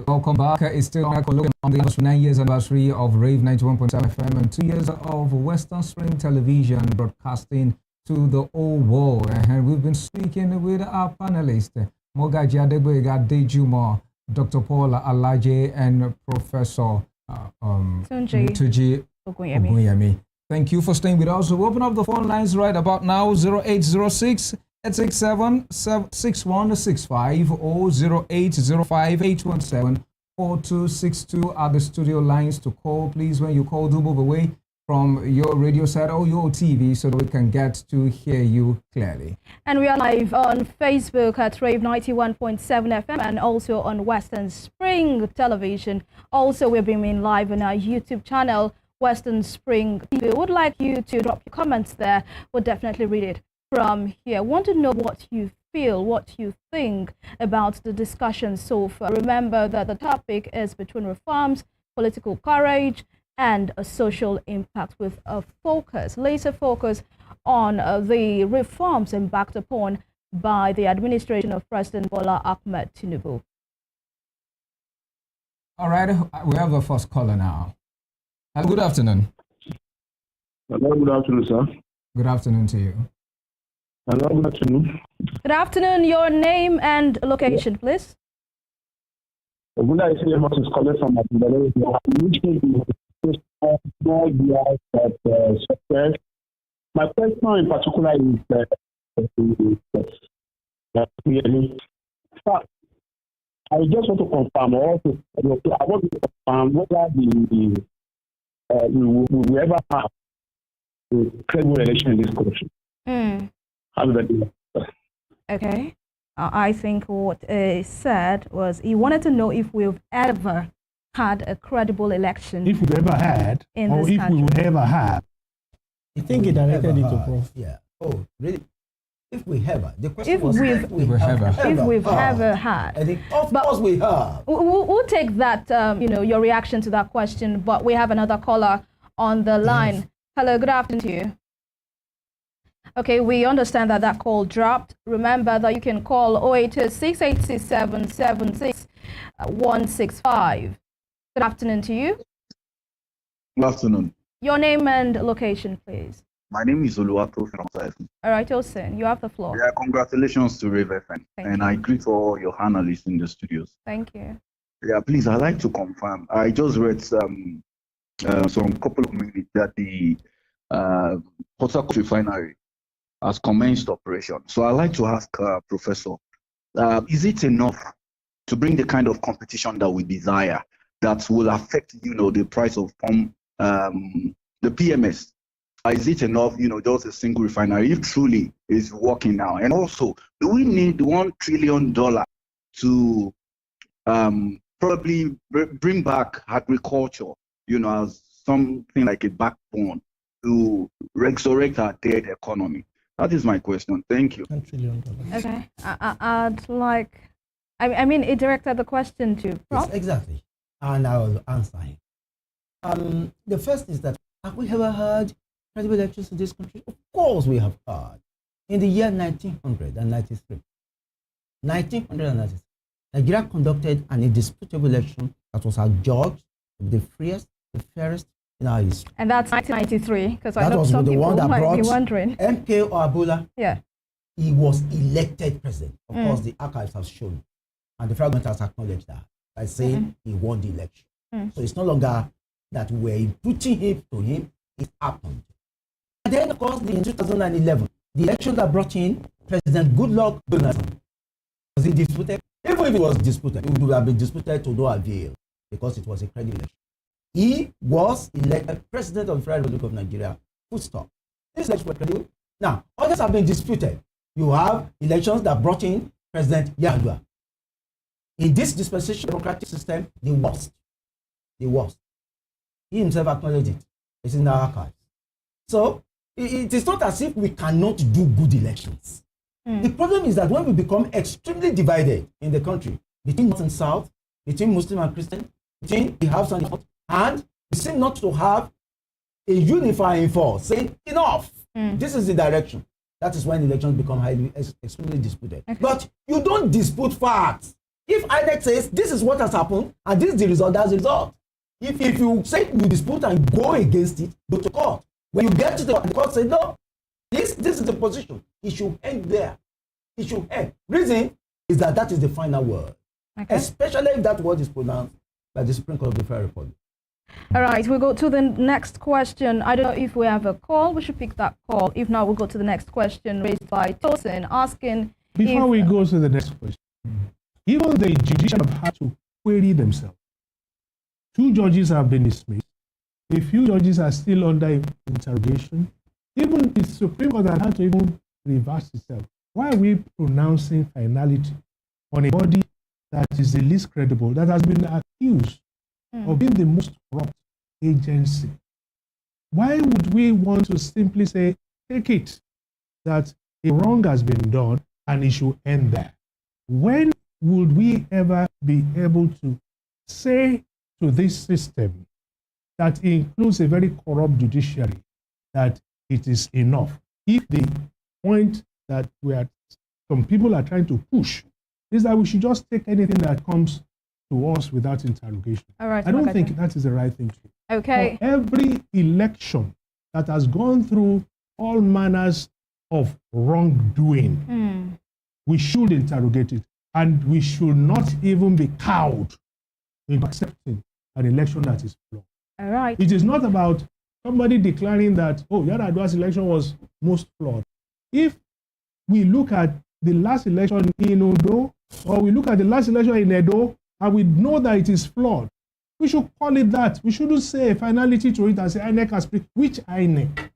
Welcome back. It's still looking on the 9 years anniversary of Rave 91.7 FM and 2 years of Western Spring Television broadcasting to the whole world. And we've been speaking with our panelists, Mogaji Adegboyega Dejumo, Dr. Paul Alaje, and Professor Tuji Ogunyemi. Thank you for staying with us. We'll open up the phone lines right about now, 0806 867-6165 or 0805-817-4262 are the studio lines to call. Please, when you call, do move away from your radio set or your TV so that we can get to hear you clearly. And we are live on Facebook at Rave 91.7 FM and also on Western Spring Television. Also, we're being live on our YouTube channel, Western Spring TV. We would like you to drop your comments there. We'll definitely read it from here. Want to know what you feel, what you think about the discussion so far. Remember that the topic is between reforms, political courage, and a social impact, with a laser focus on the reforms embarked upon by the administration of President Bola Ahmed Tinubu. All right, we have the first caller now. Hello, good afternoon. Hello, good afternoon, sir. Good afternoon to you. Hello, good afternoon. Good afternoon. Your name and location, please. Good afternoon. Is calling from my question in particular is I just want to confirm also. I want to confirm whether we will ever have a credible election in this country. Okay. I think what he said was he wanted to know if we've ever had a credible election. If we've ever had, in or this if country. we will ever have. I think it directed it to Ever Prof. Yeah. Oh, really? If we ever. The question If was we've- if we If ever. we've had. ever had. I think, of course we have. We'll take that, your reaction to that question, but we have another caller on the line. Hello, good afternoon to you. Okay, we understand that that call dropped. Remember that you can call 082-6867-76165. Good afternoon to you. Good afternoon. Your name and location, please. My name is Oluwato from Saifu. All right, Osin, you have the floor. Yeah, congratulations to Rave FM. Thank And I greet all your analysts in the studios. Thank you. Yeah, please, I'd like to confirm. I just read some couple of minutes that the Port Harcourt refinery has commenced operation. So I'd like to ask Professor, is it enough to bring the kind of competition that we desire that will affect, the price of the PMS? Is it enough, just a single refinery, if truly is working now? And also, do we need $1 trillion to probably bring back agriculture, as something like a backbone to resurrect our dead economy? That is my question. Thank you. $1 trillion. Okay. I'd like, it directed the question to Prof. Yes, exactly. And I will answer him. The first is that, have we ever had credible elections in this country? Of course we have had. In the year 1993, Nigeria conducted an indisputable election that was adjudged the freest, the fairest in our history. And that's 1993, because I That know was some the people one that might be brought wondering. MK Abula. Yeah. He was elected president. Of Mm. course, the archives have shown, and the fragment has acknowledged that by saying he won the election. Mm. So it's no longer that we're imputing him to him. It happened. And then, of course, in 2011, the election that brought in President Goodluck Jonathan, was it disputed? Even if it was disputed, it would have been disputed to no avail because it was a credible election. He was elected president of the Federal Republic of Nigeria. Full stop. This election was credible. Now, others have been disputed. You have elections that brought in President Yar'Adua. In this dispensation democratic system, the worst. The worst. He himself acknowledged it. It's in the archives. So, it is not as if we cannot do good elections. The problem is that when we become extremely divided in the country, between North and South, between Muslim and Christian, between the House and the North, and we seem not to have a unifying force saying, enough, this is the direction. That is when elections become extremely disputed. Okay. But you don't dispute facts. If INEC says, this is what has happened, and this is the result, that's the result. If you say you dispute and go against it, go to court. When you get to the court, say, no, this is the position. It should end there. It should end. Reason is that is the final word. Okay. Especially if that word is pronounced by the Supreme Court of the Federal Republic. All right, we'll go to the next question. I don't know if we have a call. We should pick that call. If not, we'll go to the next question raised by Tosin, asking Before we go to the next question, even the judiciary have had to query themselves. 2 judges have been dismissed. A few judges are still under interrogation. Even the Supreme Court has had to even reverse itself. Why are we pronouncing finality on a body that is the least credible, that has been accused of being the most corrupt agency? Why would we want to simply say, take it, that a wrong has been done and it should end there? When would we ever be able to say to this system that includes a very corrupt judiciary that it is enough? If the point that some people are trying to push is that we should just take anything that comes to us without interrogation. All right, I don't think that is the right thing to do. Okay. For every election that has gone through all manners of wrongdoing, we should interrogate it, and we should not even be cowed in accepting an election that is flawed. All right. It is not about somebody declaring that, oh, Yar'Adua's election was most flawed. If we look at the last election in Ondo, or we look at the last election in Edo, and we know that it is flawed, we should call it that. We shouldn't say a finality to it and say INEC has picked. Which INEC?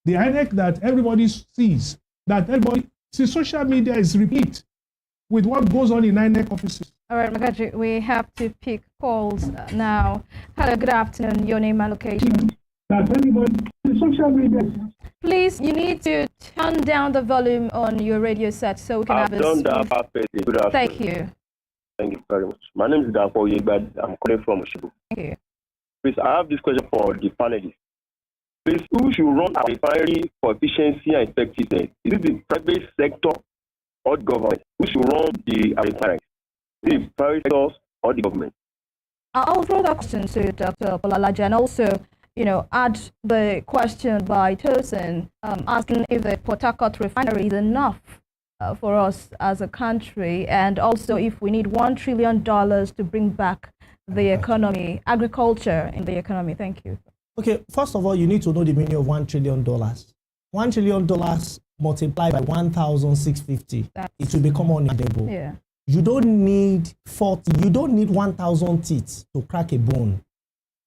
The INEC that everybody sees, that everybody sees. Social media is replete with what goes on in INEC offices. All right, Magaji, we have to pick calls now. Hello, good afternoon. Your name and location. That everybody, social media. Please, you need to turn down the volume on your radio set so we can have I've a done smooth- that perfectly. Good afternoon. Thank you. Thank you very much. My name is Dapo Yegbad. I'm calling from Oshibu. Thank you. Please, I have this question for the panelists. Please, who should run our refinery for efficiency and effectiveness? Is it the private sector or the government? Who should run the refineries? Is it the private sector or the government? I'll throw that question to Dr. Polalaja, and also, add the question by Tosin asking if the Port Harcourt refinery is enough for us as a country, and also if we need $1 trillion to bring back the economy, agriculture in the economy. Thank you. Okay, first of all, you need to know the meaning of $1 trillion. $1 trillion multiplied by 1,650, it will become unimaginable. Yeah. You don't need 40, you don't need 1,000 teeth to crack a bone.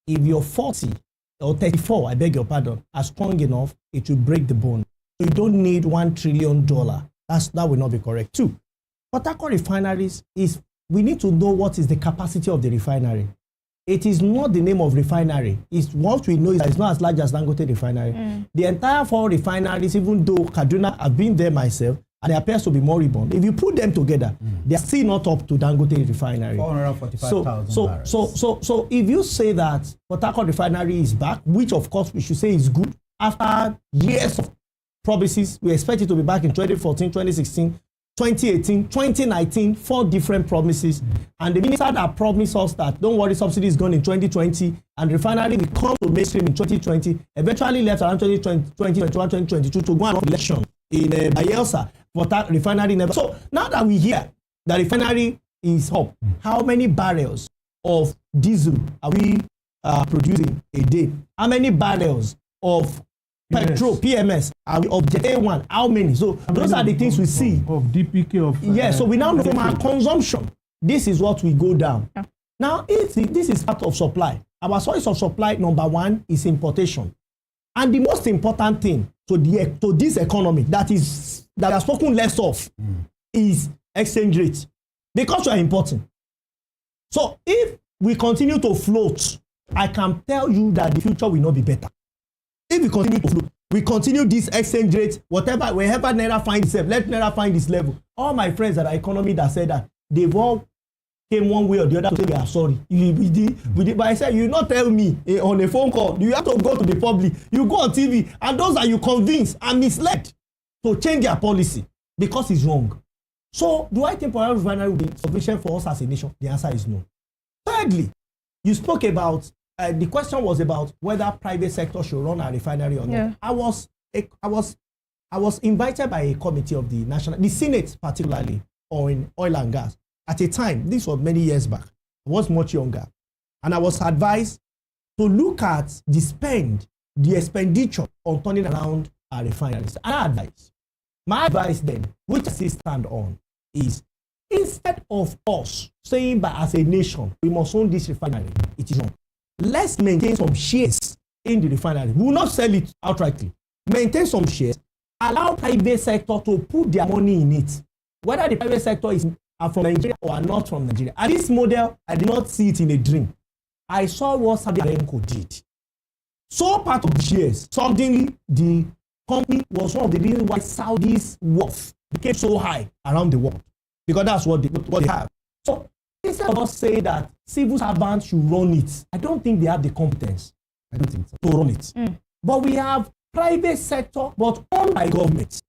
If you're 40 or 34, I beg your pardon, are strong enough, it will break the bone. So you don't need $1 trillion. That will not be correct. Two, Port Harcourt refineries we need to know what is the capacity of the refinery. It is not the name of refinery. It's what we know is that it's not as large as Dangote refinery. The entire 4 refineries, even though Kaduna, I've been there myself, and it appears to be moribund. If you put them together, they are still not up to Dangote refinery. 445,000 barrels. So if you say that Port Harcourt refinery is back, which of course we should say is good, after years of promises, we expect it to be back in 2014, 2016, 2018, 2019, 4 different promises. And the minister that promised us that, don't worry, subsidy is gone in 2020, and refinery will come to mainstream in 2020, eventually left around 2021, 2022 to go on election in Bayelsa. But that refinery never. So now that we hear that refinery is up, how many barrels of diesel are we producing a day? How many barrels of petrol, PMS, are we of A1? How many? So those are the things we see. Of DPK of. Yes, so we now know from our consumption, this is what we go down. Now, this is part of supply. Our source of supply, number 1, is importation. And the most important thing to this economy that we have spoken less of is exchange rate, because we are importing. So if we continue to float, I can tell you that the future will not be better. If we continue to float, we continue this exchange rate, wherever Naira finds itself, let Naira find this level. All my friends that are economy that said that, they've all came one way or the other to say we are sorry. But I said, you not tell me on a phone call. You have to go to the public. You go on TV, and those that you convince are misled to change their policy because it's wrong. So, do I think Port Harcourt refinery will be sufficient for us as a nation? The answer is no. Thirdly, you spoke about the question was about whether private sector should run a refinery or not. Yeah. I was invited by a committee of the Senate, particularly on oil and gas. At a time, this was many years back, I was much younger, and I was advised to look at the expenditure on turning around our refineries. My advice then, which I still stand on, is instead of us saying that as a nation we must own this refinery, it is wrong. Let's maintain some shares in the refinery. We will not sell it outrightly. Maintain some shares. Allow private sector to put their money in it. Whether the private sector is from Nigeria or are not from Nigeria. And this model, I did not see it in a dream. I saw what Saudi Aramco did. So part of the shares, suddenly the company was one of the reasons why Saudi's wealth became so high around the world. Because that's what they have. So instead of us saying that civil servants should run it, I don't think they have the competence to run it. But we have private sector, but owned by government.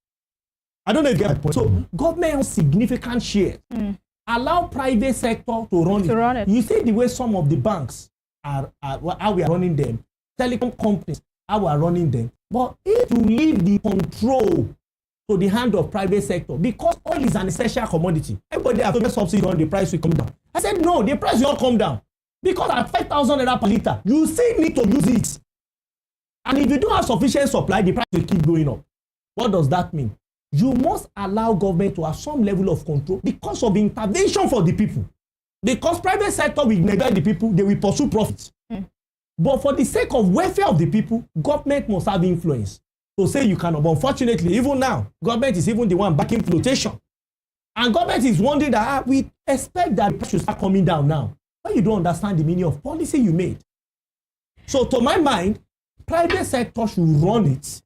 I don't know if you get my point. So government owns significant shares. Allow private sector to run it. You see the way some of the banks are how we are running them, telecom companies, how we are running them. But if you leave the control to the hand of private sector, because oil is an essential commodity, everybody has to subsidy on the price will come down. I said no, the price will not come down. Because at 5,000 naira per litre, you still need to use it. And if you don't have sufficient supply, the price will keep going up. What does that mean? You must allow government to have some level of control because of intervention for the people. Because private sector will neglect the people, they will pursue profits. But for the sake of welfare of the people, government must have influence to say you cannot. But unfortunately, even now, government is even the one backing flotation. And government is wondering that we expect that the price should start coming down now. But you don't understand the meaning of policy you made. So to my mind, private sector should run it.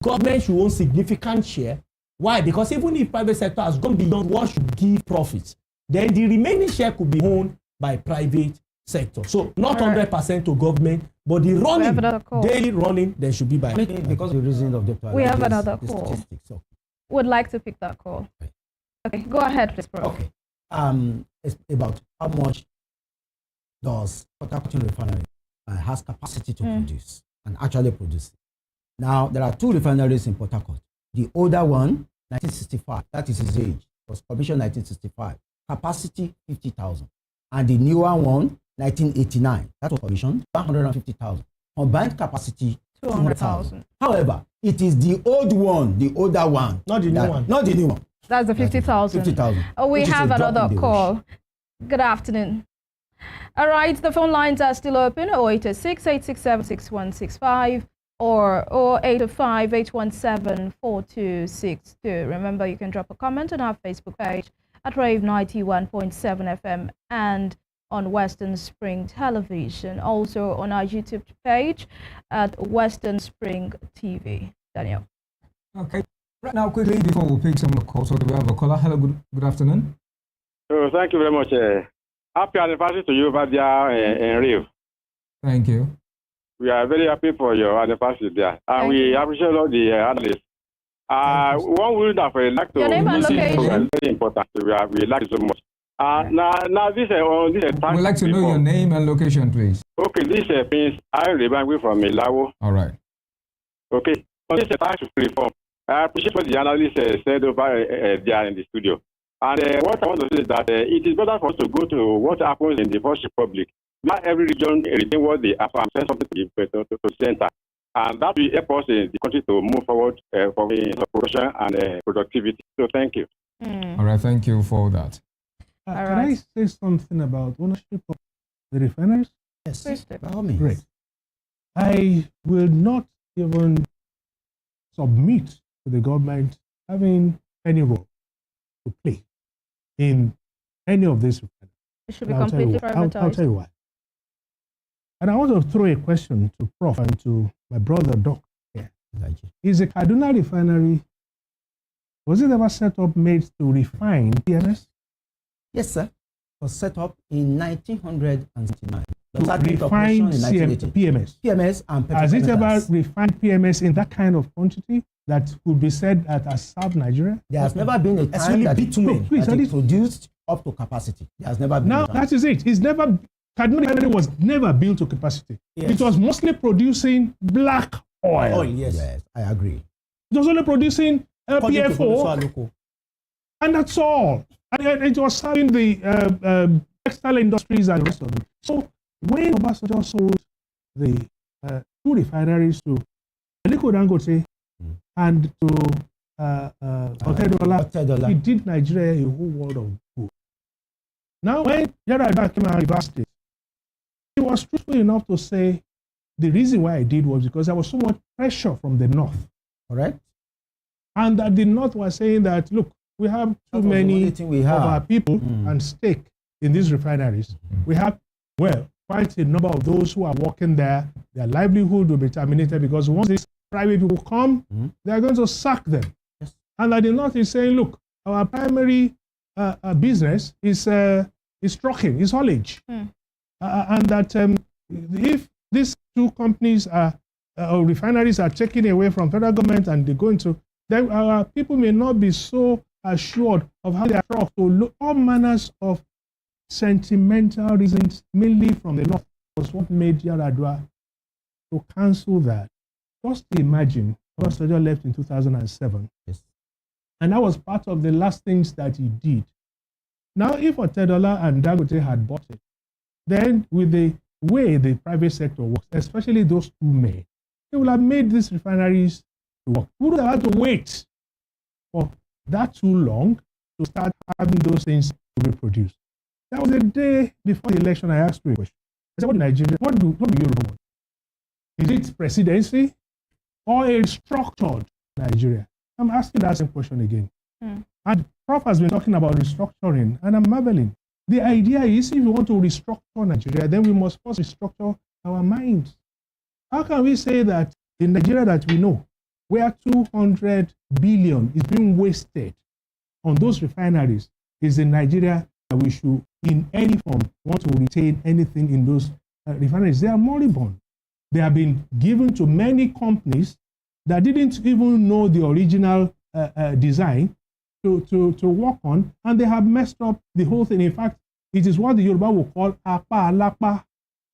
Government should own significant share. Why? Because even if private sector has gone beyond what should give profits, then the remaining share could be owned by private sector. So not 100% to government, but the running, daily running, then should be by. Because of the reason of Dr. We have another call. Would like to pick that call. Okay, go ahead, please, Prof. Okay. It's about how much does Port Harcourt Refinery has capacity to produce and actually produce. Now, there are two refineries in Port Harcourt. The older one, 1965, that is his age, was commissioned 1965. Capacity, 50,000. And the newer one, 1989, that was commissioned, 150,000. Combined capacity, 200,000. However, it is the old one, the older one. Not the new one. Not the new one. That's the 50,000. 50,000. We have another call. Good afternoon. All right, the phone lines are still open, 0886-867-6165 or 0805-817-4262. Remember, you can drop a comment on our Facebook page at Rave 91.7 FM and on Western Spring Television. Also on our YouTube page at Western Spring TV. Daniel. Okay. Right now, quickly, before we pick some calls, so we have a caller. Hello, good afternoon. Thank you very much. Happy anniversary to you over there in Rio. Thank you. We are very happy for your anniversary there. And we appreciate all the analysts. One word that we like to your name and location. Very important. We like it so much. Now this we'd like to know your name and location, please. Okay, this is I Rebangui from Ilawo. All right. Okay. On this tax reform, I appreciate what the analyst said over there in the studio. And what I want to say is that it is better for us to go to what happens in the First Republic. Not every region retain what they have and send something to the center. And that will help us in the country to move forward for production and productivity. So thank you. All right, thank you for that. Can I say something about ownership of the refineries? Yes, by all means. Great. I will not even submit to the government having any role to play in any of these refineries. It should be completely privatized. I'll tell you why. And I want to throw a question to Prof and to my brother Doc here. Is the Kaduna refinery, was it ever set up made to refine PMS? Yes, sir. It was set up in 1969. To refine PMS. PMS and has it ever refined PMS in that kind of quantity that could be said that has served Nigeria? There has never been a time that bitumen that is produced up to capacity. There has never been. Now that is it. It's never. Kaduna refinery was never built to capacity. Yes. It was mostly producing black oil. Yes, I agree. It was only producing LPFO, and that's all. And it was serving the textile industries and the rest of it. So when Obasanjo sold the two refineries to Aliko Dangote and to Otedola, he did Nigeria a whole world of good. Now when Yar'Adua came out and reversed it, he was truthful enough to say the reason why I did was because there was so much pressure from the North. Correct. And that the North was saying that, look, we have too many of our people and stake in these refineries. We have, well, quite a number of those who are working there. Their livelihood will be terminated because once these private people come, they are going to sack them. Yes. And that the North is saying, look, our primary business is trucking, is haulage. And that if these two companies or refineries are taken away from federal government and they go into, then our people may not be so assured of how they are trucked. So look, all manners of sentimental reasons, mainly from the North, was what made Yar'Adua to cancel that. Just imagine, Obasanjo left in 2007. Yes. And that was part of the last things that he did. Now, if Otedola and Dangote had bought it, then with the way the private sector works, especially those two men, they would have made these refineries to work. We would have had to wait for that too long to start having those things to reproduce. That was the day before the election. I asked you a question. I said, what do Nigeria, what do Yoruba want? Is it presidency or a structured Nigeria? I'm asking that same question again. And Prof has been talking about restructuring, and I'm marveling. The idea is, if we want to restructure Nigeria, then we must first restructure our minds. How can we say that the Nigeria that we know, where 200 billion is being wasted on those refineries, is the Nigeria that we should, in any form, want to retain anything in those refineries? They are moribund. They have been given to many companies that didn't even know the original design to work on, and they have messed up the whole thing. In fact, it is what the Yoruba will call apa alapa.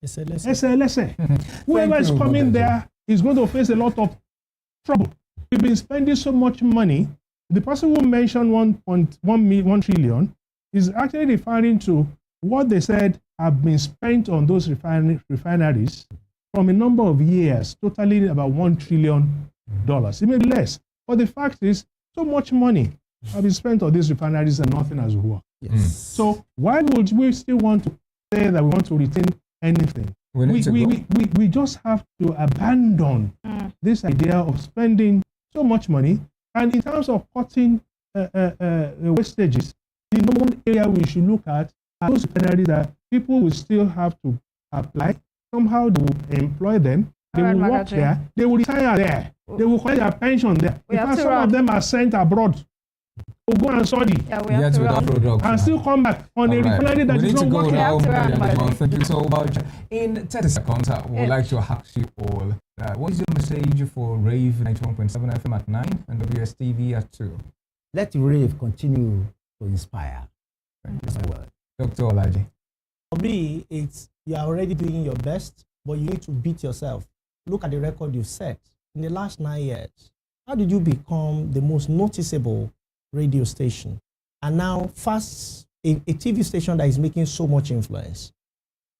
SLS. Whoever is coming there is going to face a lot of trouble. We've been spending so much money. The person who mentioned 1 trillion is actually referring to what they said have been spent on those refineries from a number of years, totaling about $1 trillion. It may be less. But the fact is, so much money has been spent on these refineries and nothing has worked. Yes. So why would we still want to say that we want to retain anything? We just have to abandon this idea of spending so much money. And in terms of cutting wastages, the number one area we should look at are those refineries that people will still have to apply. Somehow they will employ them. They will work there. They will retire there. They will collect their pension there. Because some of them are sent abroad to go and study. And still come back on a refinery that is not working. Thank you so much. In 30 seconds, I would like to ask you all, what is your message for Rave 91.7 FM at 9 and WSTV at 2? Let Rave continue to inspire. Thank you. Dr. Olaji. For me, it's you are already doing your best, but you need to beat yourself. Look at the record you've set. In the last 9 years, how did you become the most noticeable radio station? And now, a TV station that is making so much influence.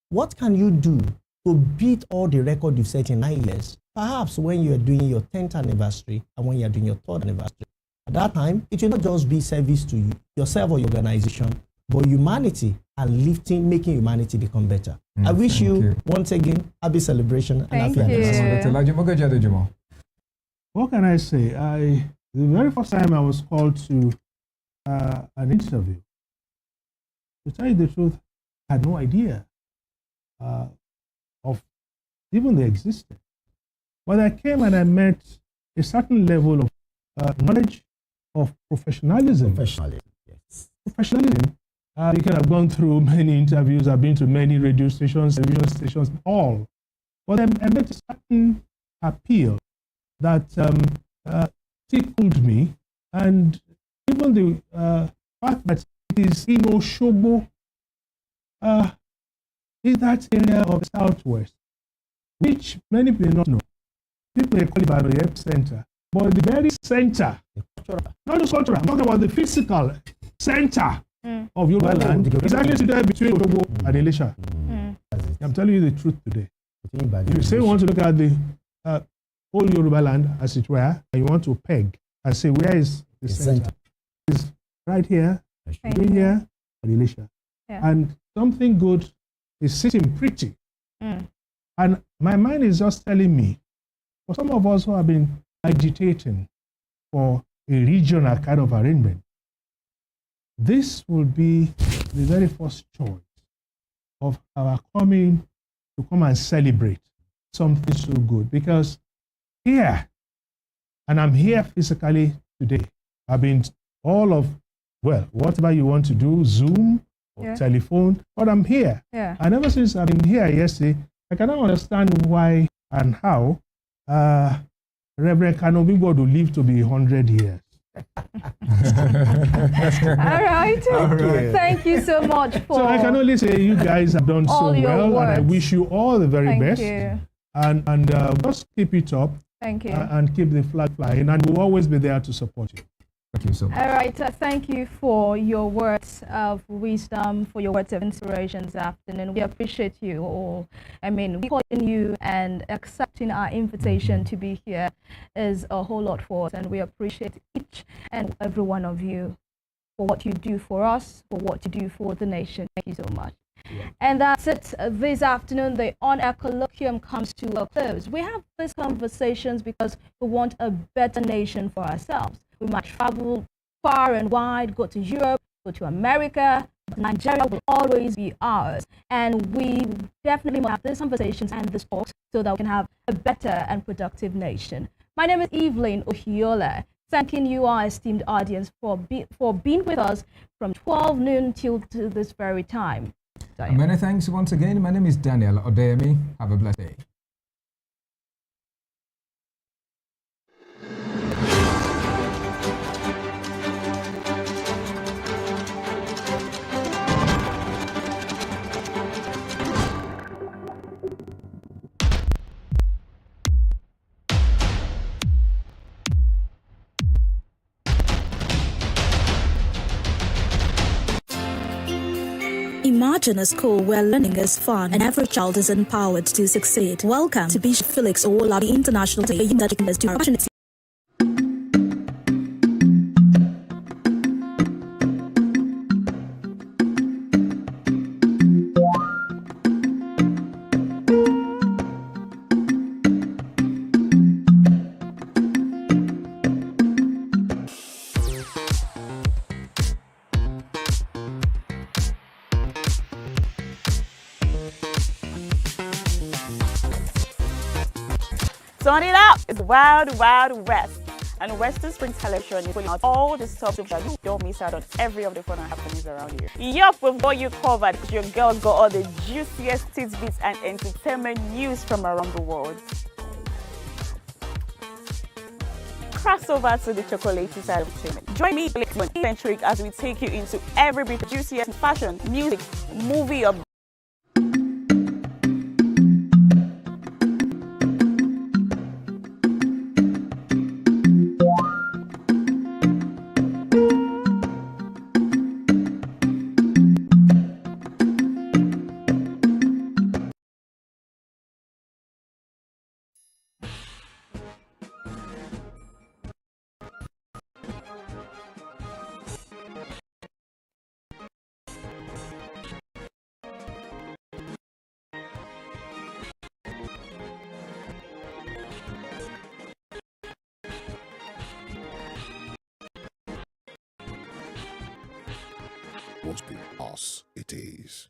What can you do to beat all the record you've set in 9 years? Perhaps when you're doing your 10th anniversary and when you're doing your 3rd anniversary. At that time, it will not just be service to you, yourself or your organization, but humanity and making humanity become better. I wish you once again happy celebration and happy anniversary. What can I say? The very first time I was called to an interview, to tell you the truth, I had no idea of even the existence. But I came and I met a certain level of knowledge, of professionalism. Professionalism. You can have gone through many interviews. I've been to many radio stations, television stations, all. But I met a certain appeal that tickled me, and even the fact that it is in Osogbo, in that area of the Southwest, which many people do not know. People may call it the epicenter, but the very center, not just cultural, I'm talking about the physical center of Yoruba land, is actually situated between Osogbo and Elisha. I'm telling you the truth today. If you say you want to look at the whole Yoruba land, as it were, and you want to peg and say, where is the center? It's right here, between here and Elisha. And something good is sitting pretty And my mind is just telling me, for some of us who have been agitating for a regional kind of arrangement, this will be the very first choice of our coming to come and celebrate something so good. Because here, and I'm here physically today, I've been whatever you want to do, Zoom or telephone, but I'm here. Yeah. And ever since I've been here yesterday, I cannot understand why and how Reverend Kanobingbo will live to be 100 years. All right. Thank you so much for. So I can only say you guys have done so well, and I wish you all the very best. You. And just keep it up. Thank you. And keep the flag flying, and we'll always be there to support you. Thank you so much. All right. Thank you for your words of wisdom, for your words of inspiration this afternoon. We appreciate you all. I mean, calling you and accepting our invitation to be here is a whole lot for us, and we appreciate each and every one of you for what you do for us, for what you do for the nation. Thank you so much. Yeah. And that's it. This afternoon, the On-Air Colloquium comes to a close. We have these conversations because we want a better nation for ourselves. We might travel far and wide, go to Europe, go to America, but Nigeria will always be ours. And we definitely must have these conversations and this talks so that we can have a better and productive nation. My name is Evelyn Ohiola. Thanking you, our esteemed audience, for being with us from 12 noon till to this very time. Many thanks once again. My name is Daniel Odeyemi. Have a blessed day. Imagine a school where learning is fun and every child is empowered to succeed. Welcome to Bishop Felix Owolabi International Day, dedicated to our passionate. Turn it up! It's Wild Wild West. And Western Spring Television is putting out all the stuff so that you don't miss out on every of the fun and happenings around here. Yup, we've got you covered because your girls got all the juiciest tidbits and entertainment news from around the world. Cross over to the chocolatey side of entertainment. Join me, Eccentric, as we take you into every bit of juiciest fashion, music, movie, or Won't be us, it is.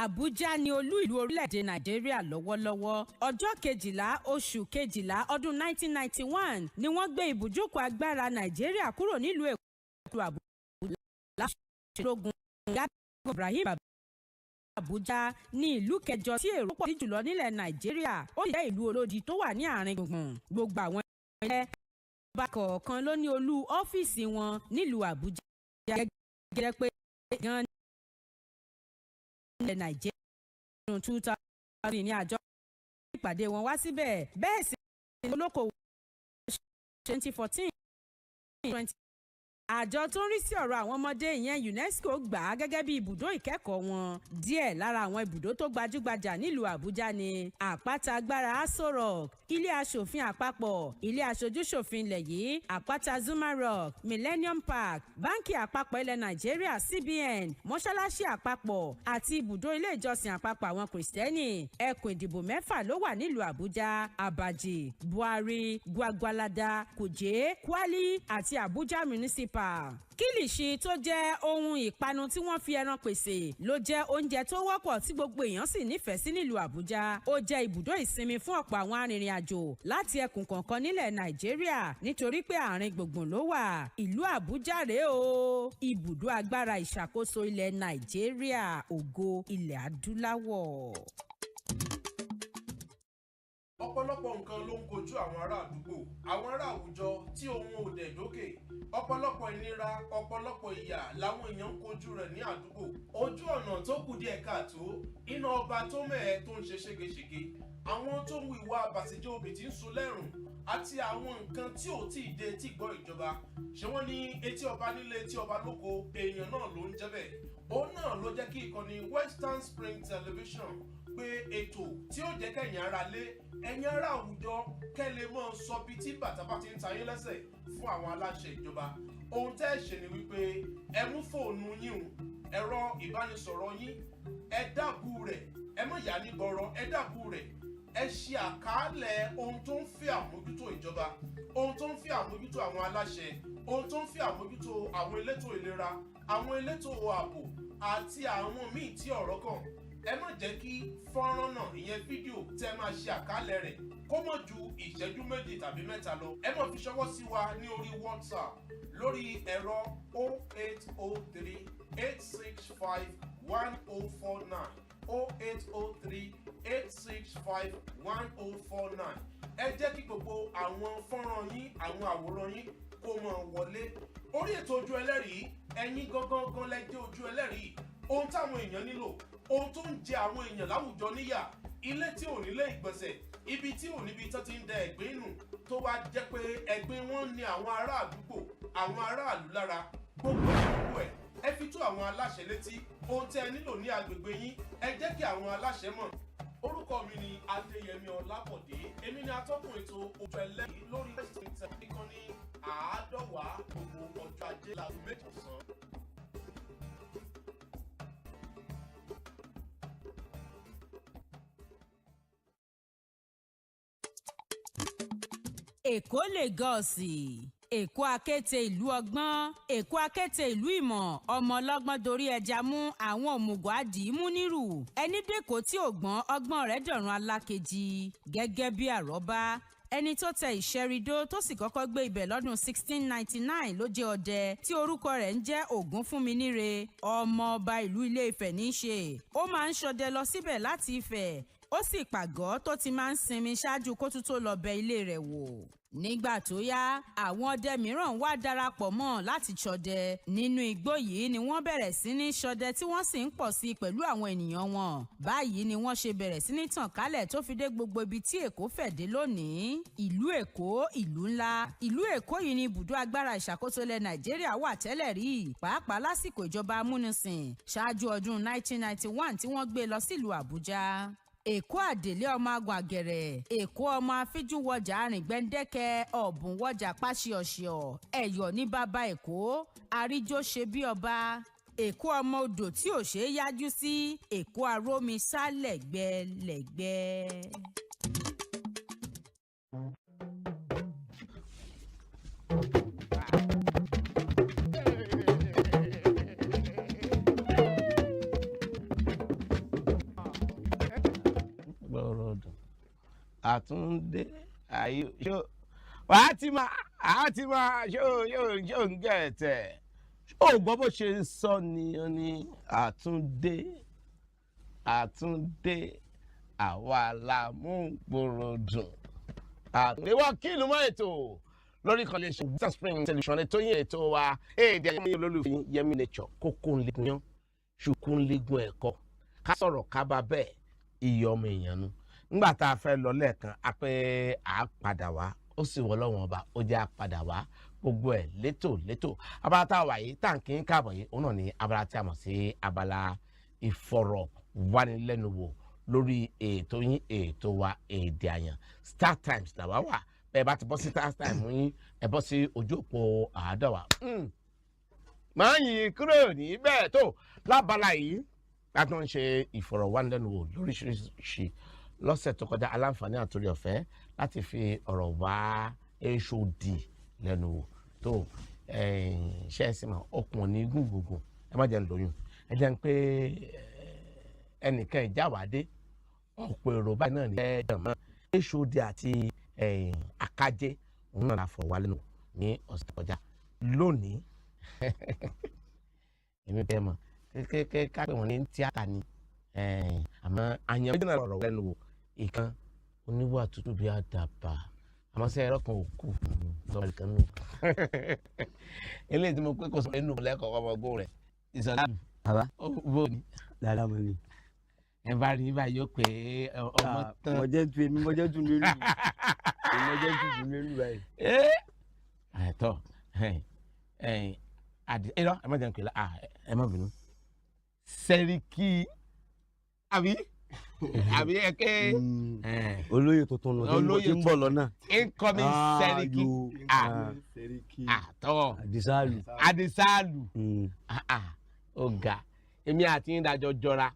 Àbújá ni olú ìlú orílẹ̀-èdè Nàìjíríà lọ́wọ́lọ́wọ́. Ọjọ́ 12 oṣù 12 ọdún 1991 ni wọ́n gbé ibùjókòó agbára Nàìjíríà kúrò nílùú Èkó Àbújá láṣẹ́lógún Gábọ̀ Ibrahim Àbújá ní ìlú kẹjọ tí èrò pọ̀ sí jùlọ nílẹ̀ Nàìjíríà. Ó jẹ́ ìlú olódi tó wà ní àárín gbùngbùn. Gbogbo àwọn ilé ọba kọ̀ọ̀kan ló ní olú ọ́fíìsì wọn nílùú Àbújá. Gẹ́gẹ́ pé gan ilẹ̀ Nàìjíríà ọdún 2000 ní àjọ ìpàdé wọn wá síbẹ̀. Bẹ́ẹ̀ sì ni olókoòwò 2014 àjọ tó ń rí sí ọ̀rọ̀ àwọn ọmọdé ìyẹn UNESCO gbà á gẹ́gẹ́ bí ibùdó ìkẹ́kọ̀ọ́ wọn. Díẹ̀ lára àwọn ibùdó tó gbajúgbajà nílùú Àbújá ni àpáta agbára Aso Rock, ilé aṣòfin àpapọ̀, ilé aṣojúṣòfin ilẹ̀ yìí, àpáta Zuma Rock, Millennium Park, báńkì àpapọ̀ ilẹ̀ Nàìjíríà CBN, mọ́ṣáláṣí àpapọ̀ àti ibùdó ilé ìjọsìn àpapọ̀ àwọn Kìrìsìtẹ́nì. Ẹkùn ìdìbò 6 ló wà nílùú Àbújá: Abaji, Buhari, Gwagwalada, Kuje, Kwali àti Abuja Municipal. Kílìṣì tó jẹ́ ohun ìpanu tí wọ́n fi ẹran pèsè ló jẹ́ oúnjẹ tó wọ́pọ̀ tí gbogbo èèyàn sì nífẹ̀ẹ́ sí nílùú Àbújá. Ó jẹ́ ibùdó ìsinmi fún ọ̀pọ̀ àwọn arìnrìn-àjò láti ẹkùn kọ̀ọ̀kan nílẹ̀ Nàìjíríà nítorí pé àárín gbùngbùn ló wà. Ìlú Àbújá rèé o, ibùdó agbára ìṣàkóso ilẹ̀ Nàìjíríà, ògo ilẹ̀ adúláwọ̀. Ọ̀pọ̀lọpọ̀ nǹkan ló ń kojú àwọn ará àdúgbò, àwọn ará àwùjọ tí ohun ò dẹ̀ dókè. Ọ̀pọ̀lọpọ̀ ìnira, ọ̀pọ̀lọpọ̀ ìyà làwọn èèyàn ń kojú rẹ̀ ní àdúgbò. Ojú ọ̀nà tó kù díẹ̀ káàtó, iná ọba tó mẹ́ẹ̀ tó ń ṣe ségesège, àwọn tó ń hu ìwà àbàṣejẹ́ obì tí ń sun lẹ́rùn, àti àwọn nǹkan tí ò tí ì dé tí gbọ́ ìjọba. Ṣé wọ́n ní etí ọba nílé etí ọba lóko, èèyàn náà ló ń jẹ́ bẹ́ẹ̀. Òun náà ló jẹ́ kí ìkànnì Western Spring Television pé ètò tí ó jẹ́ kẹ́yìn ara lé ẹ̀yin ará àwùjọ kẹ́lẹ́ mọ́ sọ bí tí bàtà bá ti ń ta yín lẹ́sẹ̀ fún àwọn aláṣẹ ìjọba. Ohun tẹ́ ẹ ṣe ni wípé ẹ mú fóònù yín, ẹ̀rọ ìbánisọ̀rọ̀ yín, ẹ dábù rẹ̀, ẹ mọ̀ yà ní bọ̀rọ̀, ẹ dábù rẹ̀, ẹ ṣe àkàálẹ̀ ohun tó ń fẹ́ àmójútó ìjọba, ohun tó ń fẹ́ àmójútó àwọn aláṣẹ, ohun tó ń fẹ́ àmójútó àwọn elétò ìlera, àwọn elétò ààbò àti àwọn míì tí ọ̀rọ̀ kàn. Ẹ má jẹ́ kí fọ́nrán náà ìyẹn fídíò tẹ́ máa ṣe àkálẹ̀ rẹ̀ kó mọ̀ ju ìṣẹ́jú 2 tàbí 3 lọ. Ẹ má fi ṣọwọ́ sí wa ní orí WhatsApp lórí ẹ̀rọ 0803 865 1049 0803 865 1049. Ẹ jẹ́ kí gbogbo àwọn fọ́nrán yín, àwọn àwòrán yín kó máa wọlé. Orí ètò Ojú Ẹlẹ́rìí, ẹ̀yin gangan lẹ jẹ́ ojú ẹlẹ́rìí. Ohun táwọn èèyàn nílò, ohun tó ń jẹ àwọn èèyàn láwùjọ níyà, ilé tí ò nílé ìgbọ̀nsẹ̀, ibi tí ò níbi tó ti ń da ẹ̀gbin nù, tó wá jẹ́ pé ẹ̀gbin wọn ní àwọn ará àdúgbò, àwọn aráàlú lára. Gbogbo ẹ̀ ẹ fi tó àwọn aláṣẹ létí. Ohun tí ẹ nílò ní agbègbè yín, ẹ jẹ́ kí àwọn aláṣẹ mọ̀. Orúkọ mi ni Adéyẹmí Ọlábọ̀dé. Èmi ni atọ́kùn ètò Ojú Ẹlẹ́rìí lórí ìkànnì àádọ́wàá gbogbo ọjọ́ Ajé láago 2 ọ̀sán. Èkó Lagọ́ọ̀sì, Èkó akéte ìlú ọgbọ́n, Èkó akéte ìlú ìmọ̀, ọmọ ọlọ́gbọ́n dorí ẹja mú, àwọn òmùgọ̀ àdìímú nírù. Ẹni dèkó tí ò gbọ́n, ọgbọ́n rẹ̀ dọ̀run alákejì. Gẹ́gẹ́ bí àrọ́bá, ẹni tó tẹ ìṣẹ́ridó tó sì kọ́kọ́ gbé ibẹ̀ lọ́dún 1699 ló jẹ́ ọdẹ tí orúkọ rẹ̀ ń jẹ́ Ògúnfúnminíre, ọmọ ọba ìlú Ilé-Ifẹ̀ ní í ṣe. Ó máa ń ṣọdẹ lọ síbẹ̀ láti Ifẹ̀, ó sì pàgọ́ tó ti máa ń sinmi ṣáájú kó tún tó lọ bẹ ilé rẹ̀ wò. Nígbà tó yá, àwọn ọdẹ mìíràn wá darapọ̀ mọ́ láti ṣọdẹ. Nínú igbó yìí ni wọ́n bẹ̀rẹ̀ sí ní ṣọdẹ tí wọ́n sì ń pọ̀ sí i pẹ̀lú àwọn ènìyàn wọn. Báyìí ni wọ́n ṣe bẹ̀rẹ̀ sí ní tàn kálẹ̀ tó fi dé gbogbo ibi tí Èkó fẹ̀ dé lónìí. Ìlú Èkó, ìlú ńlá. Ìlú Èkó yìí ni ibùdó agbára ìṣàkóso ilẹ̀ Nàìjíríà wà tẹ́lẹ̀ rí, pàápàá lásìkò ìjọba amúnisìn ṣáájú ọdún 1991 tí wọ́n gbé lọ sílùú Àbújá. Èkó àdèlé ọmọ agun àgẹ̀rẹ̀, Èkó ọmọ afíjúwọjà arìngbẹ́ndẹ́kẹ́, ọ̀bùn wọjà páṣíọ̀ṣíọ̀, ẹ̀yọ̀ ní bàbá Èkó, àríjó ṣe bí ọba. Èkó ọmọ odò tí ò ṣeé yájú sí, Èkó arómi sá lẹ́gbẹ́lẹ́gbẹ́. àtúndé ayé ṣó wàá ti máa ṣó ń gẹ̀ẹ́tẹ̀ ó gbọ́ bó ṣe ń sọ ni ó ní àtúndé àwa la mú gbòòrò dùn àtúndéwọ́ kí ìlú mọ́ ètò lórí kan lè ṣe Western Spring Television ètò yín ètò wa èdè ayé olólùfẹ́ Yẹmí Nature kókó ńlẹ́gùn yán ṣùkú ńlẹ́gùn ẹ̀kọ́ ká sọ̀rọ̀ ká bá bẹ́ẹ̀ iye ọmọ èèyàn nu nígbà tá a fẹ́ lọ lẹ́ẹ̀kan a pé a padà wá ó sì wọ́ lọ́wọ́n ọba ó jẹ́ a padà wá gbogbo ẹ̀ létò abala tá a wà yìí táǹkì ń káàbọ̀ yìí òun náà ní abala tí a mọ̀ sí abala ìfọ̀rọ̀wánilẹ́nuwò lórí ètò yín ètò wa Èdè Àyàn Star Times làwa wà bẹ́ẹ̀ bá ti bọ́ sí Star Times yín ẹ bọ́ sí ojú òpó àádọ́wà máa ń yí kúrò ní bẹ́ẹ̀ tó lábala yìí láti wọ́n ṣe ìfọ̀rọ̀wánilẹ́nuwò lóríṣiríṣi lọ́sẹ̀ tó kọjá aláǹfààní àtòrí ọ̀fẹ́ láti fi ọ̀rọ̀ wá HOD lẹ́nu wò tó ṣe é sì mọ̀ ọkùnrin ní gúngùngùn ẹ má jẹ́ ń lóyún ẹ jẹ́ ń pé ẹnìkan ìjáwádé ọ̀pọ̀ èrò báyìí náà ní ẹ̀jẹ̀ mọ́ HOD àti Akájé òun náà la fọ̀ wá lẹ́nu ní ọ̀sẹ̀ tó kọjá lónìí èmi bẹ́ẹ̀ mọ̀ kékeré kápẹ́ wọn ní tíátà ni àmọ́ àyàn méjì náà lọ̀rọ̀ lẹ́nu wò ìkan oníwà tútù bí àdàbà àmọ́ sẹ́ ẹ̀rọ kan ò kú lọ́wọ́ ìkan nù. eléyìí tí mo pé kò sọ inú lẹ́kọ̀ọ́ ọmọgún rẹ̀ ìsọ̀lá bàbá bó ni. dáadáa mo ní. ẹ bá rí báyìí yóò pé ọmọ tán. mọ̀jẹ́ tu èmi mọ̀jẹ́ tu lórí mọ̀jẹ́ tu lórí báyìí. àìtọ́ ẹ̀rọ ẹ má jẹun pé ẹ má bínú. Sẹ́ríkì àbí ẹ̀kẹ́ olóyè tuntun lọ tí ń bọ̀ lọ́nà. incoming Sẹ́ríkì àtọ́ Adésálù ọ̀gá èmi àti yín dájọ́ jọra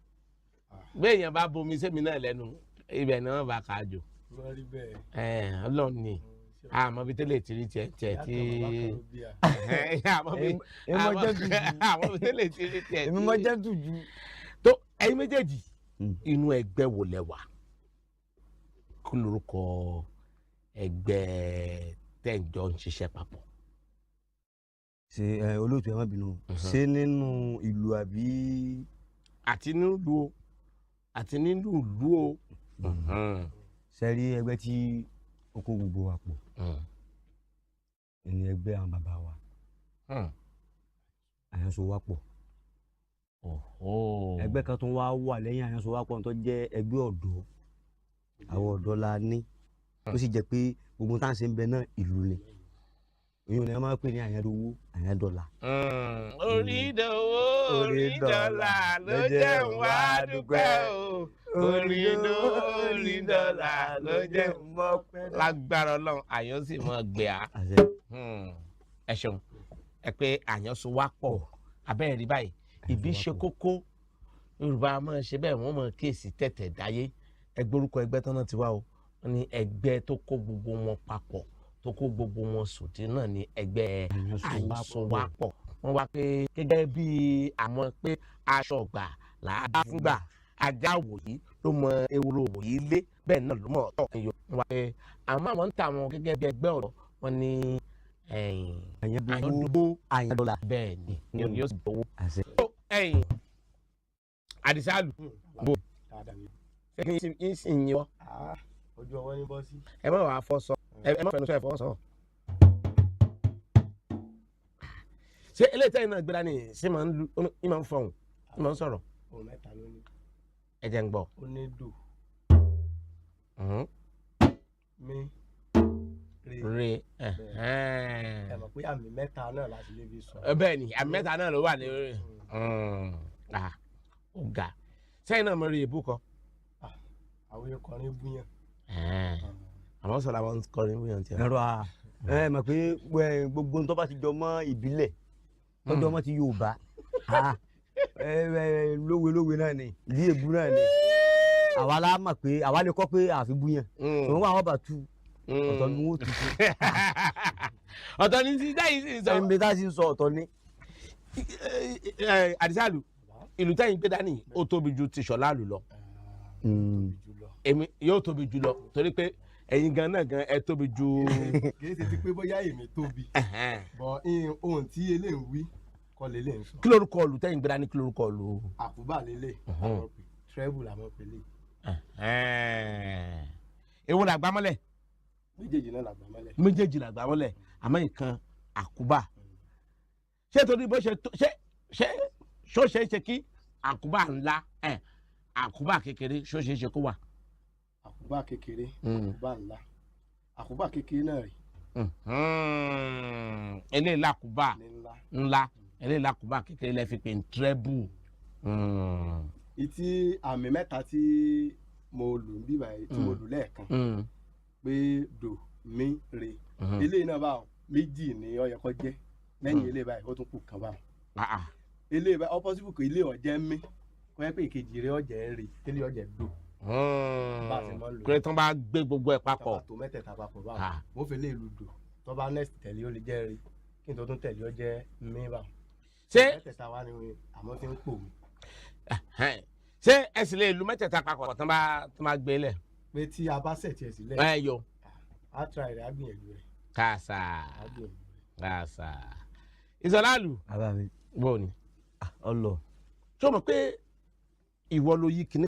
bẹ́ẹ̀ yẹn bá bomi sẹ́mi náà lẹ́nu ibẹ̀ náà bá kà á jò ọlọ́run ni àmọ́ bí tẹ́lẹ̀ tìrí tiẹ̀ tí àmọ́ bí tẹ́lẹ̀ tìrí tiẹ̀ tí èmi mọ jẹ́ tùjú. tó ẹ̀yin méjèèjì inú ẹgbẹ́ wo lẹ wà kí lorúkọ ẹgbẹ́ tẹ́ǹjọ́ ń ṣiṣẹ́ papọ̀. ṣe olóòtú ẹ má bínú ṣé nínú ìlú àbí. àti nílùú o. ṣe rí ẹgbẹ́ tí ó kó gbogbo wa pọ̀ ní ẹgbẹ́ àwọn bàbá wa Àyànṣowápọ̀. ẹgbẹ́ kan tó wà lẹ́yìn Àyànṣowápọ̀ tó jẹ́ ẹgbẹ́ ọ̀dọ́ àwọn ọ̀dọ́ la ní tó sì jẹ́ pé gbogbo tá à ń ṣe ń bẹ náà ìlú ni òyìnbó ni wọ́n máa ń pè ní Àyàndówó Àyàndọ́là. orídọ̀wó orídọ̀là ló jẹ́ wá dúpẹ́ o orídọ̀là ló jẹ́ mọ́pẹ́. lágbára Ọlọ́run àyàn sì mọ́ gbé a. ẹ ṣeun ẹ pé Àyànṣowápọ̀ abẹ́rẹ́ rí báyìí ìbí ṣe kókó Yorùbá máa ṣe bẹ́ẹ̀ wọ́n máa kíyèsí tẹ̀tẹ̀ dáyé ẹgbẹ́ orúkọ ẹgbẹ́ tán náà ti wá o wọ́n ní ẹgbẹ́ tó kó gbogbo wọn papọ̀ tó kó gbogbo wọn sòdí náà ní ẹgbẹ́ Àyànṣowápọ̀ wọ́n wá pé gẹ́gẹ́ bí àmọ́ pé aṣọ ọ̀gbà làádá fúngbà ajá wòyí ló mọ ewúro wòyí lé bẹ́ẹ̀ náà ló mọ̀ ọ̀tọ̀ ẹ̀yọ wọ́n wá pé àmọ́ àwọn ń ta àwọn gẹ́gẹ́ bí ẹgbẹ́ ọ̀dọ́ wọn ní Àyàndówó Àyàndọ́là bẹ́ẹ̀ ni yóò sì gbowó. Adésálù bò ṣé kí n sì ń yọ. ojú ọwọ́ ní bọ́sí. ẹ má wàá fọ́ sọ ẹ má fẹnu sọ ẹ fọ́ sọ. ṣé eléyìí tẹ́yìn náà gbéra ni ṣé máa ń fọhùn ṣé máa ń sọ̀rọ̀. ohun mẹ́ta ló ní. ẹ jẹ́ ń gbọ́. ó ní dò. mi re ẹ mọ̀ pé àmì mẹ́ta náà láti lè fi sọ. bẹ́ẹ̀ ni àmì mẹ́ta náà ló wà ní orí ọ̀gá sẹ́yìn náà mo rí ibú kọ. àwọn ọkùnrin búyàn. àmọ́ sọ̀rọ̀ àwọn ọkùnrin búyàn tiẹ̀. ẹ̀rọ ẹ mọ̀ pé gbogbo tó bá ti jọ mọ́ ìbílẹ̀ tó jọ mọ́ ti Yorùbá lówe náà ni ìdí èbú náà ni àwa la mọ̀ pé àwa lè kọ́ pé àfi búyàn òun wà wọ́n bá tu ọ̀tọ̀ ni wọ́n tutù. ọ̀tọ̀ ni ti dáyìí sì sọ. ẹ̀mí tá a sì ń sọ ọ̀tọ̀ ni. Àdìsálù ìlú tẹ́yìn pé dání ó tóbi ju ti Ṣọ̀lá lù lọ èmi yóò tóbi jùlọ torí pé ẹ̀yin gan náà gan ẹ tóbi jù. kì í ṣe ti pé bóyá èmi tóbi bọ̀ ohun tí eléyìí ń wí kọ́ lélẹ̀ ń sọ. kí lorúkọ ọ̀lù tẹ́yìn gbéra ní kí lorúkọ ọ̀lù. àkúbà lélẹ̀ àwọn pè trẹ́bù làwọn pè lè. èwo làgbà mọ́lẹ̀. méjèèjì náà làgbà mọ́lẹ̀. méjèèjì làgbà mọ́lẹ̀ àmọ́ nǹkan àkúbà. ṣé torí bó ṣe ṣó ṣe é ṣe kí àkúbà ńlá àkúbà kékeré ṣó ṣe é ṣe kó wà. àkúbà kékeré àkúbà ńlá àkúbà kékeré náà rí. eléyìí làkúbà ńlá eléyìí làkúbà kékeré lẹ fi pè ní trẹ́bù. ìtì àmì mẹ́ta tí mo lò ń bí báyìí tí mo lò lẹ́ẹ̀kan pé do mi re eléyìí náà báwọn méjì ni ó yẹ kó jẹ́ lẹ́yìn eléyìí báyìí ó tún kù kan báwọn. eléyìí báyìí opposite kò ilé ọ̀jẹ̀ mi kó yẹ pé ìkejì rẹ̀ ọ̀jẹ̀ re tẹ́lẹ̀ ọ̀jẹ̀ do. kúrẹ́ tán bá gbé gbogbo ẹ̀ papọ̀. tó mẹ́tẹ̀ẹ̀ta papọ̀ báwọn mo fi lè lu do tó bá next tẹ̀lé ó lè jẹ́ re kí n tó tún tẹ̀lé ó jẹ́ mi báwọn. ṣé mẹ́tẹ̀ẹ̀ta wá ni àmọ́ fi ń pò mí. ṣé ẹ sì lè lu mẹ́tẹ̀ẹ̀ta papọ̀ tán bá gbé lẹ̀. pé tí a bá sẹ̀ tiẹ̀ sílẹ̀. ẹ yọ. a tra rẹ̀ á gbìyànjú rẹ̀. kàṣà ìsọláàlù. bàbá mi. bọ́ọ̀ ni. ọlọ. ṣé o mọ̀ pé ìwọ ló yí kinní